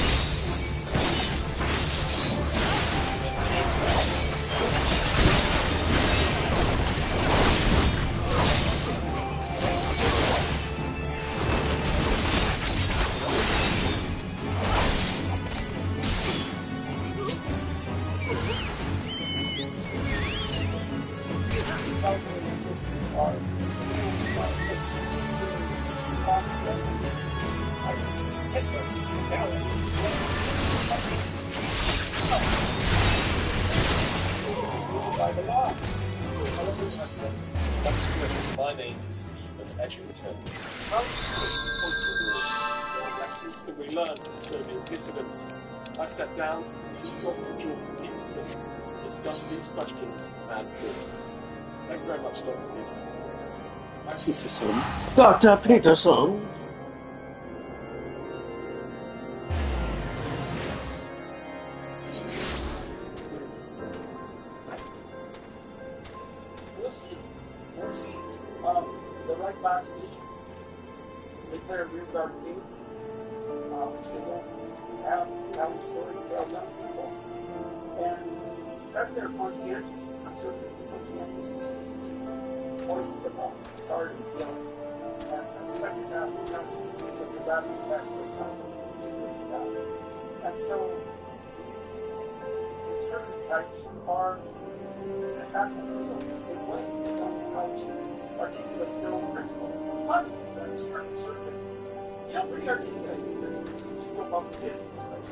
Speaker 1: Systems are
Speaker 20: My name is Stephen Edgerton. How the lessons that we learned from serving dissidents? I sat down with Dr. Jordan Peterson to discuss these questions and more. Thank you very much, Dr. Peterson.
Speaker 2: Peterson. Dr. Peterson.
Speaker 1: We'll see. The right last issue.
Speaker 16: declare rear guard gate, which they won't have a story to tell young people. And because they're conscientious, conservatives are conscientious and citizens who voice the guard of the young. And the second half of the citizens of the radical bachelor economy. And so conservative types are set back on the wheels in a big way. They don't know how to articulate their own principles. Republicans are conservative. You don't really articulate your principles. You just go about the business. Right?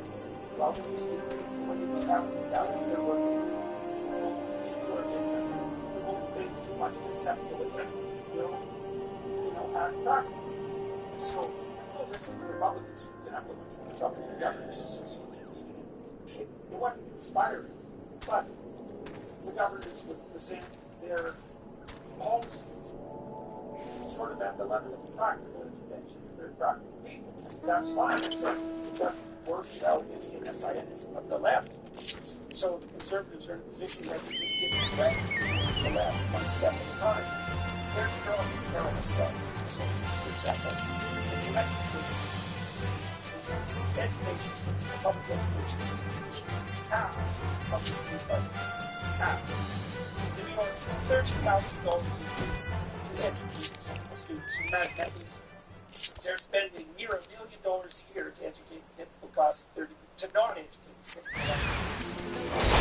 Speaker 16: Well, we just do things the way they have to be done as they're working. We won't continue to our business. We won't think too much conceptually. We'll, act practically. And so, listen to Republicans, for example, the Republican Governors Association meeting. It wasn't inspiring, but the governors would present their policies sort of at the level of practical intervention, if they're practical people. That's fine, except it doesn't work out against the messianism of the left. So the conservatives are in a position where they're just getting back to the left one step at a time. They're relative perilous values. So, for example, the United States education system, the public education system, eats half of this tea budget. Half. In New York, it's $30,000 a year to educate students. And that means they're spending near $1 million a year to educate the typical class of 30 to non-educated typical class.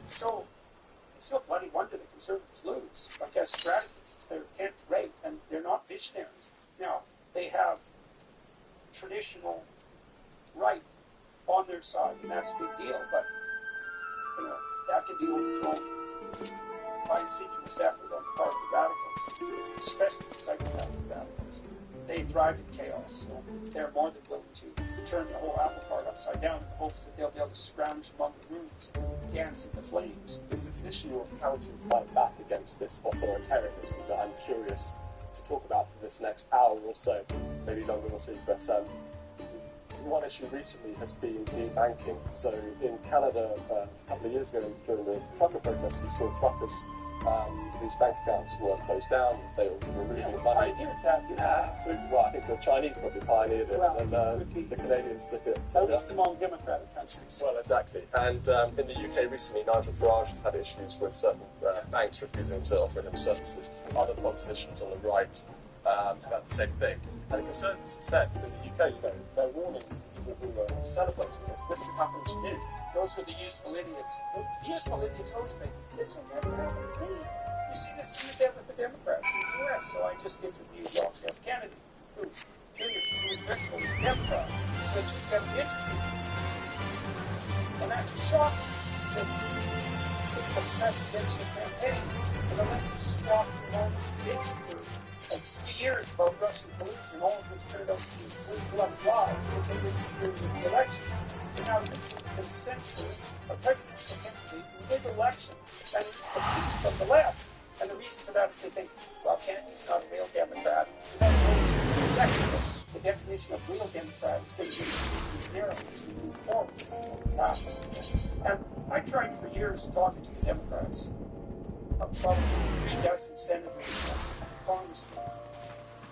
Speaker 16: So it's no bloody wonder the conservatives lose. Like as strategists, they're 10th rate and they're not visionaries. Now, they have traditional right on their side, and that's a big deal, but that can be overthrown by assiduous effort on the part of the radicals, especially the psychopathic radicals. They thrive in chaos, so they're more than willing to turn the whole apple cart upside down in the hopes that they'll be able to scrounge among the rooms and dance in the flames.
Speaker 9: This is an issue of how to fight back against this authoritarianism that I'm curious to talk about for this next hour or so, maybe longer, we'll see. But one issue recently has been debanking. So in Canada, a couple of years ago during the trucker protests, we saw truckers whose bank accounts were closed down. They were removing money. So, well, I think the Chinese probably pioneered it, and the Canadians took it.
Speaker 16: At least among democratic countries.
Speaker 9: Well, exactly. And in the UK recently, Nigel Farage has had issues with certain banks refusing to offer him services. Other politicians on the right about the same thing. And the Conservatives have said that in the UK, they're warning people who are celebrating this. This could happen to you.
Speaker 16: Those are the useful idiots. The useful idiots always think, this will never happen to me. You see this with the Democrats in the U.S. So I just interviewed John F. Kennedy, who principal is a Democrat. So I took them interview. And that just shocked me. It's a presidential campaign. And the left is squawking on bitch for 3 years about Russian collusion, all of which turned out to be blood lie that they were during the election. And now they censure a presidential candidate in mid-election. That is the people of the left. And the reason for that is they think, well, Kennedy's not a real Democrat. And then second, the definition of real Democrat is going to be narrow as we move forward. And I tried for years talking to the Democrats, probably 3 dozen senators, congressmen,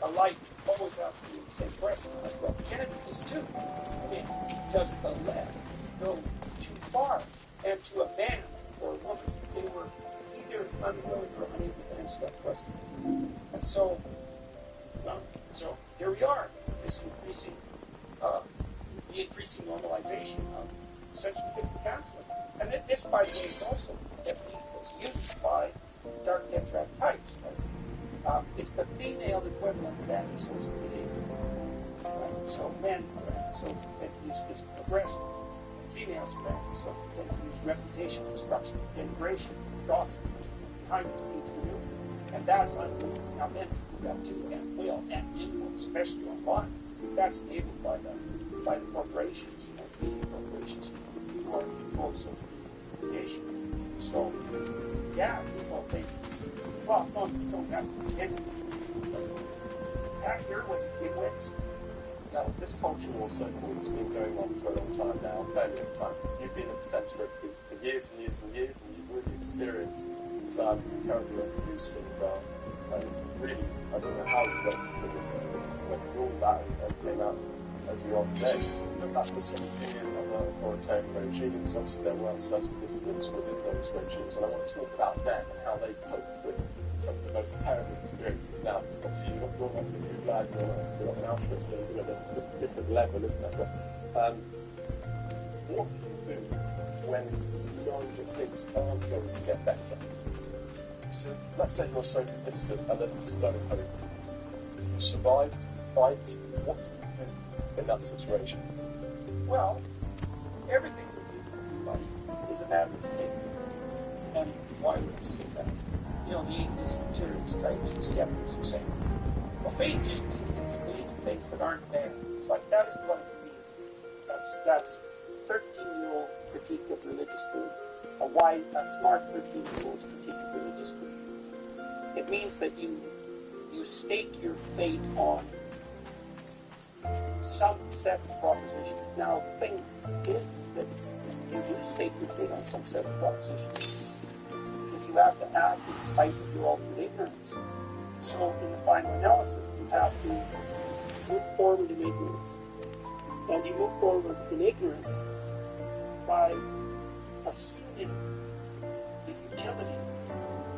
Speaker 16: alike, always asking me the same question. I said, well, Kennedy is too. I mean, does the left go too far? And to a man or a woman, they were either unwilling or unable to answer that question. And so here we are, this increasing, the increasing normalization of censorship and canceling. And this, by the way, is also a technique that's used by dark tetrad types. Right? It's the female equivalent of antisocial behavior. Right? So men are antisocial, tend to use physical aggression. Females are antisocial, tend to use reputation destruction, denigration, gossip, behind the scenes maneuver. And that's unbelievable. Now men got to and will and do, especially online. That's enabled by the corporations, media corporations who are in control of social communication. So, yeah, people think, well, no, so that back here when it wins.
Speaker 9: Now, this cultural cycle has been going on for a long time now, a fairly long time. You've been at the centre of it for years and years and years, and you've really experienced some terrible abuse and really, I don't know how you went through all that and came out as you are today. But that's the 17 years of an authoritarian regimes. Obviously, there were certain dissidents within those regimes, and I want to talk about them and how they cope with some of the most terrible experiences. Now, obviously, you're not going to be glad you're not in Auschwitz, so there's a different level, isn't there? But what do you do when you know that things aren't going to get better? So let's say you're so distant and there's just no hope. Do you survive? Do you fight? What do you do in that situation?
Speaker 16: Well, everything that we do in life is a matter of faith. And why would I say that? You know, the atheists, materialist types, the skeptics who say, well, faith just means that you believe in things that aren't there. It's like, that isn't what it means. That's 13-year-old critique of religious belief. A smart 13-year-old's critique of religious belief. It means that you stake your fate on some set of propositions. Now, the thing is that you do stake your fate on some set of propositions. You have to act in spite of your ultimate ignorance. So in the final analysis, you have to move forward in ignorance. And you move forward in ignorance by assuming the utility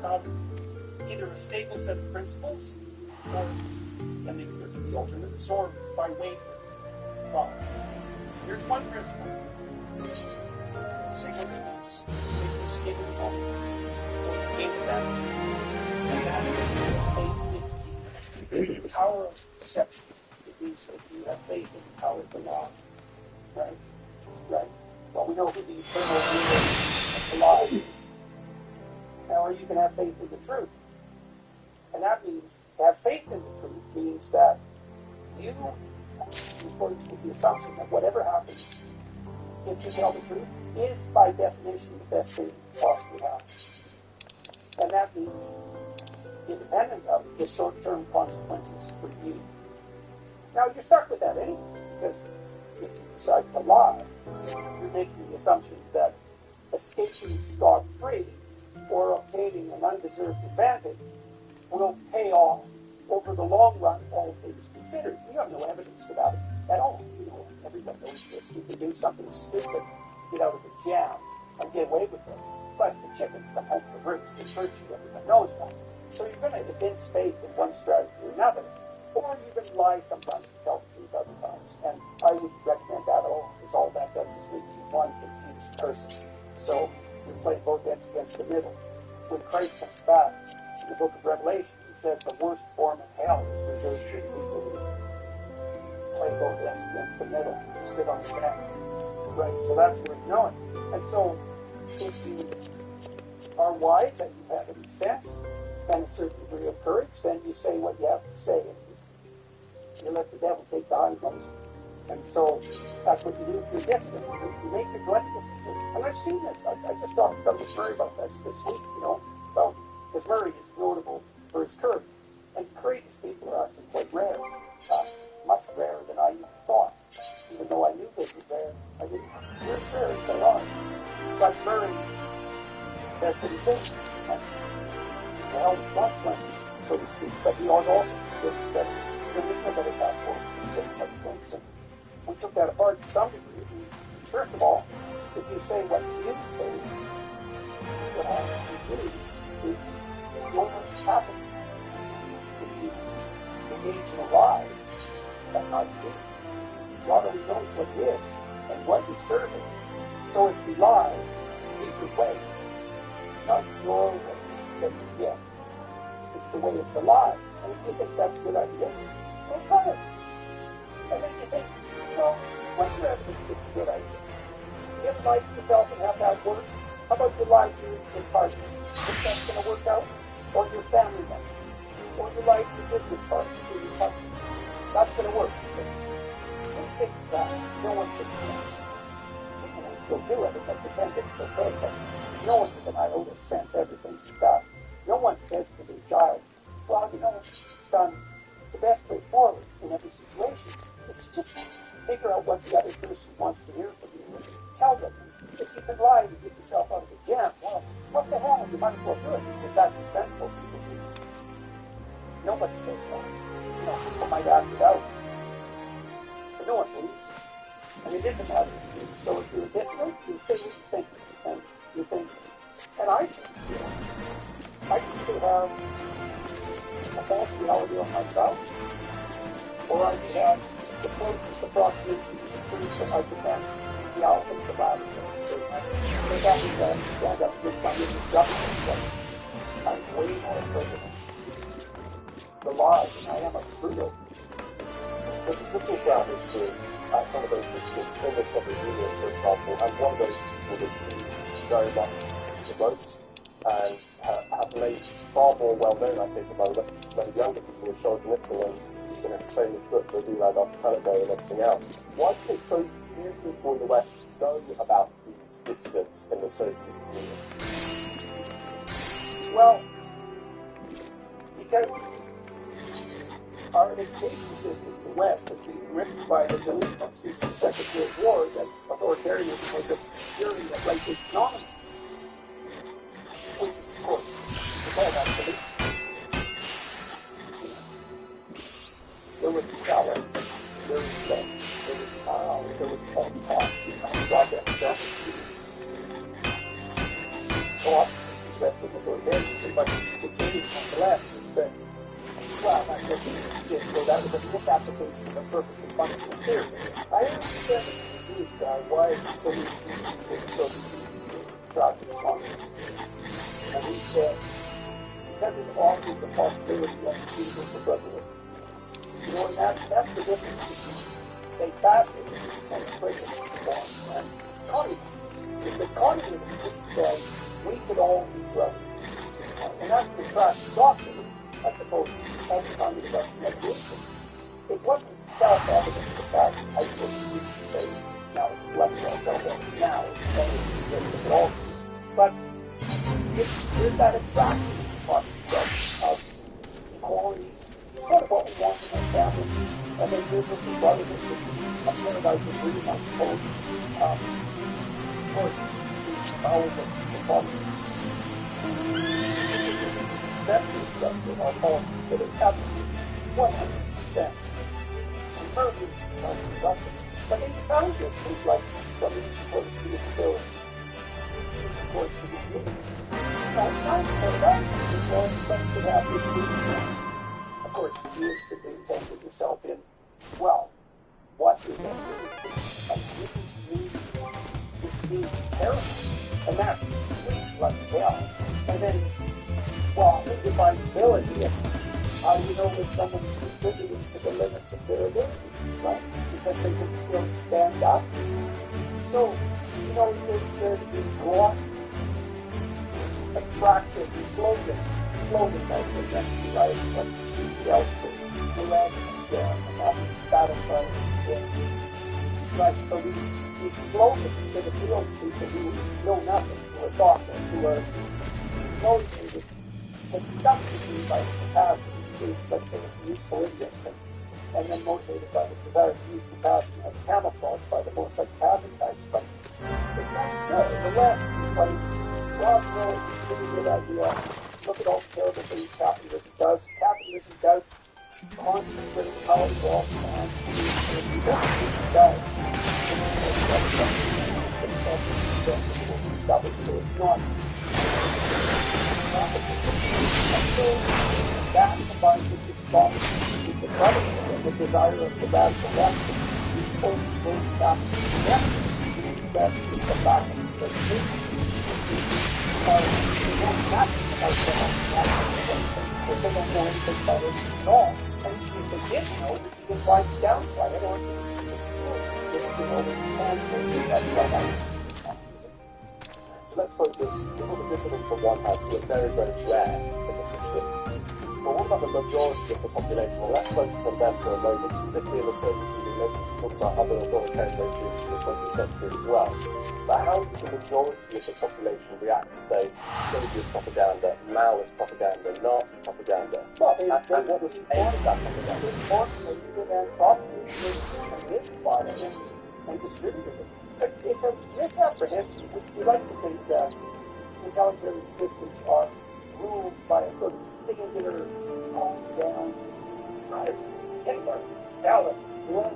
Speaker 16: of either a stable set of principles, or, and maybe there could be alternatives, or by wavering. Well, here's one principle. Say what it means. Say you're stable moment. And that is faith is the power of deception. It means that you have faith in the power of the lie. Right? Right. Well, we know who the eternal ruler of the lie is. Now, or you can have faith in the truth. And that means, to have faith in the truth means that you, in accordance with the assumption that whatever happens, if you tell the truth, is by definition the best thing you possibly have. And that means, independent of the short-term consequences for you. Now, you're stuck with that anyways, because if you decide to lie, you're making the assumption that escaping scot-free or obtaining an undeserved advantage will pay off over the long run, all things considered. We have no evidence for that at all. You know, everybody knows this. You can do something stupid, get out of the jam, and get away with it. But the chickens come home to roost. In virtue, everyone knows that. So you're going to evince faith in one strategy or another. Or you can lie sometimes and tell the truth other times. And I wouldn't recommend that at all, because all that does is make you one confused person. So we play both ends against the middle. When Christ comes back in the book of Revelation, he says the worst form of hell is reserved to people who play both ends against the middle, who sit on the fence. Right? So that's where he's going. And so if you are wise and you have any sense and a certain degree of courage, then you say what you have to say. And you let the devil take the hindmost. And so that's what you do if you're dissident. You make the blood decision. And I've seen this. I just talked to Douglas Murray about this week, because Murray is notable for his courage. And courageous people are actually quite rare. Much rarer than I even thought. Even though I knew they were rare. I mean, they're as rare as they are. But Murray says what he thinks. And the hell with consequences, so to speak. But he was also convinced that there is no better path forward than saying what he thinks. And we took that apart to some degree. First of all, if you say what you think, what happens to you is you'll happen. If you engage in a lie, that's not good. God only knows what it is and what you're serving. So if you lie, it's your way. It's not your way that you get. It's the way of the lie. And if you think that's a good idea, go try it. And then you think, what's the evidence it's a good idea? You ever lie to yourself and have that work? How about you lie to your partner? Think that's going to work out? Or your family member?
Speaker 11: or you like your business partners or your customers. That's going to work. Who thinks that? No one thinks that. People will still do it if they pretend it's okay, but no one with an iota sense everything's done. No one says to their child, well, you know, son, the best way forward in every situation is to just figure out what the other person wants to hear from you and tell them. If you can lie and get yourself out of a jam, well, what the hell? You might as well do it, because that's what sensible people do. Nobody says that. You know, people might act it out. But no one believes it. And it isn't matter to you. So if you're a dissident, you say what you think. And you think, and I think, you know, I can either have a false reality of myself, or I can have the closest approximation to the truth that I can have. The outcome of the body. So that means stand up against my government. I'm way more afraid of the lie than I am of the truth.
Speaker 16: This is looking down history at some of those districts in the Soviet Union, for example, and one of those people would be very much devout and have made far more well known, I think, among the younger people, Solzhenitsyn and his famous book, The Rewrite of Canada and everything else. Why do you think so few people in the West know about these dissidents in the Soviet Union?
Speaker 11: Well, because our education system in the West has been written by the delinquents since the Second World War that authoritarianism was a theory that right economics, which of course is all that belief. There was Stalin, there was Lenin, there was Paul Potts, you know, Robert Jefferson. So obviously, it's left with authoritarianism, but the change on the left is that, well, I guess that was a misapplication of a perfectly functional theory. I understand the confused guy why so many people were so attracted to communism. And he said, because it offers the possibility of people to brotherhood. You know, and that's the difference between, say, fascism and expressive reform and communism. Is that communism, it says, we could all be brothers. And that's the track doctrine, I suppose, all the time about mediation. It wasn't self-evident the fact that I would say, now it's left self-evident now, it's self-evident at all. But there's that attraction on stuff of equality, sort of what we want in our families, and then there's this brotherhood, which is a paradise of dream, I suppose. Of course, these powers of the communists accepted structure of our policies that are absolutely 100% impervious to corruption. But they decided to think like from each point to its ability, each point to its limit. Now, it sounds paradoxical, but it could have good reason. Of course, you instantly injected yourself in, well, what is that doing? This means terrible. And that's complete like hell. And then, well, who defines ability? And how do you know that someone's contributing to the limits of their ability, right? Because they can still stand up. So, you know, there are these glossy, attractive slogan that against the right, like the Auschwitz, Slag, and now these battlefront, right? So these slogans that appeal to people who know nothing, who are thoughtless, who are motivated to some degree by the compassion, is, let's say, useful ignorance, and then motivated by the desire to use compassion as camouflage by the more psychopathic types. But it sounds good. The left is like, well, no, it's a really good idea. Look at all the terrible things capitalism does. Capitalism does concentrate power to all hands. It does. So it's not. And so that combined with this thought is the problem of the desire of the radical left to overthrow capitalism. That means that it's a back of the they don't know anything about it at all. And if they did know, you can find it down by it, or to conceal it, just to know that you can't do that stuff. So let's focus. People with dissidents on one hand who are very, very rare in the system.
Speaker 16: But what about the majority of the population? Well, let's focus on them for a moment, particularly in the Soviet Union. Maybe we can talk about other authoritarian regimes in the 20th century as well. But how did the majority of the population react to, say, Soviet propaganda, Maoist propaganda, Nazi propaganda? Well, and what was the aim of that propaganda?
Speaker 11: They formulated and propagated and misapplied it and distributed it. It's a misapprehension. We like to think that totalitarian systems are ruled by a sort of singular, down, right? Hitler, Stalin, Lenin.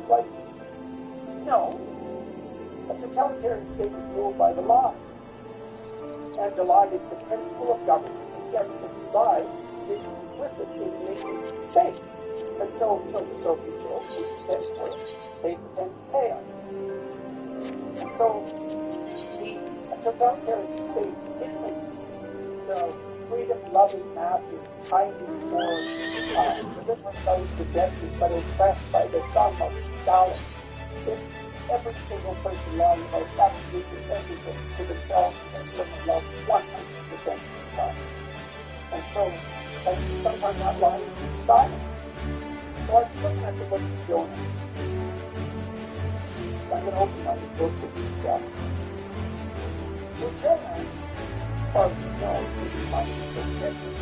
Speaker 11: But no, a totalitarian state is ruled by the lie. And the lie is the principle of governance, and everything he lies is implicit in the existing state. And so, the Soviet joke, they pretend to pay us. And so, a totalitarian state isn't the freedom-loving masses hiding for deliverance out of the deadly, but oppressed by the thumb of Stalin. It's every single person lying about absolutely everything to themselves and living love 100% of the time. And so, sometimes that lie is silent. So I'm looking at the book of Jonah. I'm going to open my book with this chapter. So Jonah, as far as he knows, is minding his business.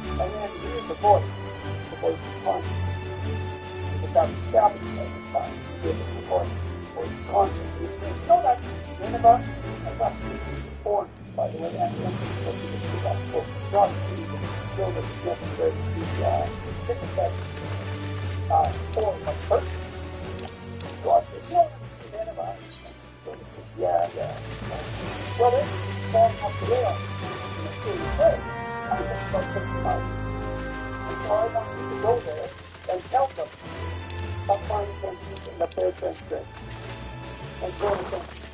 Speaker 11: And then he hears a voice. It's the voice of conscience. Because that's established by this time. He gave it recordings. It's the voice of conscience. And it says, no, that's Nineveh. That's actually seen as foreigners, by the way. And so you can see that. So not see Jonah necessarily be sympathetic for one person. God says, yeah, that's Nineveh. Jonah says, yeah. Well, then, falling off the rail in a serious way. I think about taking them out. And so I want you to go there and tell them of my intentions and of their transgression. And Jonah thinks,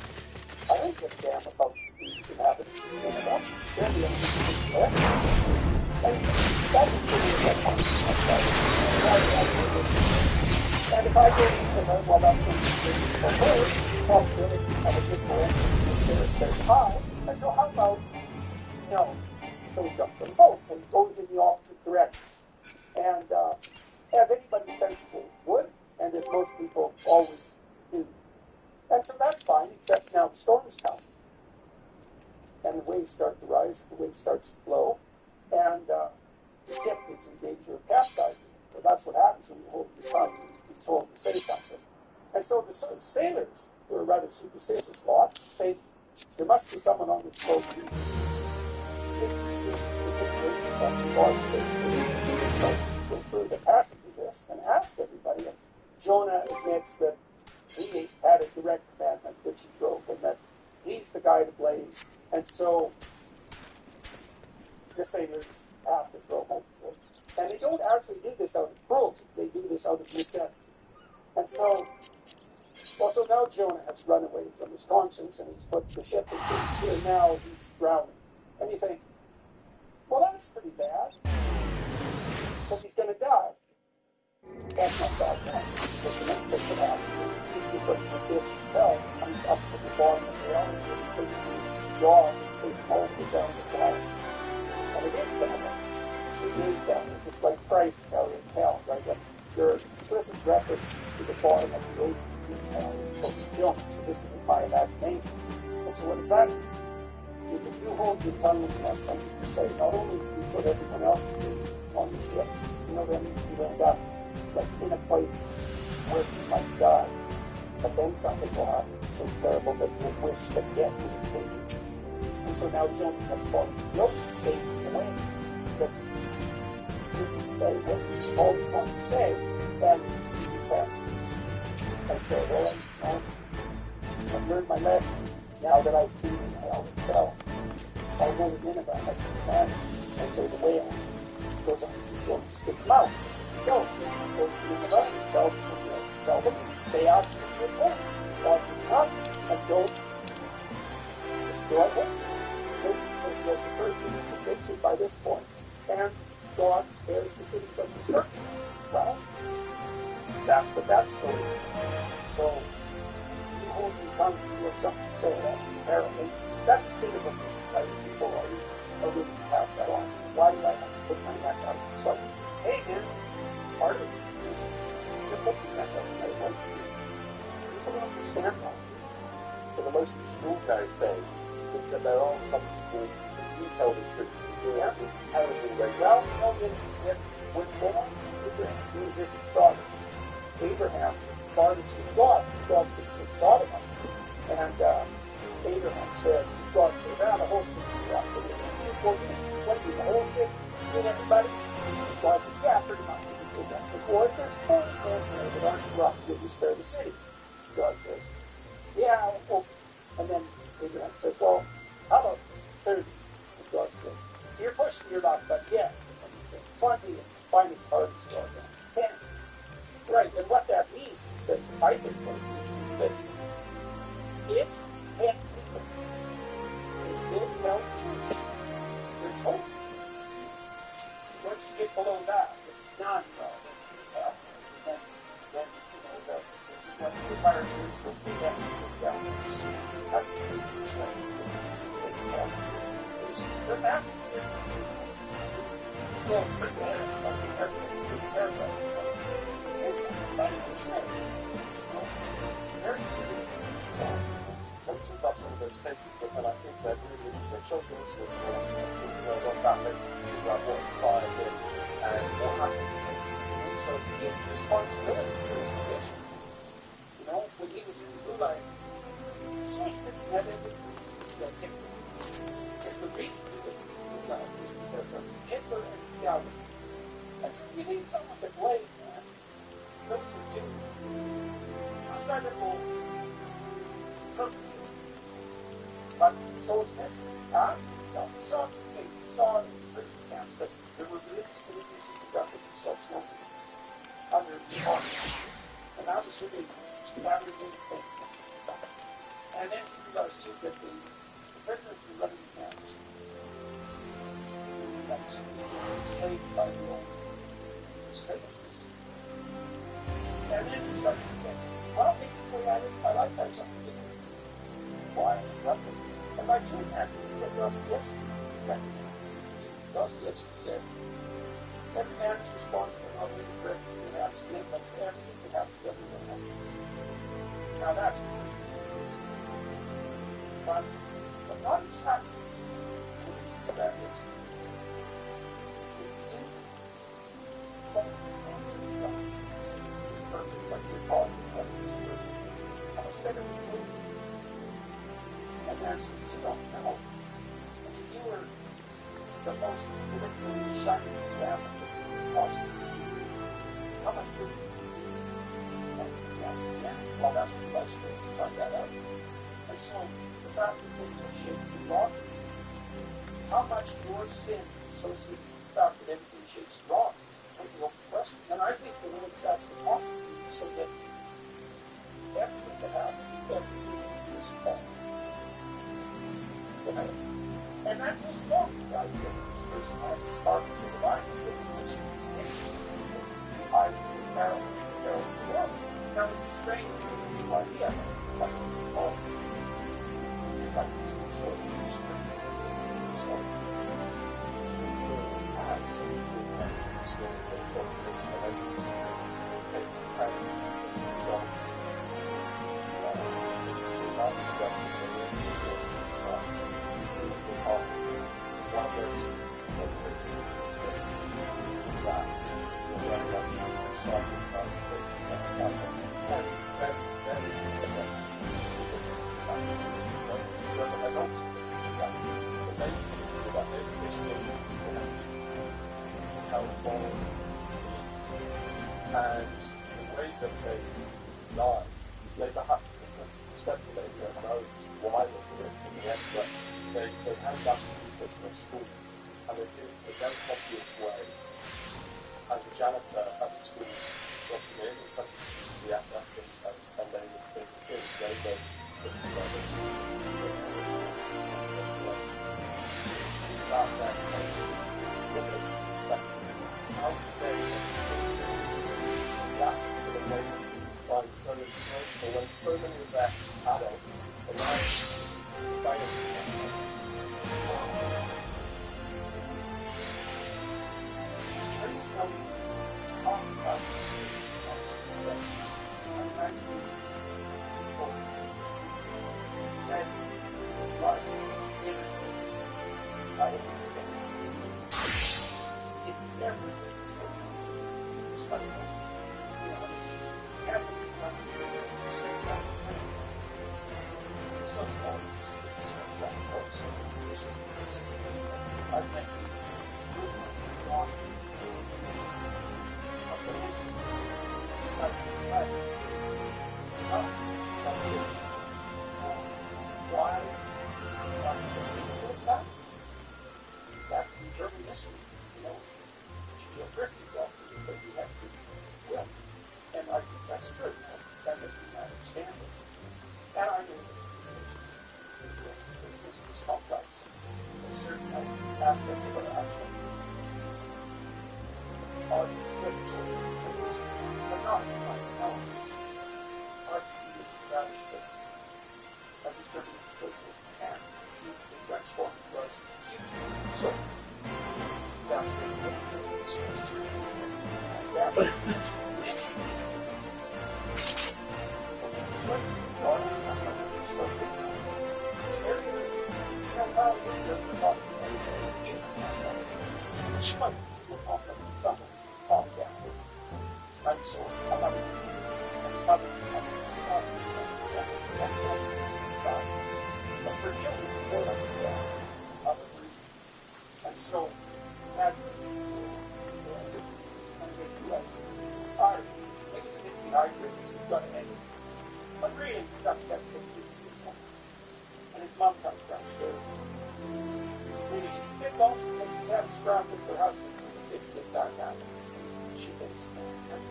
Speaker 11: I don't give a damn about the inhabitants of Nineveh. They're the only people there. And that is really and if I go to her, well, that's going to be for her, the probability of a differential is very high. And so how about, so he jumps on the boat and goes in the opposite direction. And as anybody sensible would, and as most people always do. And so that's fine, except now the storm is coming. And the waves start to rise, the wind starts to blow, and the ship is in danger of capsizing. So that's what happens when you hold your tongue and you're told to say something. And so the sailors, who are a rather superstitious lot, say, there must be someone on this boat who is on the large face. So they start going through the passenger list and ask everybody. And Jonah admits that he had a direct commandment which he broke, and that he's the guy to blame. And so the sailors have to throw him overboard. And they don't actually do this out of cruelty. They do this out of necessity. And so, so now Jonah has run away from his conscience, and he's put the ship in danger, and now he's drowning. And you think, well, that's pretty bad, because he's going to die. That's not bad enough. But the next thing that happens is the abyss itself comes up to the bottom of the island, and it takes these jaws and takes all the way down the ground. And it is down there. It's 3 days down there, just like Christ out in hell, right? Like, there are explicit references to the bottom of the ocean in hell in the book of Jonah, so this isn't my imagination. And so what does that mean? Because if you hold your tongue and you have something to say, not only do you put everyone else on the ship, then you end up like in a place where you might die. But then something will happen so terrible that you'll wish that death would take you. And so now Jonah's at the bottom of the ocean, fading away. Because you can say what he's all you want to say, and you can't. And so, well, I've learned my lesson. Now that I've been in hell itself, I'll go to Nineveh as a commandment. And so the whale goes on to Jonah, spits him out. He goes to Nineveh and tells them what he has to tell them. They actually repent, God enough, and don't destroy them. Because he has the virgins convicted by this point. And God spares the city from destruction. Well, that's what that story is. So, you hold your tongue, you have something to say, apparently. That's a sin of omission, right? People always I wouldn't pass that on. Why do I have to put my neck out? It's like, hey man, part of this is you're putting your neck out. I like you. People don't understand that.
Speaker 9: But the most extraordinary thing is that there are some people who do tell the truth, who are at least terribly
Speaker 11: Well, when born, Abraham knew his father. Abraham bargains with God, because God's going to take Sodom up. And Abraham says, because God says, the whole city's corrupt. What do you, the whole city? You mean everybody? God says, yeah, pretty much. Abraham says, well, if there's 40 men there that aren't corrupt, will you spare the city? God says, yeah, well, and then Abraham says, well, how about 30? And God says, you're pushing your luck, but yes. And he says, 20, and finally parties God down to 10. Right, and what that means is that, I think what it means is that if 10 people they still tell the truth, there's hope. Once you get below that, if it's 9, then the fire is supposed to be down. That's the reason they're happy. It's still pretty bad. Everybody. So it's like it's very good.
Speaker 9: So let's talk about some of those cases that I think they're really interesting. Children is listening to what that made to about what inspired him and what happened to him. So he has responsibility for his condition. You know, when he was in Gulag, Auschwitz never was taken. Because the reason he was in Gulag was because of Hitler and Stalin. And so you need someone to blame, man. Those are two incredible perfect. But Solzhenitsyn asked himself, he saw two things. He saw in the prison camps that there were religious believers who conducted themselves normally under the army. And that was really rather good thing. And then he realized too that the prisoners were running the camps. And so they were enslaved by the old slavers. And then he started to think, well, maybe I like that something different. Why? Nothing. And by doing that, what Dostoevsky said, every man is responsible for everything that happens to him, but everything that happens to everyone else. Now that's crazy. But not exactly. The reason for that is like you're talking about this person. How much better than you? And that's what you don't know. And if you were the most politically shining family possible, how much would you? And that's the end. Well, that's what life skills to find that out. And so the fact that things are shaped in wrong, how much your sin is associated with the fact that everything shapes wrong is a totally open question. And I think the way it's actually constituted so that everything that happens, everything is wrong. And that goes along with the idea that this person has a spark of the divine, which I to the Carol to the Carol to the world. Now it's a strange idea. Like this will show you the screen. So essentially the story goes on this is a case of parents and some show. It's the last example one of those activities is that the revolution of society emancipation that's happening. And as also that the main things about their history is how long it is. And the way that they lie, they perhaps speculate, they don't know why they do it in the end, but they hand up to a school, and they do it in a very obvious way. And the janitor at the school recommended something to the SS, and they go about that case, village inspection, how they that is in a way by so inspirational when so many of their adults arrive by
Speaker 1: know, often I see people that lives in prison. I understand. It never it's like, it's everyone saying that it's so small, it's so black folks, it's just places. I've met good ones who walk of the nation. It's like us. That's it. Why? What's that? That's the German history, Christian God believes that we have free will. And I think that's true. That is the understanding. And I know that this is complex. There's certain aspects of our action are explicatory truths, but not defined analysis. Our values that determines the goodness can be transformed to us in the future. So, that's the choices are that's how we start with. It's very how we're about it's quite complex and sometimes it's calm down. Right? So I'm not a stubborn but for you, we're like the of a breed. And so madness is US. Maybe it's going to be hard for this is going to end. But reading is upset with his home. And his mom comes downstairs. Maybe she's a bit lonesome because she's had a scrap with her husband, so it's just a bit dark out. She thinks, I'm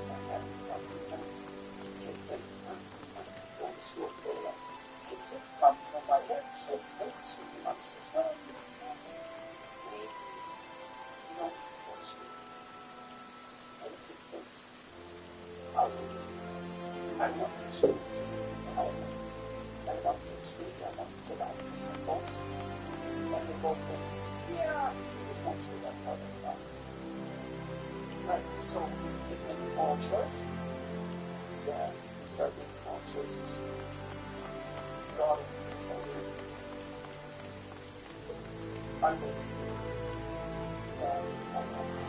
Speaker 1: going to school to go to that. It's a problem on my head, so thanks. And mom says, no, you don't go to school. And the kid thinks, I want to school to I want to speak, I want to get out of this impulse. And they both think, yeah, he just wants to let her know. Right, so if you make a wrong choice, then you start making wrong choices. God is over. I'm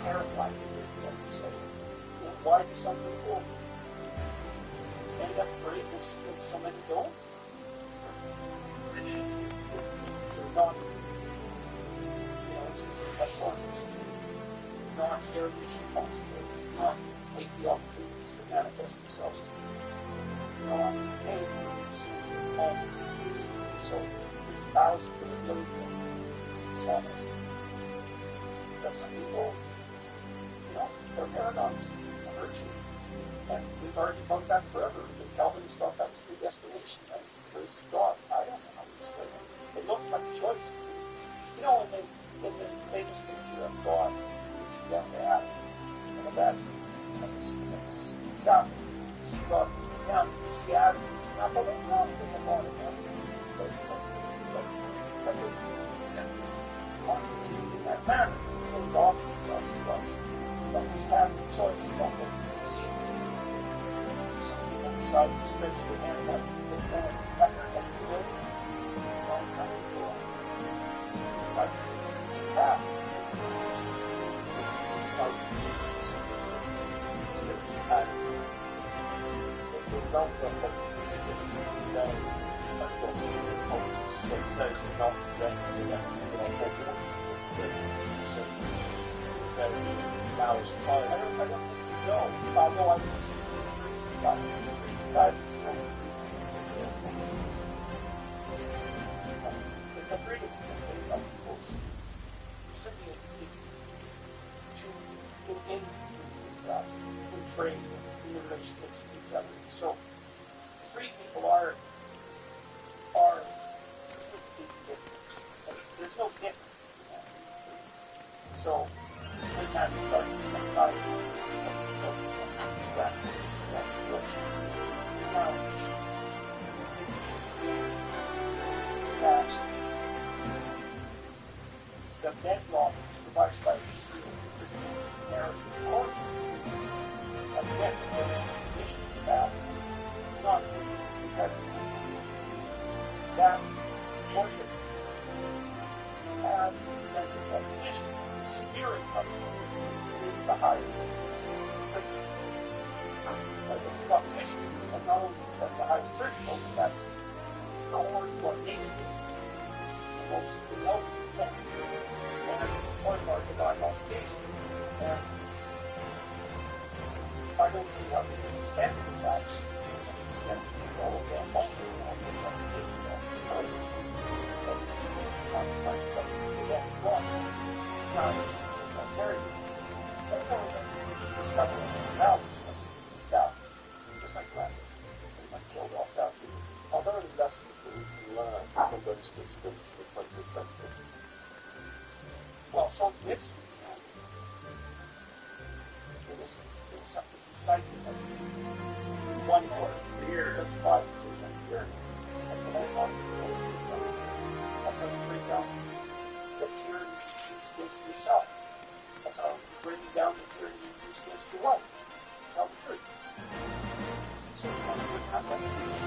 Speaker 1: terrified of it. So, why do some people end up great and so many don't? Riches is not, it's just like ones. Not carry responsibility, not take the opportunities that manifest themselves to you. Not paying for the sins of all of these things. So there's thousands of little things in sadness. But some people, they're paradigms of virtue. And we've already talked about forever. The Calvinists thought that was predestination, right? It's the grace of God. I don't know how to explain it. It looks like a choice. In the famous picture of God, reaching down to Adam, and that, this is the chapter. You see God reaching down, you see Adam reaching up, but then not with the water. He says this is constituted in that manner. Things offer themselves to us. But we have the choice about what to receive. Some people decide to stretch their hands out and get more effort at the good. While some people decide to use the path. Decide to use this instead of the path. Because they don't know what the skills that are close to their opponents. So instead of not them, they have skills that you say better be acknowledged. I don't think you know. No, I can see free societies. Free societies kind of free things. The freedoms that they have people's recipient decisions to engage in trade and in relationships with each other. So free people are truthfully different. There's no difference between that and free. So it's when that starts to become silent. It's when it's that direction. Now, it seems to me that the bedrock provided by the Christian narrative or
Speaker 11: Because that Marcus has his eccentric position. The spirit of it is the highest principle. This is not position, but not only the highest principle, but that's core to what nature is. The most beloved son. And part of our divine obligation. And I don't see how we can dispense with that. Dispense with all of that also on the obligation of the consequences of the event as well. Now, there's alternative. But no, discovering the values of that, just like practices, pretty much killed off that.
Speaker 9: Are there any lessons that we can learn from those dissidents in the 20th century?
Speaker 11: Well, Solzhenitsyn, it was something decided of one word for years, 5 years, and that's not the case. That's how you bring down the tyranny against yourself. That's how you bring down the tyranny against your wife. Tell the truth. So you want to have that truth.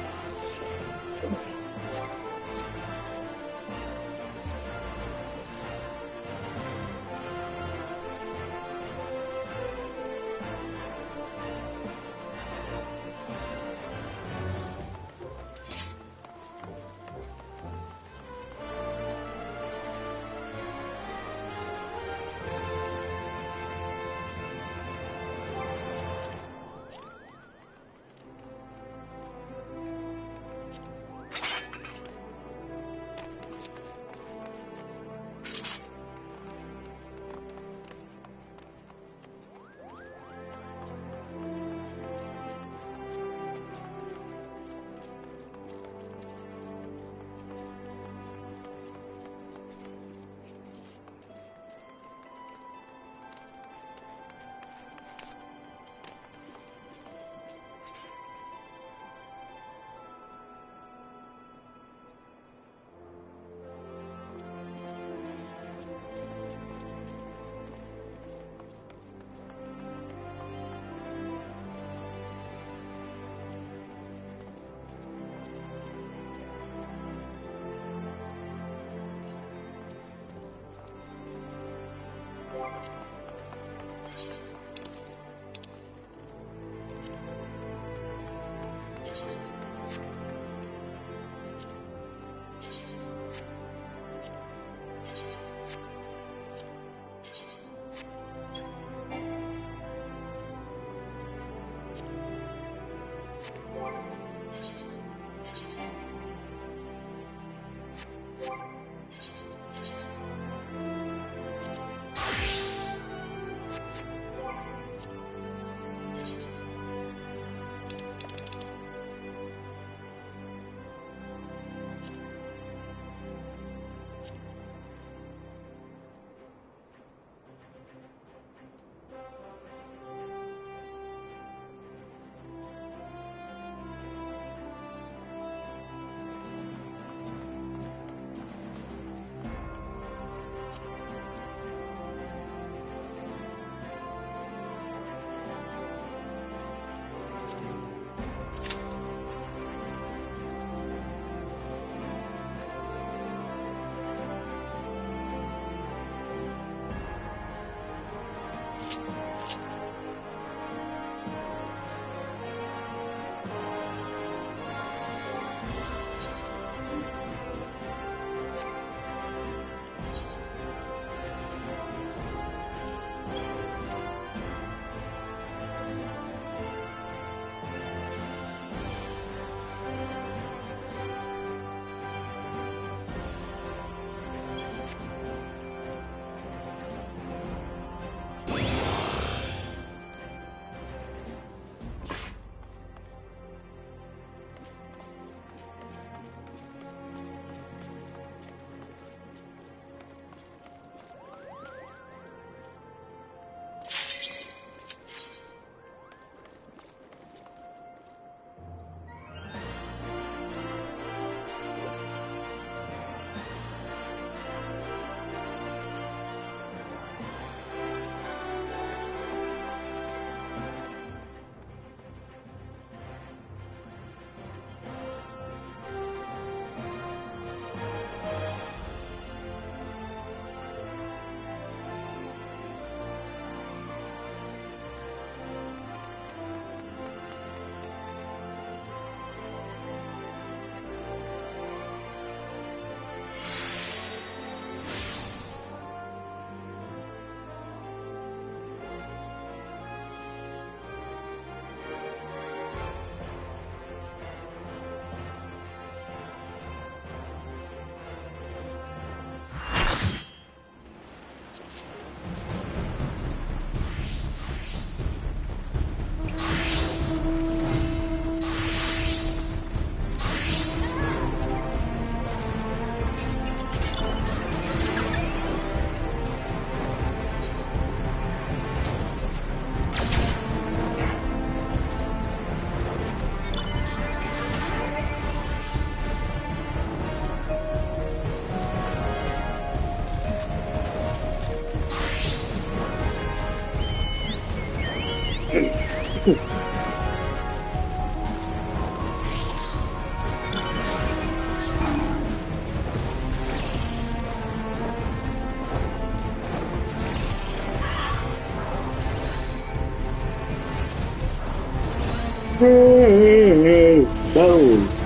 Speaker 2: Hey, bones.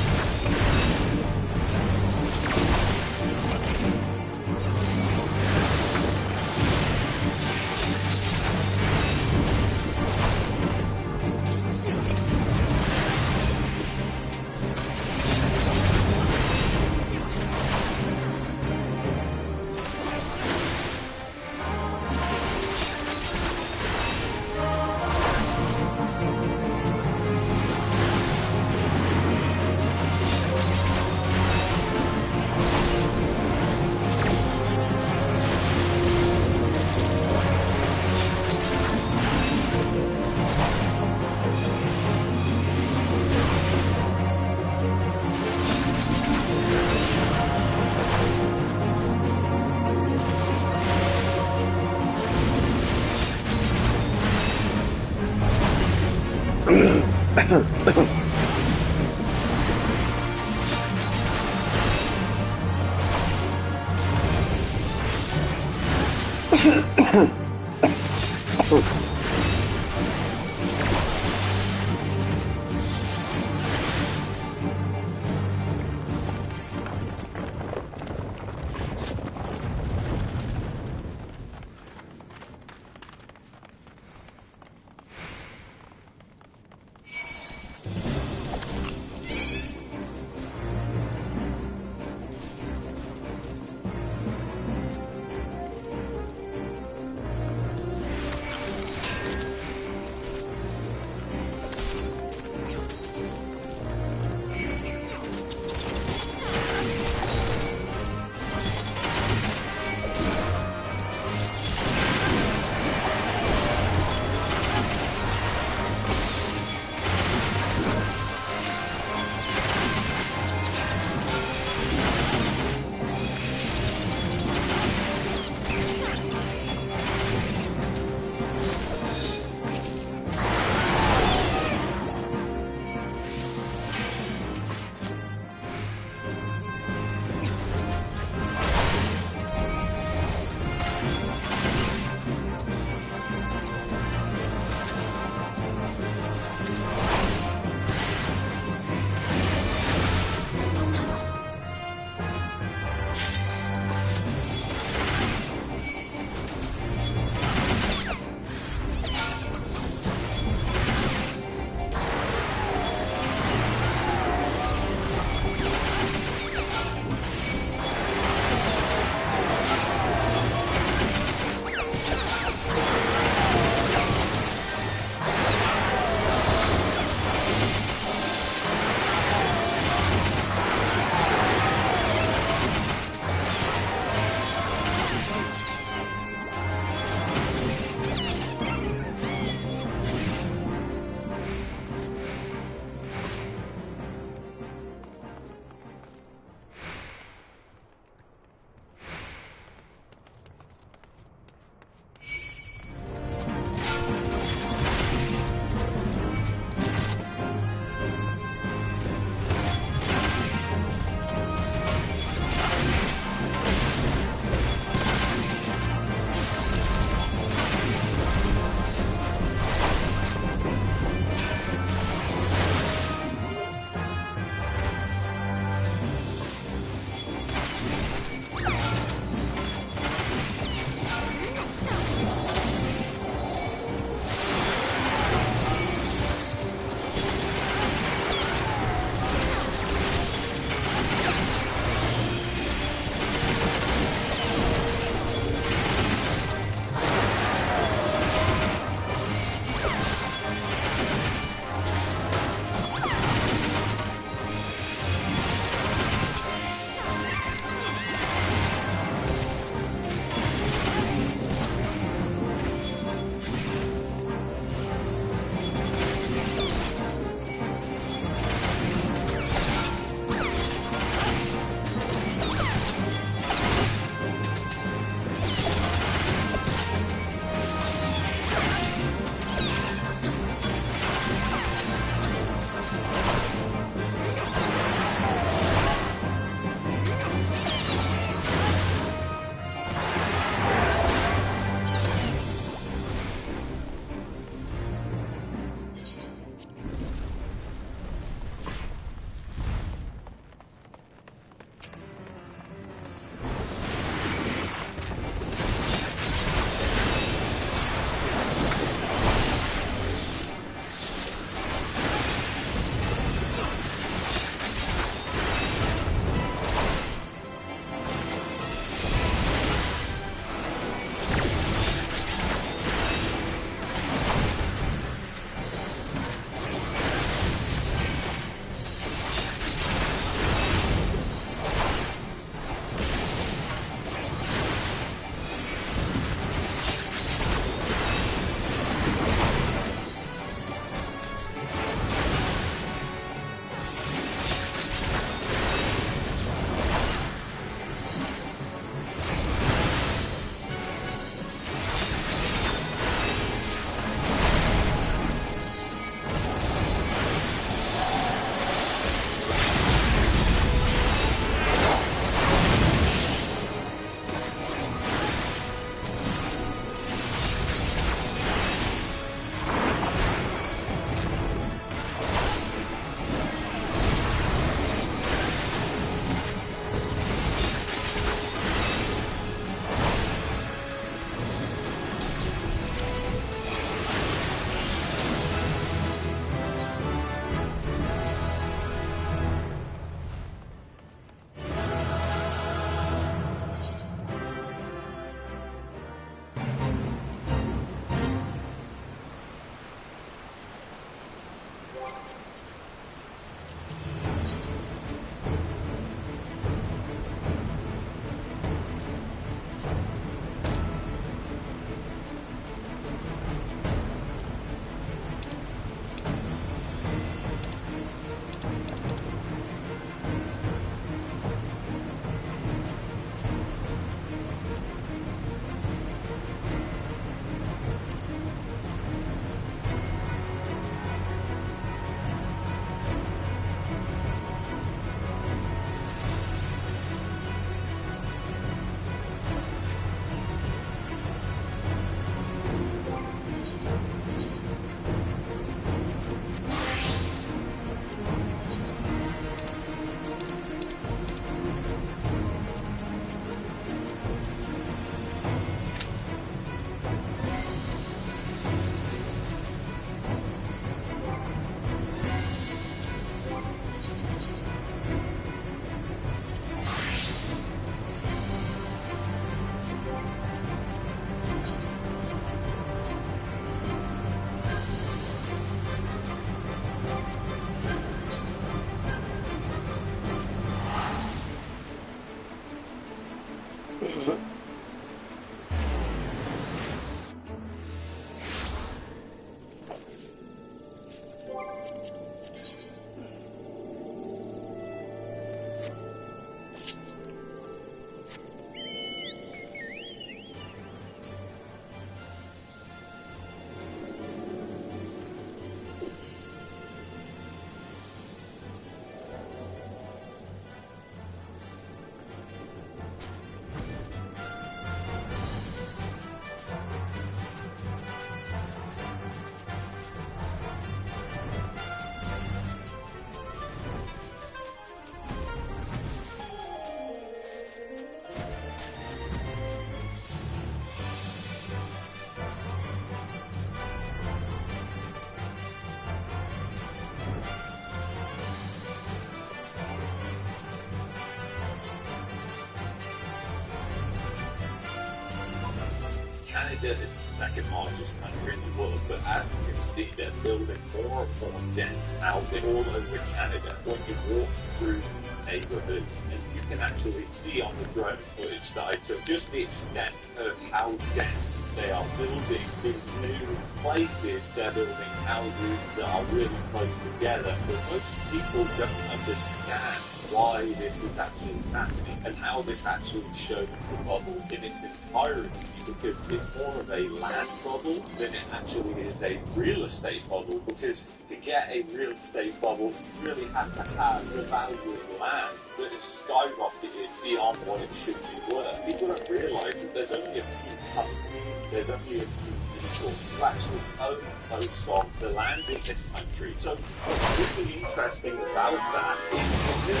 Speaker 22: Canada is the second largest country in the world, but as you can see, they're building more and more dense housing all over Canada. When you walk through neighborhoods, and you can actually see on the drone footage that I took just the extent of how dense they are building these new places. They're building houses that are really close together, but most people don't understand why this is actually happening and how this actually shows the bubble in its entirety, because it's more of a land bubble than it actually is a real estate bubble, because to get a real estate bubble you really have to have the value of land that is skyrocketed beyond what it should be worth. People don't realise that there's only a few companies, there's only a few people who actually own most of the land in this country. So what's really interesting about that is that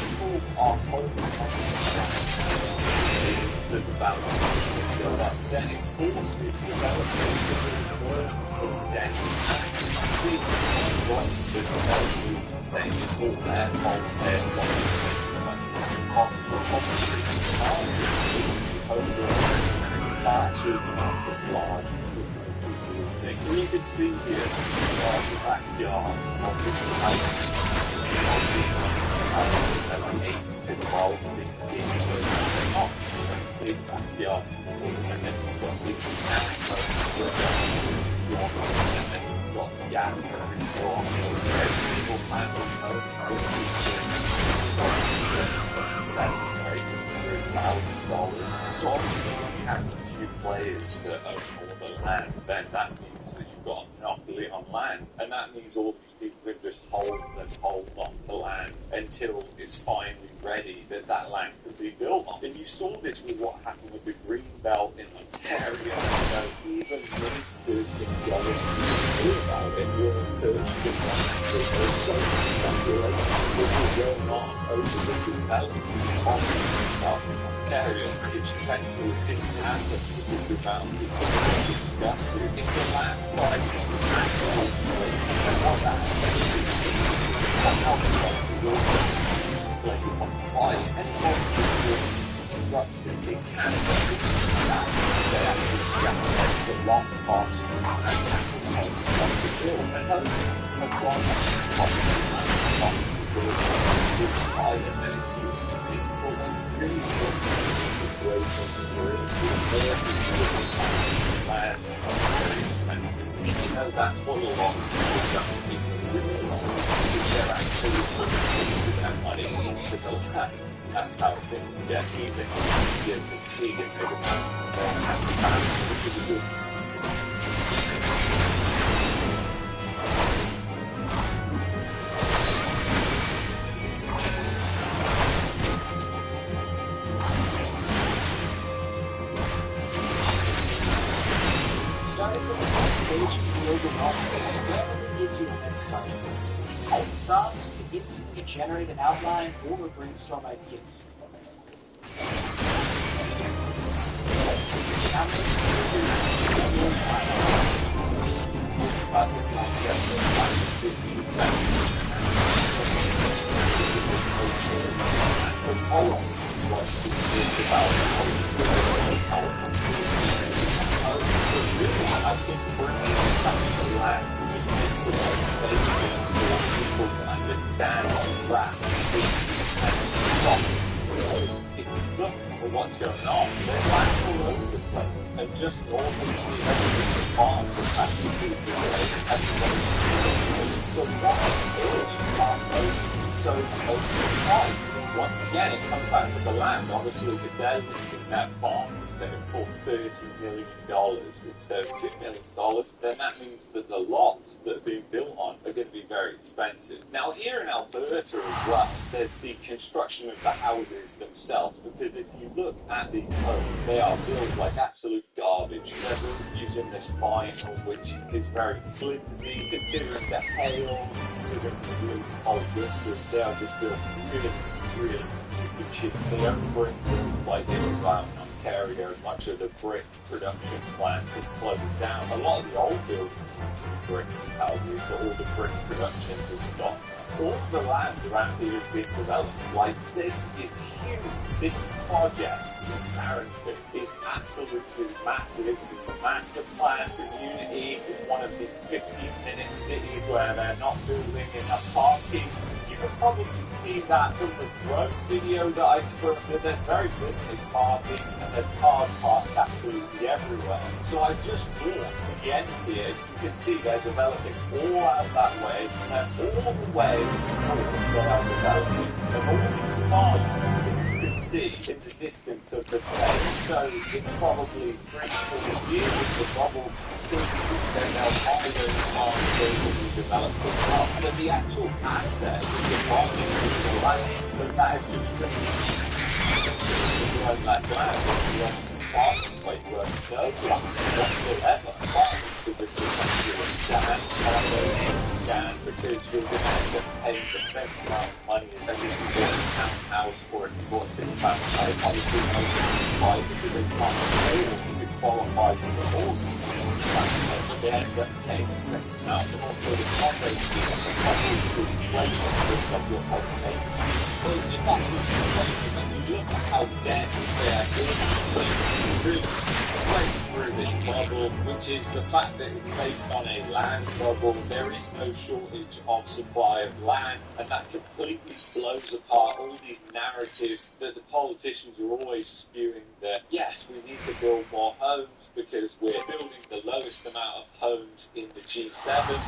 Speaker 22: people are holding on to the development go up, then it forces development to dense. And you can see what the development things all their fault, their large. You can see here the backyard of this house. 8 to 12 feet big backyard, and then you've got this house, and then you've got the gap a single family home. This is $7,000. So obviously, if you have a few players that own all the land, then that means that you've got a monopoly on land, and that means all these people can just hold on to land until it's finally ready that that land can be built on. And you saw this with what happened with the green belt in Ontario. You know, even ministers in government knew about it. Your Kirsten, there's so much speculation going on over the development of Ontario, which essentially didn't happen because the boundaries were discussed in the land price and what that essentially means. How the play on why and construction in Canada that they actually separate the long parts of the bill, and those have gone up with island and it's used to people and really situations where it's land very expensive. You know, that's what a lot of people realise. They're actually putting that money into the land. That's how things get even easier to see if they don't have to pass, which is a good thing.
Speaker 1: Starting from the front page of the global market, Grammarly gives you a head start with this. Type prompts to instantly generate an outline or brainstorm ideas.
Speaker 22: I think bringing it back to the land just makes it motivation for people to understand that if you look
Speaker 12: for what's going on. There's land all over the place, and just north of the farm was practically the same. So why are so overpriced? Once again, it comes back to the land. Obviously, the they're leasing that farm for $30 million instead of $2 million, then that means that the lots that are being built on are going to be very expensive. Now, here in Alberta as well, there's the construction of the houses themselves, because if you look at these homes, they are built like absolute garbage. They're built using this vinyl, which is very flimsy, considering the hail, considering the really cold winters. They are just built really stupid shit. They don't bring things like this around Ontario. Much of the brick production plants have closed down. A lot of the old buildings are brick in Calgary, but all the brick production has stopped. All of the land around here is being developed. Like, this is huge. This project in Carrington is absolutely massive. It's a master plan community. It's one of these 15-minute cities where they're not building enough parking. You can probably see that from the drone video that I took, that there's very limited parking and there's cars parked absolutely everywhere. So I just walked to the end here. You can see they're developing all out that way and all the way north they are developing. And all these farms, you can see in the distance of the place. So it's probably 3-4 years the bubble still then they'll buy those farms they will be developed as well. So the actual asset is the farming is the land, but that is just the less land. Farming way work no land whatsoever. Farming services Dan, because you're going to end up paying the same amount of money as if you bought a townhouse or if you bought a £6 house. Obviously, most people buy because they can't afford to qualify for the mortgage. They end up paying the same amount, and also the condo scheme is probably inflation of your home payments. So it's just actually inflation when you look at how dense they are really through this bubble, which is the fact that it's based on a land bubble. There is no shortage of supply of land, and that completely blows apart all these narratives that the politicians are always spewing that, yes, we need to build more homes because we're building the lowest amount of homes in the G7.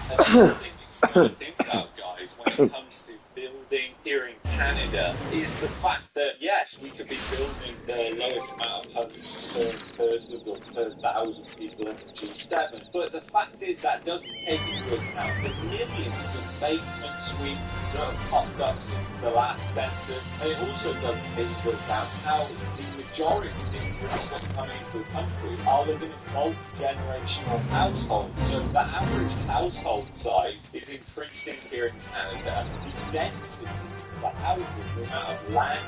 Speaker 12: And the thing you got to think about, guys, when it comes to building here in Canada is the fact that, yes, we could be building the lowest amount of homes per person or per 1,000 people in the G7, but the fact is that doesn't take into account the millions of basement suites that have popped up since the last census, and it also doesn't take into account how the majority of the immigrants that come into the country are living in multi-generational households. So the average household size is increasing here in Canada. The density, the houses, the amount of land,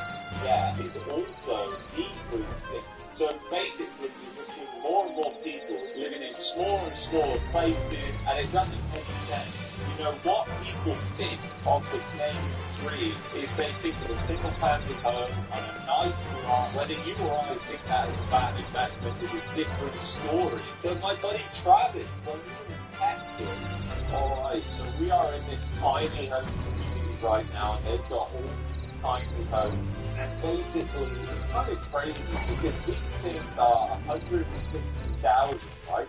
Speaker 12: is also decreasing. So basically, you're seeing more and more people living in smaller and smaller places, and it doesn't make sense. You know, what people think of the Canadian dream is they think of a single-family home on a nice lot. Whether you or I think that is a bad investment is a different story. But my buddy Travis, when we were in Texas, alright, so we are in this tiny home community right now, and they've got all these tiny homes. And basically, it's kind of crazy because these things are 150,000, right?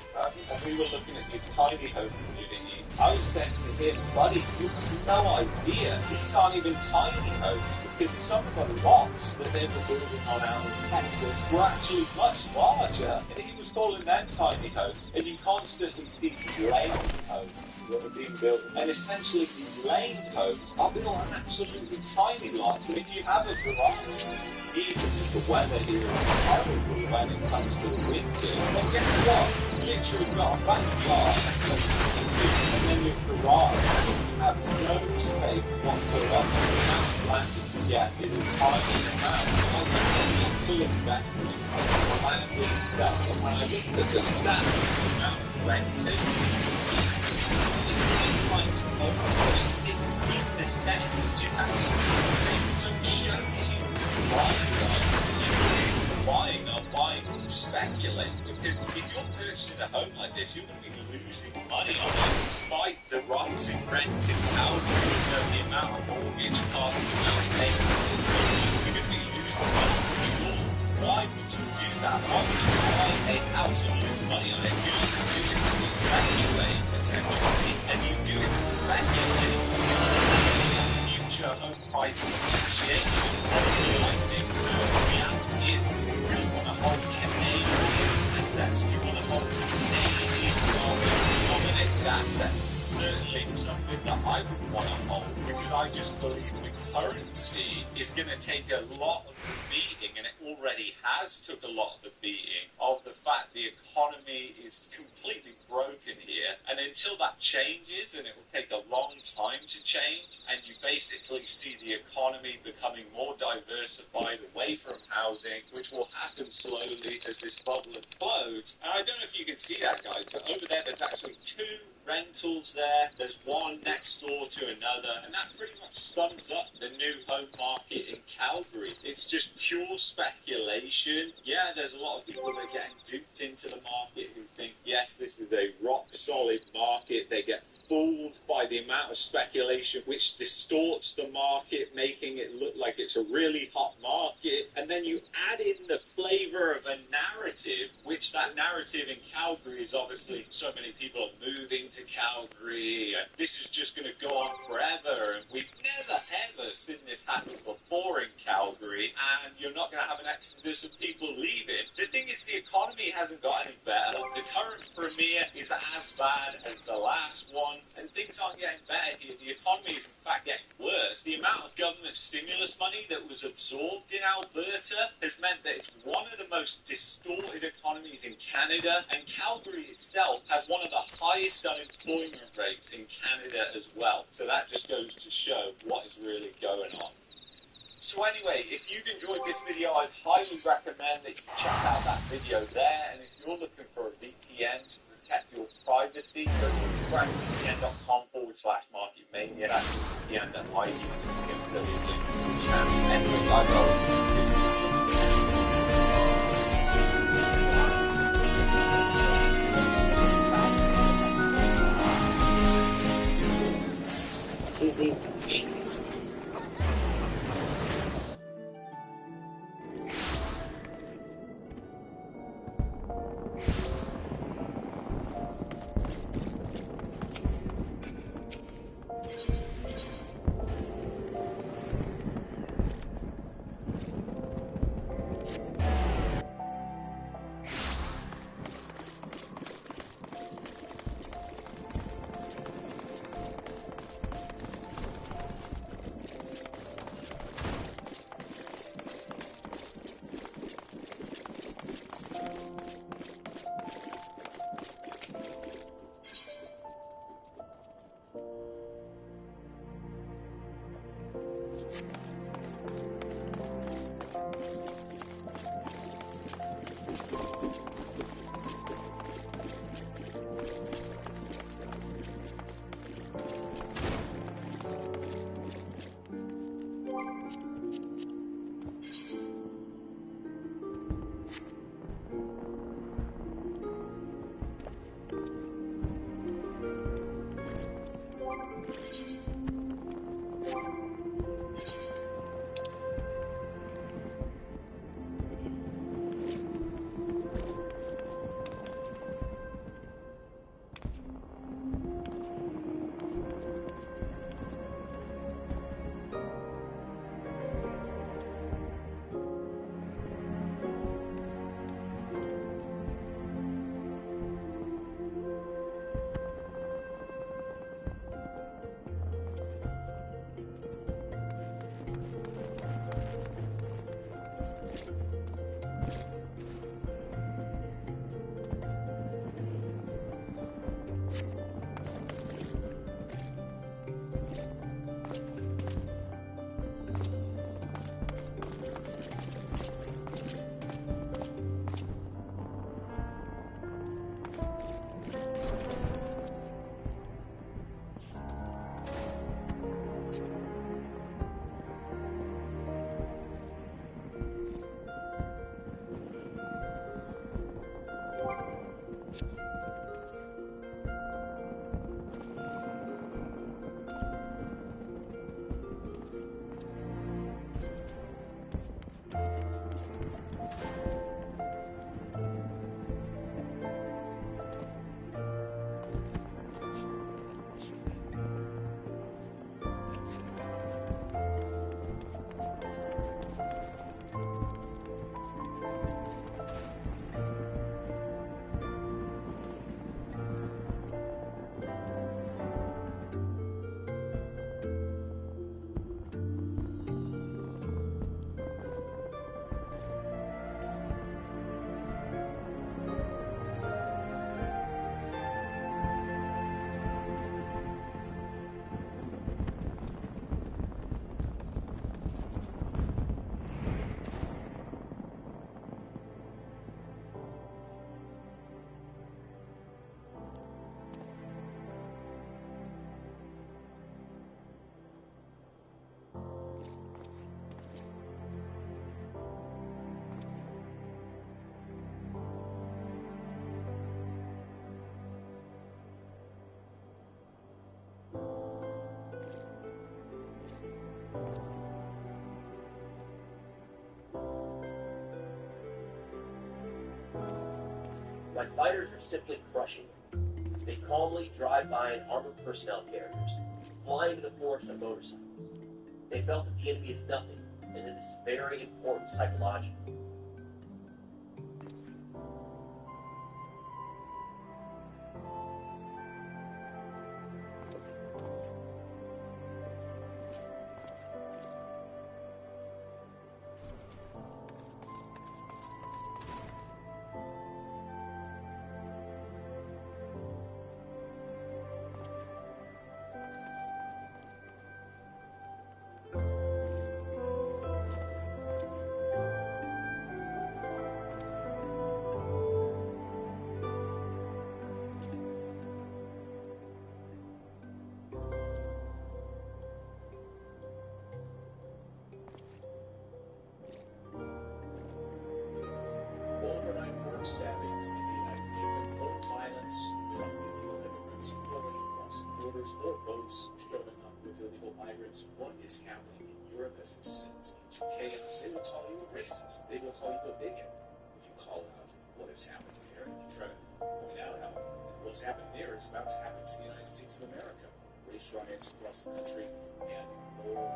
Speaker 12: And we were looking at these tiny home communities. I was saying to him, buddy, you have no idea. These aren't even tiny homes because some of the lots that they were building on out in Texas were actually much larger. And he was calling them tiny homes. And you constantly see lane homes that are being built. And essentially these lane homes are built on absolutely tiny lots. And if you have a garage, even the weather here is terrible when it comes to the winter. But guess what? You literally got a backyard and then your garage. You have no space whatsoever. The amount of land you can get is a tiny amount. And the full investment in the land itself. And when I looked at the stats, the amount of renting, it seems like almost 60% which is actually so it shows you buying to speculate, because if you're purchasing a home like this, you're going to be losing money on it despite the rising rents in Calgary, the amount of mortgage costs, the amount of payments, you're going to be losing money. Why
Speaker 14: would you do that? Why would you buy a house and lose money on it? You don't do it to speculate, essentially, and you do it to speculate future home price appreciation. Also, I think the reality is you really want to hold Canadian assets. You want to hold Canadian denominated assets. It's certainly something that I would want to hold because I just believe the currency is going to take a lot of the beating, and it already has took a lot of the beating of the fact the economy is completely broken here. And until that changes, and it will take a long time to change, and you basically see the economy becoming more diversified away from housing, which will happen slowly as this bubble explodes. And I don't know if you can see that, guys, but over there there's actually 2 rentals there. There's one next door to another, and that pretty much sums up the new home market in Calgary. It's just pure speculation. Yeah, there's a lot of people that are getting duped into the market who think, yes, this is a rock-solid market. They get fooled by the amount of speculation, which distorts the market, making it look like it's a really hot market. And then you add in the flavor of a narrative, which that narrative in Calgary is obviously so many people are moving to Calgary, and this is just going to go on forever. And we've never, ever seen this happen before in Calgary, and you're not going to have an exodus of people leaving. The thing is, the economy hasn't got any better. The current premier is as bad as the last one, and things aren't getting better here. The economy is in fact getting worse. The amount of government stimulus money that was absorbed in Alberta has meant that it's one of the most distorted economies in Canada, and Calgary itself has one of the highest unemployment rates in Canada as well. So that just goes to show what is really going on. So anyway, if you've enjoyed this video, I'd highly recommend that you check out that video there. And if you're looking for a VPN to protect your privacy, go to expressvpn.com/marketmania. That's the VPN that I use to get affiliated with the channel. Anyway, guys, I'll see you.
Speaker 8: Susie.
Speaker 5: My fighters are simply crushing it. They calmly drive by in armored personnel carriers, flying to the forest on motorcycles. They felt that the enemy is nothing, and it is very important psychologically.
Speaker 20: Overnight work savings in the United Kingdom promote violence from illegal immigrants flowing across the borders or boats showing up with illegal migrants. What is happening in Europe as it descends into chaos? They will call you a racist. They will call you a bigot if you call out what is happening there. If you try to point out how what's happening there is about to happen to the United States of America. Race riots across the country and more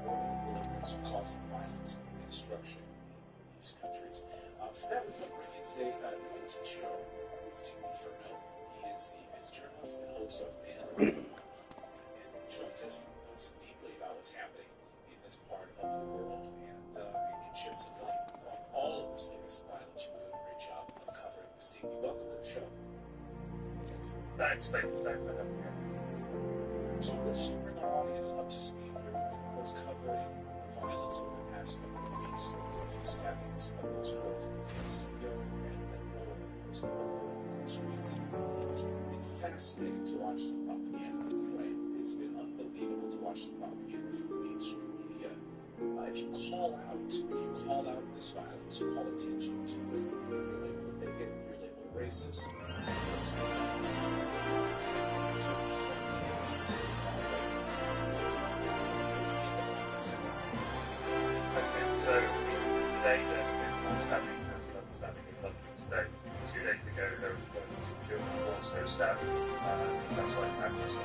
Speaker 20: illegal immigrants are causing violence and destruction in these countries. For that, we're bringing in today to the show with Tim Inferno. He is the journalist and host of Man and joins us and knows deeply about what's happening in this part of the world and can shed some light on all of this latest violence. You're doing a great job of covering this thing. Welcome to the show.
Speaker 22: Thanks for having me.
Speaker 20: So let's bring our audience up to speed here. We've been, of course, covering violence over the past couple of weeks, the stabbings of those girls in the studio, and then more to over the streets. It's been fascinating to watch the propaganda, right? It's been unbelievable to watch the propaganda from the mainstream media. If you call out this violence, you call attention to it, you're labeled a bigot, you're labeled a racist,
Speaker 22: So today there's been more stabbings and blood stabbing in London today. 2 days ago there was one children also stabbed just outside Manchester.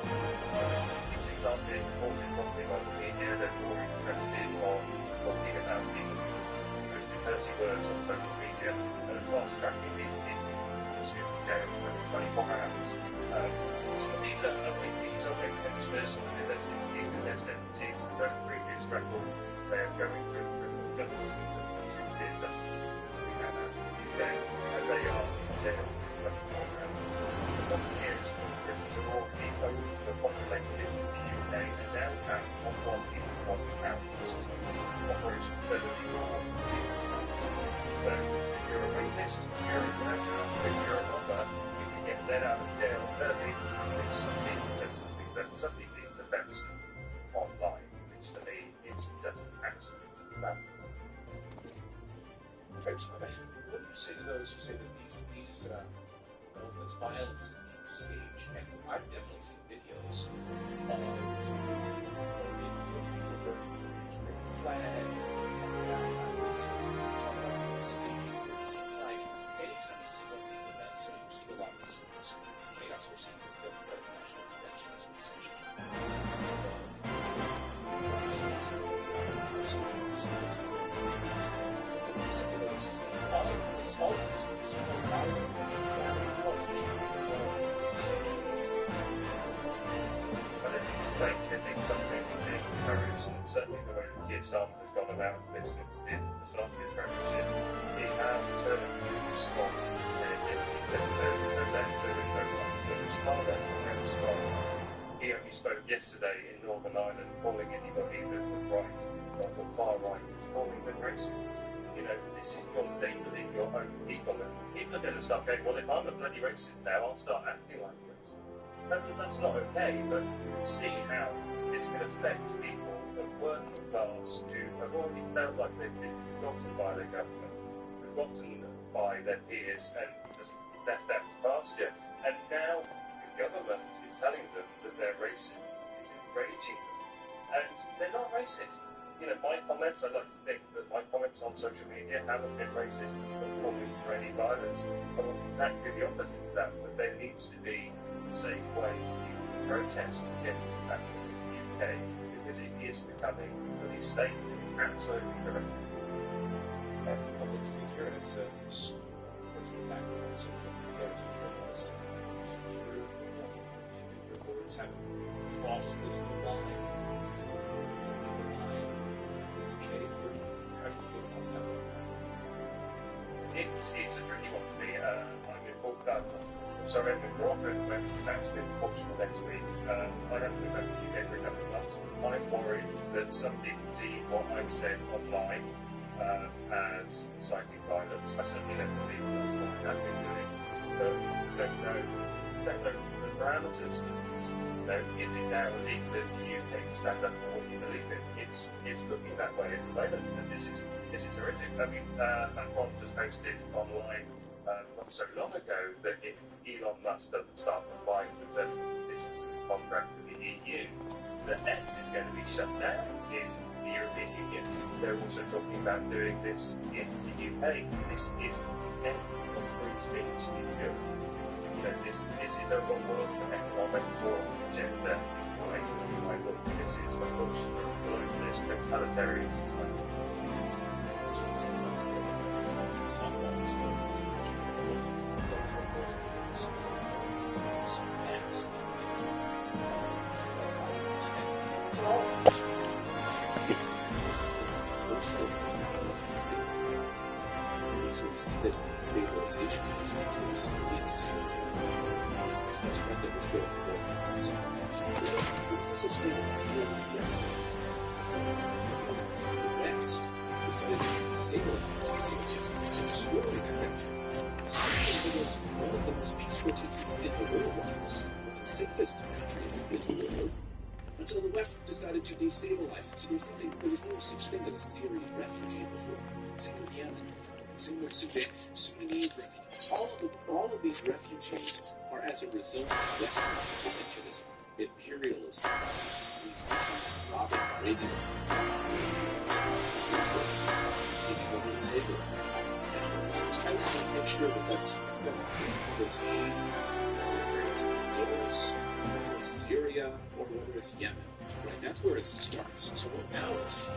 Speaker 22: These things aren't being reported properly by the media, they're more interested on talking about people posting dirty words on social media and fast tracking these people to jail within 24 hours. So these are pensioners in their 60s and their 70s who have previous record. They are going through the criminal justice system, the two-tier justice system that we have out in the UK, and they are in jail for 24 hours. The problem here is that prisons are already overpopulated in the UK, and now have one people, one county system operates incredibly more people stuff. So if you're a rapist, if you're a murderer, if you're a robber, you can get let out of jail early. It's something said something that somebody being defense online, which to me is just absolutely madness.
Speaker 20: Okay, so what do you say to those who say that this violence is being staged? And I've definitely seen videos of people burning some Israeli flag, things like that. So talking about some staging, it seems like anytime you see one of these events, or you see a lot of this chaos, we're seeing the National Convention as we speak. It's the all this violence, stabbings, it's all fake, it's all staged.
Speaker 22: But it's like, I think something to be encouraged, and certainly the way that Keir Starmer has gone about this since the start of his premiership, he has turned news on their identities and left there is no one to respond to. He only spoke yesterday in Northern Ireland, calling anybody that was right, or far right, was calling them racists. You know, this is your labeling your own people, and people are going to start going, well, if I'm a bloody racist now, I'll start acting like this. That's not okay, but you can see how this can affect people of working class who have already felt like they've been forgotten by their government, forgotten by their peers, and just left out to pasture. And now the government is telling them that they're racist, is enraging them. And they're not racist. You know, my comments, I like to think that my comments on social media haven't been racist. People call me any violence. I want exactly the opposite of that, but there needs to be a safe way for people to protest and get back in the UK, because it is becoming a police state. It is absolutely horrific.
Speaker 6: As a public figure, as a person attacking on social media, as a journalist, fear your words have crossed this new line. So, okay, how do you feel about that?
Speaker 22: It's a tricky one for me. I'm in Portugal, so I'm in Morocco, when that's in Portugal next week. I don't think I'm in the UK for a couple of months. I'm worried that some people deem what I said online as inciting violence. I certainly don't believe what I've been doing, but don't know the parameters of this. You know, is it now illegal in the UK to stand up for what you believe in? It's looking that way at the moment, and this is horrific. I mean, Macron just posted online not so long ago that if Elon Musk doesn't start complying with the terms and conditions of the contract with the EU, that X is going to be shut down in the European Union. They're also talking about doing this in the UK. This is the end of free speech in Europe. You know, this is a World Economic Forum agenda. I look, this is a push for globalist totalitarian society.
Speaker 6: So it's talk about this this destabilization in this country is that's friend that will show up there's also seen as a Syrian refugee. So the West decided to destabilize Syria and destroy their country. Syria was one of the most peaceful countries in the world, one of the safest countries in the world, until the West decided to destabilize it. So there was no such thing as a Syrian refugee before. Same with Yemen. Same with Sudanese refugees. All of these refugees are as a result of Western interventionism, imperialism. These countries robbing, raping, resources, taking over the labor. And it's kind of make sure that that's whether it's Belarus, whether it's Syria, or whether it's Yemen. Right? That's where it starts. So what now is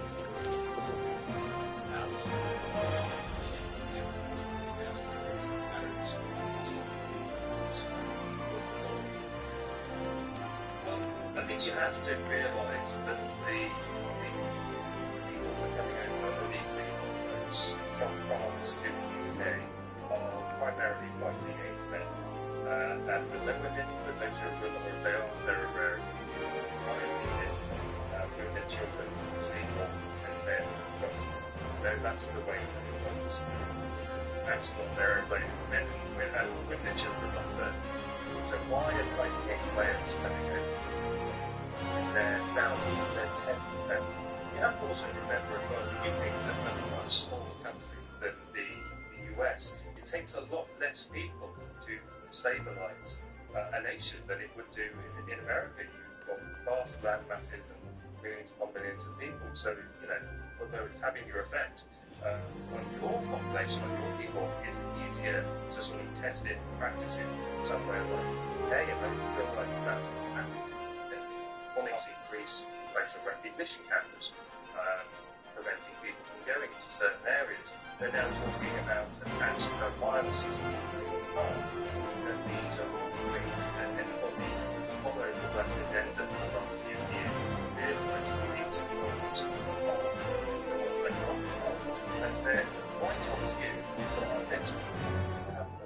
Speaker 22: I think you have to realise that the people coming over illegally from France to the UK are primarily fighting AIDS men. And the women, the children, they're a rarity. Women, children, people, and men. But that's the way that it works. That's not their way. Men and women and children are third. So why are fighting AIDS players coming over? They're thousands, they're tens of thousands. You have to also remember as well that the UK is a much smaller country than the US. It takes a lot less people to stabilise a nation than it would do in America. You've got vast land masses and millions upon millions of people. So, you know, although it's having your effect on your population, on your people, it's easier to sort of test it and practice it somewhere like today, and maybe feel like that's happening. Wanting to increase facial recognition cameras, preventing people from going into certain areas. They're now talking about attached wireless systems in the car. And these are all things that anybody who's followed the left agenda for the last few years realize that these things are what they want. And then right on cue, you've got our next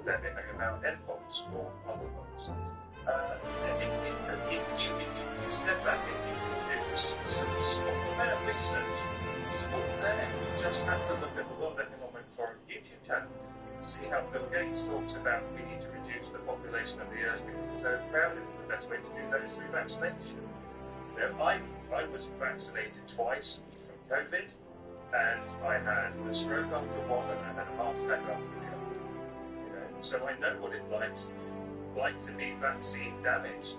Speaker 22: pandemic about NPOS or other ones. If you step back and you do some about research, it's all there. You just have to look at the World Economic Forum YouTube channel and see how Bill Gates talks about we need to reduce the population of the Earth because it's overcrowded. The best way to do that is through vaccination. You know, I was vaccinated twice from COVID, and I had a stroke after one, and I had a heart attack after the other. You know, so I know what it's like to be vaccine damaged,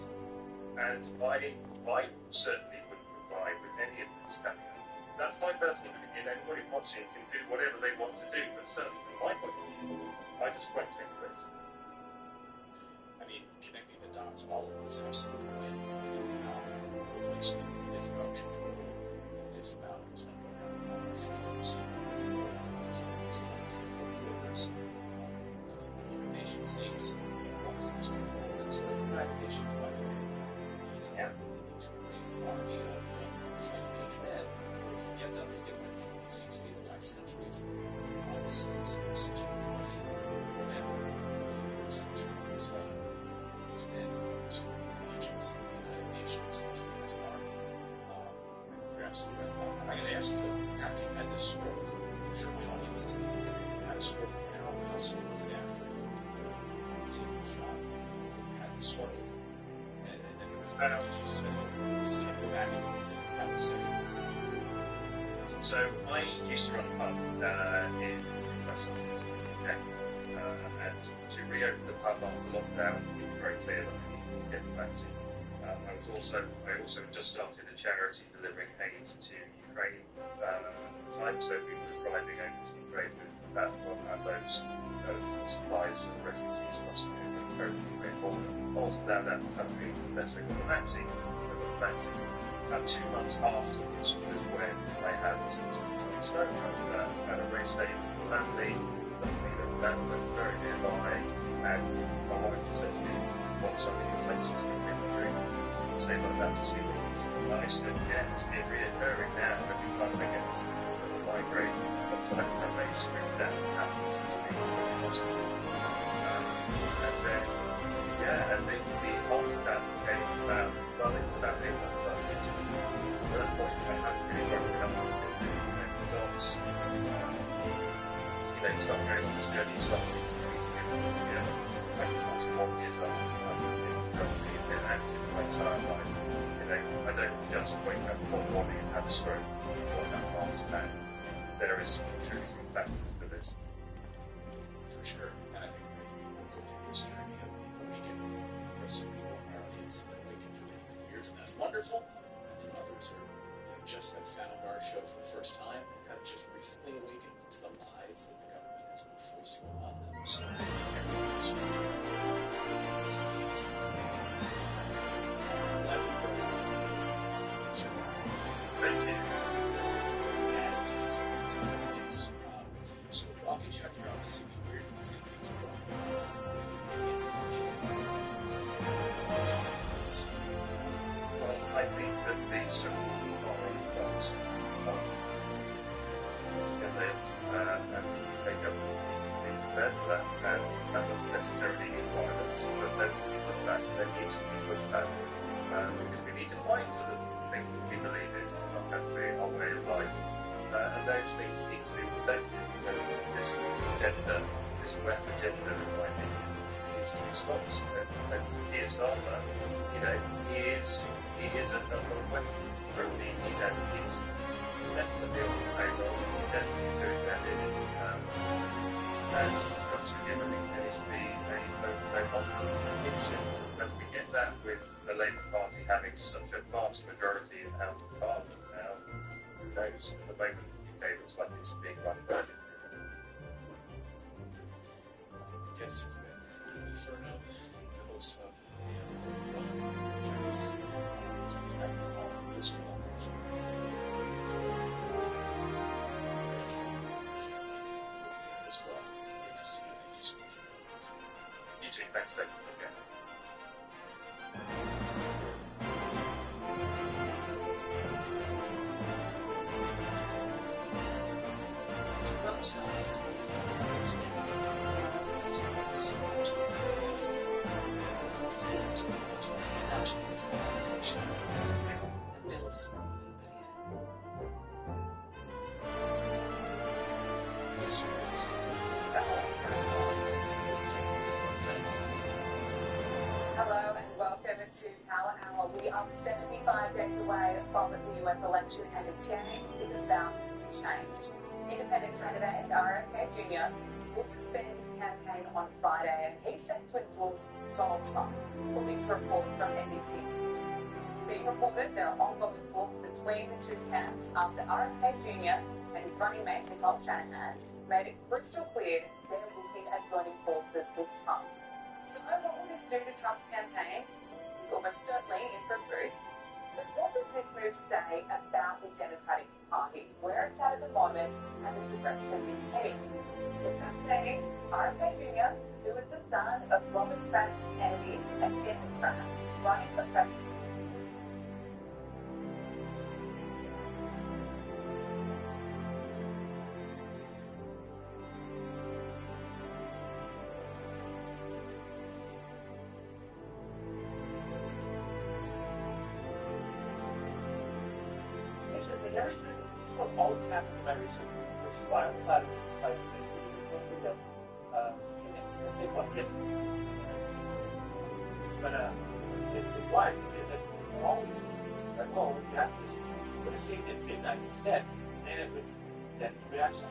Speaker 22: and I certainly wouldn't comply with any of this coming up. That's my personal opinion. Anybody watching can do whatever they want to do, but certainly from my point of view, I
Speaker 15: a spread take place.
Speaker 1: I mean, connecting the dots, all of this absolutely. It's about replacement, it's about control, it's about freedoms, it's about borders, even nation states, once this control is United Nations by the way, and to raise an army of fight against them, you get them from these destabilized countries, sexual fighting, whatever, these men, agents, United Nations, it's hard. You're absolutely right. I'm going to ask you, after you had this stroke, I'm sure my audience is thinking that you had a stroke now, how soon was it after taking the shot? You had the stroke. And then it was about to just go back and have the same.
Speaker 15: So I used to run a pub in West Sussex, and to reopen the pub after lockdown, it was very clear that I needed to get the vaccine. I also just started a charity delivering aid to Ukraine at the time, so we were driving over to Ukraine with those supplies for the refugees crossing over the Ukraine border. Also down that country, unless they got the vaccine. About 2 months afterwards was when I had the symptoms of a stroke at a race day with the family. That was very nearby, and my wife just said to me, "What's up with your face? It's been recurring." Say like that for 2 weeks. And I said, "Yeah, it's been reoccurring now. Every time I get this migraine, looks like my face screams down and happens to me in hospital." And then, yeah, and the heart attack came about 8 months after it. But unfortunately, I hadn't really broken up with the dogs. It's not very much journey, it's not increasing it. I'm 41 years old, it's probably been active my entire life. I don't just wake up one morning and have a stroke or have a heart attack. There is contributing factors to this.
Speaker 1: For sure, and I think we'll go through this journey of awaken. Some people in our audience have been awakened for many, many years, and that's wonderful. And others are just have found our show for the first time and have just recently awakened to the lies that the government has been foisting upon them. So everyone's
Speaker 15: Thank you.
Speaker 1: So I'll get you out here on this and where do you think things are going?
Speaker 15: Well, I think that the so-called moral dogs and the government needs to be prepared for that, and that doesn't necessarily mean violence, but there needs to be pushback, because we need to fight for the things that we believe in our country, our way of life, and those things need to be protected. This agenda, this left agenda, in my opinion, needs to be stopped. And Keir Starmer, he is a weapon for me. He's definitely on the payroll. He's definitely doing that and it's got to give him there needs to be no confidence in his leadership. And we get that with the Labour Party having such a vast majority in House of Parliament now. Who knows? At the moment, the UK looks like it's being run by
Speaker 1: Guest today, Inferno, he's the host of the journalist to track all of this collaboration. As well. Good to see you. Thank you so much for joining us.
Speaker 15: You too. Thanks, David. Okay.
Speaker 3: Hello and welcome to Power Hour. We are 75 days away from the US election and a change is about to change. Independent candidate RFK Jr. will suspend his campaign on Friday and he's set to endorse Donald Trump, according to reports from NBC News. It's being reported there are ongoing talks between the two camps after RFK Jr. and his running mate Nicole Shanahan made it crystal clear there will be a joining forces with Trump. So what will this do to Trump's campaign? He's almost certainly in for a boost. But what does this move say about the Democratic Party, where it's at the moment, and the direction it's heading? It's fascinating. RFK Jr., who is the son of Robert Francis Kennedy, a Democrat, running for president.
Speaker 16: Every time, this will always happen to my research, which is why I'm glad it's like, let's say what if, but it's why, because it always, like, oh, you have to put a scene at midnight instead, and it would, then you would actually,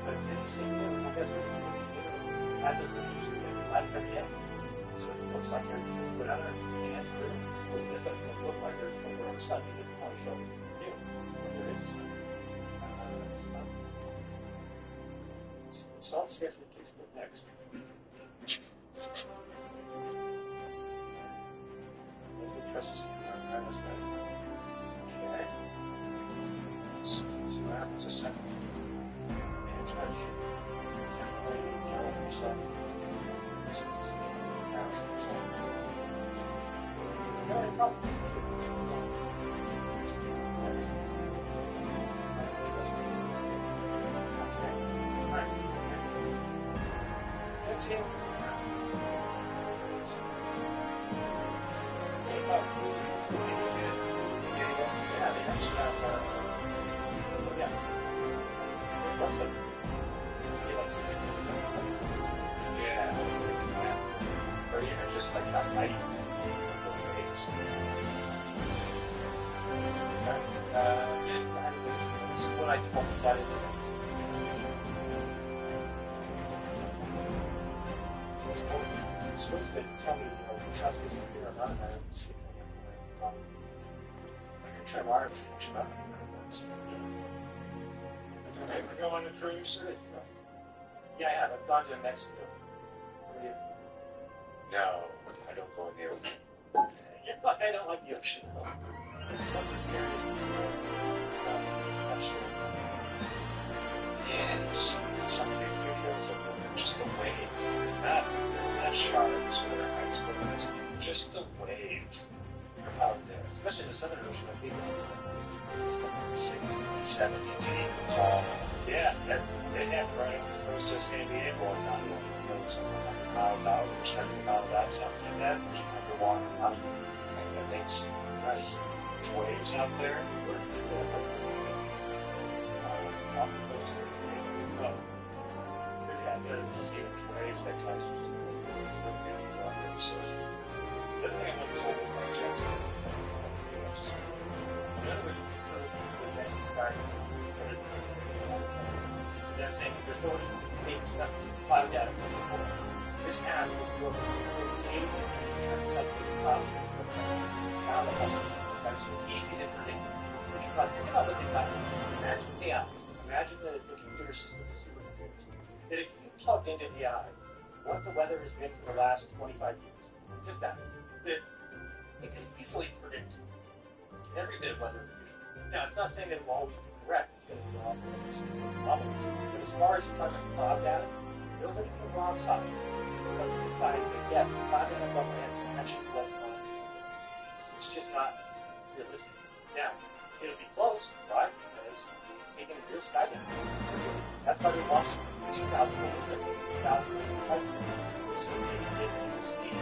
Speaker 16: but instead you say, well, guess what, that doesn't usually get light at the end, so it looks like they're just put out our hands through, it doesn't look like there's no sun, because it's only showing you. There is a sun. So I'll see if we can get next. The trust is right. Okay. So what happens this time? And try to shoot. General yourself. This is just Next game.
Speaker 20: Or even just like that light.
Speaker 16: This is what I call that is it's supposed to tell me, trust this computer or not, and I don't see it. I could try wire restriction up.
Speaker 20: Okay, we're going through your search.
Speaker 16: Yeah, I have. I've gone to the next video.
Speaker 20: No, I don't go in the ocean.
Speaker 16: I don't like the ocean. It's something serious.
Speaker 20: And just some of these videos of just the waves, not sharks or icebergs, just the waves out there.
Speaker 16: Especially in the Southern Ocean, I think.
Speaker 20: 60, 70 feet tall. Yeah, they have right off the coast of San Diego and not goes 100 miles out or 70 miles out, something like that. There's an underwater mountain. And there's waves out there. Off the coast of San Diego. Yeah, there's huge waves that touch so the thing about the whole projects just
Speaker 16: they're saying there's no way to make some cloud data from this app will go aids in terms of the cloud now the customer. So it's easy to predict. But you got to think about what they've got. Imagine the AI. Imagine the computer systems of supercomputers. That if you plugged into AI what the weather has been for the last 25 years, just that it can easily predict every bit of weather in the future. Now, it's not saying that it will always be correct. It's going to go off problems. But as far as you're talking about cloud data, you'll look at the wrong side. Look up at the sky and say, yes, the cloud data above my head actually flood climate. It's just not realistic. Now, it'll be close. Why? Because you've taken your sky data. That's why they launched 2000 tricycle. So they use the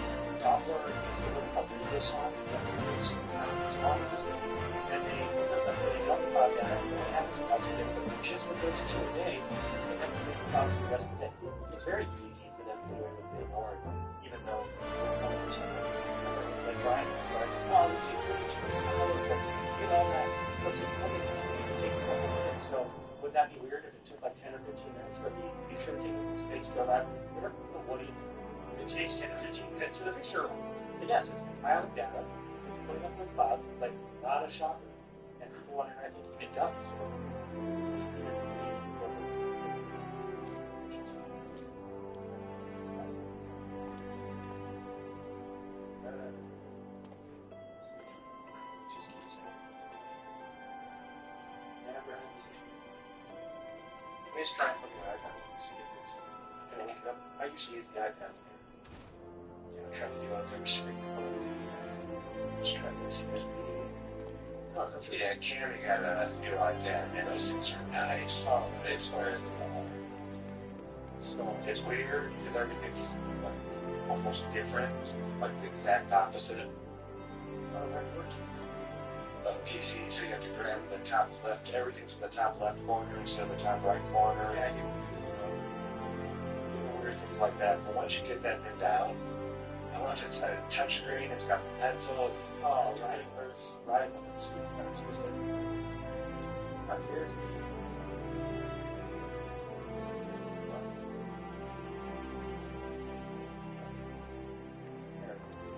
Speaker 16: Doppler, so what they call radio song, and they got the cloud data, and they have this tricycle, just with those two a day, and then they can talk the rest of the day. It's very easy for them to do anything more, even though like Brian, oh, we take footage, get all that. What's it for? Take a couple minutes. So would that be weird if it took like 10 or 15 minutes for the picture to take from space to arrive? What do you? It takes 10 or 15 minutes for the picture. So yes, it's compiling data, it's putting up those clouds. It's like not a shocker, and people wonder, I think you get done. So just try and look at my iPad and see if it's going to link it up. I usually use the iPad. Try to do a very screen recording. Just try to see this video. Oh, that's really
Speaker 22: Yeah, Carrie had a new iPad, and those things are nice.
Speaker 16: Oh,
Speaker 22: It's whereas
Speaker 16: so
Speaker 22: it's weird because everything's like almost different, like the exact opposite of PC. So you have to grab the top left. Everything's in the top left corner instead of the top right corner.
Speaker 16: yeah, I do so.
Speaker 22: Weird things like that. But once you get that thing down, I want it's a touch screen. It's got the pencil.
Speaker 16: Oh, right. There's right on the screen. There's just right here.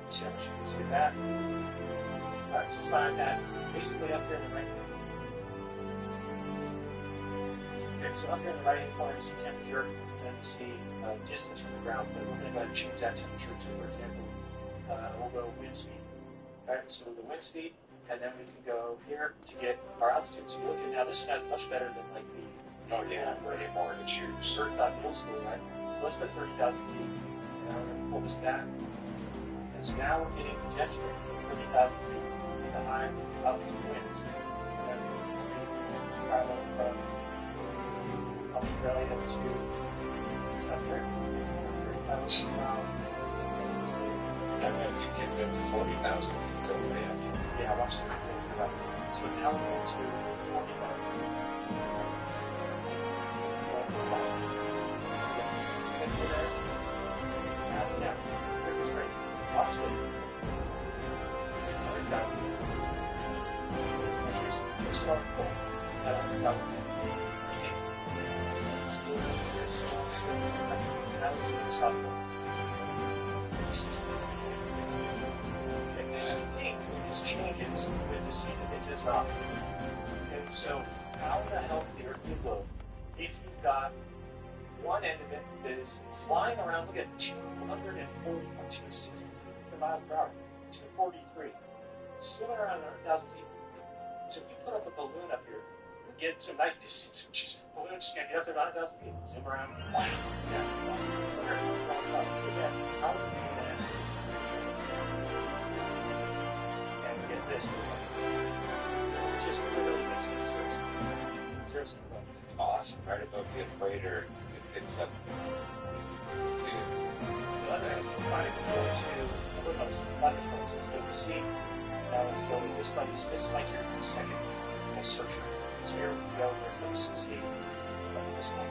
Speaker 16: So you can see that. Alright, so slide that basically up here in the right. Okay, so up here in the right hand corner you see temperature, and then you see distance from the ground. But we're going to go ahead and change that temperature to, for example, we'll go wind speed. Alright, so the wind speed, and then we can go here to get our altitude. So you look at now, this is much better than like the
Speaker 22: Way more to choose.
Speaker 16: 30,000 middle school, right? So let's go 30,000 feet. Now we're going to pull this back. And so now we're getting the jet stream 30,000 feet behind altitude winds. And you can see travel from Australia to South America. 30,000 miles.
Speaker 22: That means you get up to 40,000 go way up.
Speaker 16: Yeah, watch that. So now we're going to 40,000. Changes with the season, it does not. Okay, so how the hell the Earth would look if you've got one end of it that is flying around, look at 260 miles per hour, 243, swimming around 100,000 feet. So if you put up a balloon up here, you get some nice distance, just the balloon just gonna get up there 100,000 feet, zoom around, so again, how do you do that? And we get this. Just literally makes no sense. Seriously.
Speaker 22: It's awesome. Right above the equator, it picks up. See it.
Speaker 16: So I'm going to find it go to thunderstorms. Let's go to sea. Now let's go to this one. This is like your second searcher. So here we go with sea. This one.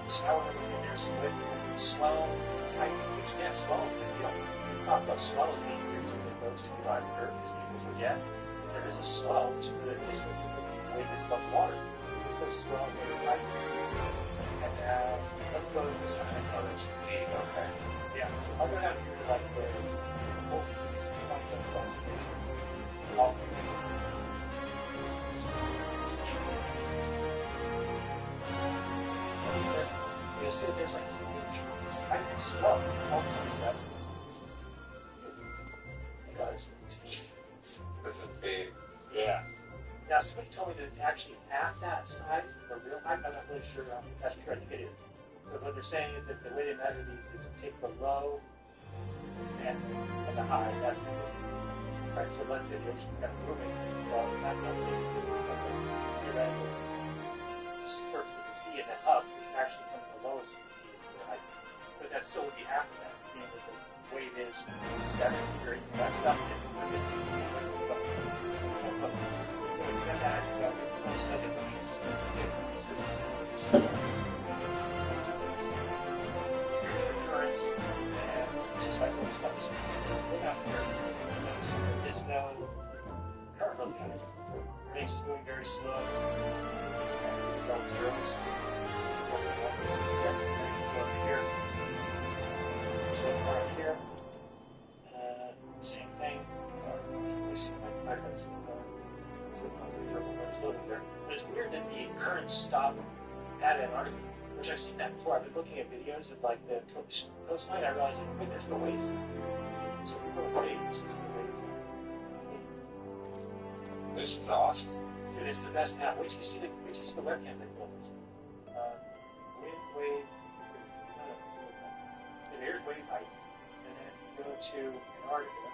Speaker 16: So now we're looking at their split swell height, which again, swell is big deal. We talk about swell as being the reason that those two divide the earth, because people forget there is a swell, which is the distance that the wave is above water. There's no swell in the height. And now let's go to the side. Oh, that's deep, okay. Yeah, so I'll go down here to like the whole piece of all you'll see there's like huge heights of snow all to the side. Guys,
Speaker 22: This is big.
Speaker 16: yeah. Now, somebody told me that it's actually half that size, the real height. I'm not really sure that's true. I think it is. So what they're saying is that the way they measure these is you take the low and the high. That's the distance. Right. So let's say the ocean's kind of moving. Well, it's not going to be this theoretical surface of the sea, and then up is actually from the lowest of the sea to the height. But that still would be half of that, meaning that the wave is 7 or 8 less up than this is the just like what stuff is look out here. There's no current really on it. Race is going very slow. Ground zeros. Over here. So over here. Same thing. We see my pilots. But it's weird that the currents stop at Antarctica, which I've seen that before. I've been looking at videos of like the coastline. I realized, wait, there's no waves. So people are waiting. This is the waves.
Speaker 22: This is awesome.
Speaker 16: Dude, it's the best app. Wait till you see the webcam they built. wave height, and then go to Antarctica.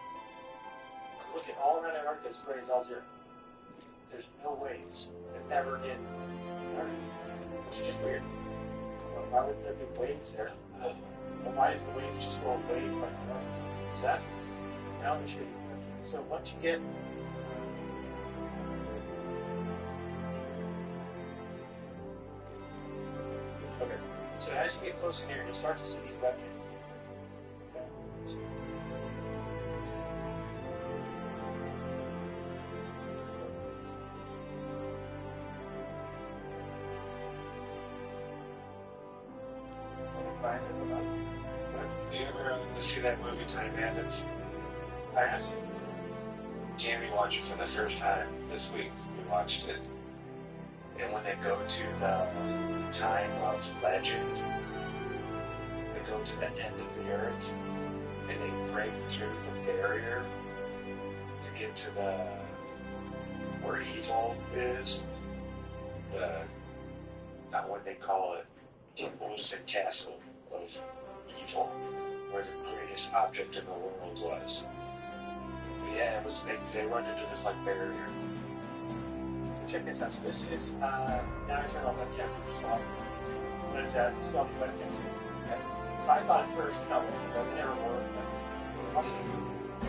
Speaker 16: So look at all around Antarctica is gray as all zero. There's no waves that ever in Antarctica, which is just weird. Well, why would there be waves there? Well, why does the waves just go away from Antarctica? So that's now we should. So once you get okay, so as you get close in here, you'll start to see these webcams. Okay. So,
Speaker 21: Do you ever see that movie Time Bandits?
Speaker 16: I have seen it.
Speaker 21: Jamie watched it for the first time this week. We watched it. And when they go to the time of legend, they go to the end of the earth and they break through the barrier to get to the where evil is. Not what they call it. We'll just say castle of evil, where the greatest object in the world was. Yeah, it was. They run into this like barrier.
Speaker 16: So check this out. So this is now I turn on webcams and just off. But still on the webcams. Okay. So I thought at first, they never were. But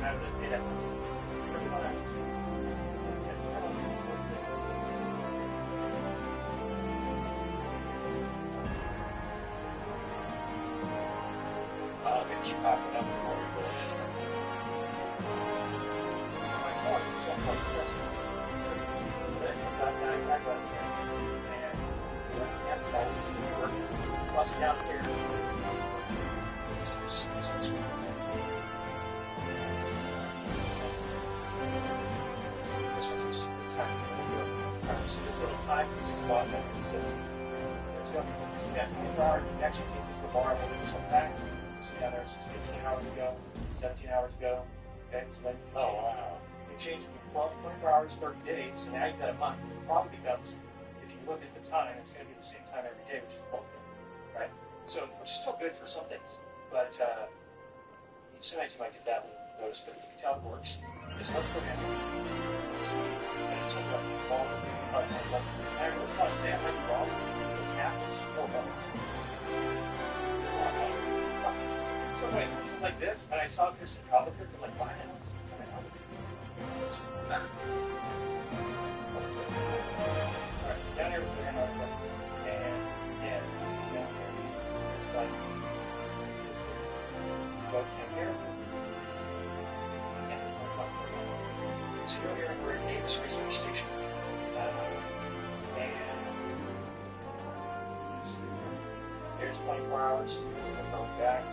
Speaker 16: I'm going to say that. Pretty much.
Speaker 21: They keep popping up before we go in.
Speaker 16: It's not exactly like that. And that's all we see work. Plus down here is essentially. This one's just the time. So this little time slot that says, so you have 24-hour connection to this bar and we'll do some back. See down there, it's 15 hours ago, 17 hours ago. Okay, so then you change from 12 to 24 hours, 30 days, so now you've got a month. The problem becomes, if you look at the time, it's going to be the same time every day, which is 12 days, right? So, which is still good for some things, but sometimes you might get that one notice, but you can tell it works. Just let's look at it. Let's see. I just took up the ball. I really want to say I might be wrong. This app is 4 bucks. So wait, something like this, and I saw Kristen Albuquerque, I'm like, why the hell is it coming out? Alright, so down here with the Antarctica, and yeah, down here, it's like, this webcam here, and so you're here, we're at Davis Research Station, and here's 24 hours, we're going back.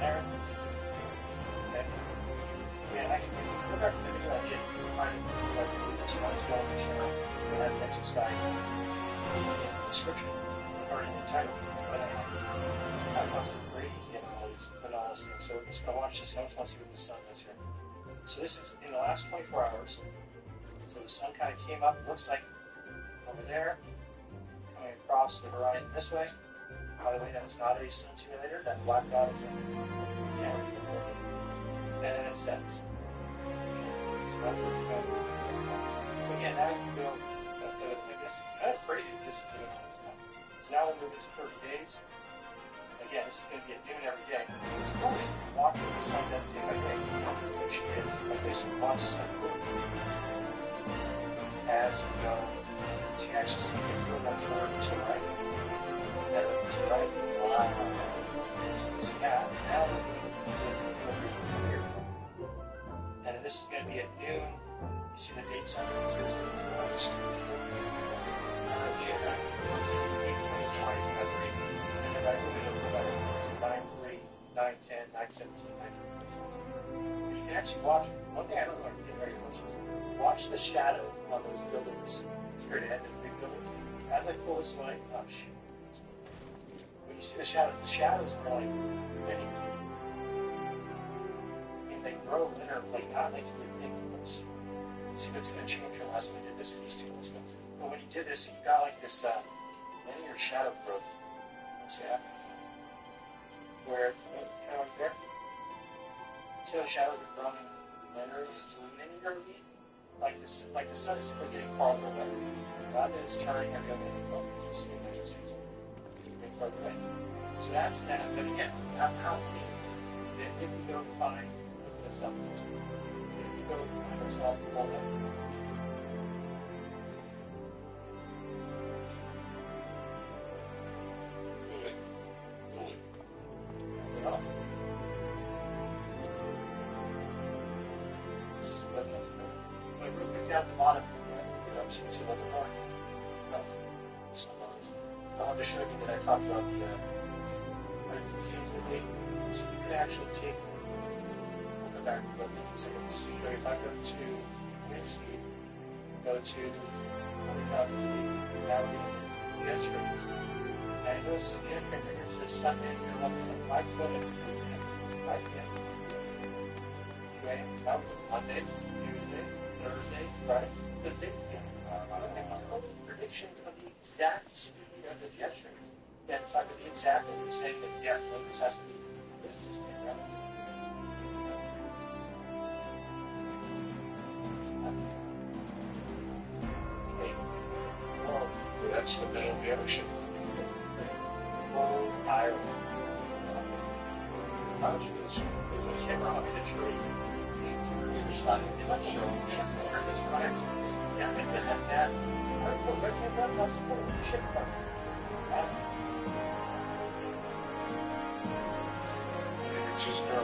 Speaker 16: There. Okay. And actually, look at the video I did. You can find it like 2 months ago on the channel. It has an extra slide in the description or in the title. But I found some crazy anomalies things. So we're just going to watch this. I just want to see what the sun does here. So this is in the last 24 hours. So the sun kind of came up, looks like over there, coming across the horizon this way. By the way, that was not a sun simulator. That black dot is in the camera. And then it sets. So that's what's going on. So again, now you can go, I guess it's kind of crazy that this is doing all this stuff. So now we'll move into 30 days. Again, this is going to be at noon every day. It's always watching the sun does day by day. Which is, like this, you watch the sun as you go. So you actually see it from that forward to the right. And to the right. Wow. So this now we're moving here. And then this is going to be at noon. You see the dates on it. So it's the most. And then right over here, it's 9/3, 9/10, 9/17, 9/20. You can actually watch. One thing I don't know if you get very much is watch the shadow on those buildings straight ahead, those big buildings. As I pull this way, oh shit. When you see the shadows are like many. I mean, they throw linear plate out, makes you think it looks
Speaker 1: See, that's going to change your last when you did this in these two ones. But when you did this, you got like this linear shadow growth. See that? Where, kind of like there. See how the shadows are growing linearly? Like this, like the sun is simply getting farther away. God is turning every other minute, just getting farther away. So that's that. But again, how means that if you go find, look at this up. If you go find yourself, hold up. Down the bottom, see a little more. I want to show you that I talked about the things that they, so you can actually take, I'll go back to the second, just to show you if I go to wind speed, go to 40,000 feet, now we get straight. And you'll see the indicator here says Sunday, you're looking at 5 foot and 5 feet. Okay, that was Monday, Tuesday, Thursday, Friday. So they predictions of the exact speed of the jet stream. Yeah, it's not going to be exactly the same that the jet focus has to be. It's just okay. Well,
Speaker 21: that's the middle of the ocean.
Speaker 1: Well, Ireland. How would you do this? There's a ship around in a tree. Decided it must show yes, or this for instance. Yeah, it has that. Ship
Speaker 21: It's just for 1%.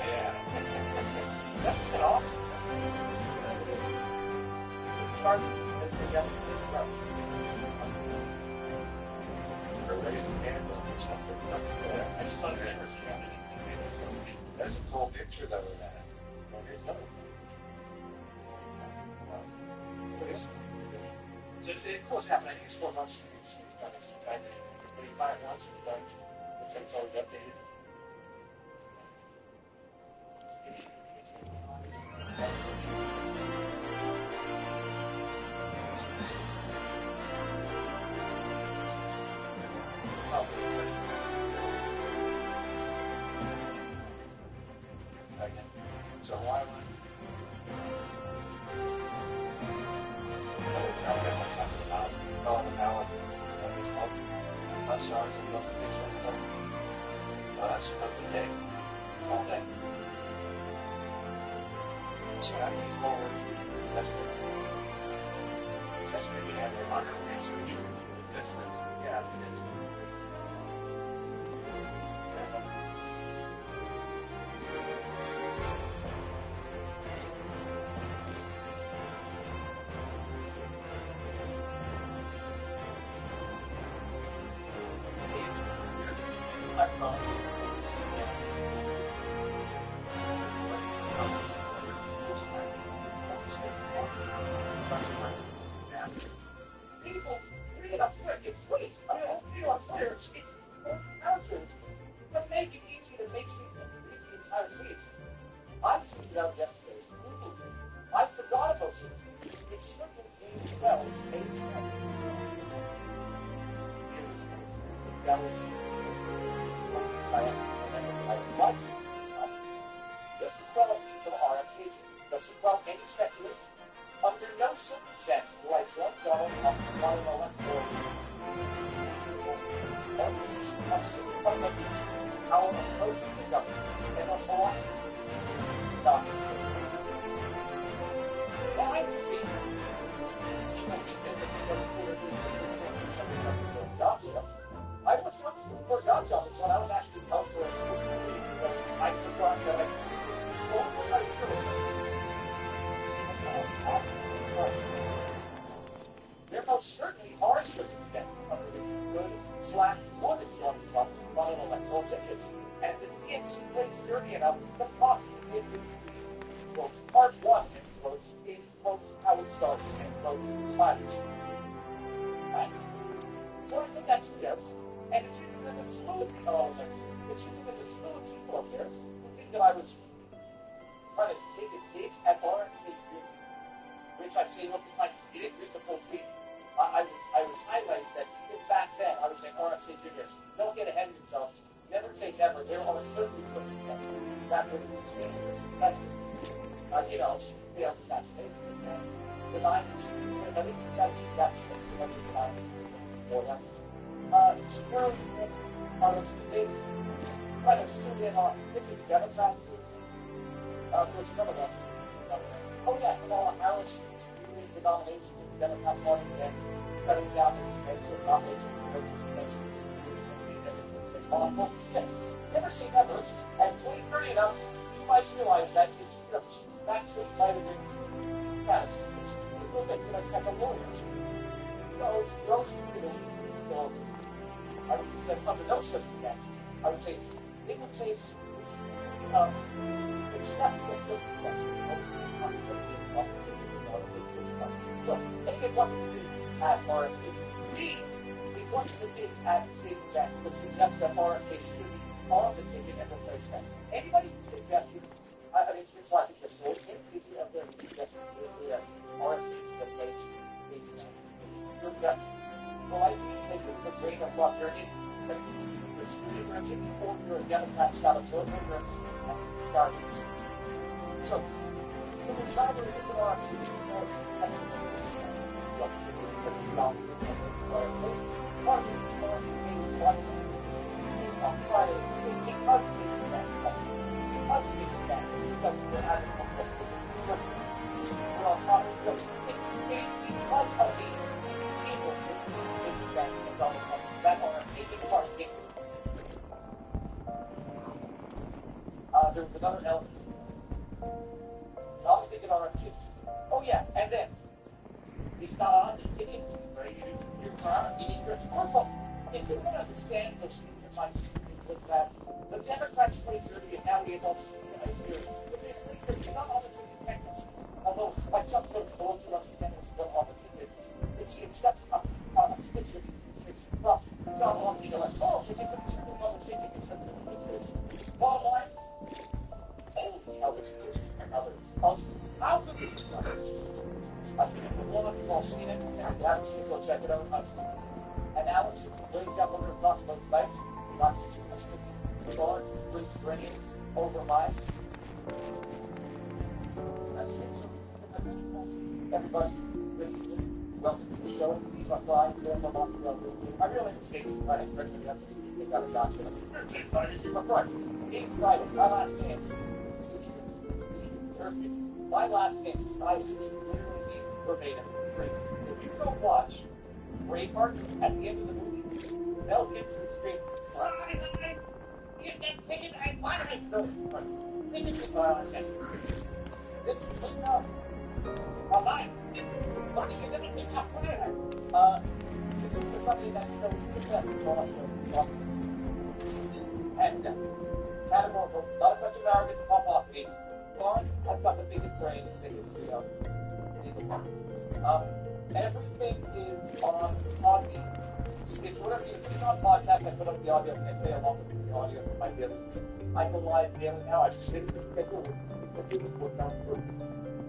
Speaker 1: Yeah. That's awesome. I just thought I'd never seen anything.
Speaker 21: That's a cool picture though of that.
Speaker 1: Well, here's another thing. So it's what's happening. It's 4 months. It's done. But you buy it once, it's done. It's always updated. So why would that's not that's every day. It's all day. So after these forward, that's the essentially we have a market research. That's the yeah, it is. People read up there, it's sweet. I don't feel up there. It's mountains. But make it easy to make things read the entire feast. I figured out yesterday's conclusion. I forgot about it. It's simply being well made that was just developed to the RFC. Doesn't involve any speculation. Under no circumstances do I judge on one electoral. All decisions must support our approach to government and a philosophy. Why would we? Even because it's supposed to be something like the job stuff. I was not for job jobs when I was actually counseling because I forgot that I there most certainly are circumstances under which good/wanted final electoral changes, and the DNC plays dirty enough to possibly give you part 1 is close how it started and close spiders. Right? So I think that's yes. And it's even there's a slew of people all there. It's even there's a slew of people up there who think that I was trying to take a dig at RFK Jr., which I've seen looking like he didn't read the full tweet. I was highlighting that back then I was saying RFK Jr., don't get ahead of yourself. Never say never. There are certainly circumstances. That's what it's dangerous. You know, that's the 90s. I think that's for them. Squirrel out of states, kind of soon in on 50 Democrats. There's none of us. Oh, yeah, Kamala Harris is leading the nominations of the Democrat Party and cutting down his expensive nominations for awful. Yes. Never say never. And 2030 enough, you might realize that it's actually kind of yes, it's a little bit as a lawyer. You know, it's those so I would say under those circumstances, I would say it would say it's acceptable circumstances. So, A, it wasn't to do at RFK. B, it wasn't to do at State Invest that suggests that RFK should be on the ticket and replace that. Anybody who suggested, I mean, it's just like it's just so interesting of their suggestions is that RFK should replace the gut. Well, I think the brain of what they're in. It's really important for a Democrat style of vote, and starting. So, in the time where there are there was another element. Not thinking on our kids. Oh yeah, and then he's not on the ticket, right? You're trying to get your sponsor. If you don't understand those things, like that, the Democrats 2030 and now we have all experience. You're not on the ticket technically. Although, like some sort of board to understand it's still on the ticket. It's that's a picture. It's rough. It's not on the less. Oh, it's a simple double ticket. It's a bottom line. How good is it? I think the one of you all seen it, and if you haven't seen it, go check it out. Analysis, lays down what we're talking about tonight. Not just dollars, was bringing over mine. That's it. Everybody, really welcome to the show. These are flying, so I'm not I really like to say this tonight. I'm ready to have to take out a document. It's Friday, my last game. My last name is literally verbatim. If you don't watch Braveheart at the end of the movie, Mel Gibson screams, "Fly, get that ticket, I fly, I go." Tickets and fly, I can't. It's enough. Alive. But you never think I fly. This is something that you know we can test in all of hands down. Categorical, not a question of arrogance or pomposity. Lawrence has got the biggest brain in the history of legal policy. Everything is on Podbean. It's whatever it's on podcast. I put up the audio and say along with the audio from my daily stream. I go live daily now. I just finished the schedule with some people's work down through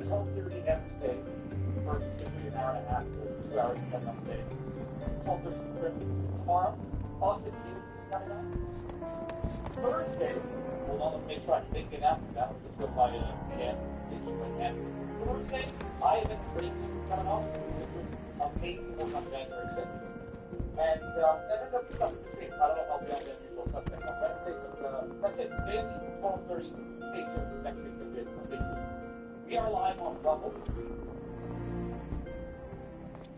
Speaker 1: 12:30 every day for usually an hour and a half to 2 hours depending on the day. 12:30 tomorrow. Austin Hughes is coming out. Thursday. Hold on, let me make sure I can make it after that. We'll just go by Thursday, I have been great things coming up. It was amazing work on January 6th. And then there'll be stuff in between. I don't know if I'll be on the unusual subject on Wednesday, but that's it. Daily 12:30. Stay tuned for next week's video. We are live on Rumble.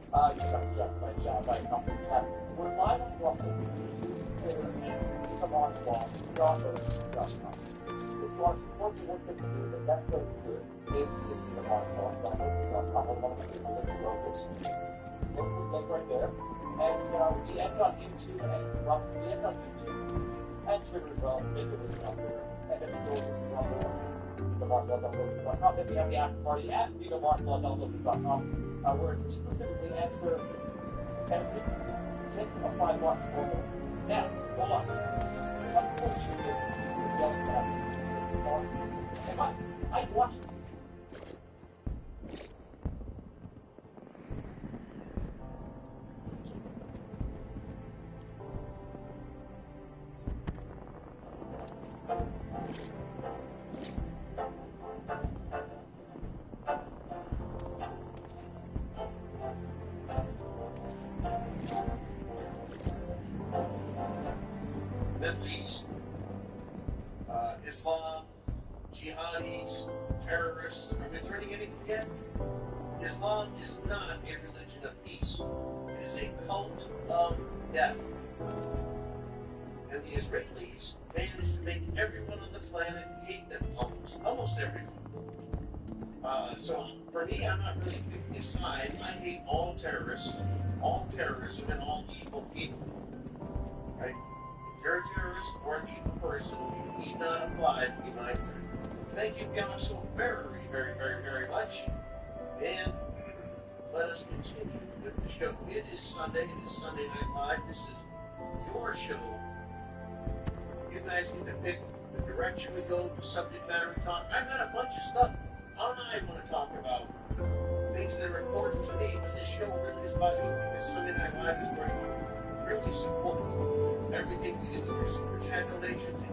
Speaker 1: You got jumped by John by a couple of times. We're live on Rumble. And come on, John.com. If you want to support the work that we do, the best way to do it is to give me the Rumble.com. This link right there. And we end on YouTube and Twitter as well. Make it really up there. And then we go to Rumble.
Speaker 16: VitoMarcello.com. Then we have the after party at VitoMarcello.com, where it's specifically answer every single apply once for now. Hold on. Before we even get to the else that I watched it.
Speaker 1: Middle East, Islam, jihadis, terrorists. Are we learning anything yet? Islam is not a religion of peace. It is a cult of death. And the Israelis managed to make everyone on the planet hate them almost everyone. So for me, I'm not really picking a side. I hate all terrorists, all terrorism, and all evil people. Right? If you're a terrorist or an evil person, you need not apply to be my friend. Thank you guys so very, very, very, very much. And let us continue with the show. It is Sunday. It is Sunday Night Live. This is your show. You guys need to pick the direction we go, the subject matter we talk. I've got a bunch of stuff I want to talk about. Things that are important to me, but this show really is about you, because Sunday Night Live is where you really support everything we do with your super chat donations.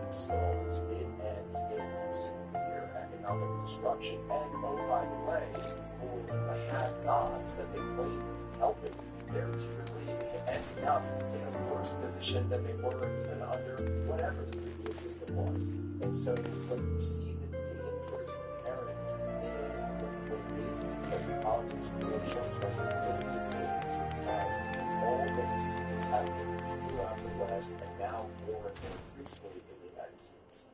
Speaker 16: Stones, it ends in severe economic destruction. And oh, by the way, for the half-gods that they claim helping they're typically ending up in a worse position than they were even under whatever the previous system was. And so when you see the dangers inherent in engaging in federal politics for the short-term already seen this happening throughout the West and now more and more increasingly in the United States.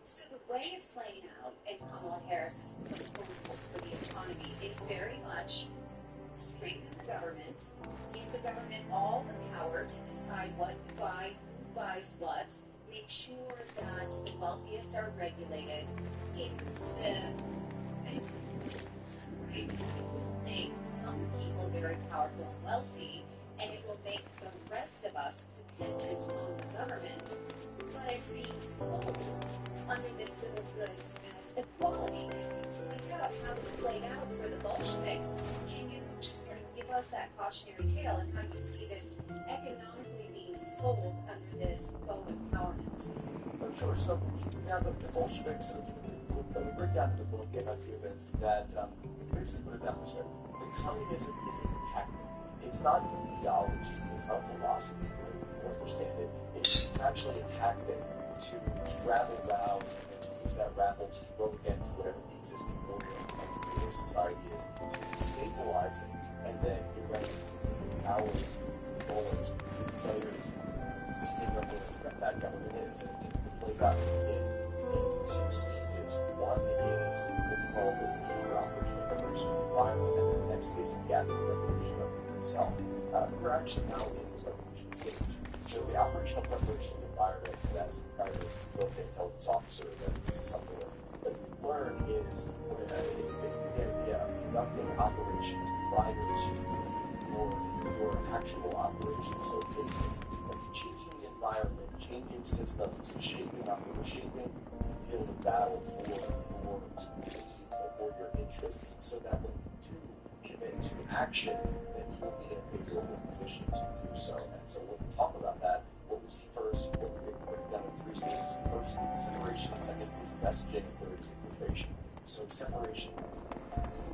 Speaker 3: So the way it's playing out in Kamala Harris's proposals for the economy is very much strengthen the government, give the government all the power to decide what you buy, who buys what, make sure that the wealthiest are regulated in the right? Because it will make some people very powerful and wealthy, and it will make the rest of us dependent on the government. But it's being sold under this bill of goods as equality. And if you point out how this played out for the Bolsheviks, can you just sort of give us that cautionary tale and how you see this economically being sold under this faux empowerment?
Speaker 16: Oh, sure. So now the Bolsheviks, when we break down the book in arguments that basically put it down this way: the communism is a tactic. It's not an ideology. It's not philosophy. You understand it. It's actually a tactic to rabble rouse and to use that rabble to throw against whatever the existing order and creative society is, to destabilize it, and then you're ready for powers, controllers, players to take over what that government is. And it typically plays out in two stages. One is what we call the Operation Revolution environment, and then the next is the actual revolution of itself. We're actually now in this revolution stage. So the operational preparation environment, as a military intelligence officer, that this is something that we learn is basically the idea of conducting operations prior to your actual operation. So basically, changing the environment, changing systems, shaping the field of battle for your needs and for your interests, so that when you do commit to action, then you will be in a favorable position to do so. And so when we talk about that, what we see first, what we break down in three stages. The first is separation, the second is messaging, and third is infiltration. So separation,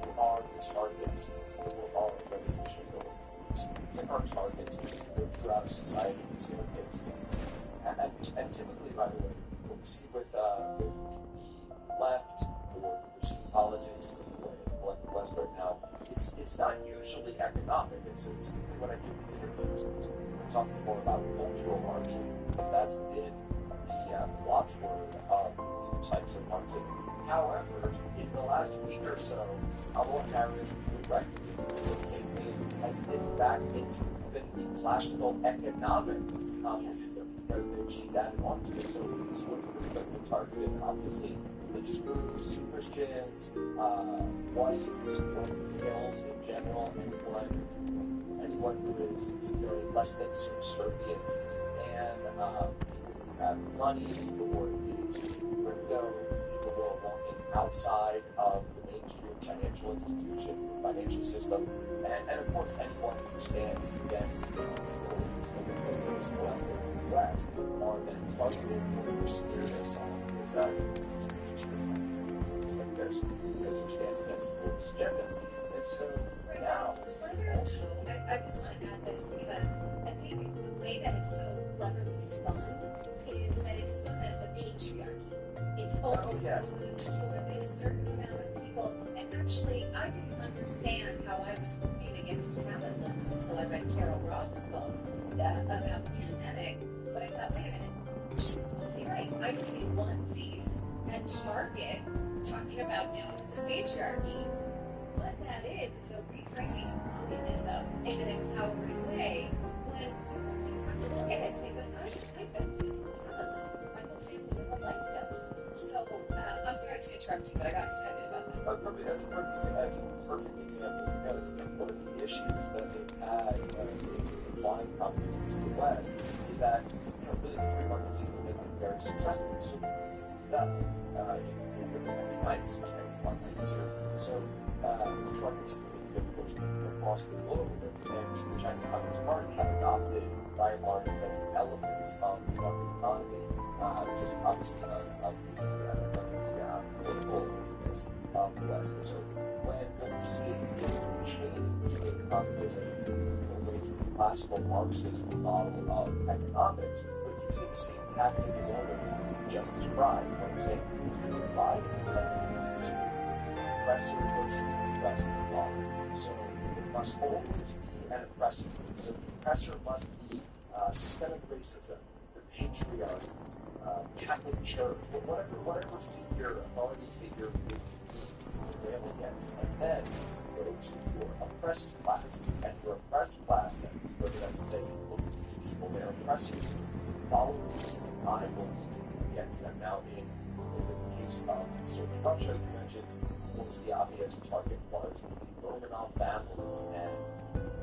Speaker 16: who are the targets for our revolution going through? So we pick our targets, we go throughout society, we say, okay, it's me. And typically, by the way, what we see with the left or regime politics in the collective West right now, it's not usually economic. It's typically when I do these interviews, we're talking more about cultural Marxism, because that's been the watchword of new types of Marxism. However, in the last week or so, Kamala Harris directly has been back into the classical economic communism, because she's added on to it. So some of the groups that have been targeted, obviously, religious groups, Christians, whites, males in general, anyone who is less than subservient, and people who have money, people who are engaged in crypto, people who are walking outside of the mainstream financial institution, the financial system, and of course anyone who stands against the as well in the West are then targeted or smeared as someone who is it's like this, because you stand against the world's agenda. And so now, also,
Speaker 3: I just want to add this because I think the way that it's so cleverly spun is that it's spun as the patriarchy. It's only for this certain amount of people. And actually, I didn't understand how I was rooting against capitalism until I read Carol Roth's book about the pandemic. But I thought, wait a minute, she's totally right. I see these onesies at Target talking about down with the patriarchy. What that is a reframing of communism in an empowering way, when you have to look at it and say, but I benefit from capitalism. My whole family, my life does. So, I'm sorry to interrupt you, but I got excited about that.
Speaker 16: That's a perfect example, because one of the issues that they've had in applying communism to the West is that really the free market system has been very successful. So that in the 1990s, which was 1992. So the free market system has been pushed across the globe, and even the Chinese Communist Party have adopted by and large many elements of the market economy, just obviously of the political movements of the West. And so when what we see is a change in communism,
Speaker 1: classical Marxist model of economics, but using the same tactic as others you just described. What I'm saying is to divide and to oppressor versus oppressed law. So it must always be an oppressor. So the oppressor must be systemic racism, the patriarchy, Catholic Church, whatever figure, authority figure you need to rail against, and then go to your oppressed class, and your oppressed class, and you go to them and say, look at these people, they're oppressing you, follow me, and I will lead you against them. Now, in the case of certain Russia, as you mentioned, what was the obvious target was the Romanov family and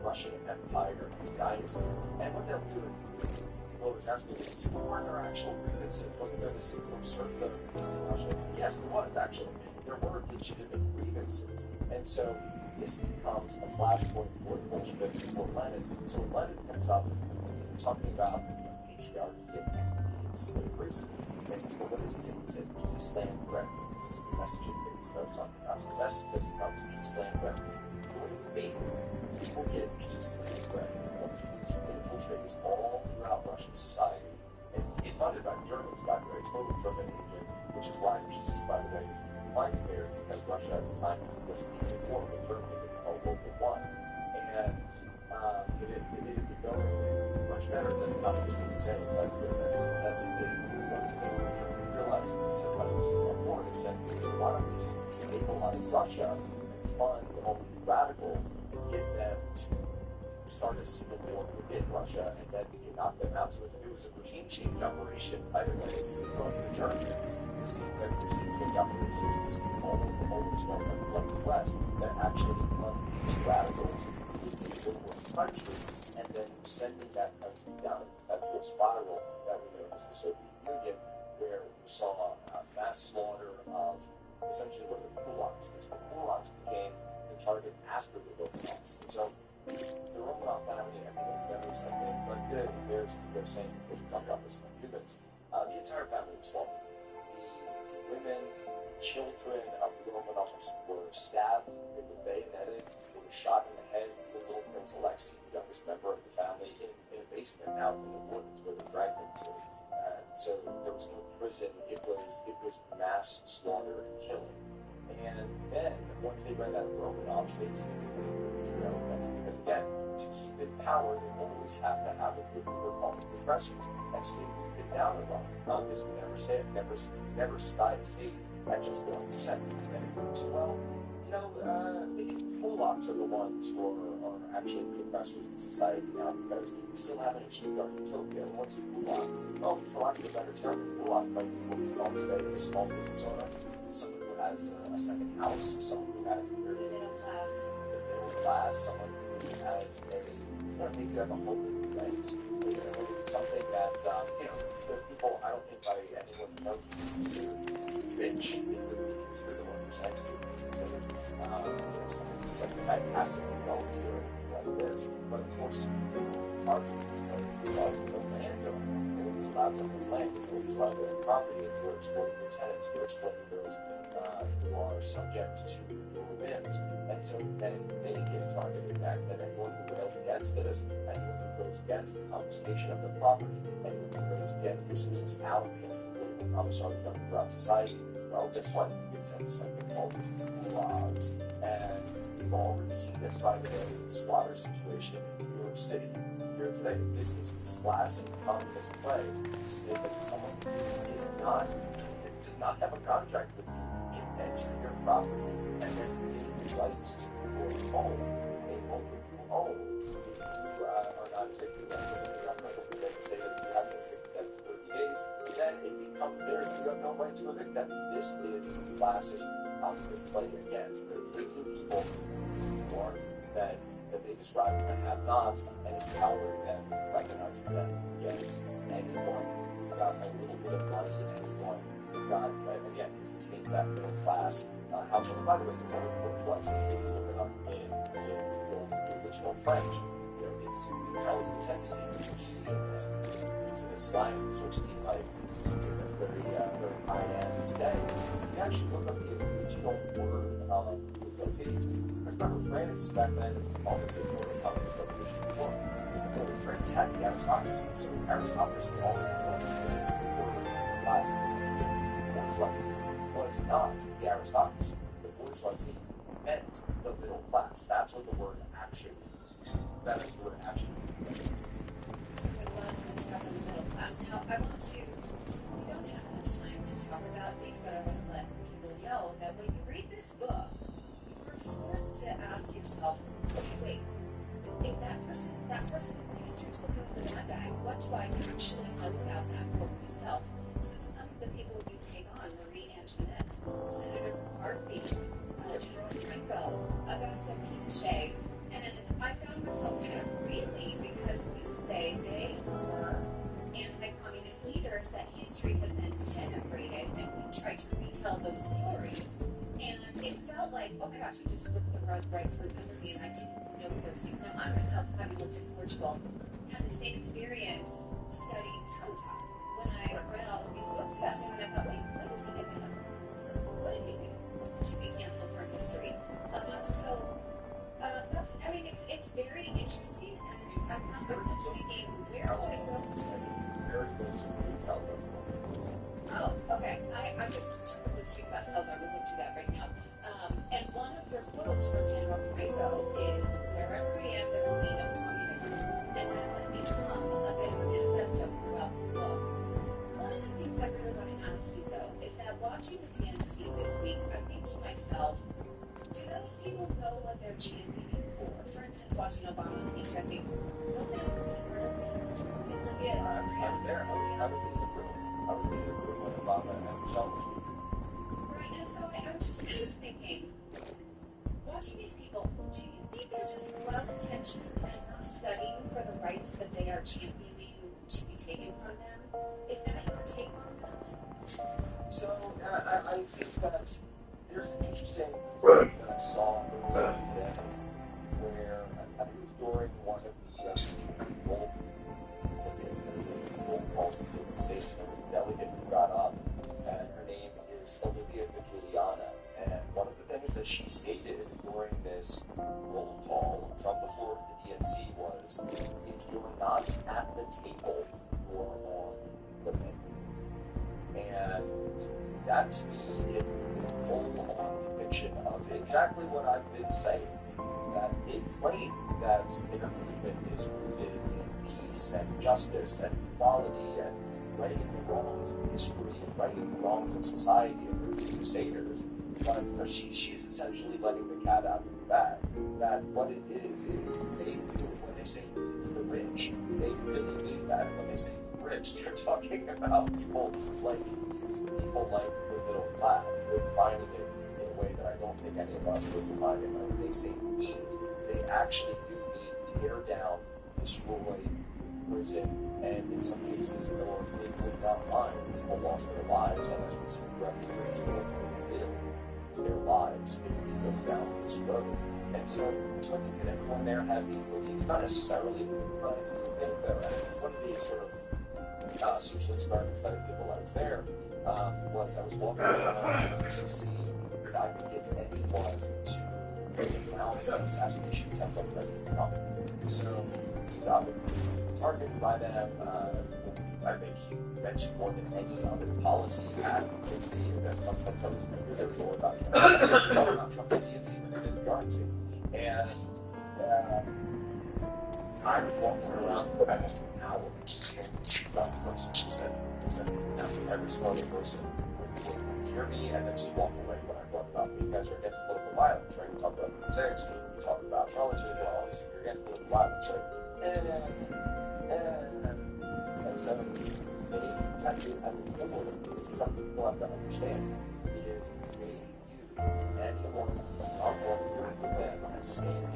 Speaker 1: Russian Empire dynasty. And what they'll do, people always ask me, were there actual grievances? Wasn't there the system of serfdom in Russia? And yes, there was actually. There were legitimate grievances. And so this becomes a flashpoint for the Bolsheviks and for Lenin. So Lenin comes up and he's talking about patriarchy and systemic racism and these things. But what does he say? He says peace, land, grant. This is the messaging that he starts talking about. So the message that becomes peace, land, grant. What do you mean? People get peace, land, grant. He infiltrates all throughout Russian society. And he's funded by Germans, by the way, total German agent, which is why peace, by the way, is defined here, because Russia at the time was in war with Germany in World War I. And it had been going much better than others would say, but that's the one of the things that we realized when they said, why don't we just war? They said, why don't we just destabilize Russia and fund all these radicals and get them to start a civil war within Russia, and then we can knock them out. So it was a regime change operation, by the way, from the Germans. The same kind of regime change operations we see all over the West that actually fund these radicals to the country, and then sending that country down to a spiral that we know as the Soviet Union, where we saw mass slaughter of essentially what the kulaks. The kulaks became the target after the Romanovs. And so the Romanov family, everyone knows, I think, but good. They're saying, because we talk about this in humans, the entire family was slaughtered. The women, children of the Romanovs were stabbed, they were bayoneted, they were shot in the head. The little Prince Alexei, the youngest member of the family, in a basement out in the woods where they dragged him to. So there was no prison. It was mass slaughter and killing. And then, once they ran out of Romanovs, they needed to rail against it. Because again, to keep in power, they always have to have a group of Republican oppressors. And so they moved it down a lot. Communism never stays at just 1%. And it moved to, well, I think Polacks are the ones who are actually the oppressors in society now, because we still haven't achieved our utopia. And what's a Polak? Well, for lack of a better term, a Polak might be what we call today a small business owner, someone who has a second house, someone who has a very middle class, someone who has maybe you have a home in rent, something that, there's people, I don't think by anyone's terms would be considered rich. They would be considered the 1% who would be considered someone who's like fantastic wealthy or like this. But of course, it's hard to the landowner. Nobody's allowed to own land, nobody's allowed to own property. If you're exploiting your tenants, you're exploiting those who are subject to your whims. And so then they get targeted next, and anyone who rails against this, anyone who goes against the confiscation of the property, anyone who goes against just means out against the political commissars that throughout society, well, guess what? You get sent to something called gulags. And we've already seen this by the squatter situation in New York City. Here today, this is classic communist play to say that someone who does not have a contract with you can enter your property and then gain rights to your home. A home that you own. If you are not taking that with the government, they can say that you have to evict them in 30 days, then it becomes theirs. You have no right to evict them. This is a classic communist play against. They're taking people who are that they describe as have-nots and empowering them, recognizing them against anyone who's got a little bit of money, anyone who's got, again, who's attained that middle class household. And by the way, the word was, if you look it up in the original French, it's kind of the tendency to G using a slang sort of like something that's very, very high-end today. If you actually look up the original word because remember, France back then, obviously, for the Communist Revolution before,
Speaker 5: early French had the aristocracy, so aristocracy already was the class of bourgeoisie was not the aristocracy. The bourgeoisie meant the middle class. That's what the word actually means. That is the word actually means.
Speaker 3: So it was meant to have the middle class. Now, I want to, we don't have enough time to talk about these, but I want to let people know that when you read this book, you're forced to ask yourself, okay, wait, if that person in history told me was the bad guy, what do I actually know about that for myself? So some of the people you take on, Marie Antoinette, Senator McCarthy, General Franco, Augusto Pinochet, and I found myself kind of reeling because you say they were anti-communist leaders that history has then denigrated, and we tried to retell those stories. And it felt like, oh my gosh, you just ripped the rug right from under me, and I didn't know those things. Now, I myself, having lived in Portugal, had the same experience studying Salazar. When I read all of these books about him, and I thought, wait, what is he going to do? What did he do to be canceled from history? That's, I mean, it's very interesting, and I found myself thinking, where will I go to?
Speaker 5: Very close to read Salazar.
Speaker 3: Oh, okay. I could typically speak about Salazar, we won't do that right now. And one of your quotes from General Franco is, wherever I am, there will be no communism. And that has become a bit of a manifesto throughout the book. One of the things I really want to ask you, though, is that watching the DNC this week, I think to myself, do those people know what they're championing for? For instance, watching Obama speak, I think, don't they have people in Libya?
Speaker 5: I was there. I was in the room. I was in the room when Obama and Michelle were speaking.
Speaker 3: Right, and so I was just kind of thinking, watching these people, do you think they're just well-intentioned and not studying for the rights that they are championing to be taken from them? Is that your take on that?
Speaker 5: So, I think that there's an interesting thing that I saw today, where I think it was during one of the roll calls in the station. There was a delegate who got up, and her name is Olivia de Juliana. And one of the things that she stated during this roll call from the floor of the DNC was, if you're not at the table, you're on the menu. And that, to me, is a full-on depiction of exactly what I've been saying. That they claim that their movement is rooted in peace and justice and equality and righting the wrongs of history and righting the wrongs of society and they're crusaders. But she's essentially letting the cat out of the bag. That what it is they do when they say it's the rich, they really mean that. When they say the rich, they're talking about people like the middle class. They're defining it in a way that I don't think any of us would define it. When they say eat, they actually do mean tear down, destroy, prison, and in some cases, or legally not mine, people lost their lives, and as we see, roughly 3 people live their lives if we go down this road. And so I think that everyone there has these beliefs, not necessarily, but I think that one of these sort of social experiments that I did while I was there was I was walking around to see if I could get anyone to announce an assassination attempt on President Trump. So he's obviously targeted by them. I think he mentioned more than any other policy at the DNC that Trump was going to do. There was more about Trump at the DNC than there did the RNC. And I was walking around for almost an hour just hearing about the person who said announcing every single person would hear me and then just walk away when I brought it up. You guys are against political violence, right? We talked about the sex, we talked about Charlottesville, all these things. You're against political violence, right? And so they actually, this is something people have to understand, is they view anyone who's not working with them as standing in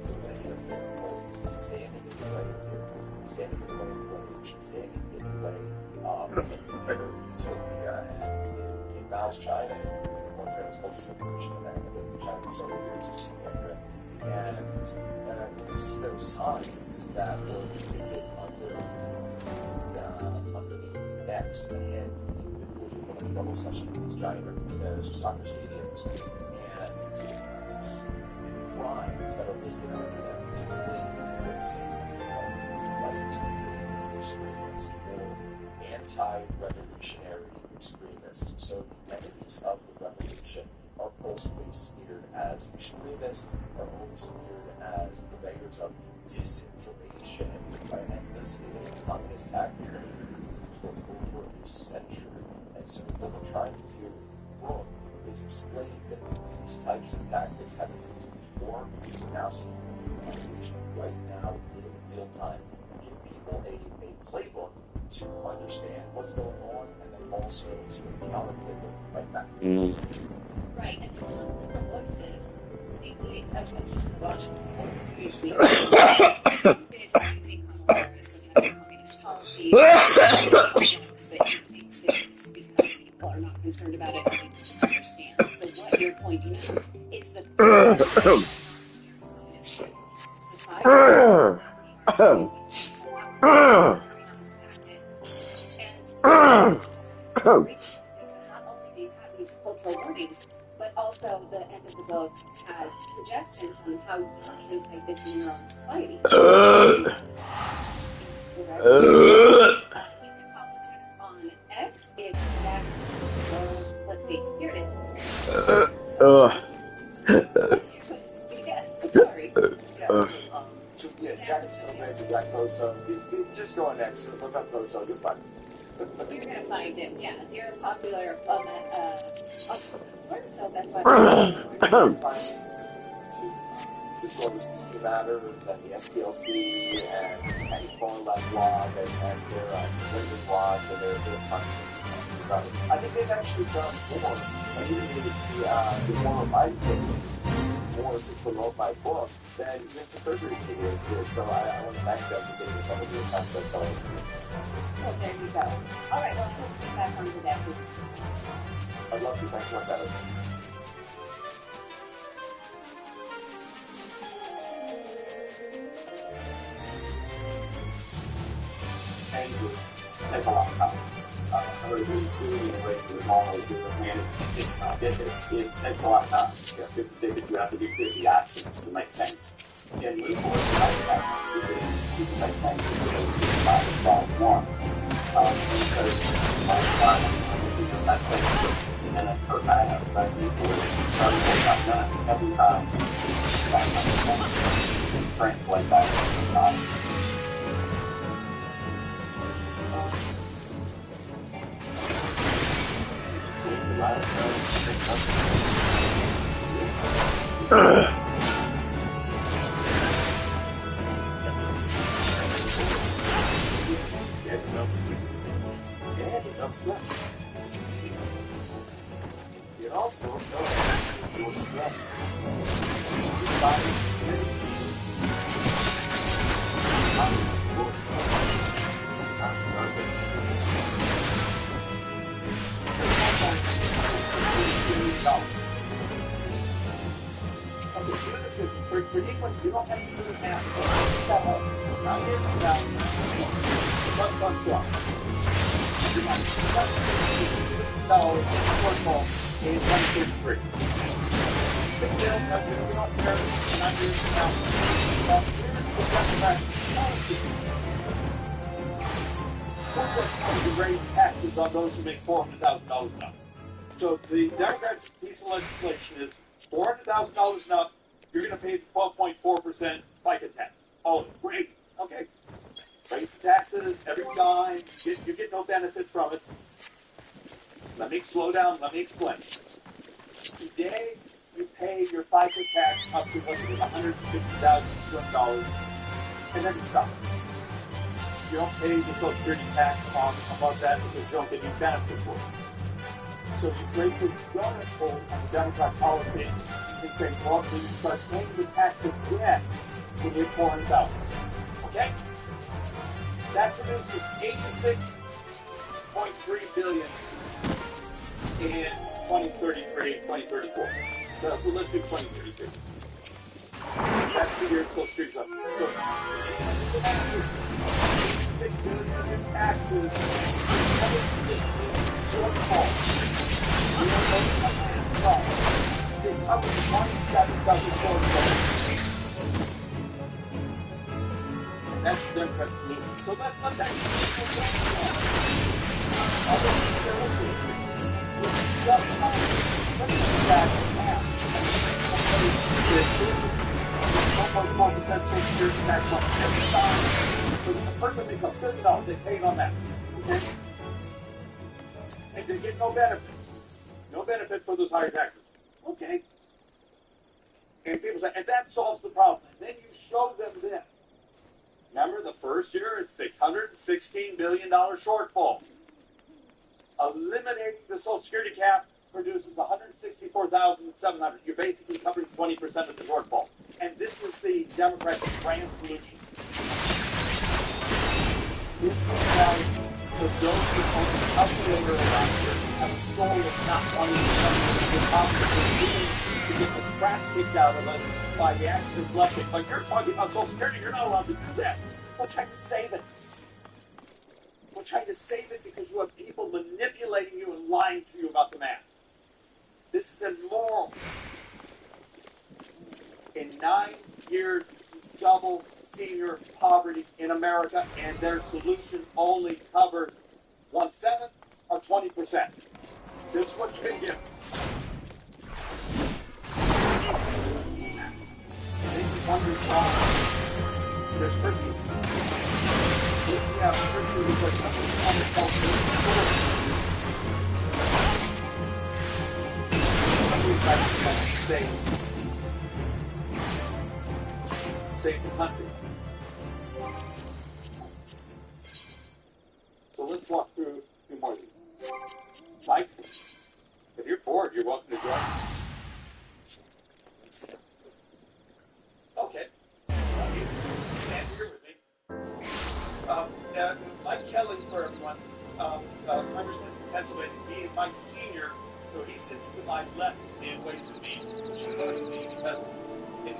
Speaker 5: the way of their goals, standing in the way of their standing in the way of revolution, standing in the way of their utopia. And in Mao's China, one trans was separation of man in China for several years to see that. And you see those signs that were created under the decks and individuals with much trouble, such as giant arenas or soccer stadiums, and the crimes that are listed under them, typically would say something like
Speaker 9: anti-revolutionary extremists. So the enemies of the revolution are always smeared as extremists, are always smeared as purveyors of disinformation. Right? And this is a communist tactic for over a century. And so what we're trying to do in the book is explain that these types of tactics have been used before. We're now seeing revolution right now in real time, give people a playbook to understand what's going on and then also sort of counterplay them right back.
Speaker 3: Right, and to some of the voices, including as much as the Washington Post, usually it's amazing how hilarious of having communist policies that you make sense because people are not concerned about it, they just understand. So what you're pointing out is the society. Because not only do you have these cultural learnings, but also the end of the book has suggestions on how you can implement this in your own society. You can follow Jennifer on X. It's Jack. Let's see. Here it is. Yes, sorry.
Speaker 9: Yeah, Jack Silver, Jack Boso. Just go on next. Look up Boso. You'll find it.
Speaker 3: You're going to find him, yeah. You're popular entrepreneur, so that's why
Speaker 9: as well as Media Matters and the SPLC and Far Left Blog and their Labour Blog and their constantly talking about it. I think they've actually done more, and even the former Biden page, more to promote my book than even conservative media did. So I want to thank them for doing some of the time bestsellers.
Speaker 3: Oh, there you go. All right, well, we'll get back onto that.
Speaker 9: I'd love to. Thanks so much, Adam.
Speaker 6: Angry. Take a lot of time. Really doing away with all of the management. It takes a lot of time. You have to do 50 actions to make things. And move forward to you can make things by one. Because that's thing. And then per item, but you can none. Every time, translate that.
Speaker 9: It also shows your stress. This time is our
Speaker 11: For these ones, you don't have to do the math. Now here's about $1.12. Shortfall is 133. The bill that we don't care 9 years from now. Here's the Democratic policy. To raise taxes on those who make $400,000 and up. So the Democrats' piece of legislation is $400,000 and up. You're going to pay 12.4% FICA tax. Oh, great. Okay. Raise the taxes every dime. You get no benefit from it. Let me slow down. Let me explain. Today, you pay your FICA tax up to what is $150,000, and then you stop. You don't pay the Social Security tax on above that because you don't get any benefit for it. So you break the donut hole on the Democrat policy and say, well, you start paying the tax again when you're $400,000. Okay? That produces $86.3 billion in 2033, 2034. So let's do 2033. That's the year Social Security's up. So, $6 billion in taxes. It covers 27 That's the Democrats' solution. So let that
Speaker 1: The person makes $1 billion, they pay on that. And they get no benefit. No benefit for those higher taxes. Okay. And people say, and that solves the problem. And then you show them this. Remember, the first year is $616 billion shortfall. Eliminating the Social Security cap produces $164,700. You're basically covering 20% of the shortfall. And this is the Democrats' grand solution. This is why for those who own the calculator around here have a soul of not wanting to get the crap kicked out of us by the activist left. Like, you're talking about Social Security, you're not allowed to do that. We're trying to save it. We're trying to save it because you have people manipulating you and lying to you about the math. This is immoral. In 9 years, double senior poverty in America, and their solution only covers 1/7 or 20%. This is what you can get. There's Turkey. We have Turkey because something's on the self-care. Save the country. So let's walk through a few more of these. Mike, if you're bored, you're welcome to join. Okay. Stand here with me. Mike Kelly, for everyone, Congressman from Pennsylvania, he is my senior, so he sits to my left in Ways and Means, which annoys me because we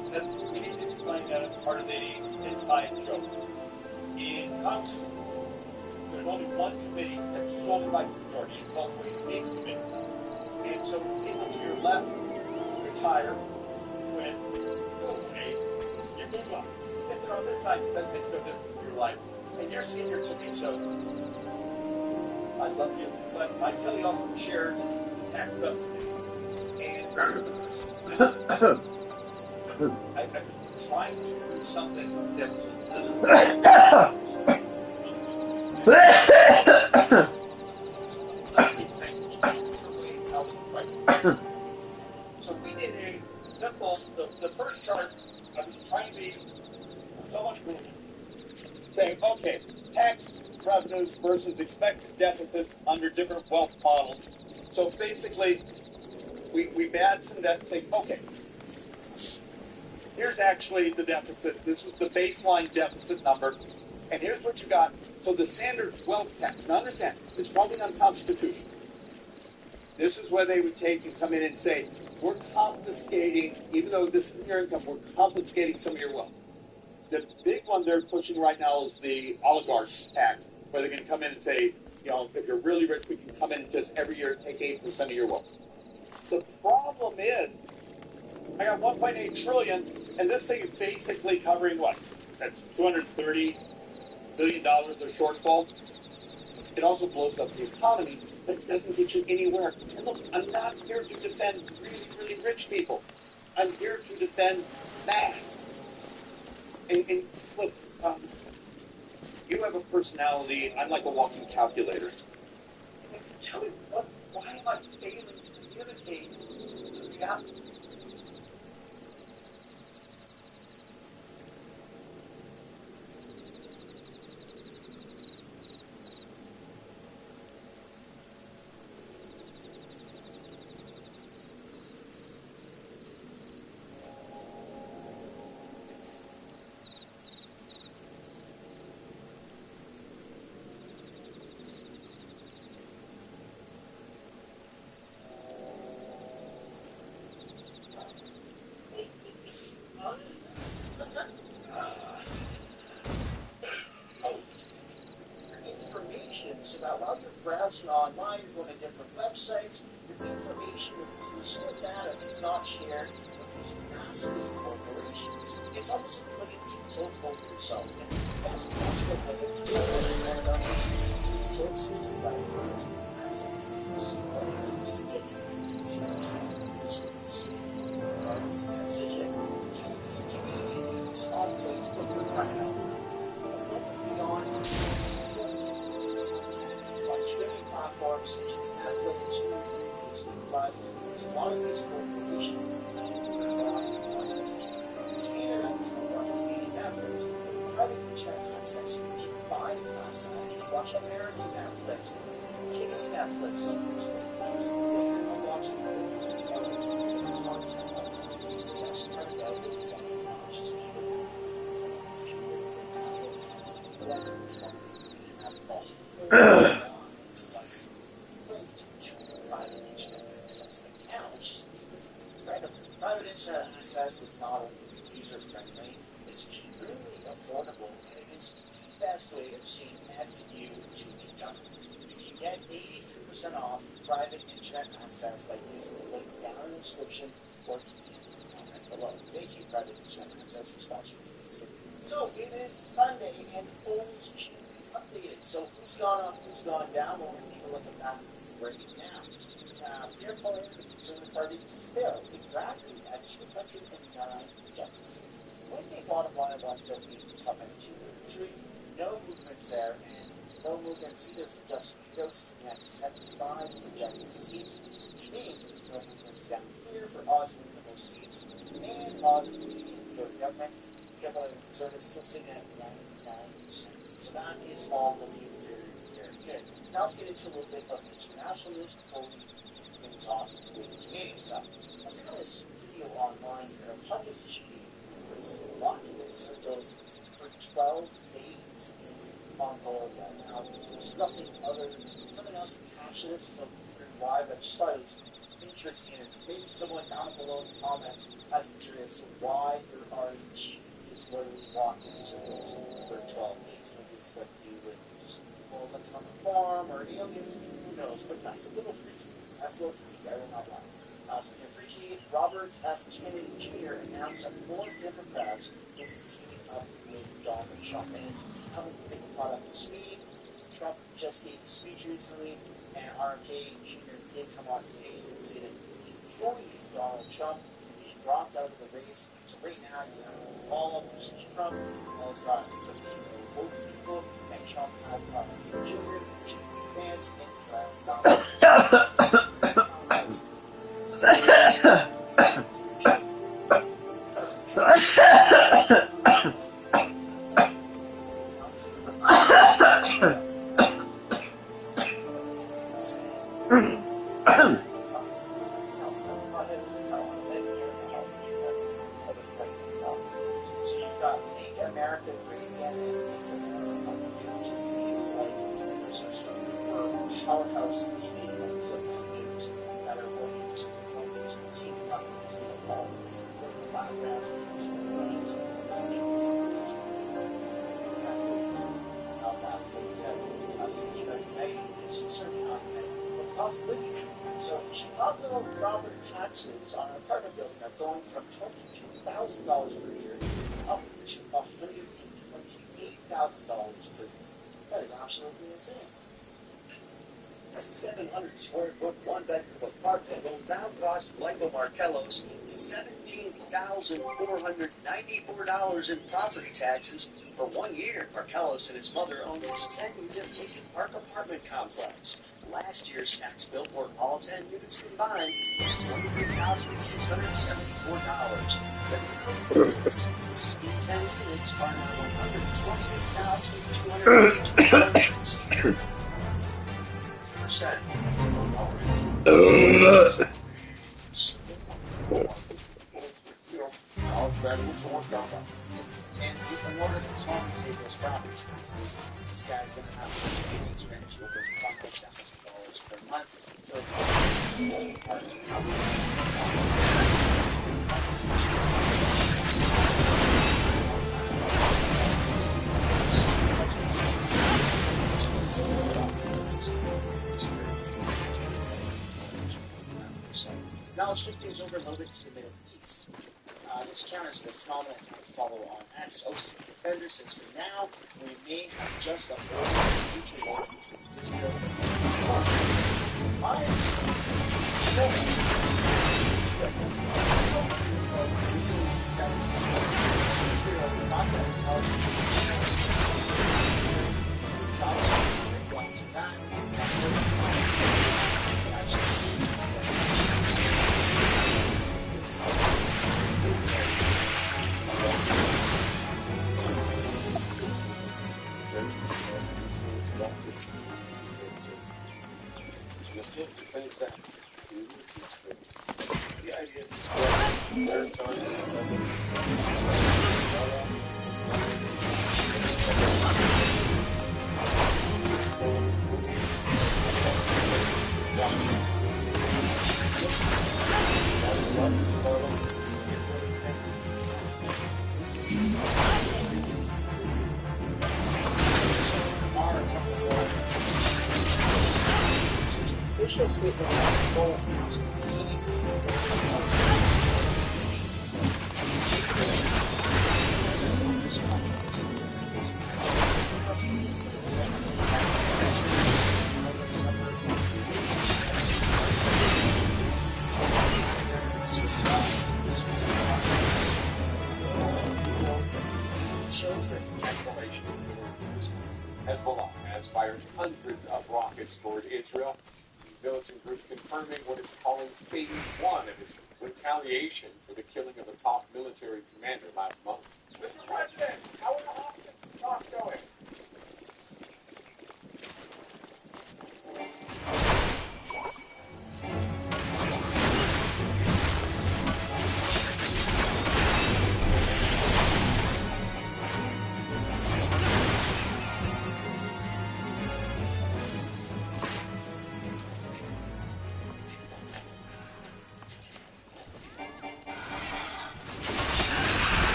Speaker 1: need to explain that it's part of the inside joke. In Congress, there's only one committee that's solely rights authority. It's called Ways and Means Committee. And so people to your left retire when you move up. If they're on this side, that makes no difference in your life. And you're senior to me, so I love you. But Mike Kelly also chairs the tax subcommittee. And I'm trying to do something that was so we did a simple, the first chart, I was trying to be so much more saying, okay, tax revenues versus expected deficits under different wealth models. So basically, we add some debt saying, okay, here's actually the deficit. This was the baseline deficit number. And here's what you got. So the Sanders wealth tax. Now understand, this is probably unconstitutional. This is where they would take and come in and say, we're confiscating, even though this isn't your income, we're confiscating some of your wealth. The big one they're pushing right now is the oligarchs tax, where they're going to come in and say, you know, if you're really rich, we can come in and just every year take 8% of your wealth. The problem is, I got 1.8 trillion, and this thing is basically covering what? That's $230 billion of shortfall. It also blows up the economy, but it doesn't get you anywhere. And look, I'm not here to defend really, really rich people. I'm here to defend math. And look, you have a personality. I'm like a walking calculator. Tell me, why am I failing to communicate the reality?
Speaker 11: Information about how you're browsing online, going to different websites, your information, your personal data is not shared with these massive corporations. It's almost like you feel so close to yourself. And that's what I think
Speaker 19: censorship, on Facebook for crying out loud. Beyond on streaming platforms such as Netflix, Disney Plus, there's a lot of these corporations that are such as Canada, Netflix, with private internet access. You can bypass that. You can watch American Netflix, Canadian Netflix, watching content. That's part of that is just Private internet access is not only user-friendly, it's extremely affordable, and it is the best way of seeing FU to the government. You can get 83% off private internet access by using the link down in the description or comment below. Thank you, private internet access, for sponsoring today's video. So it is Sunday, and polls should be updated. So who's gone up, who's gone down? Well, we're going to take a look at that right now. Pierre Poilievre, the Conservative Party, is still exactly at 209 deficits. One thing bottom line was that we top at 233, no movements there, and no movements either for Justin Trudeau, sitting at 75 projected seats, which means there's no movements down here for Oz winning the most seats, and Oz winning the government. Conservatives still sitting at 99%. So that is all looking very, very good. Now let's get into a little bit of international news before we things off with the Canadian stuff. I found this video online here of how this should be was locked in circles for 12 days in Mongolia. Now, there's nothing other than something else attached to this from why, but just thought it was interesting. And maybe someone down below in the comments has been curious to why there are is literally locked in circles for 12 days. Maybe it's got to do with just people living on the farm or aliens, who knows, but that's a little freaky. That's a little freaky, I will not lie. Speaking of freaky, Robert F. Kennedy Jr. announced that more Democrats will be teaming up with Donald Trump. And if you haven't been caught up to speed, Trump just gave a speech recently, and RFK Jr. did come on stage and say that he joined Donald Trump. He dropped out of the race. So right now, you have all of versus Trump. He's got 13 voting people, and Trump has got Jr., fans, and So you've got Make America Great Again and Make America It just seems like there's a super powerhouse team of news that are working to teaming up with all the different backgrounds and names of the country. How that plays out. Speaking of May, this is certainly not May, but cost of living. So Chicago property taxes on an apartment building are going from $22,000 per year up to $128,000 per year. That is absolutely insane. A 700 square foot, one bedroom apartment will now cost Michael Markellos $17,494 in property taxes for 1 year. Markellos and his mother own this 10-unit Lincoln Park apartment complex. Last year's tax bill for all 10 units combined was $23,674. The speed 10 units are now $128,282. And in order to compensate those property taxes, this guy's going to have to pay his rent over $5,000 per month to avoid Now let's shift things over a little bit to the Middle East.
Speaker 7: This account has been phenomenal to follow on X OC Defender, since for now we may have just avoided the major war between Israel and Israel. I am
Speaker 6: The idea of this marathon is
Speaker 7: official statement of both
Speaker 12: Hezbollah has fired hundreds of rockets toward Israel. The militant group confirming what it's calling phase one of its retaliation for the killing of a top military commander last month.
Speaker 10: Mr. President, how are the Hopkins talks going?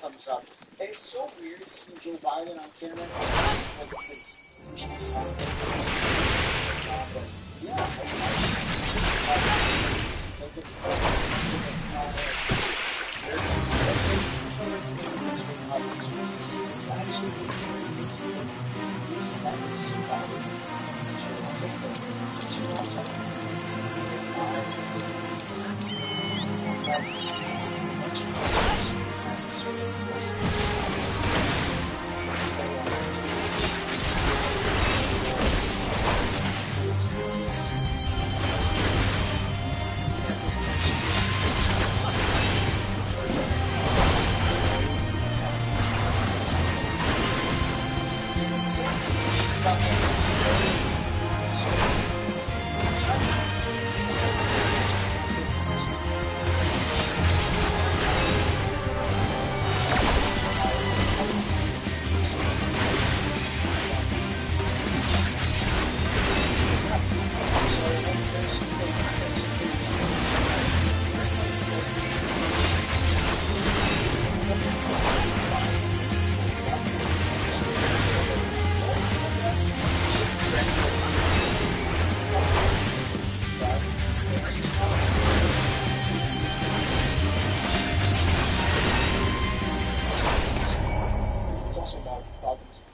Speaker 7: Thumbs up. And it's so weird to see Joe Biden on camera. Like his son. But yeah, it's like it's actually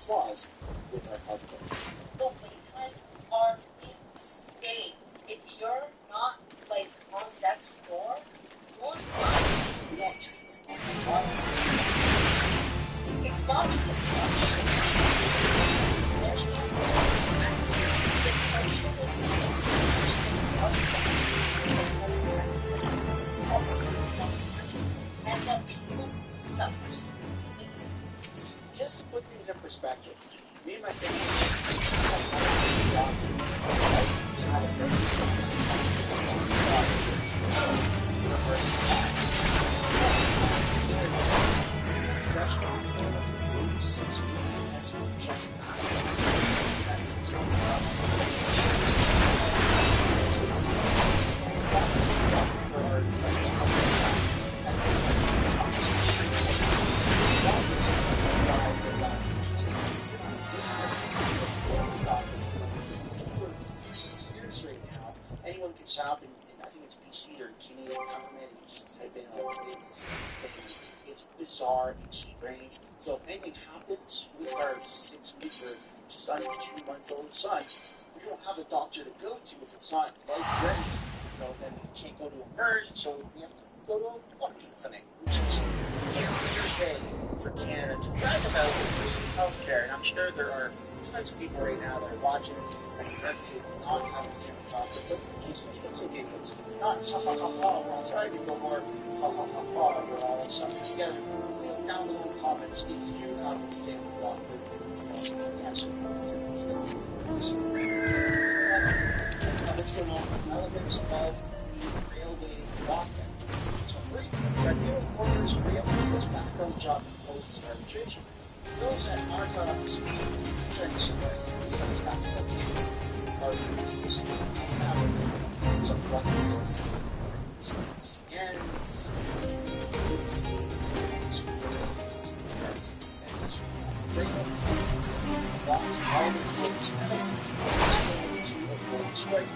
Speaker 7: flaws with our healthcare.
Speaker 3: The wait times are insane. If you're not like on death's door, you're not going to get treatment. It's not because there's no the socialist and that people suffer.
Speaker 7: Just to put things in perspective, me and my family computers right now, anyone can set up, and I think it's PC or Canadian government, and you just type in this thing. It's bizarre, it's strange. So if anything happens with our 6-week or just under 2-month-old son, we don't have a doctor to go to if it's not life ready. Then we can't go to a merge, so we have to go to a walking clinic, which is a weird day for Canada to brag about healthcare. And I'm sure there are tons of people right now that are watching this and resonate with not having to doctor, but just it's okay, folks. Not ha ha ha ha, we're all trying to go more ha ha ha ha, we're all suffering together. Down below in the comments if you have a family doctor, let's go on the elements of the railway lockdown. So brief, tribunal orders railways background job imposes arbitration. Those that are caught up to speed, trying to suppress the suspects located are previously unavailable. So what the system is, and it's lots all the folks to avoid strikes.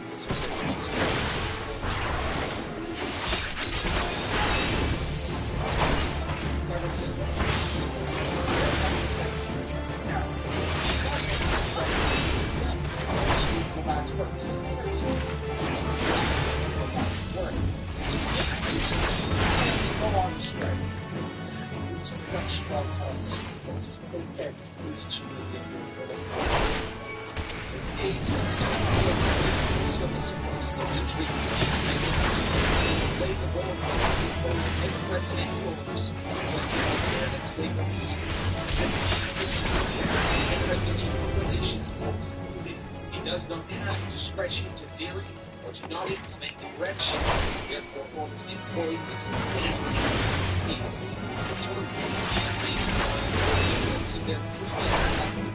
Speaker 7: It does not have discretion to vary or to not implement direction. Therefore, all the employees of CNC return to their previous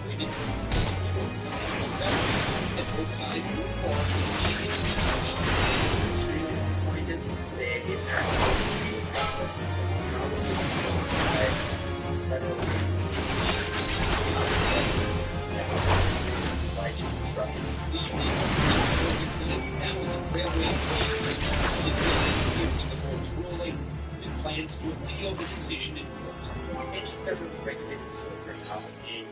Speaker 7: agreement and both sides move forward to extremely disappointed. They practice plans to appeal the decision in court. Any federally regulated facility now in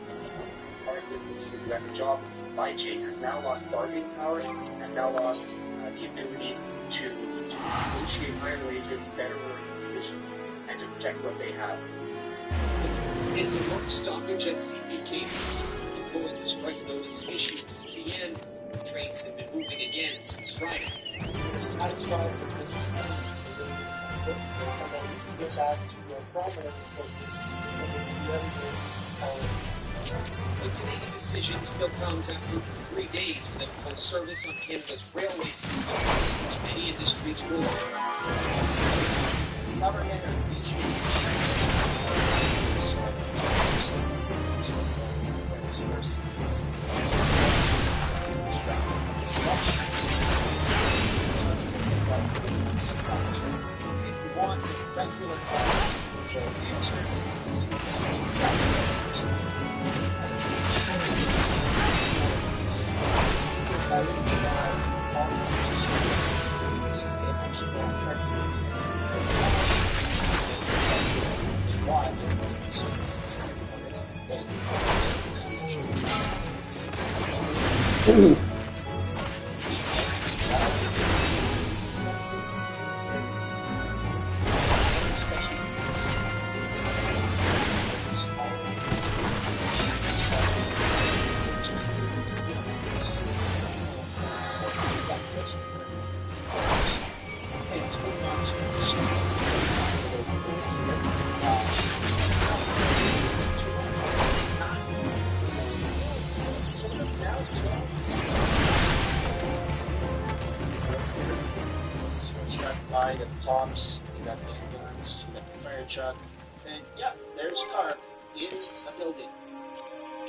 Speaker 7: part of which the U.S. job and supply chain has now lost bargaining power, has now lost the ability to negotiate higher wages, better working conditions, and to protect what they have. It's a work stoppage at CPKC. Influence is strike notice issued to CN. Trains have been moving again since Friday. We're satisfied with this news. And then we can get back to your primary focus but today's decision still comes after 3 days without full service on Canada's railway system, which many industries rely on. Government and regional if you want a regular answer, by the cops, you got the ambulance, you got the fire truck, and yeah, there's a car in a building.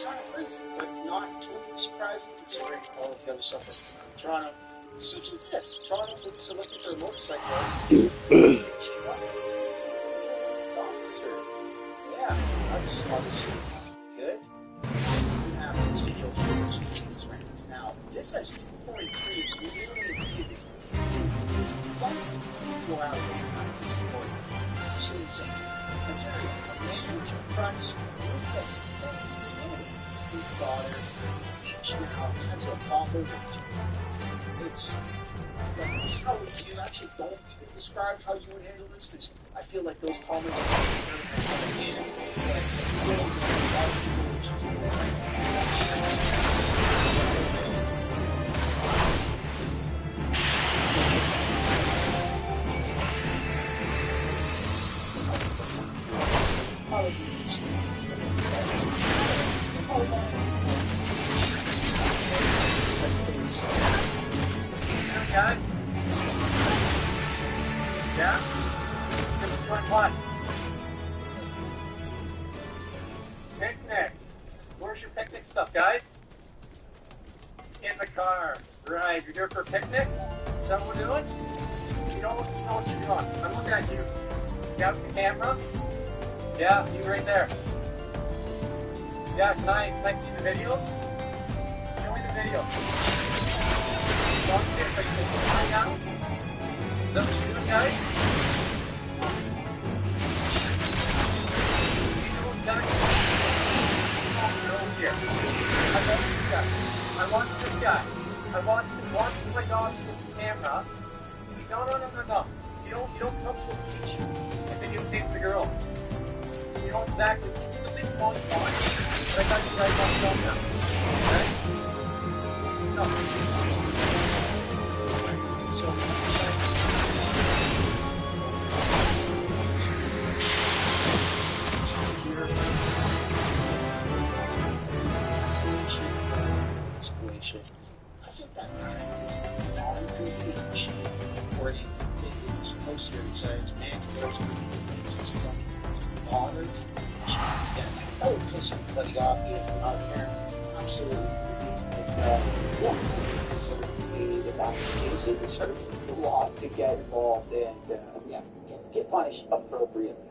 Speaker 7: Kind of crazy, but not totally surprising considering all of the other stuff that's going on in Toronto, such as this. Toronto police are looking for a motorcyclist officer. Yeah, that's obviously not good. You have this video here, which is This has 2.3 million views in less than 4 hours of time this recording. So insane. I tell you, a man who confronts roommate claims his family, his daughter, each now has a father with two. It's like, how you actually don't even describe how you would handle this, because I feel like those comments are coming in, but feels like a lot of people would just do that.
Speaker 10: Okay? Yeah? This is what? Picnic. Where's your picnic stuff, guys? In the car. Right. You're here for a picnic? Is that what we're doing? You know what you're doing. I'm looking at you. You have the camera? Yeah, you right there. Yeah, can I see the video? Show me the video. Don't get it right now. Is that what you're doing, guys? You know exactly here. I want this guy. I want my dog with the camera. No. You don't come to a beach and videotape the girls. You know exactly. Keep the big phone on. But I got you guys on film now. Okay? No. So,
Speaker 7: I think that is non-creation wording. It is posted and says, man, he goes things is funny. It's daughter. Yeah, that would piss everybody off, even if you're not a parent. Absolutely.
Speaker 5: Yeah. Sort of, if that's the case, it's sort of a lot to get involved and get punished appropriately.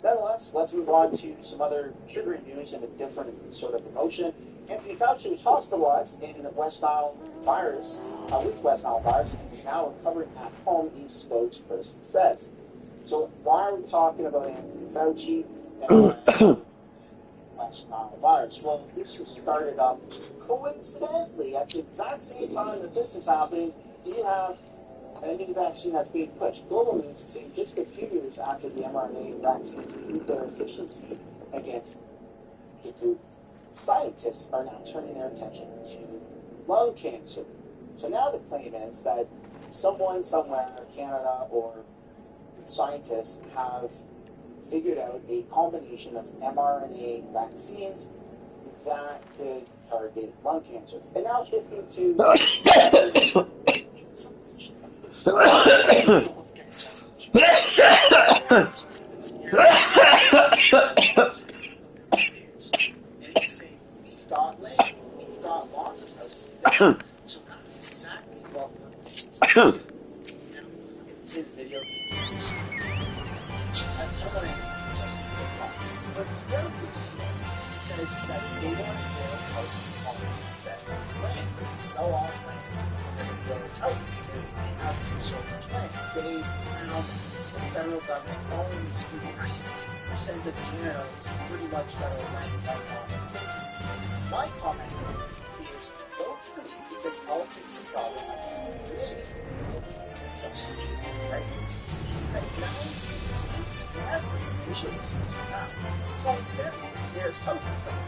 Speaker 5: Nonetheless, let's move on to some other sugary news in a different sort of emotion. Anthony Fauci was hospitalized in West Nile virus, with West Nile virus, and is now recovering at home, a spokesperson says. So why are we talking about Anthony Fauci and West Nile virus? Well, this was started up coincidentally at the exact same time that this is happening. You have a new vaccine that's being pushed. Global News is saying just a few years after the mRNA vaccines proved their efficiency against the scientists are now turning their attention to lung cancer. So now the claim is that someone somewhere in Canada or scientists have figured out a combination of mRNA vaccines that could target lung cancer. And now shifting to
Speaker 7: we've got land, we've got lots of houses today. So that's exactly what we're doing. His video is but it's very good. He says that they want to build housing on federal land. They sell all the time. They're going to build housing because they have so much land. They found the federal government owns 90% of Canada is pretty much federal land, honestly. My comment is vote for me because I'll fix the problem I'm creating. Justin Trudeau, right? He's had 9 years forever, usually since now. Coincidentally, here's housing company.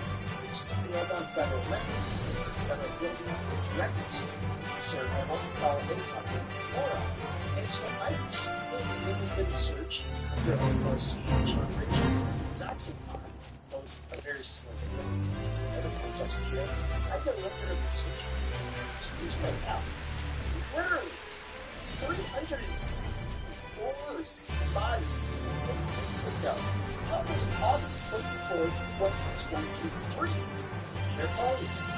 Speaker 7: Used to build on federal land, federal buildings, and rentals. So I won't call it a fucking moron. And so I really did a search after, of course, siege and friction. Exact same time, posed a very similar disease medical Justin Trudeau. I got a look at her research. So he's right now. Literally, 364 or 65 or 66 ago. That was August 24th, 2023. Their volumes.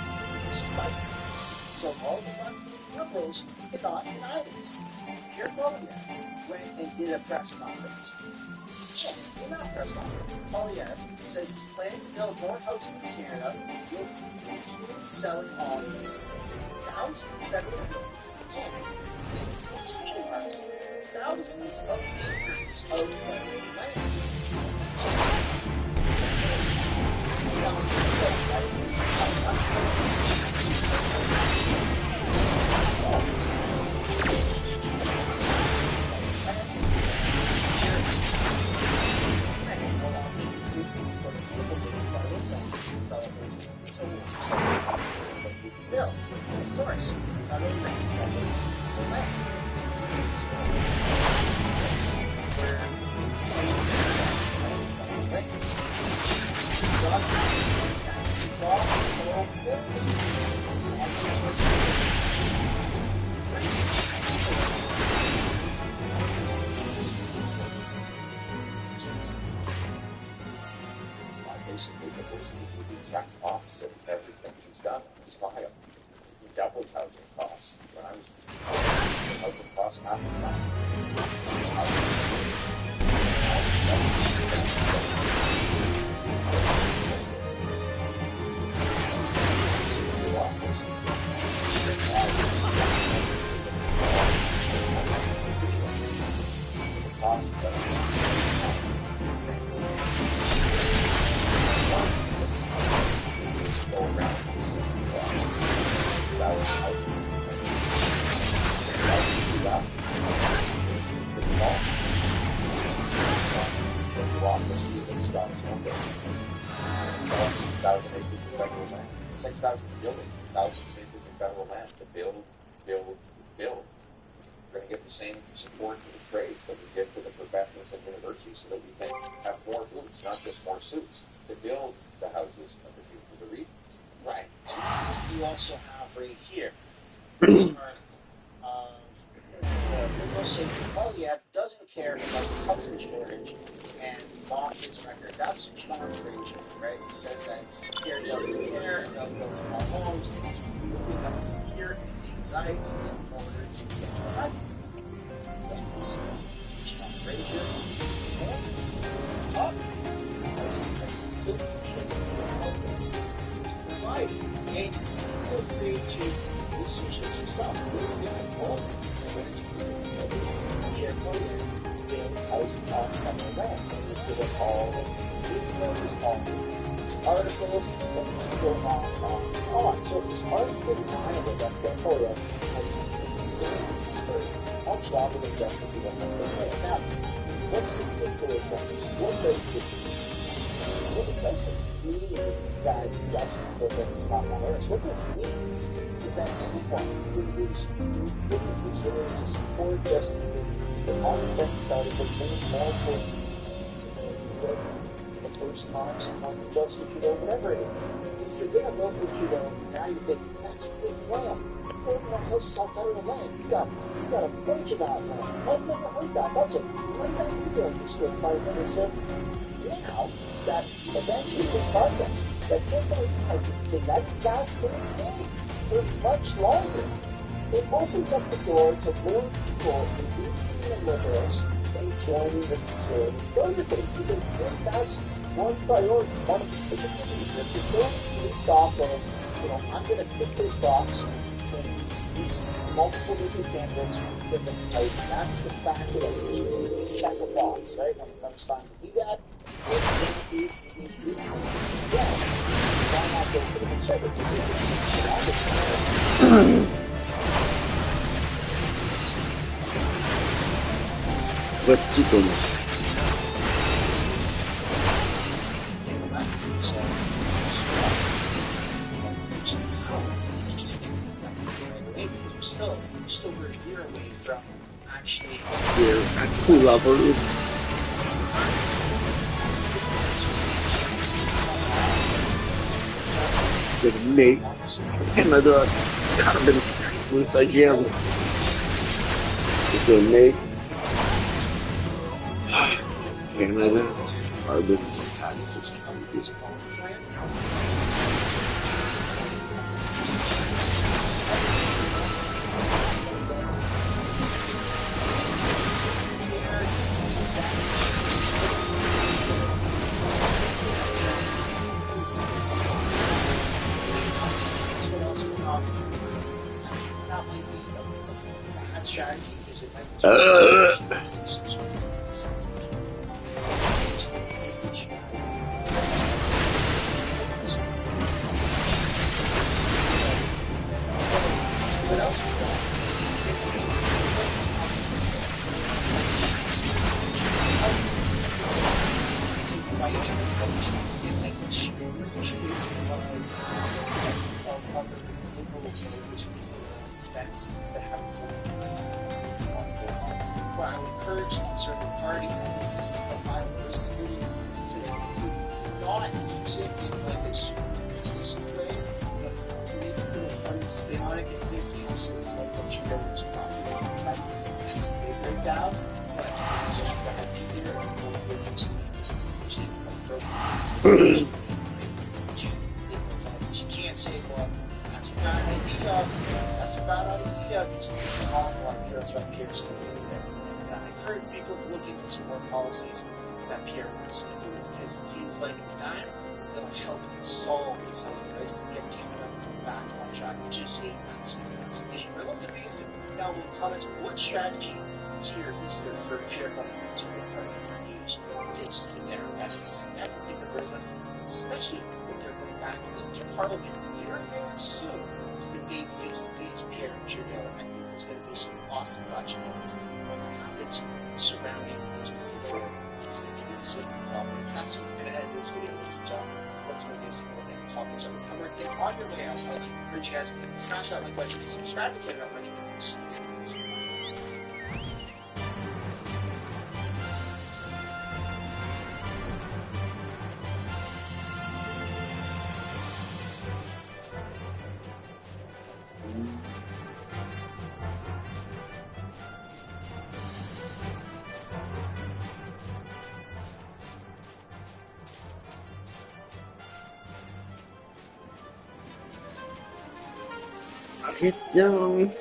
Speaker 7: This is my season. So all the liberals cannot deny this. Pierre Poilievre went and did a press conference. Yeah, in that press conference, Poilievre says his plan to build more housing in Canada will include selling off 6,000 federal buildings and in quotation marks, thousands of acres of federal land. Bill, of course, federal land, federal land.
Speaker 12: Basically, proposing to do the exact opposite of everything he's done in his file. He doubled housing costs. When I was the housing costs half the time. Democracy that stops one day. 6,000 acres of federal land, 6,000 buildings, 1,000 acres of federal land to build. We're going to get the same support for the trades that we give to the professionals at universities so that we can have more boots, not just more suits, to build the houses of the people to read.
Speaker 7: Right. You also have right here this part of the liberal saying Poilievre doesn't care about the housing shortage and lost his record. That's John Fraser, right? He says that Pierre doesn't care about building more homes, he's building up fear and anxiety in order to get elected. Yes. John Fraser, top housing crisis city, it's provided. And feel free to research this yourself. We're going to get involved in these events. Pierre Poilievre built housing on federal land. And you get all of these videos, all of these articles, and you go on. So it's undeniable that Pierre Poilievre has insanes for much longer than just what people have been saying. Now, what's the takeaway from this? What does this mean? What does it mean that Justin Trudeau gets a slap on the wrist? What this means is that anyone who's considering to support Justin Trudeau on the fence about it, but maybe more for the first time someone Justin Trudeau, whatever it is, if you're going to vote for Trudeau, now you think that's a good plan. Building a house on federal land. You got a bunch of that land. I've never heard that. That's a great idea, Mr. Prime Minister. Now that eventually the partner that Canada has been saying that exact same thing for much longer, it opens up the door to more people, including the liberals, and joining the conservative voter base. Because if that's one priority, one of the biggest things, if you're going based off of, I'm going to pick this box between these multiple different candidates because of height. That's the factor that you check a box, right? When it comes time to do that, if why not go for the conservative? Still we're a year away from actually
Speaker 2: Cool lovers. With Nate, Canada, carbon with again. With Nate, Canada, carbon.
Speaker 7: that might be a bad strategy because it might some sort of what else we got? Fighting and like of other liberal voters defense that haven't well, I would encourage the Conservative Party, and this is the my personal view, to not use it in like a stupid way, but maybe put a fun spin on it, because it makes me also like what you know is probably that's they break down, but it's just got a Peter and you can't say, well, that's a bad idea, because it's a wrong one, that's what Pierre's doing. I encourage people to look into some more policies that Pierre wants to do, because it seems like that will help solve some of the crisis to get Canada back on track, which is a massive vision. I'd love to read some down in the comments what strategy here is there for Pierre going to the party to use this to their evidence and everything that goes on, especially when they're going back into Parliament very, very soon to debate face-to-face Pierre and Trudeau. I think there's going to be some awesome documents when it happens surrounding these particular issues. So that's what we're going to end this video, ladies and gentlemen. Hopefully you see what the topics that we covered. And on your way out, I encourage you guys to smash that like button, subscribe if you're not already.
Speaker 2: Get down.